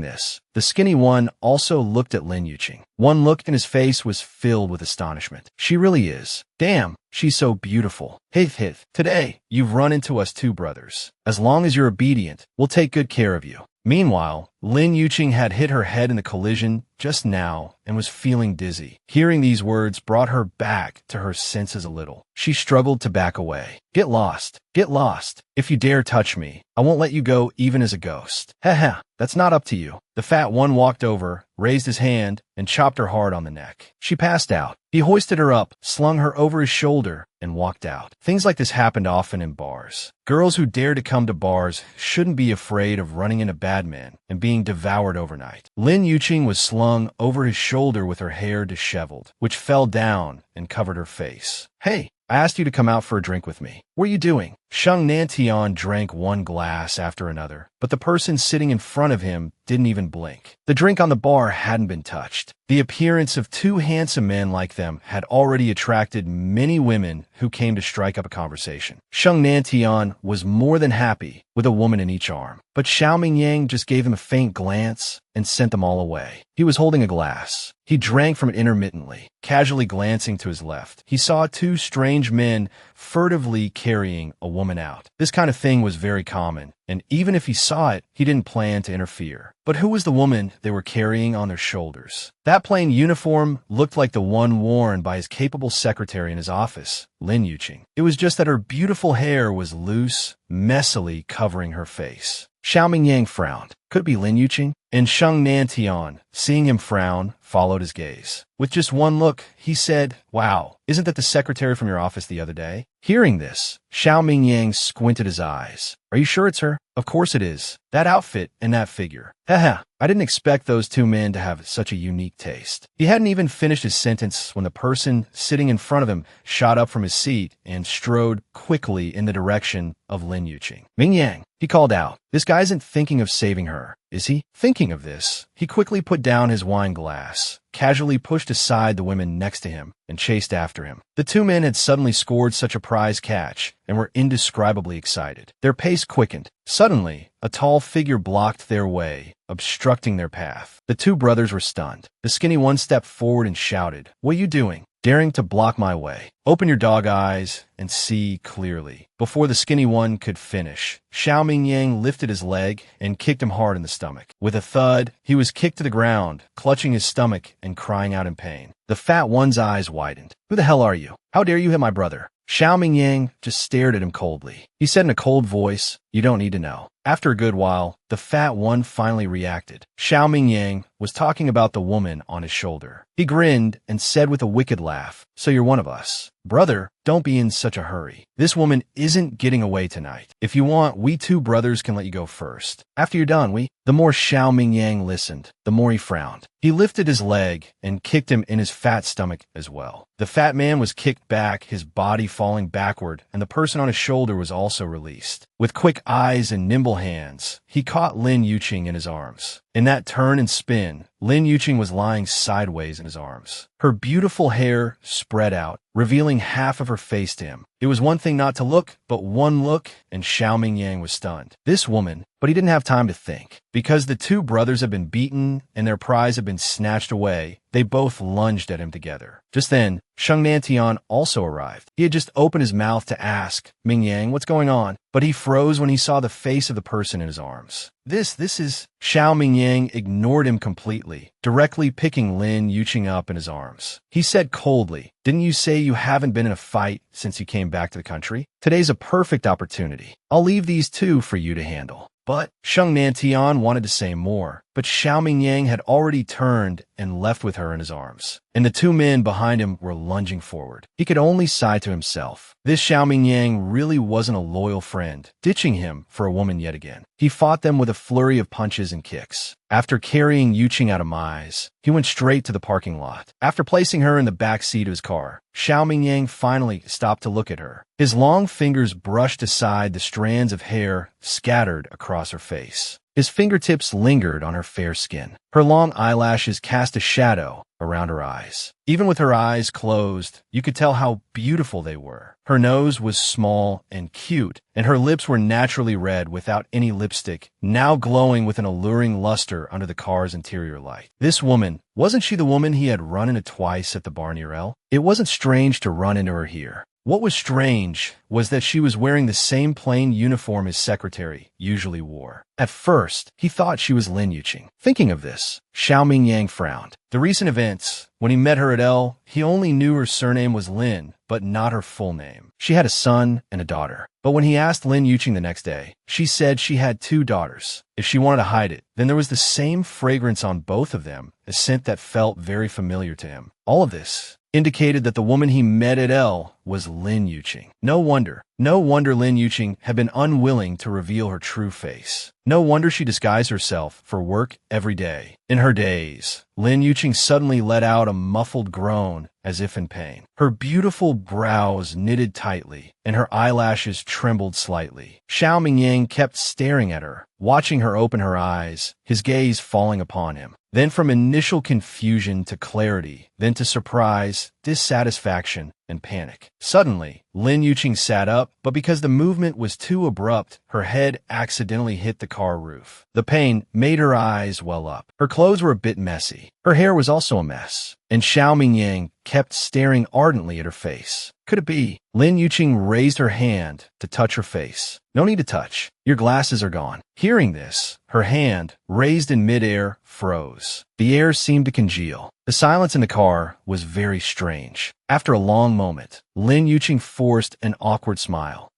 [SPEAKER 1] this, the skinny one also looked at Lin Yuqing. One look and his face was filled with astonishment. "She really is. Damn, she's so beautiful. Hith hith. Today, you've run into us two brothers. As long as you're obedient, we'll take good care of you. Meanwhile, Lin Yuqing had hit her head in the collision just now and was feeling dizzy. Hearing these words brought her back to her senses a little. She struggled to back away. Get lost. Get lost. If you dare touch me, I won't let you go even as a ghost. Heh, that's not up to you. The fat one walked over, raised his hand, and chopped her hard on the neck. She passed out. He hoisted her up, slung her over his shoulder, and walked out. Things like this happened often in bars. Girls who dare to come to bars shouldn't be afraid of running into bad men and being devoured overnight. Lin Yuqing was slung over his shoulder with her hair disheveled, which fell down and covered her face. Hey, I asked you to come out for a drink with me. What are you doing? Sheng Nantian drank one glass after another, but the person sitting in front of him didn't even blink. The drink on the bar hadn't been touched. The appearance of two handsome men like them had already attracted many women who came to strike up a conversation. Sheng Nantian was more than happy with a woman in each arm, but Xiao Mingyang just gave him a faint glance and sent them all away. He was holding a glass. He drank from it intermittently, casually glancing to his left. He saw two strange men furtively carrying a woman out. This kind of thing was very common, and even if he saw it, he didn't plan to interfere. But who was the woman they were carrying on their shoulders? That plain uniform looked like the one worn by his capable secretary in his office, Lin Yuqing. It was just that her beautiful hair was loose, messily covering her face. Xiao Mingyang frowned. Could it be Lin Yuqing? And Sheng Nantian, seeing him frown, followed his gaze. With just one look, he said, "Wow, isn't that the secretary from your office the other day?" Hearing this, Xiao Mingyang squinted his eyes. "Are you sure it's her?" "Of course it is. That outfit and that figure." Haha, I didn't expect those two men to have such a unique taste. He hadn't even finished his sentence when the person sitting in front of him shot up from his seat and strode quickly in the direction of Lin Yuqing. "Mingyang," he called out, "this guy isn't thinking of saving her, is he?" Thinking of this, he quickly put down his wine glass, casually pushed aside the women next to him, and chased after him. The two men had suddenly scored such a prize catch and were indescribably excited. Their pace quickened. Suddenly, a tall figure blocked their way, obstructing their path. The two brothers were stunned. The skinny one stepped forward and shouted, "What are you doing? Daring to block my way? Open your dog eyes and see clearly." Before the skinny one could finish, Xiao Mingyang lifted his leg and kicked him hard in the stomach. With a thud, he was kicked to the ground, clutching his stomach and crying out in pain. The fat one's eyes widened. "Who the hell are you? How dare you hit my brother?" Xiao Mingyang just stared at him coldly. He said in a cold voice, "You don't need to know." After a good while, the fat one finally reacted. Xiao Mingyang was talking about the woman on his shoulder. He grinned and said with a wicked laugh, "So you're one of us. Brother, don't be in such a hurry. This woman isn't getting away tonight. If you want, we two brothers can let you go first. After you're done, we..." The more Xiao Mingyang listened, the more he frowned. He lifted his leg and kicked him in his fat stomach as well. The fat man was kicked back, his body falling backward, and the person on his shoulder was also released. With quick eyes and nimble hands, he caught Lin Yuqing in his arms. In that turn and spin, Lin Yuqing was lying sideways in his arms. Her beautiful hair spread out, revealing half of her face to him. It was one thing not to look, but one look, and Xiao Mingyang was stunned. This woman, but he didn't have time to think. Because the two brothers had been beaten and their prize had been snatched away, they both lunged at him together. Just then, Sheng Nantian also arrived. He had just opened his mouth to ask, "Mingyang, what's going on?" But he froze when he saw the face of the person in his arms. This is... Xiao Mingyang ignored him completely, directly picking Lin Yuqing up in his arms. He said coldly, "Didn't you say you haven't been in a fight since you came back to the country? Today's a perfect opportunity. I'll leave these two for you to handle." But Sheng Nantian wanted to say more, but Xiao Mingyang had already turned and left with her in his arms, and the two men behind him were lunging forward. He could only sigh to himself. This Xiao Mingyang really wasn't a loyal friend, ditching him for a woman yet again. He fought them with a flurry of punches and kicks. After carrying Yuqing out of Mai's, he went straight to the parking lot. After placing her in the back seat of his car, Xiao Mingyang finally stopped to look at her. His long fingers brushed aside the strands of hair scattered across her face. His fingertips lingered on her fair skin. Her long eyelashes cast a shadow around her eyes. Even with her eyes closed, you could tell how beautiful they were. Her nose was small and cute, and her lips were naturally red without any lipstick, now glowing with an alluring luster under the car's interior light. This woman, wasn't she the woman he had run into twice at the bar near El? It wasn't strange to run into her here. What was strange was that she was wearing the same plain uniform his secretary usually wore. At first, he thought she was Lin Yuqing. Thinking of this, Xiao Mingyang frowned. The recent events, when he met her at L, he only knew her surname was Lin, but not her full name. She had a son and a daughter. But when he asked Lin Yuqing the next day, she said she had 2 daughters. If she wanted to hide it, then there was the same fragrance on both of them, a scent that felt very familiar to him. All of this indicated that the woman he met at L was Lin Yuqing. No wonder Lin Yuqing had been unwilling to reveal her true face. No wonder she disguised herself for work every day. In her daze, Lin Yuqing suddenly let out a muffled groan as if in pain. Her beautiful brows knitted tightly, and her eyelashes trembled slightly. Xiao Mingyang kept staring at her, watching her open her eyes, his gaze falling upon him. Then from initial confusion to clarity, then to surprise, dissatisfaction, and panic. Suddenly, Lin Yuqing sat up, but because the movement was too abrupt, her head accidentally hit the car roof. The pain made her eyes well up. Her clothes were a bit messy. Her hair was also a mess. And Xiao Mingyang kept staring ardently at her face. Could it be? Lin Yuqing raised her hand to touch her face. No need to touch. Your glasses are gone. Hearing this, her hand, raised in midair, froze. The air seemed to congeal. The silence in the car was very strange. After a long moment, Lin Yuqing forced an awkward smile.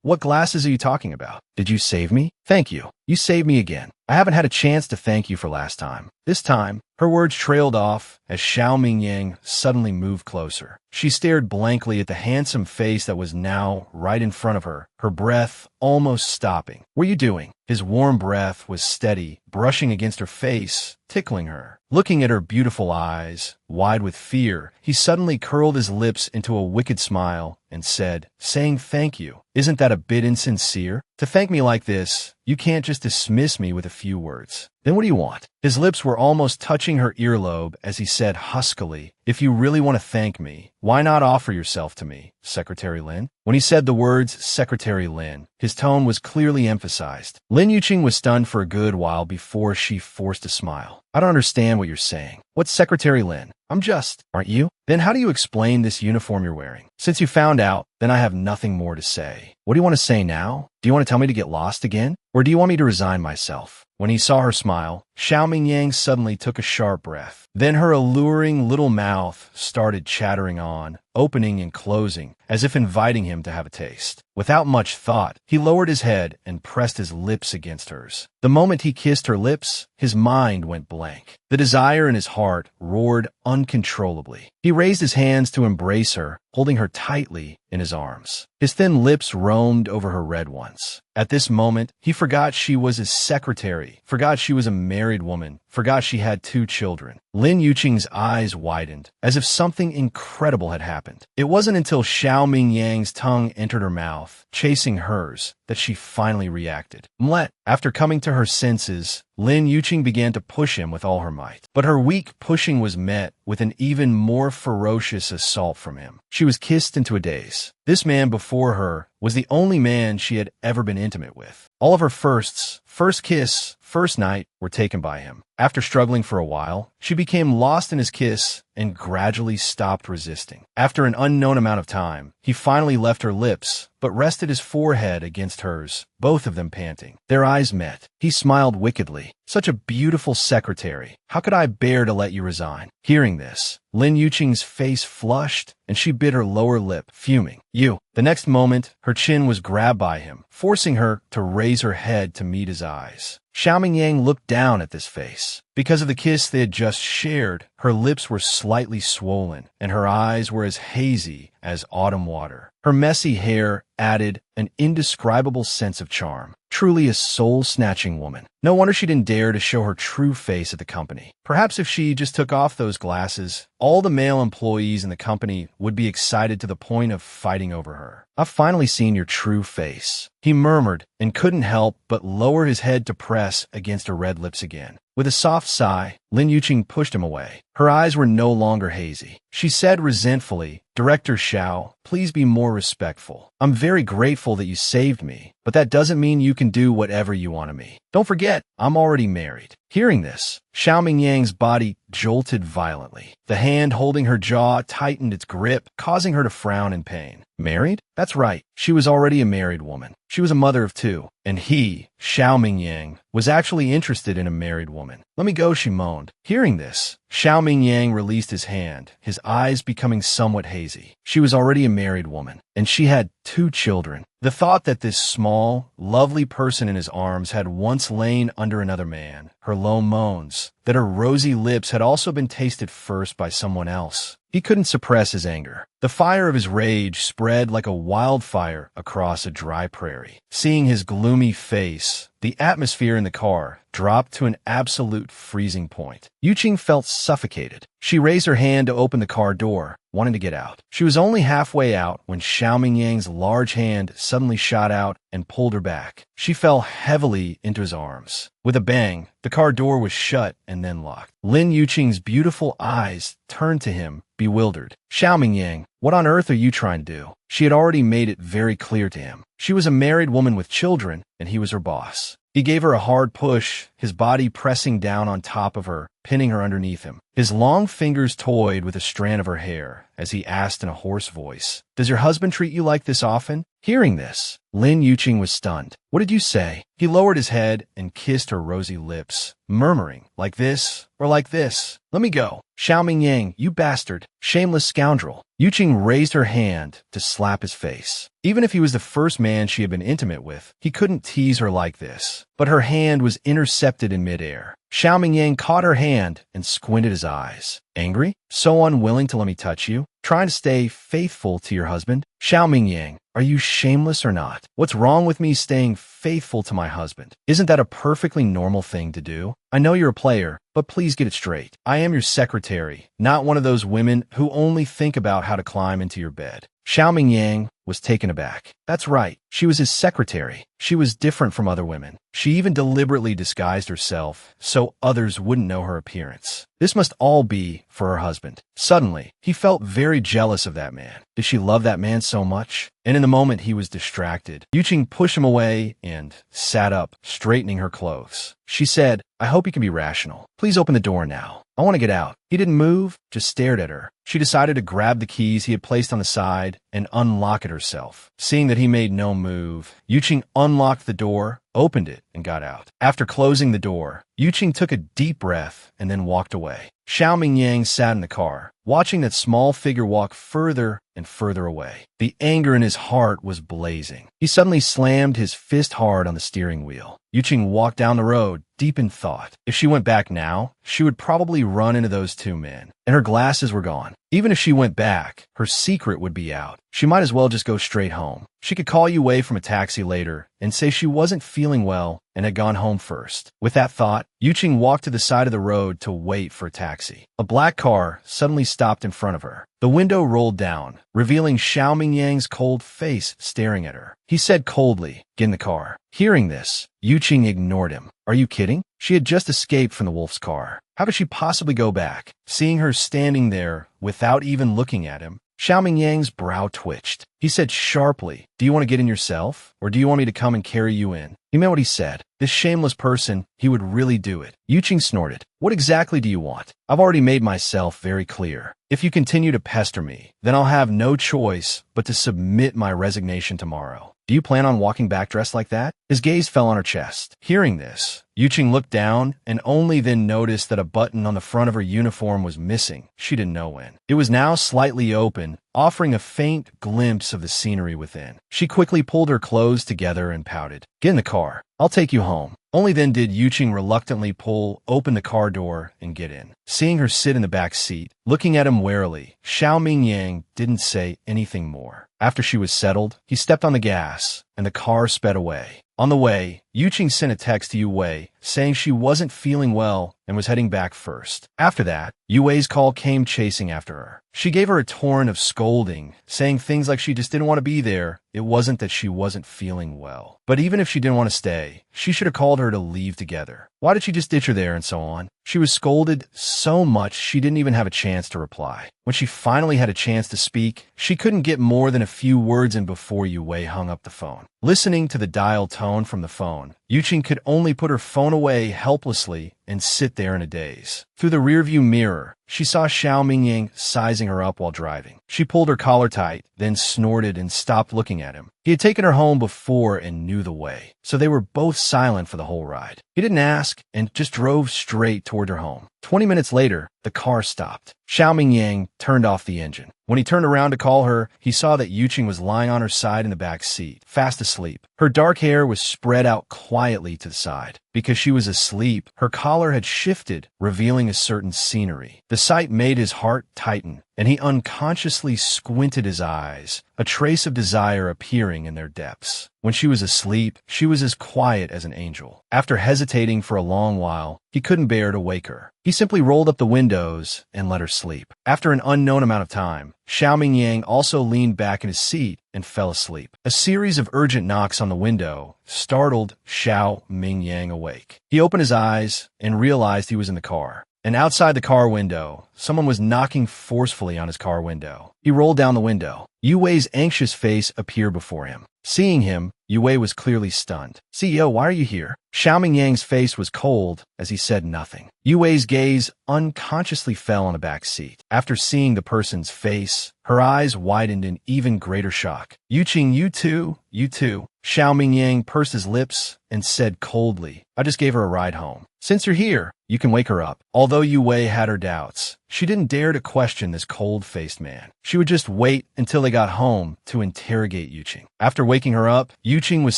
[SPEAKER 1] What glasses are you talking about? Did you save me? Thank you. You saved me again. I haven't had a chance to thank you for last time. This time, her words trailed off as Xiao Mingyang suddenly moved closer. She stared blankly at the handsome face that was now right in front of her, her breath almost stopping. What are you doing? His warm breath was steady, brushing against her face, tickling her. Looking at her beautiful eyes, wide with fear, he suddenly curled his lips into a wicked smile and said, saying thank you. Isn't that a bit insincere? To thank me like this, you can't just dismiss me with a few words. Then what do you want? His lips were almost touching her earlobe as he said huskily, if you really want to thank me, why not offer yourself to me, Secretary Lin? When he said the words Secretary Lin, his tone was clearly emphasized. Lin Yuqing was stunned for a good while before she forced a smile. I don't understand what you're saying. What's Secretary Lin? I'm just, aren't you? Then how do you explain this uniform you're wearing? Since you found out, then I have nothing more to say. What do you want to say now? Do you want to tell me to get lost again? Or do you want me to resign myself? When he saw her smile, Xiao Mingyang suddenly took a sharp breath. Then her alluring little mouth started chattering on, opening and closing, as if inviting him to have a taste. Without much thought, he lowered his head and pressed his lips against hers. The moment he kissed her lips, his mind went blank. The desire in his heart roared uncontrollably. He raised his hands to embrace her, holding her tightly in his arms. His thin lips roamed over her red ones. At this moment, he forgot she was his secretary, forgot she was a married woman, forgot she had 2 children. Lin Yuqing's eyes widened, as if something incredible had happened. It wasn't until Xiao Mingyang's tongue entered her mouth, chasing hers, that she finally reacted. Mlet. After coming to her senses, Lin Yuqing began to push him with all her might. But her weak pushing was met with an even more ferocious assault from him. She was kissed into a daze. This man before her was the only man she had ever been intimate with. All of her firsts, first kiss, first night, were taken by him. After struggling for a while, she became lost in his kiss and gradually stopped resisting. After an unknown amount of time, he finally left her lips, but rested his forehead against hers, both of them panting. Their eyes met. He smiled wickedly. Such a beautiful secretary. How could I bear to let you resign? Hearing this, Lin Yuqing's face flushed, and she bit her lower lip, fuming. You. The next moment, her chin was grabbed by him, forcing her to raise her head to meet his eyes. Xiao Mingyang looked down at this face. Because of the kiss they had just shared, her lips were slightly swollen, and her eyes were as hazy as autumn water. Her messy hair added an indescribable sense of charm. Truly a soul-snatching woman. No wonder she didn't dare to show her true face at the company. Perhaps if she just took off those glasses, all the male employees in the company would be excited to the point of fighting over her. I've finally seen your true face, he murmured, and couldn't help but lower his head to press against her red lips again. With a soft sigh, Lin Yuqing pushed him away. Her eyes were no longer hazy. She said resentfully, Director Xiao, please be more respectful. I'm very grateful that you saved me, but that doesn't mean you can do whatever you want of me. Don't forget, I'm already married. Hearing this, Xiao Mingyang's body jolted violently. The hand holding her jaw tightened its grip, causing her to frown in pain. Married? That's right. She was already a married woman. She was a mother of two. And he, Xiao Mingyang, was actually interested in a married woman. Let me go, she moaned. Hearing this, Xiao Mingyang released his hand, his eyes becoming somewhat hazy. She was already a married woman, and she had 2 children. The thought that this small, lovely person in his arms had once lain under another man, her low moans, that her rosy lips had also been tasted first by someone else. He couldn't suppress his anger. The fire of his rage spread like a wildfire across a dry prairie. Seeing his gloomy face, the atmosphere in the car dropped to an absolute freezing point. Yuqing felt suffocated. She raised her hand to open the car door, wanting to get out. She was only halfway out when Xiao Mingyang's large hand suddenly shot out and pulled her back. She fell heavily into his arms. With a bang, the car door was shut and then locked. Lin Yuqing's beautiful eyes turned to him, bewildered. Xiao Mingyang, what on earth are you trying to do? She had already made it very clear to him. She was a married woman with children, and he was her boss. He gave her a hard push, his body pressing down on top of her, pinning her underneath him. His long fingers toyed with a strand of her hair as he asked in a hoarse voice, "Does your husband treat you like this often?" Hearing this, Lin Yuqing was stunned. "What did you say?" He lowered his head and kissed her rosy lips, murmuring, "Like this or like this? Let me go." "Xiao Mingyang, you bastard, shameless scoundrel." Yuqing raised her hand to slap his face. Even if he was the first man she had been intimate with, he couldn't tease her like this. But her hand was intercepted in midair. Xiao Mingyang caught her hand and squinted his eyes. "Angry? So unwilling to let me touch you? Trying to stay faithful to your husband? Xiao Mingyang, are you shameless or not? What's wrong with me staying faithful to my husband? Isn't that a perfectly normal thing to do? I know you're a player, but please get it straight. I am your secretary, not one of those women who only think about how to climb into your bed." Xiao Mingyang was taken aback. That's right, she was his secretary. She was different from other women. She even deliberately disguised herself so others wouldn't know her appearance. This must all be for her husband. Suddenly, he felt very jealous of that man. Did she love that man so much? And in the moment he was distracted, Yuqing pushed him away and sat up, straightening her clothes. She said, "I hope you can be rational. Please open the door now. I want to get out." He didn't move, just stared at her. She decided to grab the keys he had placed on the side and unlock it herself. Seeing that he made no move, Yuqing unlocked the door, opened it, and got out. After closing the door, Yuqing took a deep breath and then walked away. Xiao Mingyang sat in the car, watching that small figure walk further and further away. The anger in his heart was blazing. He suddenly slammed his fist hard on the steering wheel. Yuqing walked down the road, deep in thought. If she went back now, she would probably run into those 2 men, and her glasses were gone. Even if she went back, her secret would be out. She might as well just go straight home. She could call Yue from a taxi later and say she wasn't feeling well and had gone home first. With that thought, Yuqing walked to the side of the road to wait for a taxi. A black car suddenly stopped in front of her. The window rolled down, revealing Xiao Mingyang's cold face staring at her. He said coldly, "Get in the car." Hearing this, Yuqing ignored him. Are you kidding? She had just escaped from the wolf's car. How could she possibly go back? Seeing her standing there without even looking at him, Xiao Mingyang's brow twitched. He said sharply, "Do you want to get in yourself, or do you want me to come and carry you in?" He meant what he said. This shameless person, he would really do it. Yuqing snorted. "What exactly do you want? I've already made myself very clear. If you continue to pester me, then I'll have no choice but to submit my resignation tomorrow. Do you plan on walking back dressed like that?" His gaze fell on her chest. Hearing this, Yuqing looked down and only then noticed that a button on the front of her uniform was missing. She didn't know when. It was now slightly open, offering a faint glimpse of the scenery within. She quickly pulled her clothes together and pouted. "Get in the car. I'll take you home." Only then did Yuqing reluctantly pull open the car door and get in. Seeing her sit in the back seat, looking at him warily, Xiao Mingyang didn't say anything more. After she was settled, he stepped on the gas, and the car sped away. On the way, Yuqing sent a text to Yue saying she wasn't feeling well and was heading back first. After that, Yue's call came chasing after her. She gave her a torrent of scolding, saying things like she just didn't want to be there. It wasn't that she wasn't feeling well. But even if she didn't want to stay, she should have called her to leave together. Why did she just ditch her there and so on? She was scolded so much she didn't even have a chance to reply. When she finally had a chance to speak, she couldn't get more than a few words in before Yue hung up the phone. Listening to the dial tone from the phone, Yuqing could only put her phone away helplessly and sit there in a daze. Through the rearview mirror, she saw Xiao Mingyang sizing her up while driving. She pulled her collar tight, then snorted and stopped looking at him. He had taken her home before and knew the way, so they were both silent for the whole ride. He didn't ask and just drove straight toward her home. 20 minutes later, the car stopped. Xiao Mingyang turned off the engine. When he turned around to call her, he saw that Yuqing was lying on her side in the back seat, fast asleep. Her dark hair was spread out quietly to the side. Because she was asleep, her collar had shifted, revealing a certain scenery. The sight made his heart tighten, and he unconsciously squinted his eyes, a trace of desire appearing in their depths. When she was asleep, she was as quiet as an angel. After hesitating for a long while, he couldn't bear to wake her. He simply rolled up the windows and let her sleep. After an unknown amount of time, Xiao Mingyang also leaned back in his seat and fell asleep. A series of urgent knocks on the window startled Xiao Mingyang awake. He opened his eyes and realized he was in the car. And outside the car window, someone was knocking forcefully on his car window. He rolled down the window. Yu Wei's anxious face appeared before him. Seeing him, Yu Wei was clearly stunned. CEO, why are you here? Xiao Mingyang's face was cold as he said nothing. Yu Wei's gaze unconsciously fell on a back seat. After seeing the person's face, her eyes widened in even greater shock. Yuqing, you too? You too? Xiao Mingyang pursed his lips and said coldly, I just gave her a ride home. Since you're here, you can wake her up. Although Yu Wei had her doubts, she didn't dare to question this cold-faced man. She would just wait until they got home to interrogate Yuqing. After waking her up, Yuqing was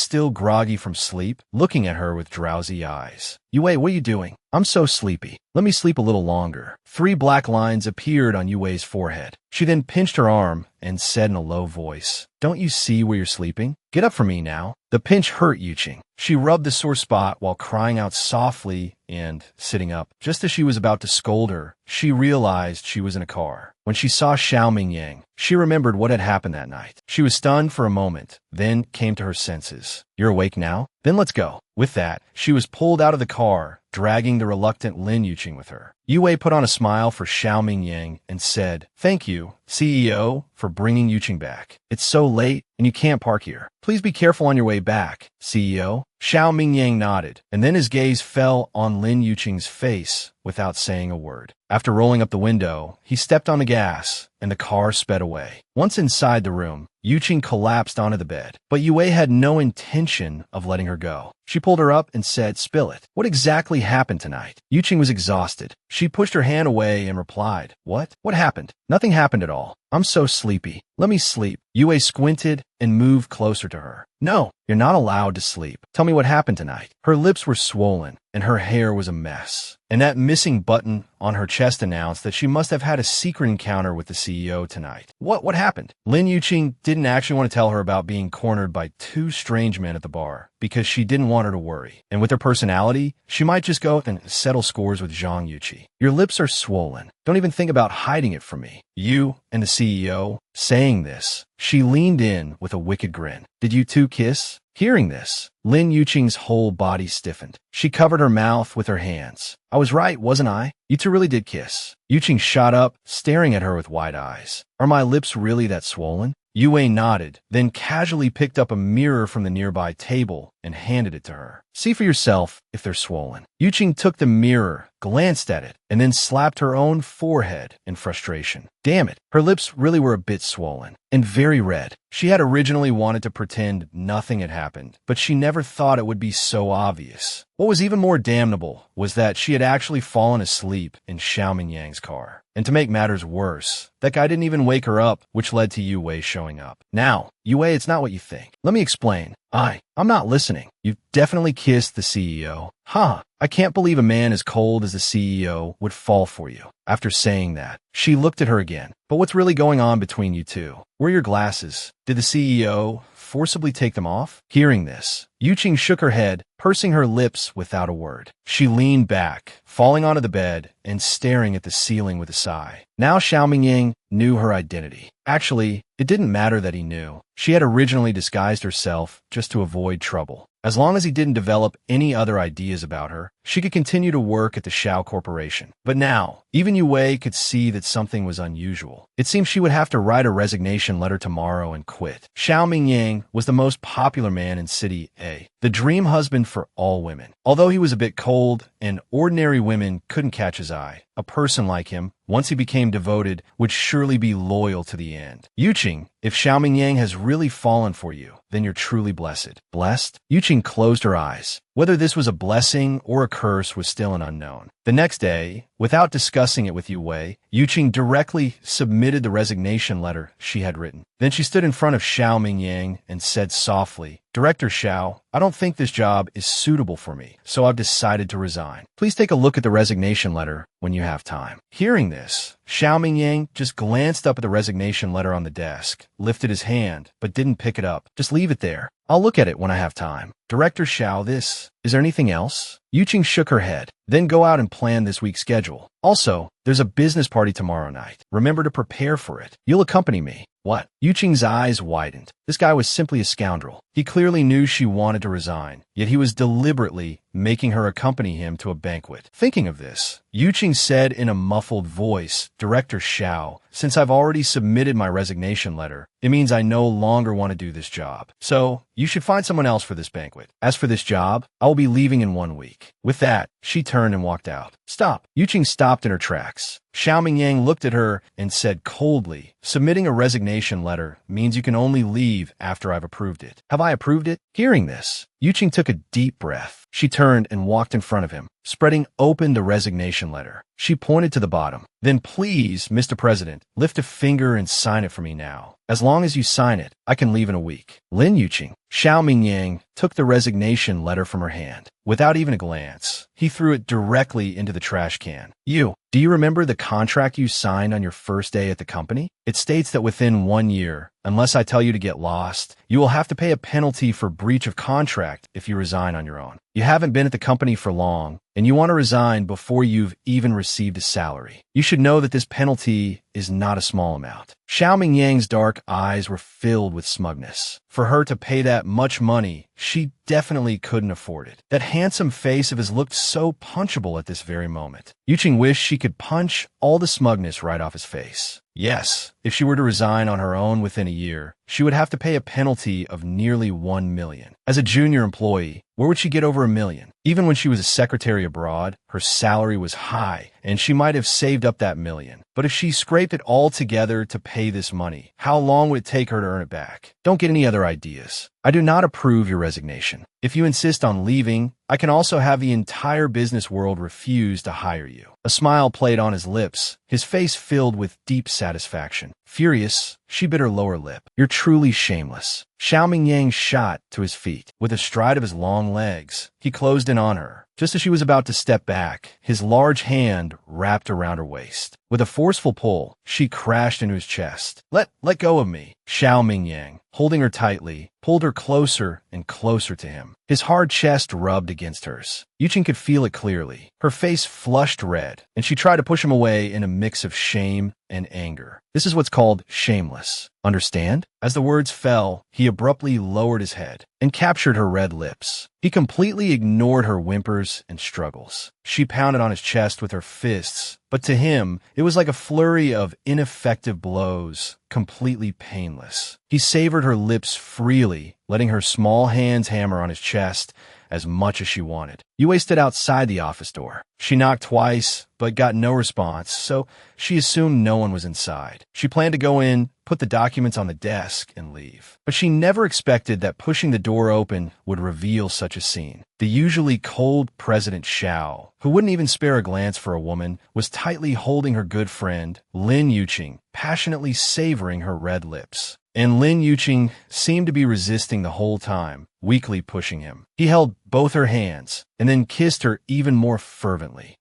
[SPEAKER 1] still groggy from sleep, looking at her with drowsy eyes. Yu Wei, what are you doing? I'm so sleepy. Let me sleep a little longer. 3 black lines appeared on Yu Wei's forehead. She then pinched her arm and said in a low voice, Don't you see where you're sleeping? Get up for me now. The pinch hurt Yuqing. She rubbed the sore spot while crying out softly and sitting up. Just as she was about to scold her, she realized she was in a car. When she saw Xiao Mingyang, she remembered what had happened that night. She was stunned for a moment, then came to her senses. You're awake now? Then let's go. With that, she was pulled out of the car, dragging the reluctant Lin Yuqing with her. Yu Wei put on a smile for Xiao Mingyang and said, Thank you, CEO, for bringing Yuqing back. It's so late, and you can't park here. Please be careful on your way back, CEO. Xiao Mingyang nodded, and then his gaze fell on Lin Yuqing's face without saying a word. After rolling up the window, he stepped on the gas, and the car sped away. Once inside the room, Yuqing collapsed onto the bed, but Yu Wei had no intention of letting her go. She pulled her up and said, Spill it. What exactly happened tonight? Yuqing was exhausted. She pushed her hand away and replied, What? What happened? Nothing happened at all. I'm so sleepy. Let me sleep. Yu Wei squinted and moved closer to her. No, you're not allowed to sleep. Tell me what happened tonight. Her lips were swollen, and her hair was a mess. And that missing button on her chest announced that she must have had a secret encounter with the CEO tonight. What happened? Lin Yuqing didn't actually want to tell her about being cornered by 2 strange men at the bar, because she didn't want her to worry. And with her personality, she might just go and settle scores with Zhang Yuqi. Your lips are swollen. Don't even think about hiding it from me. You and the CEO. Saying this, she leaned in with a wicked grin. Did you 2 kiss? Hearing this, Lin Yuqing's whole body stiffened. She covered her mouth with her hands. I was right, wasn't I? You 2 really did kiss. Yuqing shot up, staring at her with wide eyes. Are my lips really that swollen? Yu Wei nodded, then casually picked up a mirror from the nearby table and handed it to her. See for yourself if they're swollen. Yuqing took the mirror, glanced at it, and then slapped her own forehead in frustration. Damn it, her lips really were a bit swollen and very red. She had originally wanted to pretend nothing had happened, but she never thought it would be so obvious. What was even more damnable was that she had actually fallen asleep in Xiao Mingyang's car. And to make matters worse, that guy didn't even wake her up, which led to Yu Wei showing up. Now, Yu Wei, it's not what you think. Let me explain. I'm not listening. You've definitely kissed the CEO. I can't believe a man as cold as the CEO would fall for you. After saying that, she looked at her again. But what's really going on between you 2? Where are your glasses? Did the CEO forcibly take them off? Hearing this, Yuqing shook her head, pursing her lips without a word. She leaned back, falling onto the bed and staring at the ceiling with a sigh. Now Xiao Mingyang knew her identity. Actually, it didn't matter that he knew. She had originally disguised herself just to avoid trouble. As long as he didn't develop any other ideas about her, she could continue to work at the Shao Corporation. But now, even Yue could see that something was unusual. It seemed she would have to write a resignation letter tomorrow and quit. Xiao Mingyang was the most popular man in City A, the dream husband for all women. Although he was a bit cold and ordinary women couldn't catch his eye, a person like him, once he became devoted, would surely be loyal to the end. Yuqing, if Xiao Mingyang has really fallen for you, then you're truly blessed. Blessed? Yuqing closed her eyes. Whether this was a blessing or a curse was still an unknown. The next day, without discussing it with Yue, Yuqing directly submitted the resignation letter she had written. Then she stood in front of Xiao Mingyang and said softly, "Director Xiao, I don't think this job is suitable for me, so I've decided to resign. Please take a look at the resignation letter when you have time." Hearing this, Xiao Mingyang just glanced up at the resignation letter on the desk, lifted his hand, but didn't pick it up. "Just leave it there. I'll look at it when I have time." "Director Xiao, is there anything else?" Yuqing shook her head. "Then go out and plan this week's schedule. Also, there's a business party tomorrow night. Remember to prepare for it. You'll accompany me." "What?" Yuqing's eyes widened. This guy was simply a scoundrel. He clearly knew she wanted to resign, yet he was deliberately making her accompany him to a banquet. Thinking of this, Yuqing said in a muffled voice, "Director Xiao, since I've already submitted my resignation letter, it means I no longer want to do this job. So, you should find someone else for this banquet. As for this job, I will be leaving in 1 week." With that, she turned and walked out. "Stop." Yuqing stopped in her tracks. Xiao Mingyang looked at her and said coldly, "Submitting a resignation letter means you can only leave after I've approved it. Have I approved it?" Hearing this, Yuqing took a deep breath. She turned and walked in front of him, spreading open the resignation letter. She pointed to the bottom. "Then please, Mr. President, lift a finger and sign it for me now. As long as you sign it, I can leave in a week." Lin Yuqing, Xiao Mingyang, took the resignation letter from her hand. Without even a glance, he threw it directly into the trash can. Do you remember the contract you signed on your first day at the company? It states that within 1 year, unless I tell you to get lost, you will have to pay a penalty for breach of contract if you resign on your own. You haven't been at the company for long, and you want to resign before you've even received a salary. You should know that this penalty is not a small amount. Xiao Mingyang's dark eyes were filled with smugness. For her to pay that much money, she definitely couldn't afford it. That handsome face of his looked so punchable at this very moment. Yuqing wished she could punch all the smugness right off his face. Yes, if she were to resign on her own within a year, she would have to pay a penalty of nearly 1 million. As a junior employee, where would she get over 1 million? Even when she was a secretary abroad, her salary was high, and she might have saved up that million. But if she scraped it all together to pay this money, how long would it take her to earn it back? Don't get any other ideas. I do not approve your resignation. If you insist on leaving, I can also have the entire business world refuse to hire you. A smile played on his lips, his face filled with deep satisfaction. Furious, she bit her lower lip. "You're truly shameless." Xiao Mingyang shot to his feet. With a stride of his long legs, he closed in on her. Just as she was about to step back, his large hand wrapped around her waist. With a forceful pull, she crashed into his chest. Let go of me." Xiao Mingyang, holding her tightly, pulled her closer and closer to him. His hard chest rubbed against hers. Yuqing could feel it clearly. Her face flushed red, and she tried to push him away in a mix of shame and anger. This is what's called shameless. Understand? As the words fell, he abruptly lowered his head and captured her red lips. He completely ignored her whimpers and struggles. She pounded on his chest with her fists, but to him, it was like a flurry of ineffective blows, completely painless. He savored her lips freely, letting her small hands hammer on his chest as much as she wanted. Yue stood outside the office door. She knocked twice, but got no response, so she assumed no one was inside. She planned to go in, put the documents on the desk, and leave. But she never expected that pushing the door open would reveal such a scene. The usually cold President Xiao, who wouldn't even spare a glance for a woman, was tightly holding her good friend, Lin Yuqing, passionately savoring her red lips. And Lin Yuqing seemed to be resisting the whole time, weakly pushing him. He held both her hands, and then kissed her even more fervently.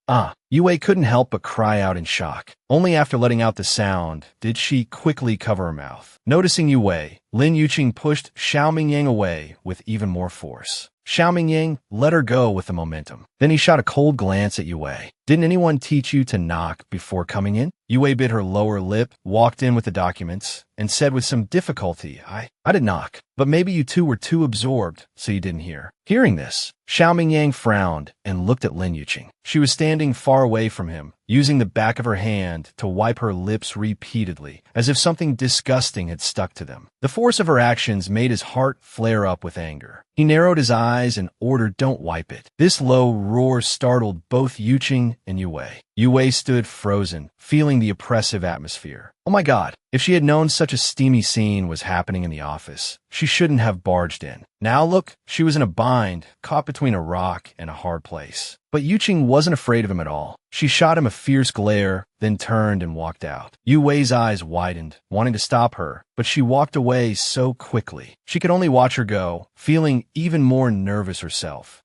[SPEAKER 1] Yue couldn't help but cry out in shock. Only after letting out the sound did she quickly cover her mouth. Noticing Yue, Lin Yuqing pushed Xiao Mingyang away with even more force. Xiao Mingyang let her go with the momentum. Then he shot a cold glance at Yue. Didn't anyone teach you to knock before coming in? Yue bit her lower lip, walked in with the documents, and said with some difficulty, I did knock. But maybe you two were too absorbed, so you didn't hear. Hearing this, Xiao Mingyang frowned and looked at Lin Yuqing. She was standing far away from him, using the back of her hand to wipe her lips repeatedly, as if something disgusting had stuck to them. The force of her actions made his heart flare up with anger. He narrowed his eyes and ordered, "Don't wipe it." This low roar startled both Yuqing and Yue. Yue stood frozen, feeling the oppressive atmosphere. Oh my God, if she had known such a steamy scene was happening in the office, she shouldn't have barged in. Now look, she was in a bind, caught between a rock and a hard place. But Yuqing wasn't afraid of him at all. She shot him a fierce glare, then turned and walked out. Yue's eyes widened, wanting to stop her, but she walked away so quickly. She could only watch her go, feeling even more nervous herself.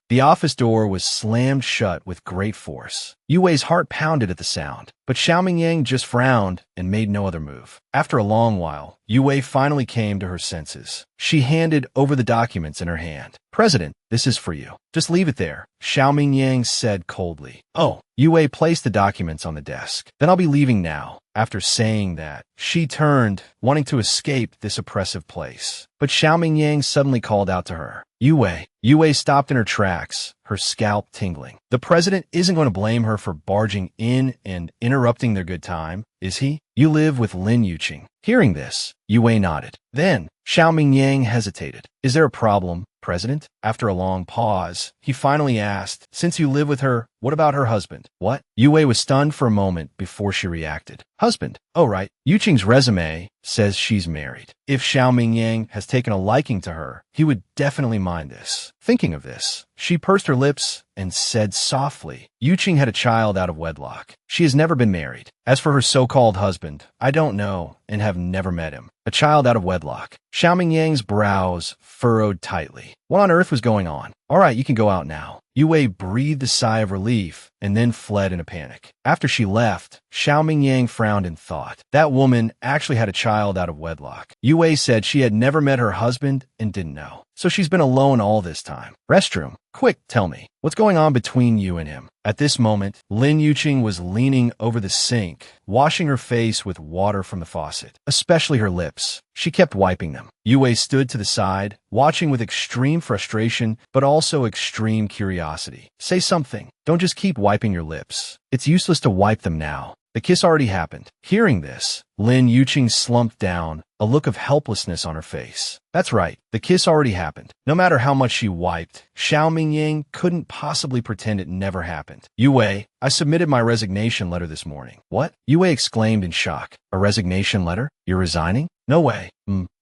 [SPEAKER 1] The office door was slammed shut with great force. Yue's heart pounded at the sound, but Xiao Mingyang just frowned and made no other move. After a long while, Yue finally came to her senses. She handed over the documents in her hand. "President, this is for you. Just leave it there," Xiao Mingyang said coldly. "Oh." Yue placed the documents on the desk. "Then I'll be leaving now." After saying that, she turned, wanting to escape this oppressive place. But Xiao Mingyang suddenly called out to her, "Yue." Yue stopped in her tracks, her scalp tingling. The president isn't going to blame her for barging in and interrupting their good time, is he? You live with Lin Yuqing. Hearing this, Yue nodded. Then, Xiao Mingyang hesitated. "Is there a problem, President?" After a long pause, he finally asked, "Since you live with her, what about her husband?" "What?" Yue was stunned for a moment before she reacted. "Husband? Oh right. Yuqing's resume says she's married. If Xiao Mingyang has taken a liking to her, he would definitely mind this." Thinking of this, she pursed her lips and said softly, "Yuqing had a child out of wedlock. She has never been married. As for her so-called husband, I don't know and have never met him. A child out of wedlock." Xiao Mingyang's brows furrowed tightly. What on earth was going on? "All right, you can go out now." Yue breathed a sigh of relief and then fled in a panic. After she left, Xiao Mingyang frowned in thought. That woman actually had a child out of wedlock. Yue said she had never met her husband and didn't know. So she's been alone all this time. Restroom. Quick, tell me, what's going on between you and him? At this moment, Lin Yuqing was leaning over the sink, washing her face with water from the faucet, especially her lips. She kept wiping them. Yue stood to the side, watching with extreme frustration, but also extreme curiosity. "Say something. Don't just keep wiping your lips. It's useless to wipe them now. The kiss already happened." Hearing this, Lin Yuqing slumped down, a look of helplessness on her face. That's right, the kiss already happened. No matter how much she wiped, Xiao Mingyang couldn't possibly pretend it never happened. "Yue, I submitted my resignation letter this morning." "What?" Yue exclaimed in shock. "A resignation letter? You're resigning?" "No way."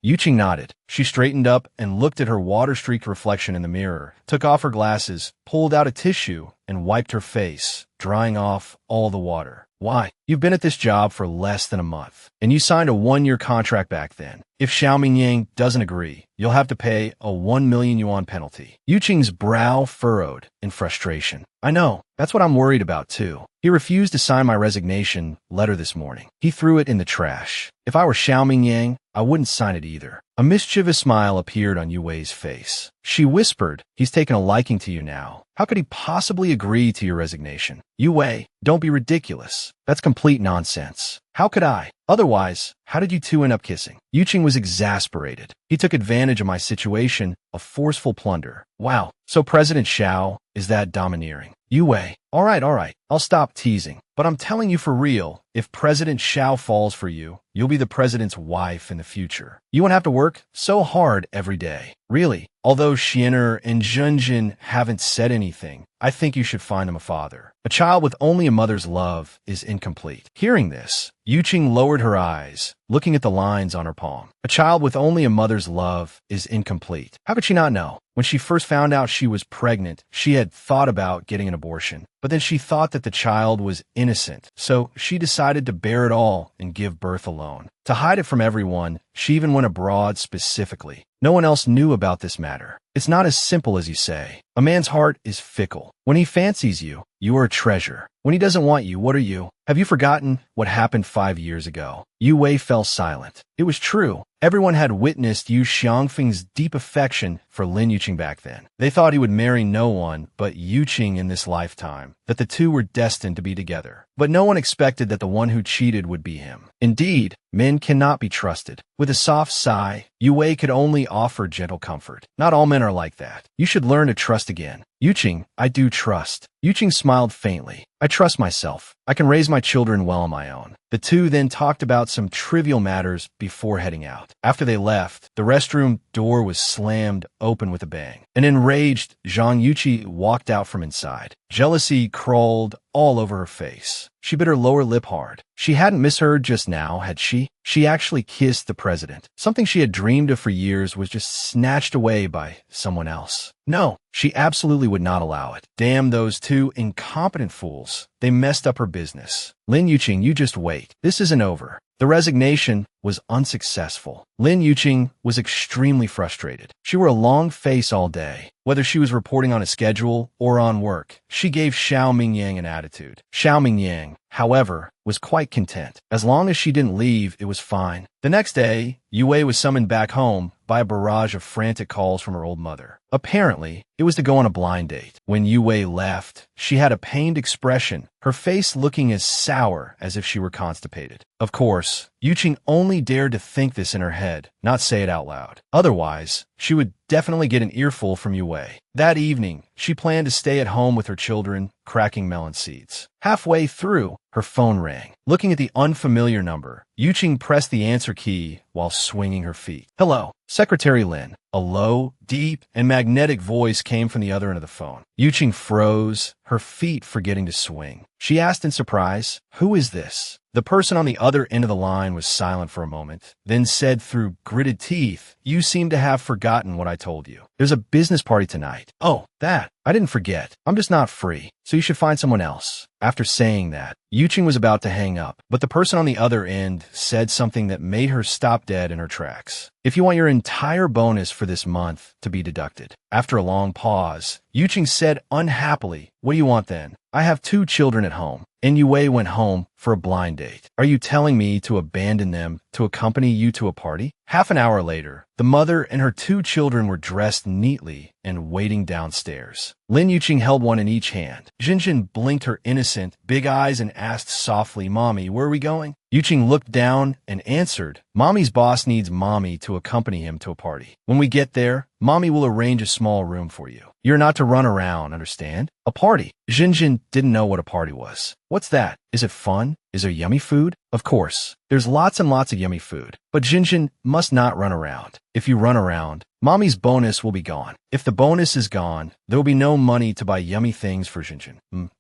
[SPEAKER 1] Yuqing nodded. She straightened up and looked at her water-streaked reflection in the mirror, took off her glasses, pulled out a tissue, and wiped her face, drying off all the water. "Why? You've been at this job for less than a month, and you signed a 1-year contract back then. If Xiao Mingyang doesn't agree, you'll have to pay a 1 million yuan penalty." Yuqing's brow furrowed in frustration. "I know. That's what I'm worried about, too. He refused to sign my resignation letter this morning. He threw it in the trash. If I were Xiao Mingyang, I wouldn't sign it either." A mischievous smile appeared on Yue's face. She whispered, "He's taken a liking to you now. How could he possibly agree to your resignation?" "Yue, don't be ridiculous. That's complete nonsense. How could I? Otherwise, how did you two end up kissing?" Yuqing was exasperated. "He took advantage of my situation, a forceful plunder." "Wow, so President Xiao is that domineering." "Yue, all right, I'll stop teasing. But I'm telling you for real, if President Xiao falls for you, you'll be the president's wife in the future. You won't have to work so hard every day." "Really? Although Xiener and Zhenjin haven't said anything, I think you should find them a father. A child with only a mother's love is incomplete." Hearing this, Yuqing lowered her eyes, looking at the lines on her palm. A child with only a mother's love is incomplete. How could she not know? When she first found out she was pregnant, she had thought about getting an abortion. But then she thought that the child was innocent, so she decided to bear it all and give birth alone. To hide it from everyone, she even went abroad specifically. No one else knew about this matter. It's not as simple as you say. A man's heart is fickle. When he fancies you, you are a treasure. When he doesn't want you, what are you? Have you forgotten what happened 5 years ago? Yue fell silent. It was true. Everyone had witnessed Yu Xiangfeng's deep affection for Lin Yuqing back then. They thought he would marry no one but Yuqing in this lifetime, that the two were destined to be together. But no one expected that the one who cheated would be him. Indeed, men cannot be trusted. With a soft sigh, Yue could only offer gentle comfort. Not all men are like that. You should learn to trust again. Yuqing, I do trust. Yuqing smiled faintly. I trust myself. I can raise my children well on my own. The two then talked about some trivial matters before heading out. After they left, the restroom door was slammed open with a bang. An enraged Zhang Yuqi walked out from inside. Jealousy crawled all over her face. She bit her lower lip hard. She hadn't misheard just now, had she? She actually kissed the president. Something she had dreamed of for years was just snatched away by someone else. No, she absolutely would not allow it. Damn those two incompetent fools. They messed up her business. Lin Yuqing, you just wait. This isn't over. The resignation was unsuccessful. Lin Yuqing was extremely frustrated. She wore a long face all day. Whether she was reporting on a schedule or on work, she gave Xiao Mingyang an attitude. Xiao Mingyang, however, was quite content. As long as she didn't leave, it was fine. The next day, Yue was summoned back home by a barrage of frantic calls from her old mother. Apparently, it was to go on a blind date. When Yue left, she had a pained expression, her face looking as sour as if she were constipated. Of course, Yuqing only dared to think this in her head, not say it out loud. Otherwise, she would definitely get an earful from Yue. That evening, she planned to stay at home with her children, cracking melon seeds. Halfway through, her phone rang. Looking at the unfamiliar number, Yuqing pressed the answer key while swinging her feet. Hello, Secretary Lin. A low, deep, and magnetic voice came from the other end of the phone. Yuqing froze, her feet forgetting to swing. She asked in surprise, "Who is this?" The person on the other end of the line was silent for a moment, then said through gritted teeth, "You seem to have forgotten what I told you. There's a business party tonight." "Oh, that. I didn't forget. I'm just not free, so you should find someone else." After saying that, Yuqing was about to hang up, but the person on the other end said something that made her stop dead in her tracks. "If you want your entire bonus for this month to be deducted." After a long pause, Yuqing said unhappily, "What do you want then? I have 2 children at home." And Yue went home for a blind date. "Are you telling me to abandon them to accompany you to a party?" Half an hour later, the mother and her 2 children were dressed neatly and waiting downstairs. Lin Yuqing held one in each hand. Jinjin blinked her innocent, big eyes and asked softly, "Mommy, where are we going?" Yuqing looked down and answered, "Mommy's boss needs Mommy to accompany him to a party. When we get there, Mommy will arrange a small room for you. You're not to run around, understand? A party." Jinjin didn't know what a party was. "What's that? Is it fun? Is there yummy food?" "Of course. There's lots and lots of yummy food. But Jinjin must not run around. If you run around, Mommy's bonus will be gone. If the bonus is gone, there will be no money to buy yummy things for Jinjin."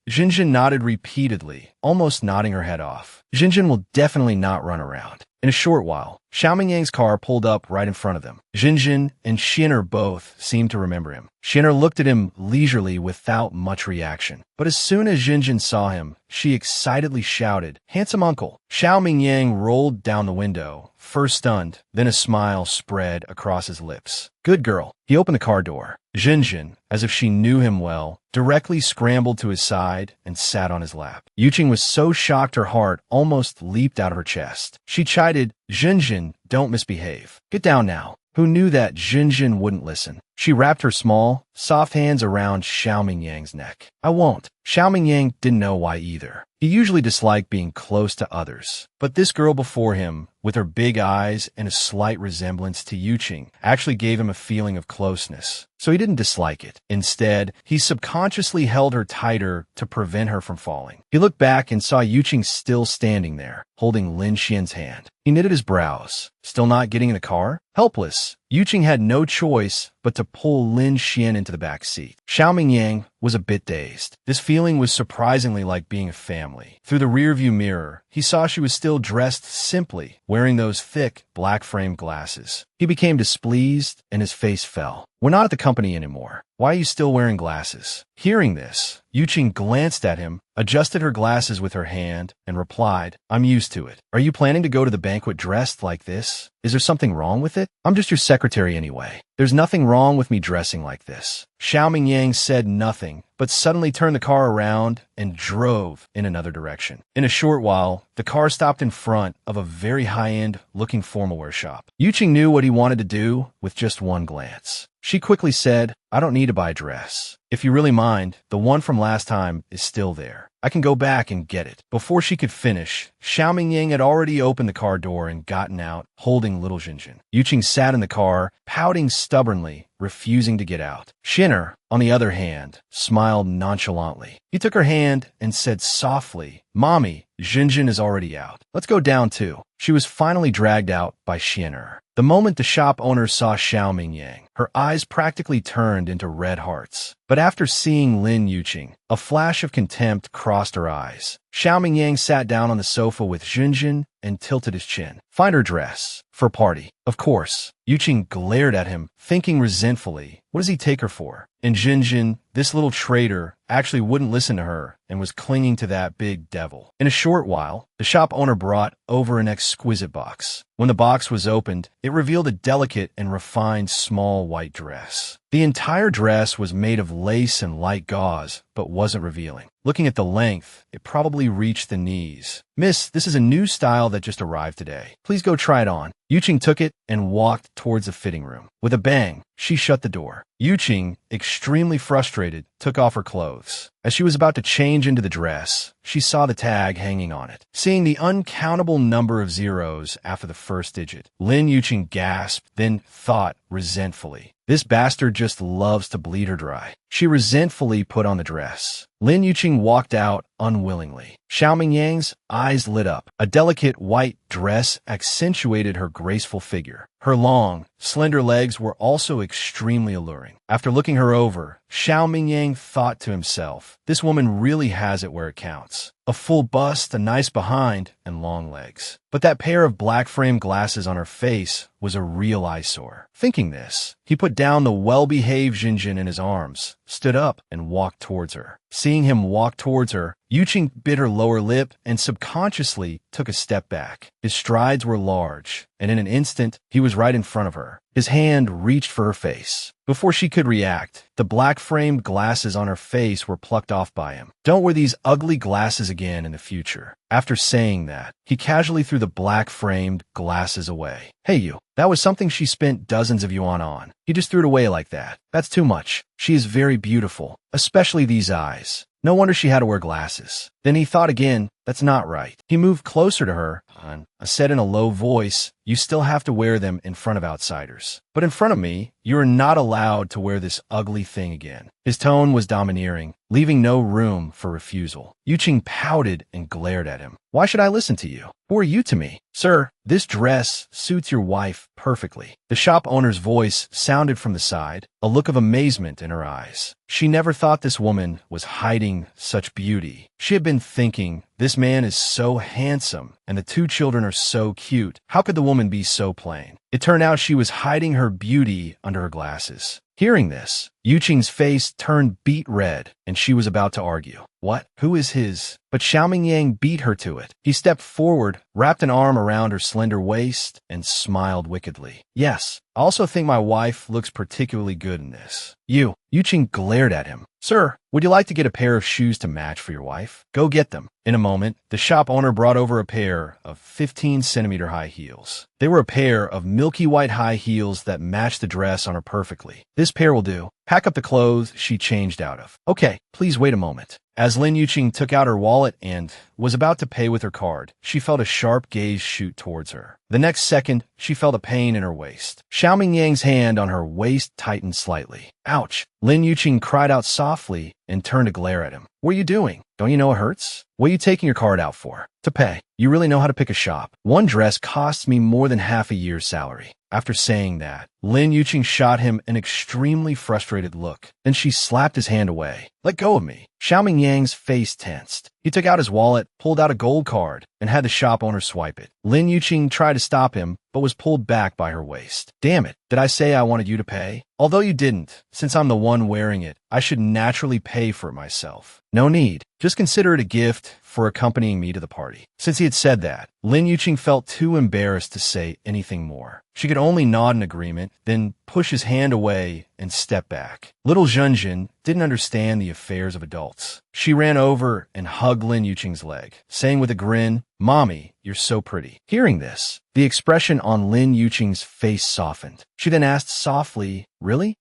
[SPEAKER 1] Jinjin nodded repeatedly, almost nodding her head off. Jinjin will definitely not run around. In a short while, Xiao Mingyang's car pulled up right in front of them. Jinjin and Xin'er both seemed to remember him. Xin'er looked at him leisurely without much reaction. But as soon as Jinjin saw him, she excitedly shouted, "Handsome uncle!" Xiao Mingyang rolled down the window, first stunned, then a smile spread across his lips. "Good girl." He opened the car door. Jinjin, as if she knew him well, directly scrambled to his side and sat on his lap. Yuqing was so shocked her heart almost leaped out of her chest. She chided, "Jinjin, don't misbehave. Get down now." Who knew that Jinjin wouldn't listen? She wrapped her small, soft hands around Xiao Mingyang's neck. "I won't." Xiao Mingyang didn't know why either. He usually disliked being close to others. But this girl before him, with her big eyes and a slight resemblance to Yuqing, actually gave him a feeling of closeness. So he didn't dislike it. Instead, he subconsciously held her tighter to prevent her from falling. He looked back and saw Yuqing still standing there, holding Lin Xian's hand. He knitted his brows. Still not getting in the car? Helpless, Yuqing had no choice but to pull Lin Xian into the back seat. Xiao Mingyang was a bit dazed. This feeling was surprisingly like being a family. Through the rearview mirror, he saw she was still dressed simply, wearing those thick, black-framed glasses. He became displeased, and his face fell. "We're not at the company anymore. Why are you still wearing glasses?" Hearing this, Yuqing glanced at him, adjusted her glasses with her hand, and replied, "I'm used to it. Are you planning to go to the banquet dressed like this? Is there something wrong with it? I'm just your secretary anyway. There's nothing wrong with me dressing like this." Xiao Mingyang said nothing, but suddenly turned the car around and drove in another direction. In a short while, the car stopped in front of a very high-end looking formalwear shop. Yuqing knew what he wanted to do with just one glance. She quickly said, I don't need to buy a dress. If you really mind, the one from last time is still there. I can go back and get it. Before she could finish, Xiao Mingyang had already opened the car door and gotten out, holding little Jinjin. Yuqing sat in the car, pouting stubbornly, refusing to get out. Shinner, on the other hand, smiled nonchalantly. He took her hand and said softly, Mommy, Jinjin is already out. Let's go down too. She was finally dragged out by Shinner. The moment the shop owner saw Xiao Mingyang, her eyes practically turned into red hearts. But after seeing Lin Yuqing, a flash of contempt crossed her eyes. Xiao Mingyang sat down on the sofa with Jinjin and tilted his chin. Find her dress. For party. Of course. Yuqing glared at him, thinking resentfully, what does he take her for? And Jinjin, this little traitor, actually wouldn't listen to her and was clinging to that big devil. In a short while, the shop owner brought over an exquisite box. When the box was opened, it revealed a delicate and refined small white dress. The entire dress was made of lace and light gauze, but wasn't revealing. Looking at the length, it probably reached the knees. Miss, this is a new style that just arrived today. Please go try it on. Yuqing took it and walked towards the fitting room. With a bang, she shut the door. Yuqing, extremely frustrated, took off her clothes. As she was about to change into the dress, she saw the tag hanging on it. Seeing the uncountable number of zeros after the first digit, Lin Yuqing gasped, then thought resentfully, this bastard just loves to bleed her dry. She resentfully put on the dress. Lin Yuqing walked out unwillingly. Xiao Mingyang's eyes lit up. A delicate white dress accentuated her graceful figure. Her long, slender legs were also extremely alluring. After looking her over, Xiao Mingyang thought to himself, this woman really has it where it counts. A full bust, a nice behind, and long legs. But that pair of black-framed glasses on her face was a real eyesore. Thinking this, he put down the well-behaved Jinjin in his arms, stood up, and walked towards her. Seeing him walk towards her, Yuqing bit her lower lip and subconsciously took a step back. His strides were large, and in an instant, he was right in front of her. His hand reached for her face. Before she could react, the black-framed glasses on her face were plucked off by him. Don't wear these ugly glasses again in the future. After saying that, he casually threw the black-framed glasses away. Hey you, that was something she spent dozens of yuan on. He just threw it away like that. That's too much. She is very beautiful, especially these eyes. No wonder she had to wear glasses. Then he thought again, that's not right. He moved closer to her and said in a low voice, you still have to wear them in front of outsiders. But in front of me, you are not allowed to wear this ugly thing again. His tone was domineering, leaving no room for refusal. Yuqing pouted and glared at him. Why should I listen to you? Who are you to me? Sir, this dress suits your wife perfectly. The shop owner's voice sounded from the side, a look of amazement in her eyes. She never thought this woman was hiding such beauty. She had been thinking, this man is so handsome, and the two children are so cute. How could the woman be so plain? It turned out she was hiding her beauty under her glasses. Hearing this, Yuqing's face turned beet red, and she was about to argue. What? Who is his? But Xiao Mingyang beat her to it. He stepped forward, wrapped an arm around her slender waist, and smiled wickedly. Yes, I also think my wife looks particularly good in this. Yuqing glared at him. Sir, would you like to get a pair of shoes to match for your wife? Go get them. In a moment, the shop owner brought over a pair of 15-centimeter high heels. They were a pair of milky white high heels that matched the dress on her perfectly. This pair will do. Pack up the clothes she changed out of. Okay, please wait a moment. As Lin Yuqing took out her wallet and was about to pay with her card, she felt a sharp gaze shoot towards her. The next second, she felt a pain in her waist. Xiao Mingyang's hand on her waist tightened slightly. Ouch! Lin Yuqing cried out softly and turned to glare at him. What are you doing? Don't you know it hurts? What are you taking your card out for? To pay. You really know how to pick a shop. One dress costs me more than half a year's salary. After saying that, Lin Yuqing shot him an extremely frustrated look. Then she slapped his hand away. Let go of me. Xiao Mingyang's face tensed. He took out his wallet, pulled out a gold card, and had the shop owner swipe it. Lin Yuqing tried to stop him, but was pulled back by her waist. Damn it, did I say I wanted you to pay? Although you didn't, since I'm the one wearing it, I should naturally pay for it myself. No need. Just consider it a gift for accompanying me to the party. Since he had said that, Lin Yuqing felt too embarrassed to say anything more. She could only nod in agreement, then push his hand away and step back. Little Zhenjin didn't understand the affairs of adults. She ran over and hugged Lin Yuqing's leg, saying with a grin, "Mommy, you're so pretty." Hearing this, the expression on Lin Yuqing's face softened. She then asked softly, "Really?"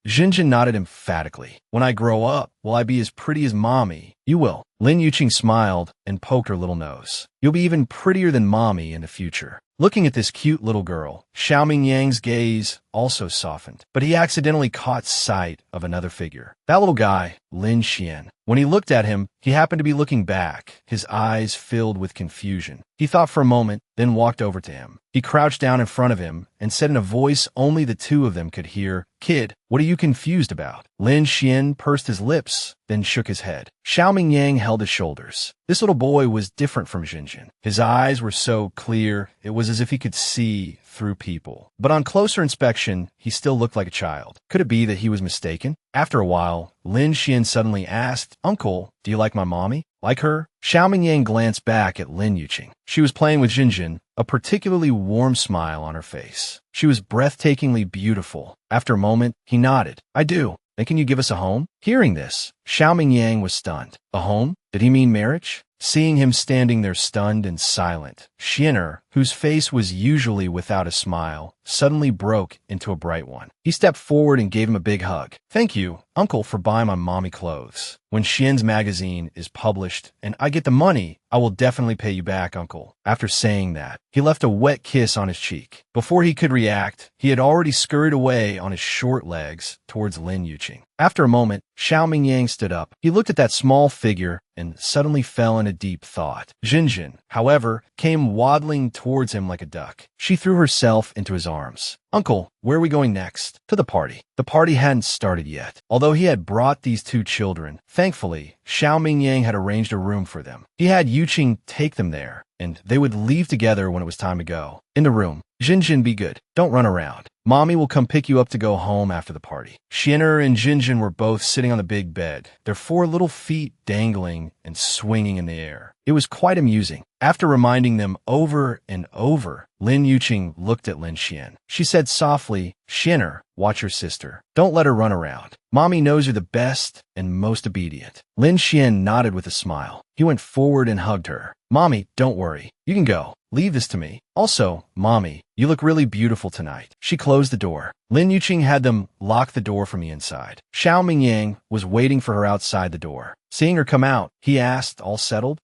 [SPEAKER 1] Zhenjin nodded emphatically. "When I grow up, will I be as pretty as Mommy?" "You will." Lin Yuqing smiled and poked her little nose. "You'll be even prettier than Mommy in the future." Looking at this cute little girl, Xiaoming Yang's gaze also softened, but he accidentally caught sight of another figure. That little guy, Lin Xian. When he looked at him, he happened to be looking back, his eyes filled with confusion. He thought for a moment, then walked over to him. He crouched down in front of him and said in a voice only the two of them could hear, "Kid, what are you confused about?" Lin Xian pursed his lips, then shook his head. Xiaoming Yang held his shoulders. This little boy was different from Zhenjin. His eyes were so clear, it was as if he could see through people. But on closer inspection, he still looked like a child. Could it be that he was mistaken? After a while, Lin Xian suddenly asked, "Uncle, do you like my mommy?" "Like her?" Xiaoming Yang glanced back at Lin Yuqing. She was playing with Zhenjin, a particularly warm smile on her face. She was breathtakingly beautiful. After a moment, he nodded. "I do. Then can you give us a home?" Hearing this, Xiaoming Yang was stunned. A home? Did he mean marriage? Seeing him standing there stunned and silent, Xian'er, whose face was usually without a smile, suddenly broke into a bright one. He stepped forward and gave him a big hug. "Thank you, Uncle, for buying my mommy clothes. When Xian's magazine is published and I get the money, I will definitely pay you back, Uncle." After saying that, he left a wet kiss on his cheek. Before he could react, he had already scurried away on his short legs towards Lin Yuqing. After a moment, Xiaoming Yang stood up. He looked at that small figure and suddenly fell in a deep thought. Zhenjin, however, came waddling towards him like a duck. She threw herself into his arms. "Uncle, where are we going next?" "To the party." The party hadn't started yet. Although he had brought these two children, thankfully, Xiaoming Yang had arranged a room for them. He had Yuqing take them there, and they would leave together when it was time to go. In the room, "Zhenjin, be good. Don't run around. Mommy will come pick you up to go home after the party." Xian'er and Zhenjin were both sitting on the big bed, their 4 little feet dangling and swinging in the air. It was quite amusing. After reminding them over and over, Lin Yuqing looked at Lin Xian. She said softly, "Xian'er, watch your sister. Don't let her run around. Mommy knows you're the best and most obedient." Lin Xian nodded with a smile. He went forward and hugged her. "Mommy, don't worry. You can go. Leave this to me. Also, Mommy, you look really beautiful tonight." She closed the door. Lin Yuqing had them lock the door from the inside. Xiaoming Yang was waiting for her outside the door. Seeing her come out, he asked, "All settled?"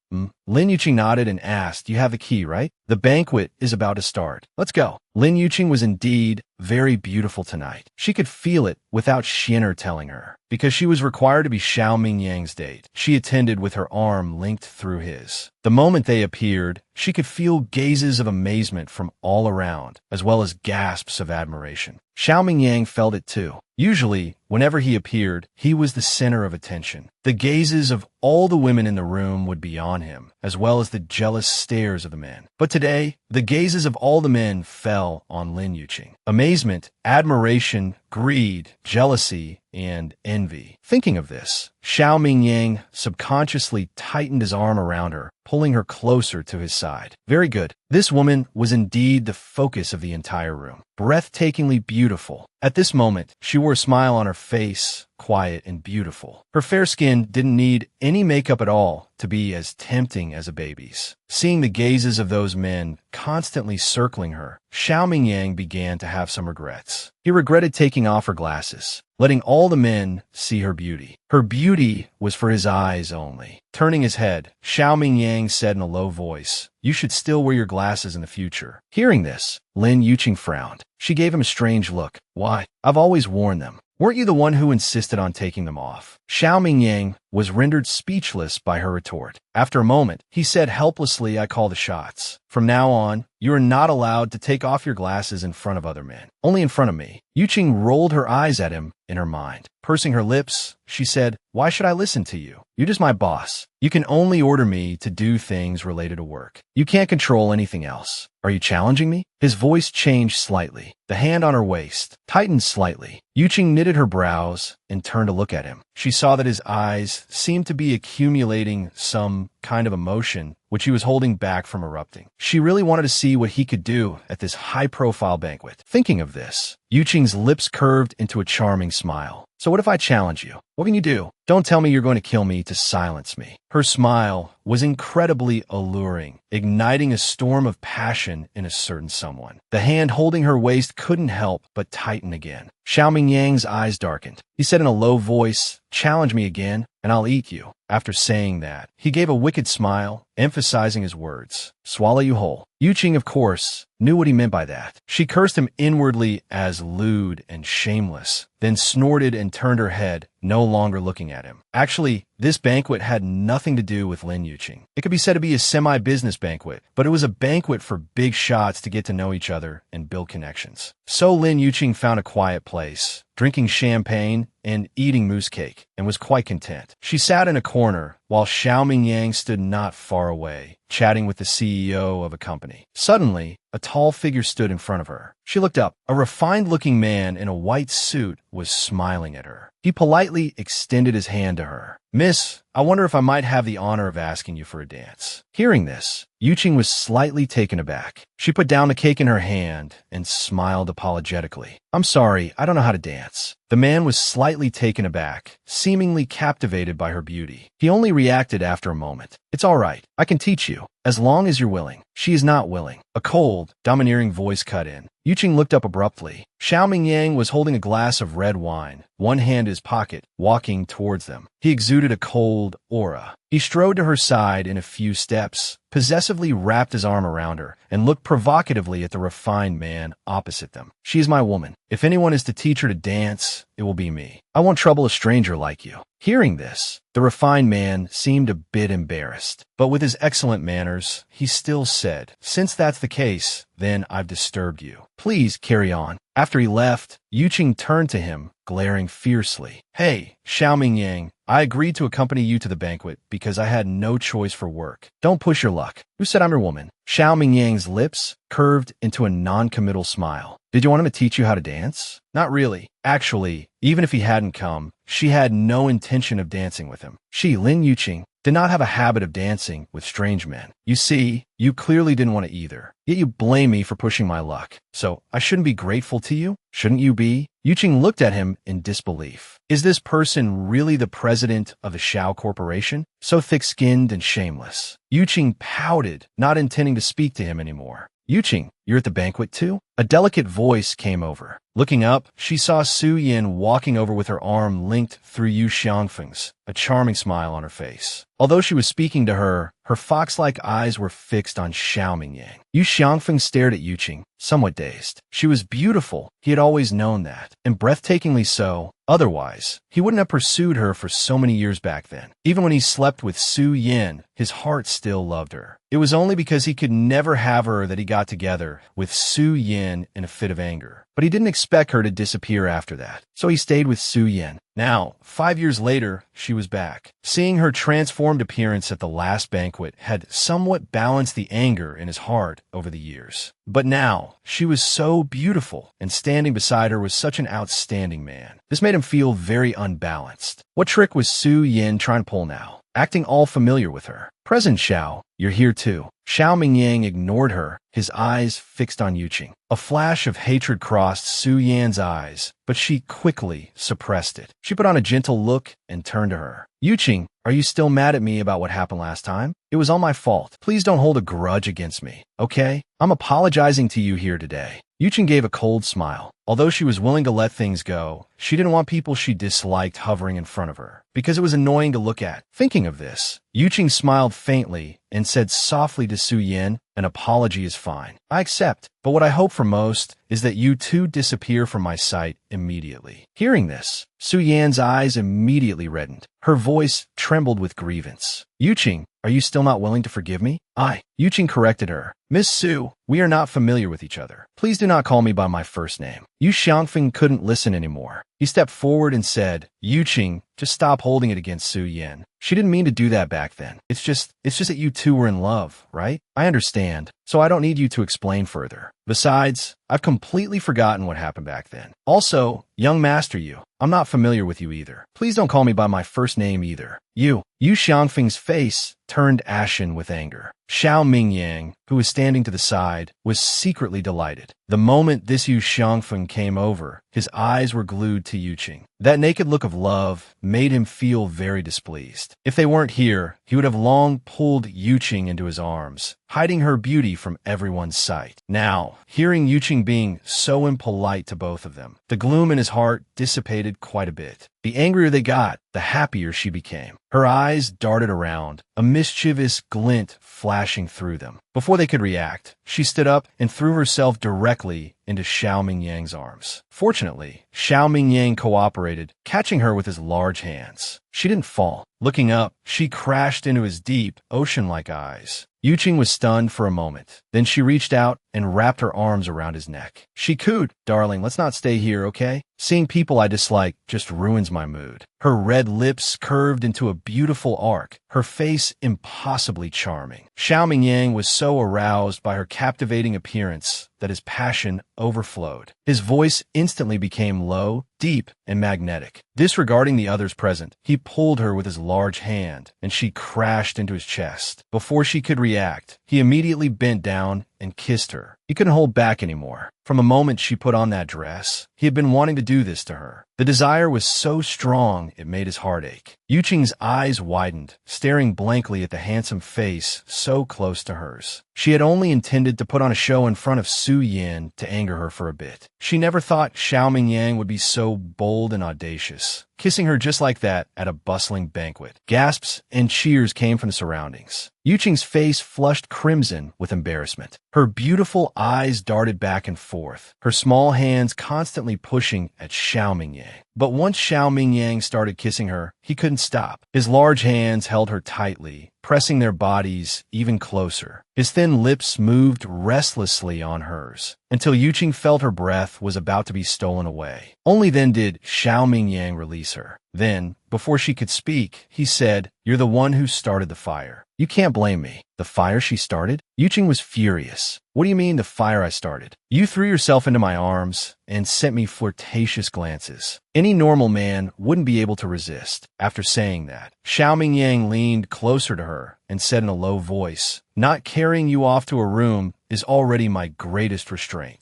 [SPEAKER 1] Lin Yuqing nodded and asked, "You have the key, right? The banquet is about to start. Let's go." Lin Yuqing was indeed very beautiful tonight. She could feel it without Xian'er telling her. Because she was required to be Xiaoming Yang's date, she attended with her arm linked through his. The moment they appeared, she could feel gazes of amazement from all around, as well as gasps of admiration. Xiaoming Yang felt it too. Usually, whenever he appeared, he was the center of attention. The gazes of all the women in the room would be on him, as well as the jealous stares of the men. But today, the gazes of all the men fell on Lin Yuqing. Amazement, admiration, greed, jealousy, and envy. Thinking of this, Xiaoming Yang subconsciously tightened his arm around her, pulling her closer to his side. Very good. This woman was indeed the focus of the entire room. Breathtakingly beautiful. At this moment, she wore a smile on her face, quiet and beautiful. Her fair skin didn't need any makeup at all to be as tempting as a baby's. Seeing the gazes of those men constantly circling her, Xiaoming Yang began to have some regrets. He regretted taking off her glasses, letting all the men see her beauty. Her beauty was for his eyes only. Turning his head, Xiaoming Yang said in a low voice, "You should still wear your glasses in the future." Hearing this, Lin Yuqing frowned. She gave him a strange look. "Why? I've always worn them. Weren't you the one who insisted on taking them off?" Xiaoming Yang was rendered speechless by her retort. After a moment, he said helplessly, "I call the shots. From now on, you are not allowed to take off your glasses in front of other men. Only in front of me." Yuqing rolled her eyes at him in her mind. Pursing her lips, she said, "Why should I listen to you? You're just my boss. You can only order me to do things related to work. You can't control anything else. Are you challenging me?" His voice changed slightly. The hand on her waist tightened slightly. Yuqing knitted her brows and turned to look at him. She saw that his eyes seemed to be accumulating some kind of emotion, which he was holding back from erupting. She really wanted to see what he could do at this high-profile banquet. Thinking of this, Yuqing's lips curved into a charming smile. So what if I challenge you? What can you do? Don't tell me you're going to kill me to silence me. Her smile was incredibly alluring, igniting a storm of passion in a certain someone. The hand holding her waist couldn't help but tighten again. Xiao Mingyang's eyes darkened. He said in a low voice, "Challenge me again, and I'll eat you." After saying that, he gave a wicked smile, emphasizing his words, "Swallow you whole." Yuqing, of course, knew what he meant by that. She cursed him inwardly as lewd and shameless, then snorted and turned her head, no longer looking at him. Actually, this banquet had nothing to do with Lin Yuqing. It could be said to be a semi-business banquet, but it was a banquet for big shots to get to know each other and build connections. So Lin Yuqing found a quiet place, drinking champagne and eating mousse cake, and was quite content. She sat in a corner, while Xiao Mingyang stood not far away, chatting with the CEO of a company. Suddenly, a tall figure stood in front of her. She looked up. A refined-looking man in a white suit was smiling at her. He politely extended his hand to her. "Miss, I wonder if I might have the honor of asking you for a dance." Hearing this, Yuqing was slightly taken aback. She put down the cake in her hand and smiled apologetically. "I'm sorry, I don't know how to dance." The man was slightly taken aback, seemingly captivated by her beauty. He only reacted after a moment. "It's all right. I can teach you, as long as you're willing." "She is not willing." A cold, domineering voice cut in. Yuqing looked up abruptly. Xiao Mingyang was holding a glass of red wine, one hand in his pocket, walking towards them. He exuded a cold aura. He strode to her side in a few steps, possessively wrapped his arm around her, and looked provocatively at the refined man opposite them. "She is my woman. If anyone is to teach her to dance, it will be me. I won't trouble a stranger like you." Hearing this, the refined man seemed a bit embarrassed, but with his excellent manners, he still said, "Since that's the case, then I've disturbed you. Please carry on." After he left, Yuqing turned to him, glaring fiercely. "Hey, Xiao Mingyang, I agreed to accompany you to the banquet because I had no choice for work. Don't push your luck. Who said I'm your woman?" Xiao Mingyang's lips curved into a non-committal smile. "Did you want him to teach you how to dance?" "Not really. Actually, even if he hadn't come, she had no intention of dancing with him. She, Lin Yuqing, did not have a habit of dancing with strange men. You see, you clearly didn't want to either. Yet you blame me for pushing my luck. So I shouldn't be grateful to you? Shouldn't you be?" Yuqing looked at him in disbelief. Is this person really the president of the Xiao Corporation? So thick-skinned and shameless. Yuqing pouted, not intending to speak to him anymore. "Yuqing, you're at the banquet too?" A delicate voice came over. Looking up, she saw Su Yin walking over with her arm linked through Yu Xiangfeng's, a charming smile on her face. Although she was speaking to her, her fox-like eyes were fixed on Xiao Mingyang. Yu Xiangfeng stared at Yuqing, somewhat dazed. She was beautiful. He had always known that, and breathtakingly so. Otherwise, he wouldn't have pursued her for so many years back then. Even when he slept with Su Yin, his heart still loved her. It was only because he could never have her that he got together with Su Yin in a fit of anger. But he didn't expect her to disappear after that, so he stayed with Su Yin. Now, 5 years later, she was back. Seeing her transformed appearance at the last banquet had somewhat balanced the anger in his heart over the years. But now, she was so beautiful, and standing beside her was such an outstanding man. This made him feel very unbalanced. What trick was Su Yin trying to pull now? Acting all familiar with her. "Present Xiao, you're here too." Xiao Mingyang ignored her, his eyes fixed on Yuqing. A flash of hatred crossed Su Yan's eyes, but she quickly suppressed it. She put on a gentle look and turned to her. "Yuqing, are you still mad at me about what happened last time? It was all my fault. Please don't hold a grudge against me, okay? I'm apologizing to you here today." Yuqing gave a cold smile. Although she was willing to let things go, she didn't want people she disliked hovering in front of her, because it was annoying to look at. Thinking of this, Yuqing smiled faintly and said softly to Su Yin, "An apology is fine. I accept, but what I hope for most is that you two disappear from my sight immediately." Hearing this, Su Yan's eyes immediately reddened. Her voice trembled with grievance. "Yuqing, are you still not willing to forgive me?" Yuqing corrected her. Miss Su, we are not familiar with each other. Please do not call me by my first name. Yu Xiangfeng couldn't listen anymore. He stepped forward and said, Yu Qing, just stop holding it against Su Yan. She didn't mean to do that back then. It's just that you two were in love, right? I understand, so I don't need you to explain further. Besides, I've completely forgotten what happened back then. Also, young master Yu, I'm not familiar with you either. Please don't call me by my first name either. Yu Xiangfeng's face turned ashen with anger. Xiao Mingyang, who was standing to the side, was secretly delighted. The moment this Yu Xiangfeng came over, his eyes were glued to Yu Qing. That naked look of love made him feel very displeased. If they weren't here, he would have long pulled Yu Qing into his arms, hiding her beauty from everyone's sight. Now, hearing Yu Qing being so impolite to both of them, the gloom in his heart dissipated quite a bit. The angrier they got, the happier she became. Her eyes darted around, a mischievous glint flashing through them. Before they could react, she stood up and threw herself directly into Xiao Mingyang's arms. Fortunately, Xiao Mingyang cooperated, catching her with his large hands. She didn't fall. Looking up, she crashed into his deep, ocean-like eyes. Yu Qing was stunned for a moment. Then she reached out and wrapped her arms around his neck. She cooed, Darling, let's not stay here, okay? Seeing people I dislike just ruins my mood. Her red lips curved into a beautiful arc, her face impossibly charming. Xiao Mingyang was so aroused by her captivating appearance that his passion overflowed. His voice instantly became low, deep, and magnetic. Disregarding the others present, he pulled her with his large hand, and she crashed into his chest. Before she could react, he immediately bent down and kissed her. He couldn't hold back anymore. From the moment she put on that dress, he had been wanting to do this to her. The desire was so strong, it made his heart ache. Yu Qing's eyes widened, staring blankly at the handsome face so close to hers. She had only intended to put on a show in front of Su Yan to anger her for a bit. She never thought Xiao Mingyang would be so bold and audacious, kissing her just like that at a bustling banquet. Gasps and cheers came from the surroundings. Yu Qing's face flushed crimson with embarrassment. Her beautiful eyes darted back and forth, her small hands constantly pushing at Xiao Mingyang. But once Xiao Mingyang started kissing her, he couldn't stop. His large hands held her tightly, pressing their bodies even closer. His thin lips moved restlessly on hers, until Yu Qing felt her breath was about to be stolen away. Only then did Xiao Mingyang release her. Then, before she could speak, he said, You're the one who started the fire. You can't blame me. The fire she started? Yu Qing was furious. What do you mean the fire I started? You threw yourself into my arms and sent me flirtatious glances. Any normal man wouldn't be able to resist. After saying that, Xiao Mingyang leaned closer to her and said in a low voice, Not carrying you off to a room is already my greatest restraint.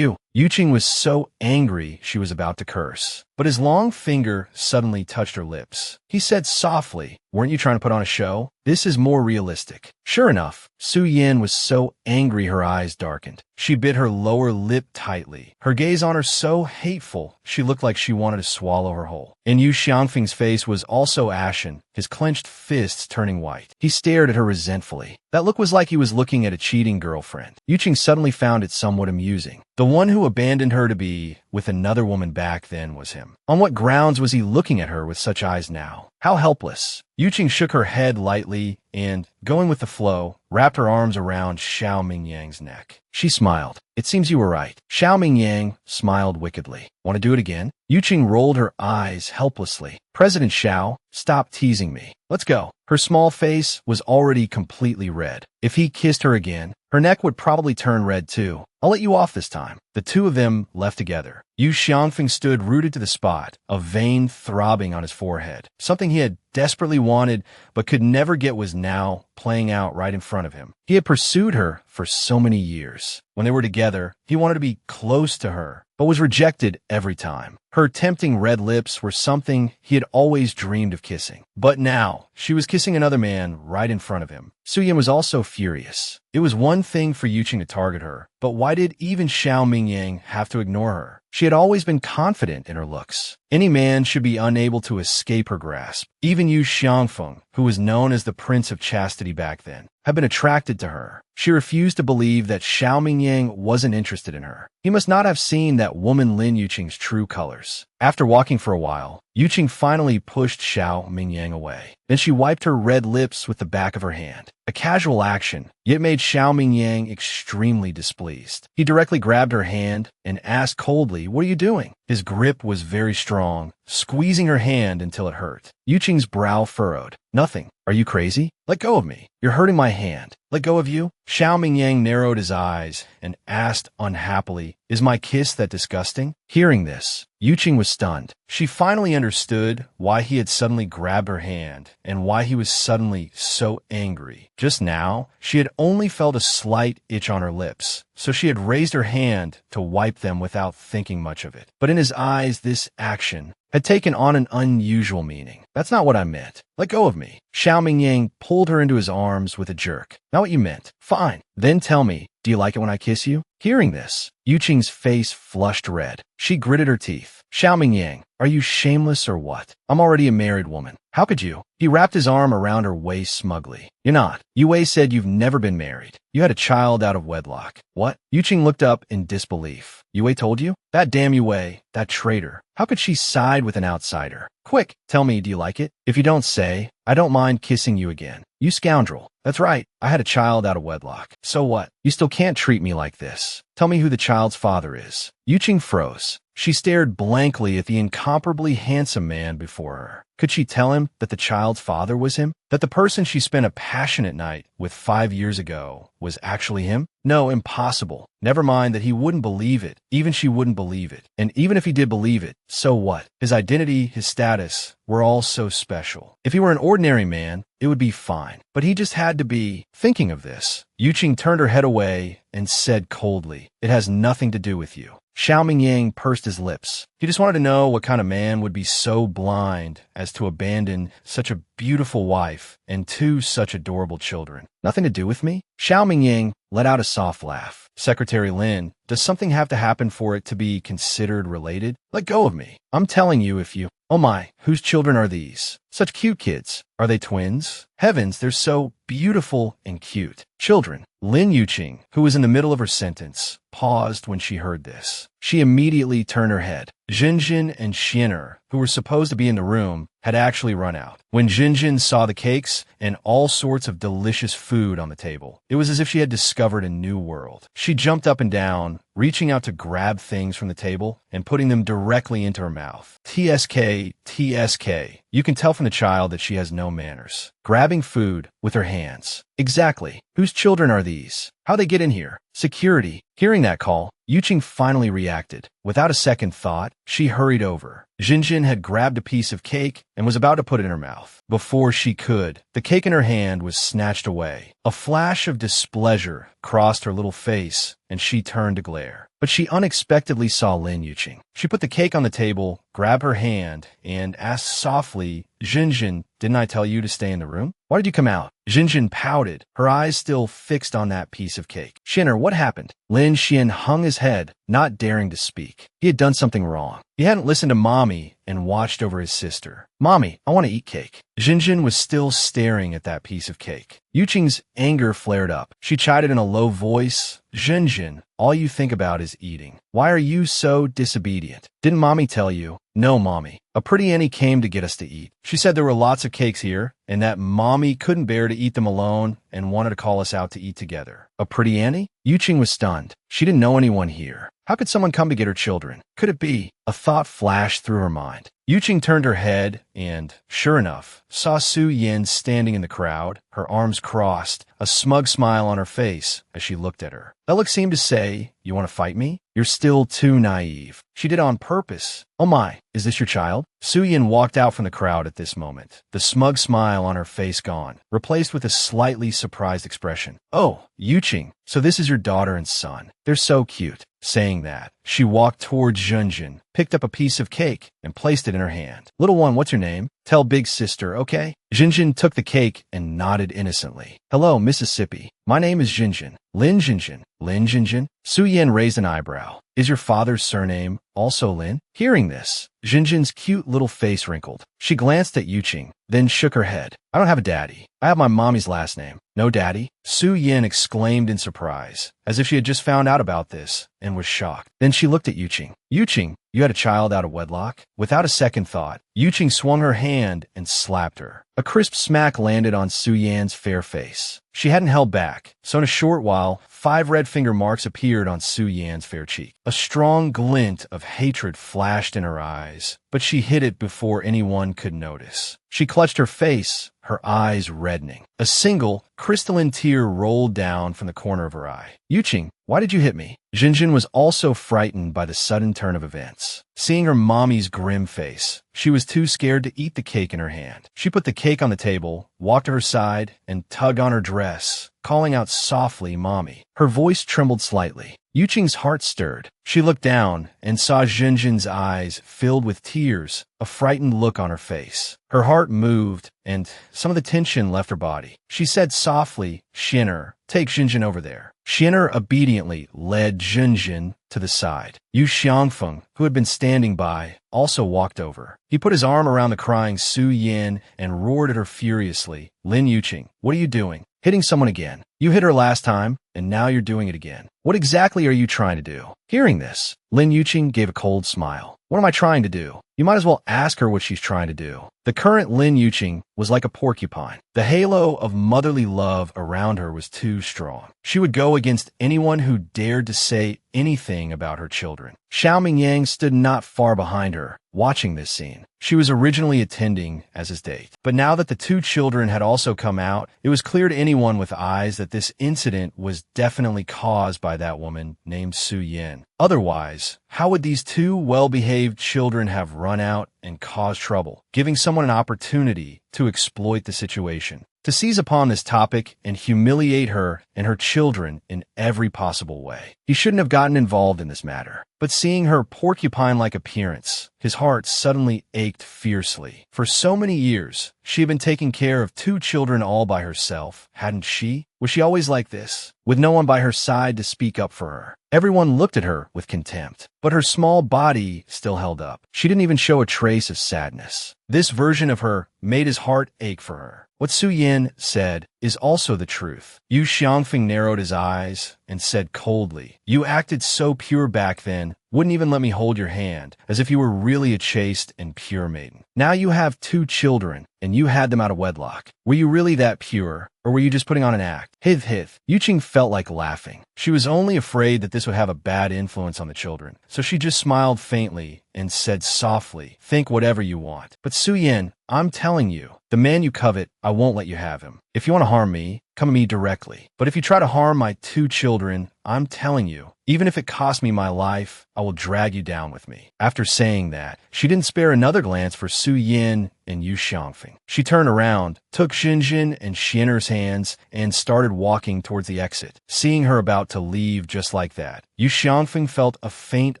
[SPEAKER 1] Yu Qing was so angry she was about to curse, but his long finger suddenly touched her lips. He said softly, Weren't you trying to put on a show? This is more realistic. Sure enough, Su Yan was so angry her eyes darkened. She bit her lower lip tightly, her gaze on her so hateful she looked like she wanted to swallow her whole. And Yu Xiangfeng's face was also ashen, his clenched fists turning white. He stared at her resentfully. That look was like he was looking at a cheating girlfriend. Yu Qing suddenly found it somewhat amusing. The one who abandoned her to be with another woman back then was him. On what grounds was he looking at her with such eyes now? How helpless. Yu Qing shook her head lightly and, going with the flow, wrapped her arms around Xiao Mingyang's neck. She smiled. It seems you were right. Xiao Mingyang smiled wickedly. Want to do it again? Yu Qing rolled her eyes helplessly. President Xiao, stop teasing me. Let's go. Her small face was already completely red. If he kissed her again, her neck would probably turn red too. I'll let you off this time. The two of them left together. Yu Xiangfeng stood rooted to the spot, a vein throbbing on his forehead. Something he had desperately wanted but could never get was now playing out right in front of him. He had pursued her for so many years. When they were together, he wanted to be close to her, but was rejected every time. Her tempting red lips were something he had always dreamed of kissing. But now, she was kissing another man right in front of him. Su Yan was also furious. It was one thing for Yu Qing to target her, but why did even Xiao Mingyang have to ignore her? She had always been confident in her looks. Any man should be unable to escape her grasp. Even Yu Xiangfeng, who was known as the Prince of Chastity back then, had been attracted to her. She refused to believe that Xiao Mingyang wasn't interested in her. He must not have seen that woman Lin Yuqing's true colors. After walking for a while, Yuqing finally pushed Xiao Mingyang away. Then she wiped her red lips with the back of her hand. A casual action, yet made Xiao Mingyang extremely displeased. He directly grabbed her hand and asked coldly, "What are you doing?" His grip was very strong, squeezing her hand until it hurt. Yuqing's brow furrowed. "Nothing. Are you crazy? Let go of me. You're hurting my hand. Let go of you?" Xiao Mingyang narrowed his eyes and asked unhappily, "Is my kiss that disgusting?" Hearing this, Yuqing was stunned. She finally understood why he had suddenly grabbed her hand and why he was suddenly so angry. Just now, she had only felt a slight itch on her lips, so she had raised her hand to wipe them without thinking much of it. But in his eyes, this action had taken on an unusual meaning. "That's not what I meant. Let go of me." Xiao Mingyang pulled her into his arms with a jerk. "Not what you meant. Fine. Then tell me, do you like it when I kiss you?" Hearing this, Yuqing's face flushed red. She gritted her teeth. "Xiao Mingyang, are you shameless or what? I'm already a married woman. How could you?" He wrapped his arm around her waist smugly. "You're not. Yue said you've never been married. You had a child out of wedlock." "What?" Yuqing looked up in disbelief. "Yue told you? That damn Yue, that traitor. How could she side with an outsider? Quick, tell me, do you like it? If you don't say, I don't mind kissing you again. You scoundrel. That's right. I had a child out of wedlock. So what? You still can't treat me like this. Tell me who the child's father is." Yuqing froze. She stared blankly at the incomparably handsome man before her. Could she tell him that the child's father was him? That the person she spent a passionate night with 5 years ago was actually him? No, impossible. Never mind that he wouldn't believe it. Even she wouldn't believe it. And even if he did believe it, so what? His identity, his status, were all so special. If he were an ordinary man, it would be fine. But he just had to be. Thinking of this, Yuqing turned her head away and said coldly, "It has nothing to do with you." Xiao Mingyang pursed his lips. He just wanted to know what kind of man would be so blind as to abandon such a beautiful wife and 2 such adorable children. "Nothing to do with me?" Xiao Mingyang let out a soft laugh. "Secretary Lin, does something have to happen for it to be considered related? Let go of me. I'm telling you if you— Oh my, whose children are these? Such cute kids. Are they twins? Heavens, they're so beautiful and cute. Children." Lin Yuqing, who was in the middle of her sentence, paused when she heard this. She immediately turned her head. Jinjin and Xiner, who were supposed to be in the room, had actually run out. When Jinjin saw the cakes and all sorts of delicious food on the table, it was as if she had discovered a new world. She jumped up and down, reaching out to grab things from the table and putting them directly into her mouth. TSK, TSK. You can tell from the child that she has no manners. Grabbing food with her hands. Exactly. Whose children are these? How they get in here? Security. Hearing that call, Yuqing finally reacted. Without a second thought, she hurried over. Jinjin had grabbed a piece of cake and was about to put it in her mouth. Before she could, the cake in her hand was snatched away. A flash of displeasure crossed her little face, and she turned to glare. But she unexpectedly saw Lin Yuqing. She put the cake on the table, grabbed her hand, and asked softly, "Jinjin, didn't I tell you to stay in the room? Why did you come out?" Jinjin pouted, her eyes still fixed on that piece of cake. "Xiner, what happened?" Lin Xian hung his head, not daring to speak. He had done something wrong. He hadn't listened to Mommy and watched over his sister. "Mommy, I want to eat cake." Jinjin was still staring at that piece of cake. Yuqing's anger flared up. She chided in a low voice, "Jinjin, all you think about is eating. Why are you so disobedient? Didn't Mommy tell you?" "No, Mommy. A pretty Annie came to get us to eat. She said there were lots of cakes here, and that Mommy couldn't bear to eat them alone and wanted to call us out to eat together." "A pretty Annie?" Yuqing was stunned. She didn't know anyone here. How could someone come to get her children? Could it be? A thought flashed through her mind. Yuqing turned her head and, sure enough, saw Su Yin standing in the crowd, her arms crossed, a smug smile on her face as she looked at her. That look seemed to say, "You want to fight me? You're still too naive." She did it on purpose. "Oh my, is this your child?" Su Yin walked out from the crowd at this moment, the smug smile on her face gone, replaced with a slightly surprised expression. "Oh, Yuqing, so this is your daughter and son. They're so cute." Saying that, she walked towards Junjin, picked up a piece of cake, and placed it in her hand. "Little one, what's your name? Tell big sister, okay?" Jinjin took the cake and nodded innocently. "Hello, Mississippi. My name is Jinjin. Lin Jinjin." "Lin Jinjin?" Su Yin raised an eyebrow. "Is your father's surname also Lin?" Hearing this, Jinjin's cute little face wrinkled. She glanced at Yuqing, then shook her head. "I don't have a daddy. I have my mommy's last name." "No daddy?" Su Yin exclaimed in surprise, as if she had just found out about this, and was shocked. Then she looked at Yuqing. "Yuqing, You had a child out of wedlock? Without a second thought, Yuqing swung her hand and slapped her. A crisp smack landed on Su Yan's fair face. She hadn't held back, so in a short while, 5 red finger marks appeared on Su Yan's fair cheek. A strong glint of hatred flashed in her eyes, but she hid it before anyone could notice. She clutched her face, her eyes reddening. A single, crystalline tear rolled down from the corner of her eye. Yuqing, why did you hit me? Jinjin was also frightened by the sudden turn of events. Seeing her mommy's grim face, she was too scared to eat the cake in her hand. She put the cake on the table, walked to her side, and tugged on her dress, calling out softly, "Mommy." Her voice trembled slightly. Yuqing's heart stirred. She looked down and saw Jinjin's eyes filled with tears, a frightened look on her face. Her heart moved, and some of the tension left her body. She said softly, "Shinner, take Jinjin over there." Shinner obediently led Jinjin to the side. Yu Xiangfeng, who had been standing by, also walked over. He put his arm around the crying Su Yan and roared at her furiously, "Lin Yuqing, what are you doing? Hitting someone again. You hit her last time, and now you're doing it again. What exactly are you trying to do?" Hearing this, Lin Yuqing gave a cold smile. "What am I trying to do? You might as well ask her what she's trying to do." The current Lin Yuqing was like a porcupine. The halo of motherly love around her was too strong. She would go against anyone who dared to say anything about her children. Xiao Mingyang stood not far behind her, watching this scene. She was originally attending as his date. But now that the 2 children had also come out, it was clear to anyone with eyes that this incident was definitely caused by that woman named Su Yan. Otherwise, how would these 2 well-behaved children have run out and caused trouble, giving someone an opportunity to exploit the situation, to seize upon this topic and humiliate her and her children in every possible way? He shouldn't have gotten involved in this matter. But seeing her porcupine-like appearance, his heart suddenly ached fiercely. For so many years, she had been taking care of 2 children all by herself, hadn't she? Was she always like this, with no one by her side to speak up for her? Everyone looked at her with contempt, but her small body still held up. She didn't even show a trace of sadness. This version of her made his heart ache for her. What Su Yan said is also the truth. Yu Xiangfeng narrowed his eyes and said coldly, "You acted so pure back then, wouldn't even let me hold your hand, as if you were really a chaste and pure maiden. Now you have 2 children, and you had them out of wedlock. Were you really that pure, or were you just putting on an act?" Hith. Yuqing felt like laughing. She was only afraid that this would have a bad influence on the children, so she just smiled faintly and said softly, "Think whatever you want. But Su Yan, I'm telling you, the man you covet, I won't let you have him. If you want to harm me, come to me directly. But if you try to harm my 2 children, I'm telling you, even if it costs me my life, I will drag you down with me." After saying that, she didn't spare another glance for Su Yan and Yu Xiangfeng. She turned around, took Jinjin and Shinner's hands, and started walking towards the exit. Seeing her about to leave just like that, Yu Xiangfeng felt a faint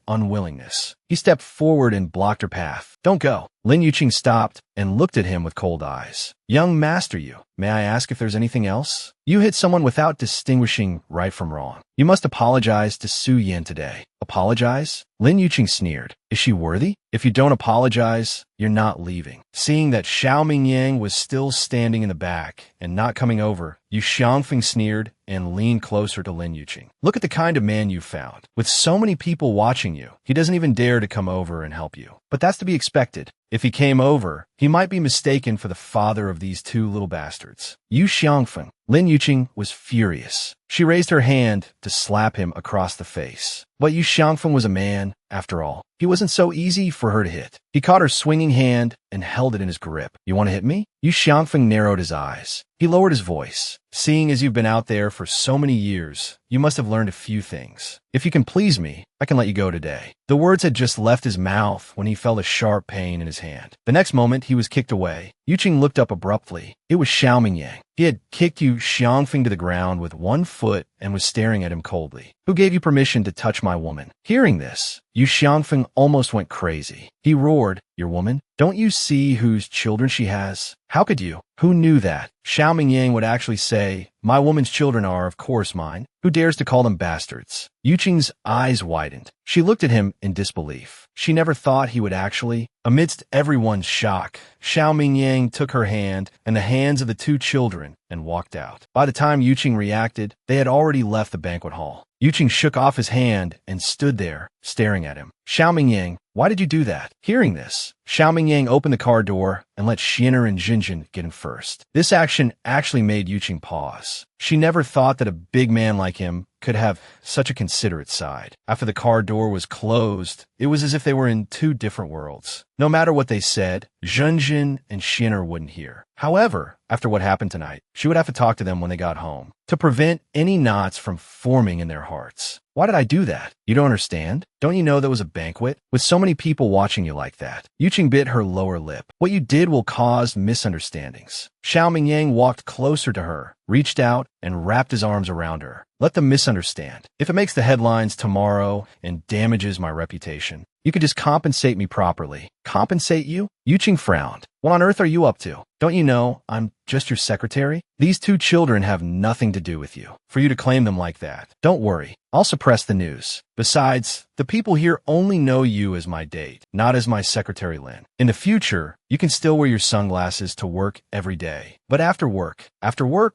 [SPEAKER 1] unwillingness. He stepped forward and blocked her path. "Don't go." Lin Yuqing stopped and looked at him with cold eyes. "Young master Yu, may I ask if there's anything else? You hit someone without distinguishing right from wrong. You must apologize to Su Yan today." "Apologize?" Lin Yuqing sneered. "Is she worthy? If you don't apologize, you're not leaving." Seeing that Xiao Mingyang was still standing in the back and not coming over, Yu Xiangfeng sneered and leaned closer to Lin Yuqing. "Look at the kind of man you found. With so many people watching you, he doesn't even dare to come over and help you. But that's to be expected. If he came over, he might be mistaken for the father of these 2 little bastards." Yu Xiangfeng. Lin Yuqing was furious. She raised her hand to slap him across the face. But Yu Xiangfeng was a man, after all. He wasn't so easy for her to hit. He caught her swinging hand and held it in his grip. "You want to hit me?" Yu Xiangfeng narrowed his eyes. He lowered his voice. "Seeing as you've been out there for so many years, you must have learned a few things. If you can please me, I can let you go today." The words had just left his mouth when he felt a sharp pain in his hand. The next moment, he was kicked away. Yuqing looked up abruptly. It was Xiao Mingyang. He had kicked Yu Xiangfeng to the ground with 1 foot and was staring at him coldly. "Who gave you permission to touch my woman?" Hearing this, Yu Xiangfeng almost went crazy. He roared, "Your woman? Don't you see whose children she has? How could you?" Who knew that Xiao Mingyang would actually say My woman's children are, of course, mine. Who dares to call them bastards? Yuqing's eyes widened. She looked at him in disbelief. She never thought he would actually. Amidst everyone's shock, Xiao Mingyang took her hand and the hands of the two children and walked out. By the time Yuqing reacted, they had already left the banquet hall. Yuqing shook off his hand and stood there, staring at him. Xiao Mingyang, why did you do that? Hearing this, Xiao Mingyang opened the car door and let Xin'er and Jinjin get in first. This action actually made Yuqing pause. She never thought that a big man like him could have such a considerate side. After the car door was closed, it was as if they were in two different worlds. No matter what they said, Jinjin and Xin'er wouldn't hear. However, after what happened tonight, she would have to talk to them when they got home to prevent any knots from forming in their hearts. Why did I do that? You don't understand? Don't you know that was a banquet? With so many people watching you like that. Yuqing bit her lower lip. What you did will cause misunderstandings. Xiao Mingyang walked closer to her, reached out, and wrapped his arms around her. Let them misunderstand. If it makes the headlines tomorrow and damages my reputation, you could just compensate me properly. Compensate you? Yuqing frowned. What on earth are you up to? Don't you know I'm just your secretary? These two children have nothing to do with you. For you to claim them like that. Don't worry. I'll suppress the news. Besides, the people here only know you as my date, not as my secretary Lin. In the future, you can still wear your sunglasses to work every day. But after work,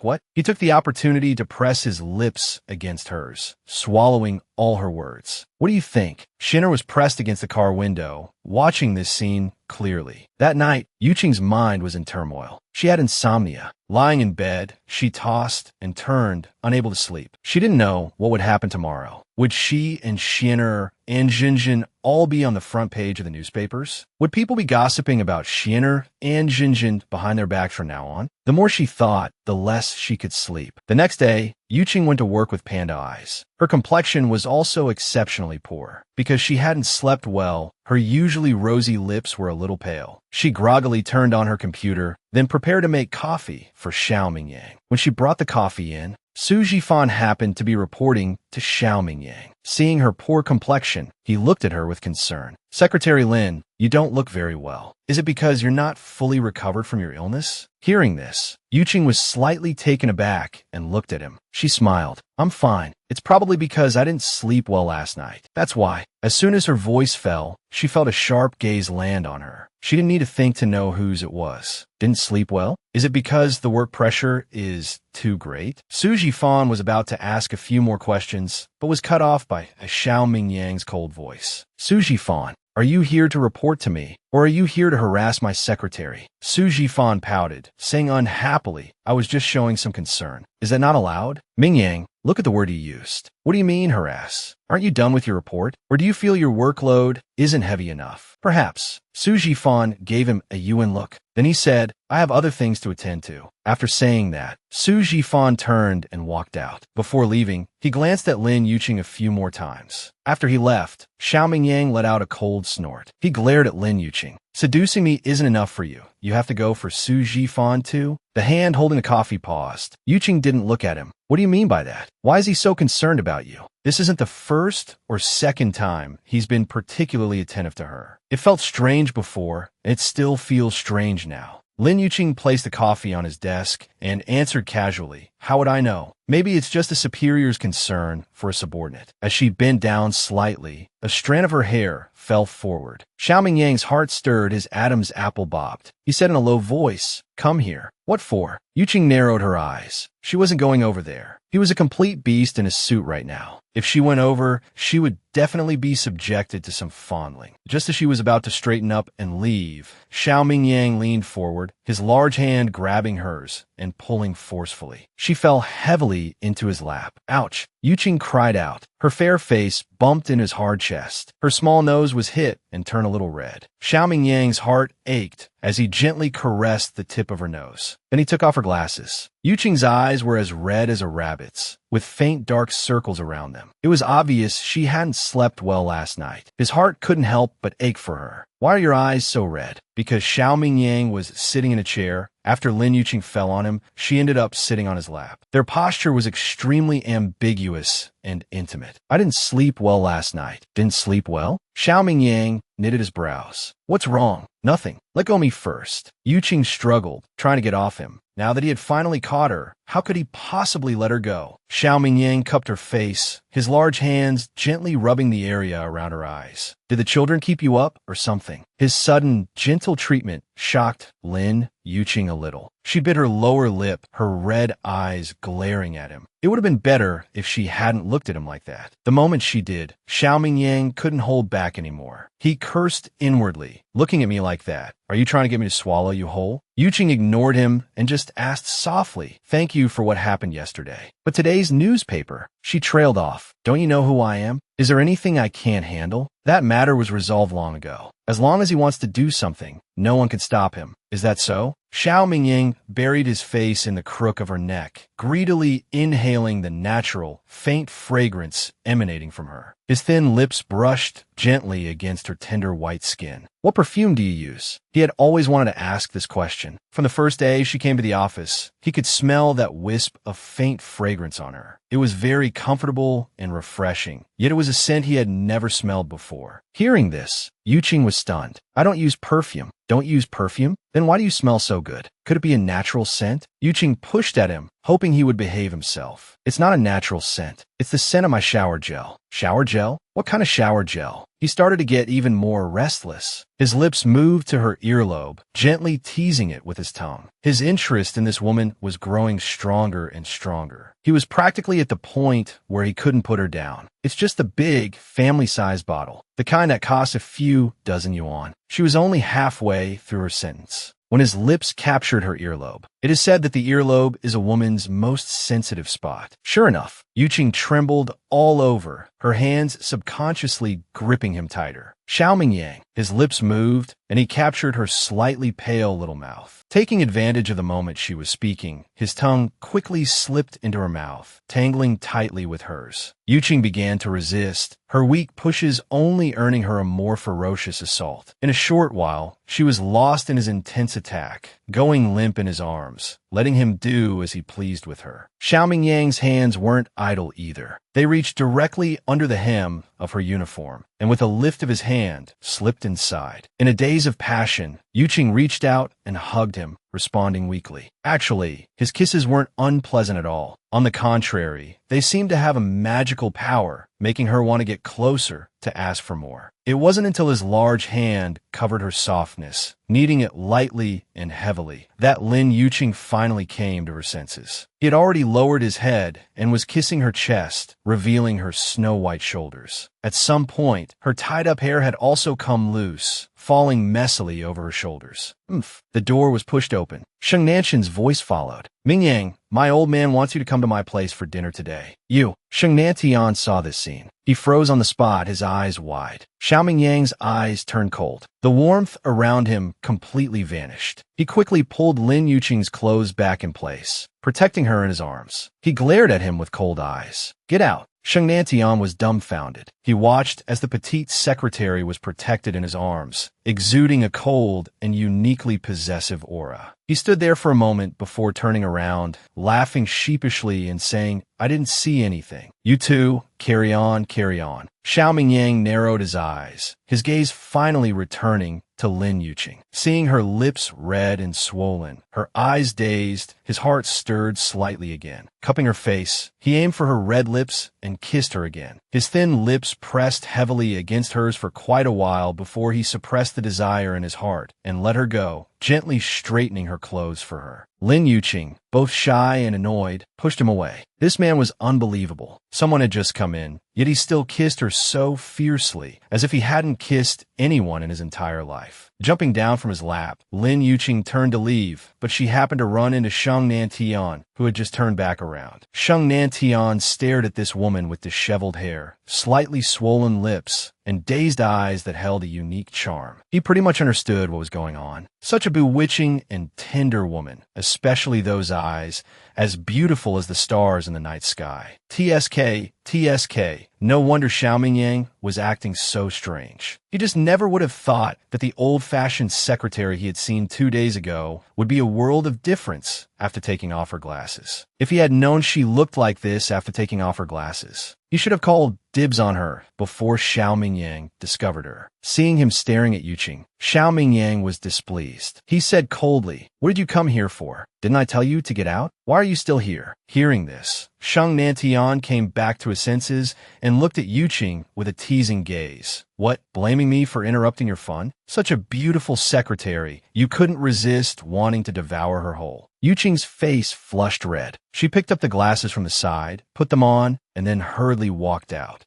[SPEAKER 1] what? He took the opportunity to press his lips against hers, swallowing all her words. What do you think? Xin'er was pressed against the car window, watching this scene clearly. That night, Yuqing's mind was in turmoil. She had insomnia. Lying in bed, she tossed and turned, unable to sleep. She didn't know what would happen tomorrow. Would she and Xin'er and Jinjin all be on the front page of the newspapers? Would people be gossiping about Xin'er and Jinjin behind their backs from now on? The more she thought, the less she could sleep. The next day, Yuqing went to work with panda eyes. Her complexion was also exceptionally poor. Because she hadn't slept well, her usually rosy lips were a little pale. She groggily turned on her computer, then prepared to make coffee for Xiao Mingyang. When she brought the coffee in, Su Jifan happened to be reporting to Xiao Mingyang. Seeing her poor complexion, he looked at her with concern. Secretary Lin, you don't look very well. Is it because you're not fully recovered from your illness? Hearing this, Yuqing was slightly taken aback and looked at him. She smiled. I'm fine. It's probably because I didn't sleep well last night. That's why. As soon as her voice fell, she felt a sharp gaze land on her. She didn't need to think to know whose it was. Didn't sleep well? Is it because the work pressure is too great? Su Jifan was about to ask a few more questions, but was cut off by Xiao Mingyang's cold voice. Su Jifan, are you here to report to me, or are you here to harass my secretary? Su Jifan pouted, saying unhappily, I was just showing some concern. Is that not allowed? Mingyang, look at the word he used. What do you mean, harass? Aren't you done with your report? Or do you feel your workload isn't heavy enough? Perhaps. Su Jifan gave him a Yuan look. Then he said, I have other things to attend to. After saying that, Su Jifan turned and walked out. Before leaving, he glanced at Lin Yuqing a few more times. After he left, Xiao Mingyang let out a cold snort. He glared at Lin Yuqing. Seducing me isn't enough for you. You have to go for Su Jifan too? The hand holding the coffee paused. Yuqing didn't look at him. What do you mean by that? Why is he so concerned about you? This isn't the first or second time he's been particularly attentive to her. It felt strange before, and it still feels strange now. Lin Yuqing placed the coffee on his desk and answered casually, How would I know? Maybe it's just a superior's concern for a subordinate. As she bent down slightly, a strand of her hair fell forward. Xiao Mingyang's heart stirred, his Adam's apple bobbed. He said in a low voice, Come here. What for? Yuqing narrowed her eyes. She wasn't going over there. He was a complete beast in a suit right now. If she went over, she would definitely be subjected to some fondling. Just as she was about to straighten up and leave, Xiao Mingyang leaned forward, his large hand grabbing hers and pulling forcefully. She fell heavily into his lap. Ouch! Yuqing cried out. Her fair face bumped in his hard chest. Her small nose was hit and turned a little red. Xiao Mingyang's heart ached as he gently caressed the tip of her nose. Then he took off her glasses. Yuqing's eyes were as red as a rabbit's, with faint dark circles around them. It was obvious she hadn't slept well last night. His heart couldn't help but ache for her. Why are your eyes so red? Because Xiao Mingyang was sitting in a chair. After Lin Yuqing fell on him, she ended up sitting on his lap. Their posture was extremely ambiguous and intimate. I didn't sleep well last night. Didn't sleep well? Xiao Mingyang knitted his brows. What's wrong? Nothing. Let go of me first. Yuqing struggled, trying to get off him. Now that he had finally caught her, how could he possibly let her go? Xiao Mingyang cupped her face, his large hands gently rubbing the area around her eyes. Did the children keep you up, or something? His sudden, gentle treatment shocked Lin Yuqing a little. She bit her lower lip, her red eyes glaring at him. It would have been better if she hadn't looked at him like that. The moment she did, Xiao Mingyang couldn't hold back anymore. He cursed inwardly. Looking at me like that, are you trying to get me to swallow you whole? Yuqing ignored him and just asked softly, thank you for what happened yesterday. But today's newspaper. She trailed off. Don't you know who I am? Is there anything I can't handle? That matter was resolved long ago. As long as he wants to do something, no one can stop him. Is that so? Xiao Mingyang buried his face in the crook of her neck, greedily inhaling the natural, faint fragrance emanating from her. His thin lips brushed gently against her tender white skin. What perfume do you use? He had always wanted to ask this question. From the first day she came to the office, he could smell that wisp of faint fragrance on her. It was very comfortable and refreshing, yet it was a scent he had never smelled before. Hearing this, Yuqing was stunned. I don't use perfume. Don't use perfume? Then why do you smell so good? Could it be a natural scent? Yuqing pushed at him, hoping he would behave himself. It's not a natural scent. It's the scent of my shower gel. Shower gel? What kind of shower gel? He started to get even more restless. His lips moved to her earlobe, gently teasing it with his tongue. His interest in this woman was growing stronger and stronger. He was practically at the point where he couldn't put her down. It's just a big, family-sized bottle, the kind that costs a few dozen yuan. She was only halfway through her sentence when his lips captured her earlobe. It is said that the earlobe is a woman's most sensitive spot. Sure enough, Yuqing trembled all over, her hands subconsciously gripping him tighter. Xiao Mingyang, his lips moved, and he captured her slightly pale little mouth. Taking advantage of the moment she was speaking, his tongue quickly slipped into her mouth, tangling tightly with hers. Yuqing began to resist, her weak pushes only earning her a more ferocious assault. In a short while, she was lost in his intense attack, going limp in his arms, letting him do as he pleased with her. Xiao Mingyang's hands weren't idle either. They reached directly under the hem of her uniform, and with a lift of his hand, slipped inside. In a daze of passion, Yuqing reached out and hugged him, responding weakly. Actually, his kisses weren't unpleasant at all. On the contrary, they seemed to have a magical power, making her want to get closer to ask for more. It wasn't until his large hand covered her softness, kneading it lightly and heavily, that Lin Yuqing finally came to her senses. He had already lowered his head and was kissing her chest, revealing her snow-white shoulders. At some point, her tied-up hair had also come loose, falling messily over her shoulders. Oomph. The door was pushed open. Sheng Nanshan's voice followed. Mingyang, my old man wants you to come to my place for dinner today. You. Sheng Nantian saw this scene. He froze on the spot, his eyes wide. Xiao Mingyang's eyes turned cold. The warmth around him completely vanished. He quickly pulled Lin Yuqing's clothes back in place, protecting her in his arms. He glared at him with cold eyes. Get out. Sheng Nantian was dumbfounded. He watched as the petite secretary was protected in his arms, exuding a cold and uniquely possessive aura. He stood there for a moment before turning around, laughing sheepishly and saying, I didn't see anything. You two, carry on, carry on. Xiao Mingyang narrowed his eyes, his gaze finally returning to Lin Yuqing. Seeing her lips red and swollen, her eyes dazed, his heart stirred slightly again. Cupping her face, he aimed for her red lips and kissed her again. His thin lips pressed heavily against hers for quite a while before he suppressed the desire in his heart and let her go, gently straightening her clothes for her. Lin Yuqing, both shy and annoyed, pushed him away. This man was unbelievable. Someone had just come in, yet he still kissed her so fiercely, as if he hadn't kissed anyone in his entire life. Jumping down from his lap, Lin Yuqing turned to leave, but she happened to run into Sheng Nantian, who had just turned back around. Sheng Nantian stared at this woman with disheveled hair, slightly swollen lips, and dazed eyes that held a unique charm. He pretty much understood what was going on. Such a bewitching and tender woman, especially those eyes, as beautiful as the stars in the night sky. TSK, TSK. No wonder Xiao Mingyang was acting so strange. He just never would have thought that the old-fashioned secretary he had seen 2 days ago would be a world of difference after taking off her glasses. If he had known she looked like this after taking off her glasses. He should have called dibs on her before Xiao Mingyang discovered her. Seeing him staring at Yuqing, Xiao Mingyang was displeased. He said coldly, "What did you come here for? Didn't I tell you to get out? Why are you still here?" Hearing this, Sheng Nantian came back to his senses and looked at Yuqing with a teasing gaze. "What, blaming me for interrupting your fun? Such a beautiful secretary, you couldn't resist wanting to devour her whole." Yuqing's face flushed red. She picked up the glasses from the side, put them on, and then hurriedly walked out.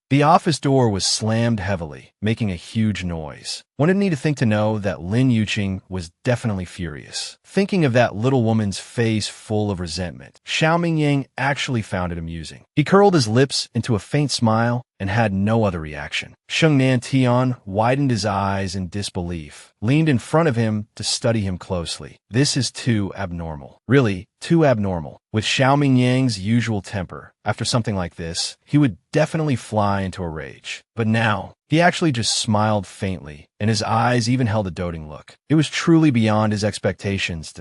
[SPEAKER 1] The office door was slammed heavily, making a huge noise. One didn't need to think to know that Lin Yuqing was definitely furious. Thinking of that little woman's face full of resentment, Xiao Mingyang actually found it amusing. He curled his lips into a faint smile and had no other reaction. Sheng Nantian widened his eyes in disbelief, leaned in front of him to study him closely. This is too abnormal. Really, too abnormal. With Xiao Mingyang's usual temper, after something like this, he would definitely fly into a rage. But now, he actually just smiled faintly, and his eyes even held a doting look. It was truly beyond his expectations.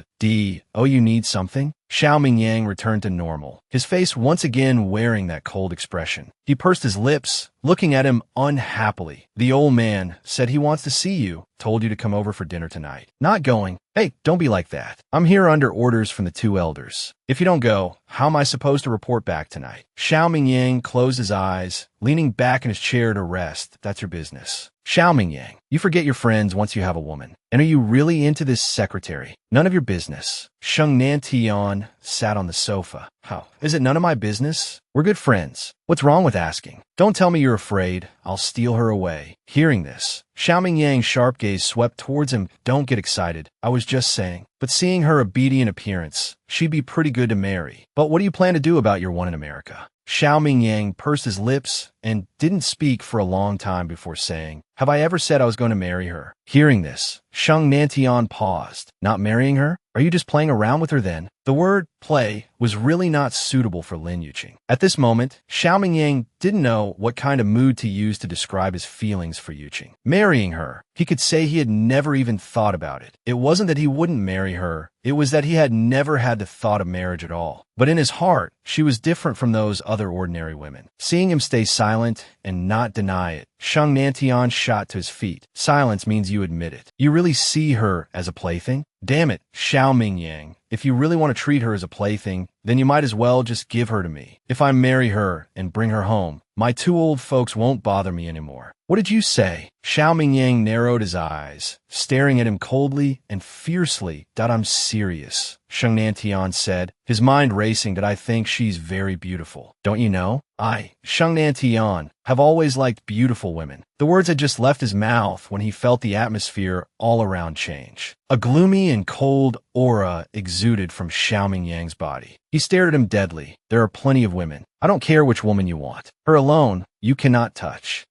[SPEAKER 1] Oh, you need something? Xiao Mingyang returned to normal, his face once again wearing that cold expression. He pursed his lips, looking at him unhappily. "The old man said he wants to see you, told you to come over for dinner tonight." "Not going." "Hey, don't be like that. I'm here under orders from the two elders. If you don't go, how am I supposed to report back tonight?" Xiao Mingyang closed his eyes, leaning back in his chair to rest. "That's your business." "Xiao Mingyang, you forget your friends once you have a woman. And are you really into this secretary? None of your business." Sheng Nantian sat on the sofa. "How? Is it none of my business? We're good friends. What's wrong with asking? Don't tell me you're afraid. I'll steal her away." Hearing this, Xiao Mingyang's sharp gaze swept towards him. "Don't get excited. I was just saying." But seeing her obedient appearance, she'd be pretty good to marry. "But what do you plan to do about your one in America?" Xiao Mingyang pursed his lips and didn't speak for a long time before saying, "Have I ever said I was going to marry her?" Hearing this, Sheng Nantian paused. "Not marrying her? Are you just playing around with her then?" The word play was really not suitable for Lin Yuqing. At this moment, Xiao Mingyang didn't know what kind of mood to use to describe his feelings for Yuqing. Marrying her, he could say he had never even thought about it. It wasn't that he wouldn't marry her, it was that he had never had the thought of marriage at all. But in his heart, she was different from those other ordinary women. Seeing him stay silent and not deny it, Sheng Nantian shot to his feet. "Silence means you admit it. You really see her as a plaything?" "Damn it, Xiao Mingyang. If you really want to treat her as a plaything, then you might as well just give her to me. If I marry her and bring her home, my two old folks won't bother me anymore." "What did you say?" Xiao Mingyang narrowed his eyes, staring at him coldly and fiercely. "I'm serious," Sheng Nantian said, his mind racing. "Did I think she's very beautiful? Don't you know? I, Sheng Nantian, have always liked beautiful women." The words had just left his mouth when he felt the atmosphere all around change. A gloomy and cold aura exuded from Xiao Mingyang's body. He stared at him deadly. "There are plenty of women. I don't care which woman you want. Her alone, you cannot touch."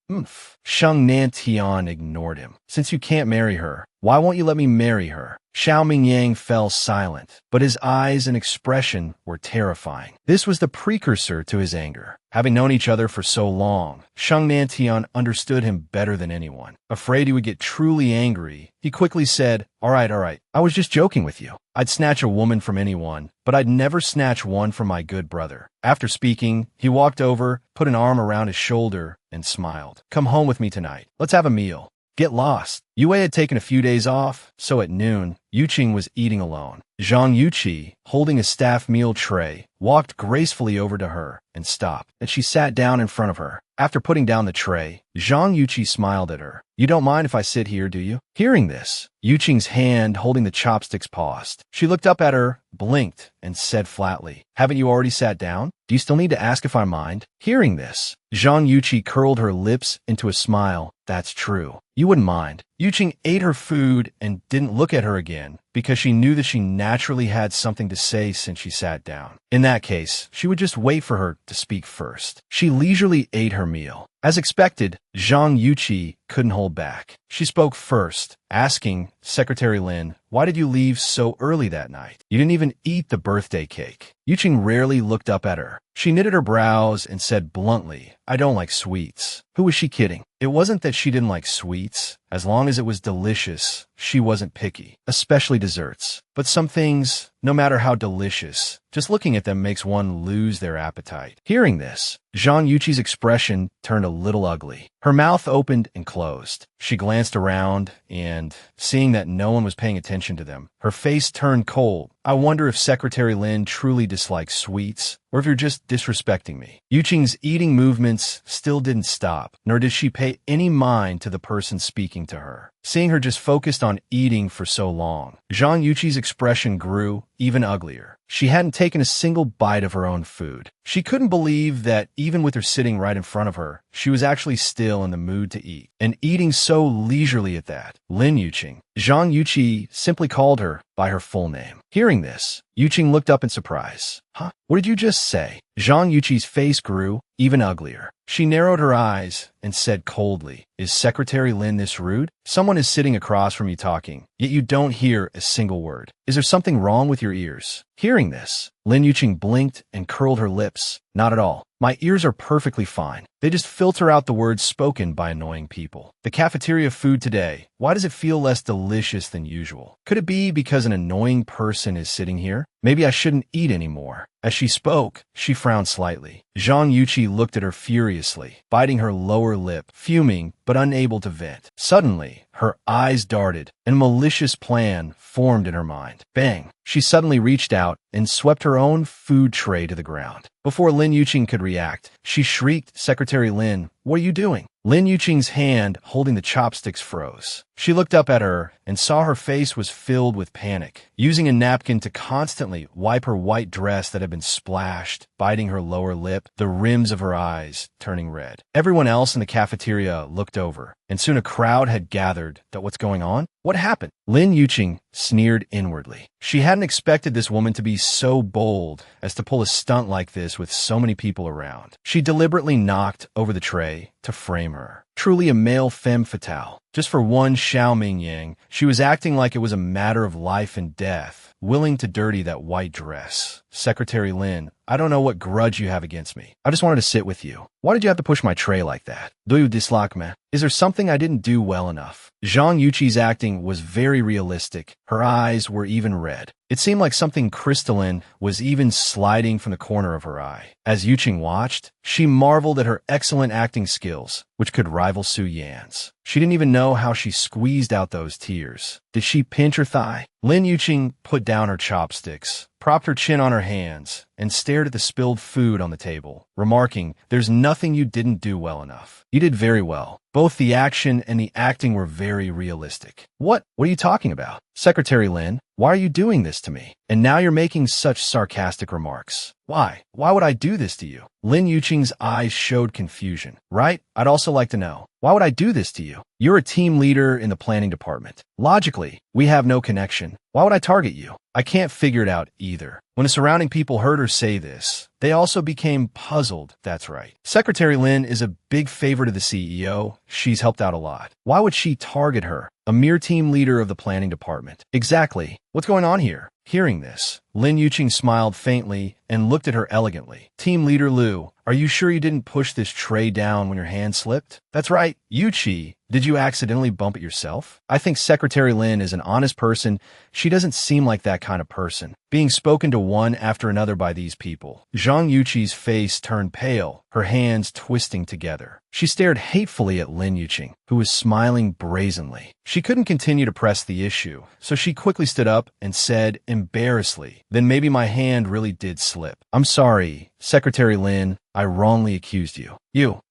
[SPEAKER 1] Sheng Nantian ignored him. "Since you can't marry her, why won't you let me marry her?" Xiao Mingyang fell silent, but his eyes and expression were terrifying. This was the precursor to his anger. Having known each other for so long, Sheng Nantian understood him better than anyone. Afraid he would get truly angry, he quickly said, all right, I was just joking with you. I'd snatch a woman from anyone, but I'd never snatch one from my good brother." After speaking, he walked over, put an arm around his shoulder, and smiled. "Come home with me tonight. Let's have a meal. Get lost." Yue had taken a few days off, so at noon, Yuqing was eating alone. Zhang Yuqi, holding a staff meal tray, walked gracefully over to her and stopped, and she sat down in front of her. After putting down the tray, Zhang Yuqi smiled at her. "You don't mind if I sit here, do you?" Hearing this, Yuqing's hand holding the chopsticks paused. She looked up at her, blinked, and said flatly, "Haven't you already sat down? Do you still need to ask if I mind?" Hearing this, Zhang Yuqi curled her lips into a smile. "That's true. You wouldn't mind." Yuqing ate her food and didn't look at her again because she knew that she naturally had something to say since she sat down. In that case, she would just wait for her to speak first. She leisurely ate her meal. As expected, Zhang Yuqi couldn't hold back. She spoke first, asking Secretary Lin, "Why did you leave so early that night? You didn't even eat the birthday cake." Yuqing rarely looked up at her. She knitted her brows and said bluntly, "I don't like sweets." Who was she kidding? It wasn't that she didn't like sweets. As long as it was delicious, she wasn't picky, especially desserts. But some things, no matter how delicious, just looking at them makes one lose their appetite. Hearing this, Zhang Yuqi's expression turned a little ugly. Her mouth opened and closed. She glanced around and, seeing that no one was paying attention to them, her face turned cold. I wonder if Secretary Lin truly dislikes sweets, or if you're just disrespecting me. Yuqing's eating movements still didn't stop, nor did she pay any mind to the person speaking to her. Seeing her just focused on eating for so long, Zhang Yuqi's expression grew even uglier. She hadn't taken a single bite of her own food. She couldn't believe that even with her sitting right in front of her, she was actually still in the mood to eat, and eating so leisurely at that. Lin Yuqing. Zhang Yuqi simply called her by her full name. Hearing this, Yuqing looked up in surprise. Huh? What did you just say? Zhang Yuqi's face grew even uglier. She narrowed her eyes and said coldly, "Is Secretary Lin this rude? Someone is sitting across from you talking, yet you don't hear a single word. Is there something wrong with your ears?" Hearing this, Lin Yuqing blinked and curled her lips. "Not at all. My ears are perfectly fine. They just filter out the words spoken by annoying people. The cafeteria food today, why does it feel less delicious than usual? Could it be because an annoying person is sitting here? Maybe I shouldn't eat anymore." As she spoke, she frowned slightly. Zhang Yuqi looked at her furiously, biting her lower lip, fuming but unable to vent. Suddenly, her eyes darted, and a malicious plan formed in her mind. Bang! She suddenly reached out and swept her own food tray to the ground. Before Lin Yuqing could react, she shrieked, "Secretary Lin, what are you doing?" Lin Yuqing's hand holding the chopsticks froze. She looked up at her and saw her face was filled with panic. Using a napkin to constantly wipe her white dress that had been splashed, biting her lower lip, the rims of her eyes turning red. Everyone else in the cafeteria looked over, and soon a crowd had gathered. What's going on? What happened? Lin Yuqing sneered inwardly. She hadn't expected this woman to be so bold as to pull a stunt like this with so many people around. She deliberately knocked over the tray to frame her. Truly a male femme fatale. Just for one Xiao Mingyang, she was acting like it was a matter of life and death, willing to dirty that white dress. "Secretary Lin, I don't know what grudge you have against me. I just wanted to sit with you. Why did you have to push my tray like that? Do you dislike me? Is there something I didn't do well enough?" Zhang Yuqi's acting was very realistic. Her eyes were even red. It seemed like something crystalline was even sliding from the corner of her eye. As Yuqing watched, she marveled at her excellent acting skills, which could rival Su Yan's. She didn't even know how she squeezed out those tears. Did she pinch her thigh? Lin Yuqing put down her chopsticks, propped her chin on her hands, and stared at the spilled food on the table, remarking, "There's nothing you didn't do well enough. You did very well. Both the action and the acting were very realistic." What are you talking about? "Secretary Lin, why are you doing this to me? And now you're making such sarcastic remarks. Why? Why would I do this to you?" Lin Yuqing's eyes showed confusion. "Right? I'd also like to know. Why would I do this to you? You're a team leader in the planning department. Logically, we have no connection. Why would I target you?" I can't figure it out either. When the surrounding people heard her say this, they also became puzzled. That's right. Secretary Lin is a big favorite of the CEO. She's helped out a lot. Why would she target her, a mere team leader of the planning department? Exactly. What's going on here? Hearing this, Lin Yuqing smiled faintly and looked at her elegantly. "Team Leader Liu, are you sure you didn't push this tray down when your hand slipped?" "That's right. Yuqi, did you accidentally bump it yourself?" I think Secretary Lin is an honest person. She doesn't seem like that kind of person. Being spoken to one after another by these people, Zhang Yuqi's face turned pale, her hands twisting together. She stared hatefully at Lin Yuqing, who was smiling brazenly. She couldn't continue to press the issue, so she quickly stood up and said embarrassedly, "Then maybe my hand really did slip. I'm sorry, Secretary Lin, I wrongly accused you.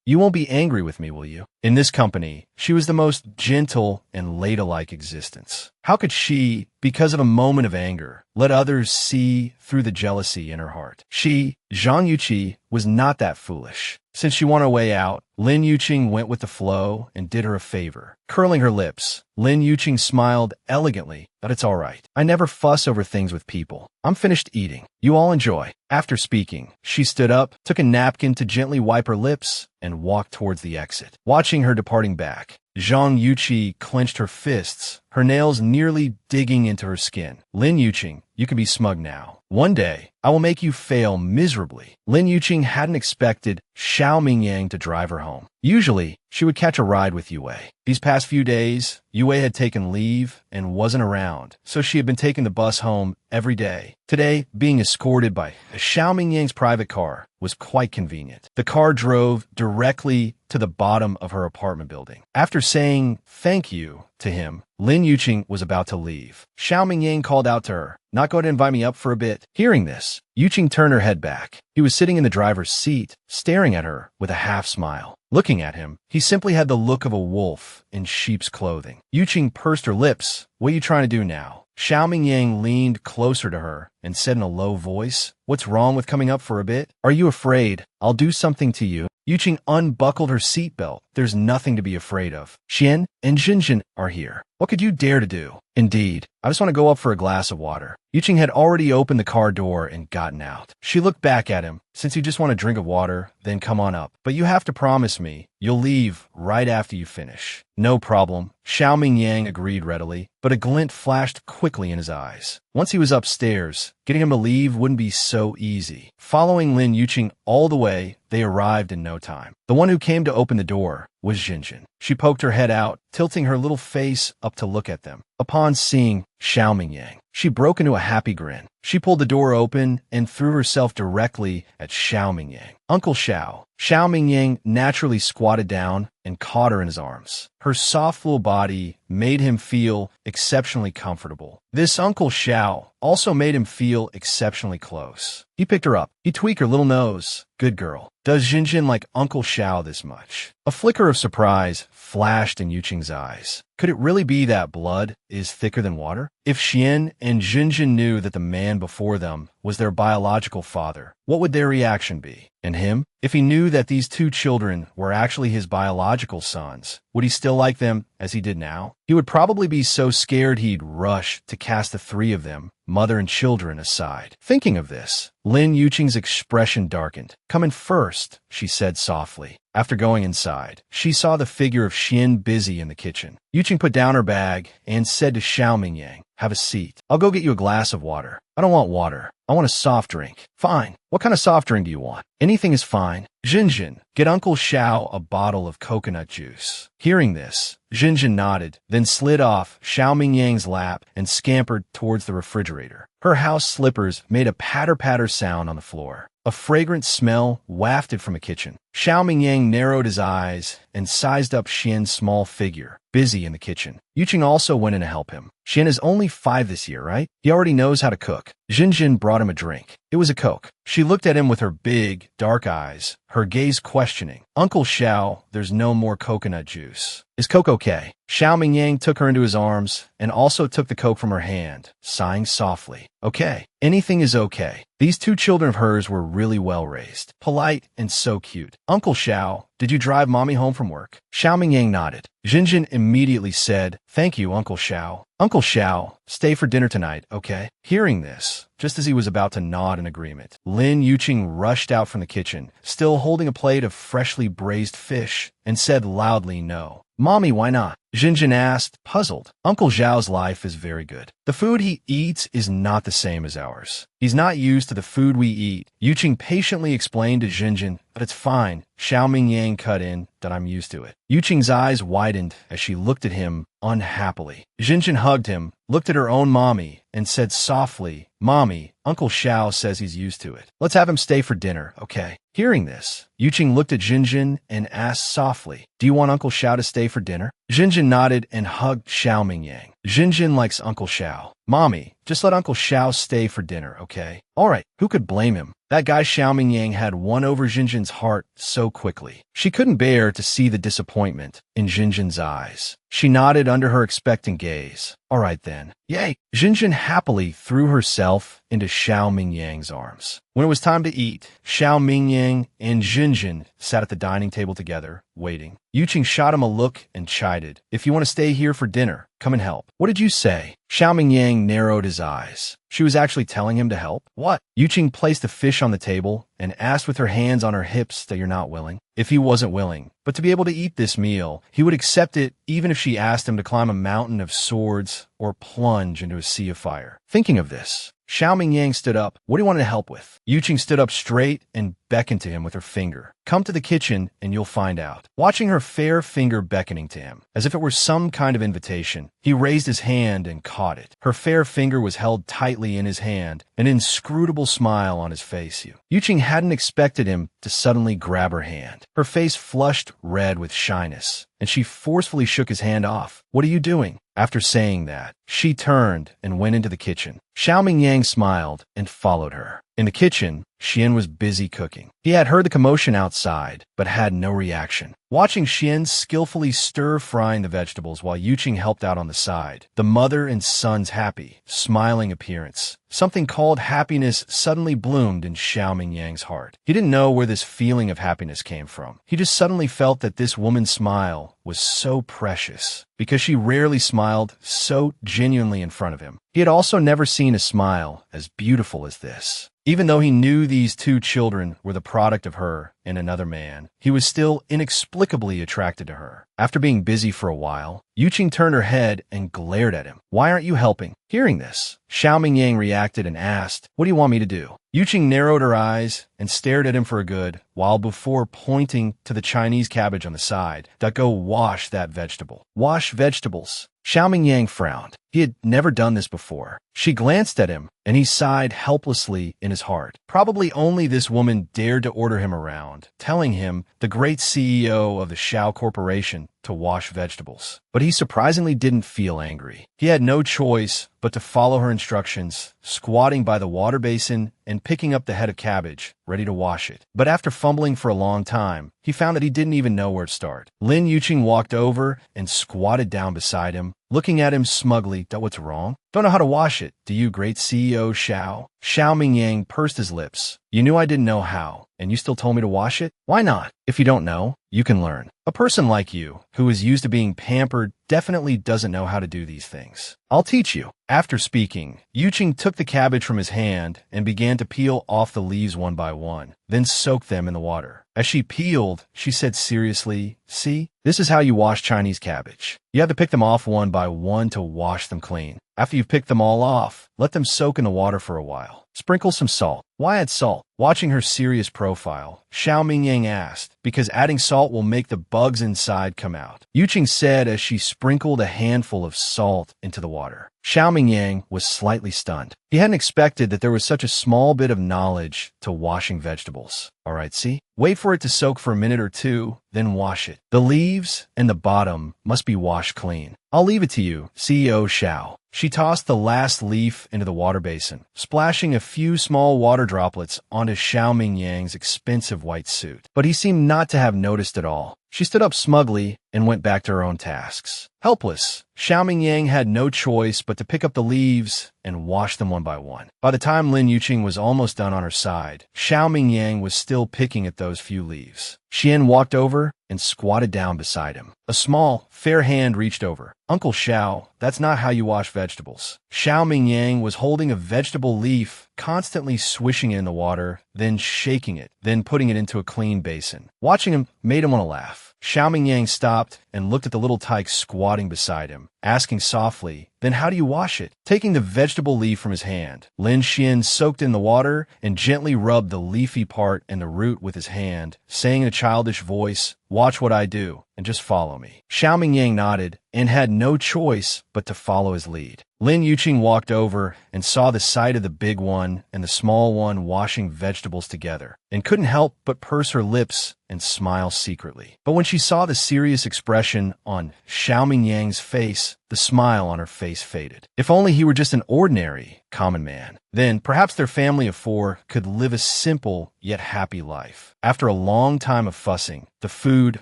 [SPEAKER 1] You won't be angry with me, will you?" In this company, she was the most gentle and ladylike existence. How could she, because of a moment of anger, let others see through the jealousy in her heart? She, Zhang Yuqi, was not that foolish. Since she won her way out, Lin Yuqing went with the flow and did her a favor. Curling her lips, Lin Yuqing smiled elegantly, "But it's all right. I never fuss over things with people. I'm finished eating. You all enjoy." After speaking, she stood up, took a napkin to gently wipe her lips, and walked towards the exit. Watching her departing back, Zhang Yuqi clenched her fists, her nails nearly digging into her skin. Lin Yuqing, you can be smug now. One day, I will make you fail miserably. Lin Yuqing hadn't expected Xiao Mingyang to drive her home. Usually, she would catch a ride with Yue. These past few days, Yue had taken leave and wasn't around, so she had been taking the bus home every day. Today, being escorted by Xiao Mingyang's private car was quite convenient. The car drove directly to the bottom of her apartment building. After saying thank you to him, Lin Yuqing was about to leave. Xiao Mingyang called out to her, "Not going to invite me up for a bit?" Hearing this, Yuqing turned her head back. He was sitting in the driver's seat, staring at her with a half smile. Looking at him, he simply had the look of a wolf in sheep's clothing. Yuqing pursed her lips. "What are you trying to do now?" Xiao Mingyang leaned closer to her and said in a low voice, "What's wrong with coming up for a bit? Are you afraid I'll do something to you?" Yuqing unbuckled her seatbelt. "There's nothing to be afraid of. Xian and Jinjin are here. What could you dare to do?" "Indeed, I just want to go up for a glass of water." Yuqing had already opened the car door and gotten out. She looked back at him. "Since you just want a drink of water, then come on up. But you have to promise me you'll leave right after you finish." "No problem," Xiao Mingyang agreed readily, but a glint flashed quickly in his eyes. Once he was upstairs, getting him to leave wouldn't be so easy. Following Lin Yuqing all the way, they arrived in no time. The one who came to open the door was Jinjin. She poked her head out, tilting her little face up to look at them. Upon seeing Xiao Mingyang, she broke into a happy grin. She pulled the door open and threw herself directly at Xiao Mingyang. "Uncle Xiao." Xiao Mingyang naturally squatted down and caught her in his arms. Her soft little body made him feel exceptionally comfortable. This Uncle Xiao also made him feel exceptionally close. He picked her up. He tweaked her little nose. "Good girl. Does Jinjin like Uncle Xiao this much?" A flicker of surprise flashed in Yuqing's eyes. Could it really be that blood is thicker than water? If Xian and Jinjin knew that the man before them was their biological father, what would their reaction be? And him? If he knew that these two children were actually his biological sons, would he still like them as he did now? He would probably be so scared he'd rush to cast the three of them, mother and children, aside. Thinking of this, Lin Yuqing's expression darkened. "Come in first," she said softly. After going inside, she saw the figure of Xian busy in the kitchen. Yuqing put down her bag and said to Xiao Mingyang, "Have a seat. I'll go get you a glass of water." "I don't want water. I want a soft drink." "Fine. What kind of soft drink do you want?" "Anything is fine." "Jinjin, get Uncle Xiao a bottle of coconut juice." Hearing this, Jinjin nodded, then slid off Xiao Mingyang's lap and scampered towards the refrigerator. Her house slippers made a patter-patter sound on the floor. A fragrant smell wafted from the kitchen. Xiao Mingyang narrowed his eyes and sized up Xian's small figure, busy in the kitchen. Yuqing also went in to help him. Xian is only 5 this year, right? He already knows how to cook. Jinjin brought him a drink. It was a Coke. She looked at him with her big, dark eyes, her gaze questioning. "Uncle Xiao, there's no more coconut juice. Is Coke okay?" Xiao Mingyang took her into his arms and also took the Coke from her hand, sighing softly. "Okay. Anything is okay." These two children of hers were really well raised, polite, and so cute. "Uncle Xiao, did you drive mommy home from work?" Xiao Mingyang nodded. Jinjin immediately said, "Thank you, Uncle Xiao." "Uncle Xiao, stay for dinner tonight, okay?" Hearing this, just as he was about to nod in agreement, Lin Yuqing rushed out from the kitchen, still holding a plate of freshly braised fish, and said loudly no. "Mommy, why not?" Jinjin asked, puzzled. "Uncle Xiao's life is very good. The food he eats is not the same as ours. He's not used to the food we eat." Yuqing patiently explained to Jinjin, "But it's fine." Xiao Mingyang cut in, "That I'm used to it." Yuqing's eyes widened as she looked at him unhappily. Jinjin hugged him, looked at her own mommy, and said softly, "Mommy, Uncle Xiao says he's used to it. Let's have him stay for dinner, okay?" Hearing this, Yuqing looked at Jinjin and asked softly, "Do you want Uncle Xiao to stay for dinner?" Jinjin nodded and hugged Xiao Mingyang. Jinjin likes Uncle Xiao. "Mommy, just let Uncle Xiao stay for dinner, okay?" All right, who could blame him? That guy Xiao Mingyang had won over Jinjin's heart so quickly. She couldn't bear to see the disappointment in Jinjin's eyes. She nodded under her expectant gaze. "All right then. Yay!" Jinjin happily threw herself into Xiao Mingyang's arms. When it was time to eat, Xiao Mingyang and Jinjin sat at the dining table together, waiting. Yuqing shot him a look and chided, "If you want to stay here for dinner, come and help." "What did you say?" Xiao Mingyang narrowed his eyes. She was actually telling him to help. What? Yuqing placed the fish on the table and asked with her hands on her hips that you're not willing. If he wasn't willing, but to be able to eat this meal, he would accept it even if she asked him to climb a mountain of swords or plunge into a sea of fire. Thinking of this, Xiao Mingyang stood up. What do you want to help with? Yuqing stood up straight and beckoned to him with her finger. Come to the kitchen and you'll find out. Watching her fair finger beckoning to him, as if it were some kind of invitation, he raised his hand and caught it. Her fair finger was held tightly in his hand, an inscrutable smile on his face. Yuqing hadn't expected him to suddenly grab her hand. Her face flushed red with shyness, and she forcefully shook his hand off. What are you doing? After saying that, she turned and went into the kitchen. Xiao Mingyang smiled and followed her. In the kitchen, Xian was busy cooking. He had heard the commotion outside, but had no reaction. Watching Xian skillfully stir-frying the vegetables while Yuqing helped out on the side, the mother and son's happy, smiling appearance, something called happiness suddenly bloomed in Xiao Mingyang's heart. He didn't know where this feeling of happiness came from. He just suddenly felt that this woman's smile was so precious, because she rarely smiled so genuinely in front of him. He had also never seen a smile as beautiful as this. Even though he knew these two children were the product of her and another man, he was still inexplicably attracted to her. After being busy for a while, Yuqing turned her head and glared at him. Why aren't you helping? Hearing this, Xiao Mingyang reacted and asked, what do you want me to do? Yuqing narrowed her eyes and stared at him for a good while before pointing to the Chinese cabbage on the side. Go wash that vegetable. Wash vegetables. Xiao Mingyang frowned. He had never done this before. She glanced at him, and he sighed helplessly in his heart. Probably only this woman dared to order him around, telling him, the great CEO of the Shao Corporation, to wash vegetables. But he surprisingly didn't feel angry. He had no choice but to follow her instructions, squatting by the water basin and picking up the head of cabbage, ready to wash it. But after fumbling for a long time, he found that he didn't even know where to start. Lin Yuqing walked over and squatted down beside him, looking at him smugly. What's wrong? Don't know how to wash it, do you, great CEO Xiao? Xiao Mingyang pursed his lips. You knew I didn't know how, and you still told me to wash it? Why not? If you don't know, you can learn. A person like you, who is used to being pampered, definitely doesn't know how to do these things. I'll teach you. After speaking, Yuqing took the cabbage from his hand and began to peel off the leaves one by one, then soaked them in the water. As she peeled, she said seriously, see, this is how you wash Chinese cabbage. You have to pick them off one by one to wash them clean. After you've picked them all off, let them soak in the water for a while. Sprinkle some salt. Why add salt? Watching her serious profile, Xiao Mingyang asked, because adding salt will make the bugs inside come out. Yuqing said as she sprinkled a handful of salt into the water. Xiao Mingyang was slightly stunned. He hadn't expected that there was such a small bit of knowledge to washing vegetables. All right, see? Wait for it to soak for a minute or two, then wash it. The leaves and the bottom must be washed clean. I'll leave it to you, CEO Xiao. She tossed the last leaf into the water basin, splashing a few small water droplets onto Xiao Mingyang's expensive white suit. But he seemed not to have noticed at all. She stood up smugly and went back to her own tasks. Helpless, Xiao Mingyang had no choice but to pick up the leaves and wash them one by one. By the time Lin Yuqing was almost done on her side, Xiao Mingyang was still picking at those few leaves. Xian walked over and squatted down beside him. A small, fair hand reached over. Uncle Xiao, that's not how you wash vegetables. Xiao Mingyang was holding a vegetable leaf, constantly swishing it in the water, then shaking it, then putting it into a clean basin. Watching him made him want to laugh. Xiao Mingyang stopped and looked at the little tyke squatting beside him, asking softly, then how do you wash it? Taking the vegetable leaf from his hand, Lin Xian soaked in the water and gently rubbed the leafy part and the root with his hand, saying in a childish voice, watch what I do, and just follow me. Xiao Mingyang nodded and had no choice but to follow his lead. Lin Yuqing walked over and saw the sight of the big one and the small one washing vegetables together, and couldn't help but purse her lips and smile secretly. But when she saw the serious expression on Xiao Mingyang's face, the smile on her face faded. If only he were just an ordinary, common man. Then perhaps their family of four could live a simple yet happy life. After a long time of fussing, the food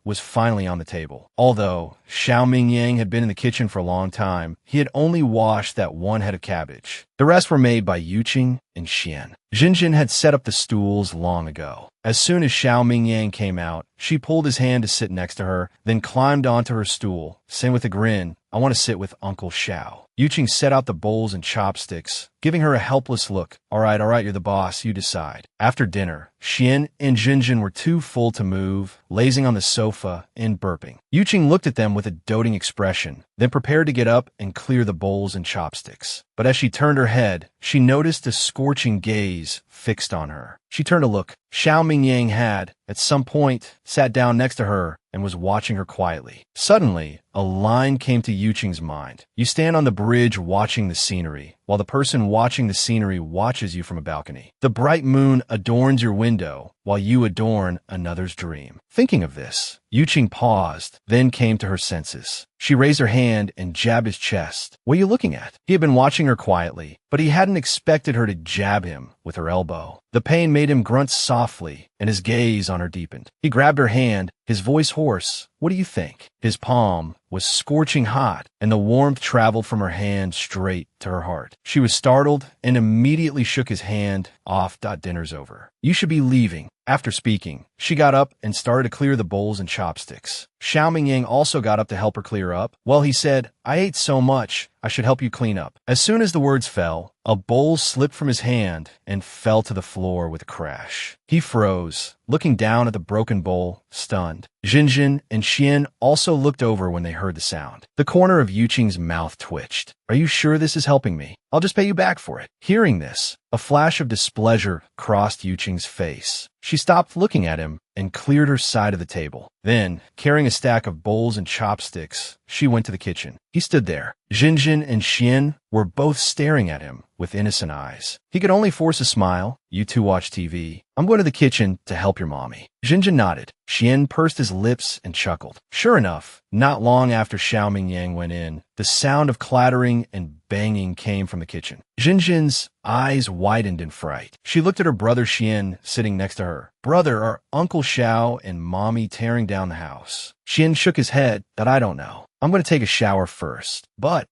[SPEAKER 1] was finally on the table. Although Xiao Mingyang had been in the kitchen for a long time, he had only washed that one head of cabbage. The rest were made by Yuqing and Xian. Jinjin had set up the stools long ago. As soon as Xiao Mingyang came out, she pulled his hand to sit next to her, then climbed onto her stool, saying with a grin, I want to sit with Uncle Xiao. Yuqing set out the bowls and chopsticks, giving her a helpless look. All right, you're the boss, you decide. After dinner, Xian and Jinjin were too full to move, lazing on the sofa and burping. Yuqing looked at them with a doting expression, then prepared to get up and clear the bowls and chopsticks. But as she turned her head, she noticed a scorching gaze fixed on her. She turned to look. Xiao Mingyang had, at some point, sat down next to her and was watching her quietly. Suddenly, a line came to Yuqing's mind. You stand on the bridge watching the scenery, while the person watching the scenery watches you from a balcony. The bright moon adorns your window, while you adorn another's dream. Thinking of this, Yuqing paused, then came to her senses. She raised her hand and jabbed his chest. What are you looking at? He had been watching her quietly, but he hadn't expected her to jab him with her elbow. The pain made him grunt softly, and his gaze on her deepened. He grabbed her hand, his voice hoarse. What do you think? His palm was scorching hot, and the warmth traveled from her hand straight to her heart. She was startled and immediately shook his hand off. Dinner's over. You should be leaving. After speaking, she got up and started to clear the bowls and chopsticks. Xiao Mingyang also got up to help her clear up. Well, he said, I ate so much, I should help you clean up. As soon as the words fell, a bowl slipped from his hand and fell to the floor with a crash. He froze, looking down at the broken bowl, stunned. Jinjin and Xian also looked over when they heard the sound. The corner of Yuqing's mouth twitched. Are you sure this is helping me? I'll just pay you back for it. Hearing this, a flash of displeasure crossed Yuqing's face. She stopped looking at him and cleared her side of the table. Then, carrying a stack of bowls and chopsticks, she went to the kitchen. He stood there. Jinjin and Xian were both staring at him with innocent eyes. He could only force a smile. You two watch TV. I'm going to the kitchen to help your mommy. Jinjin nodded. Xian pursed his lips and chuckled. Sure enough, not long after Xiao Mingyang went in, the sound of clattering and banging came from the kitchen. Jinjin's eyes widened in fright. She looked at her brother Xian sitting next to her. Brother, are Uncle Xiao and Mommy tearing down the house? Xian shook his head. That I don't know. I'm going to take a shower first. But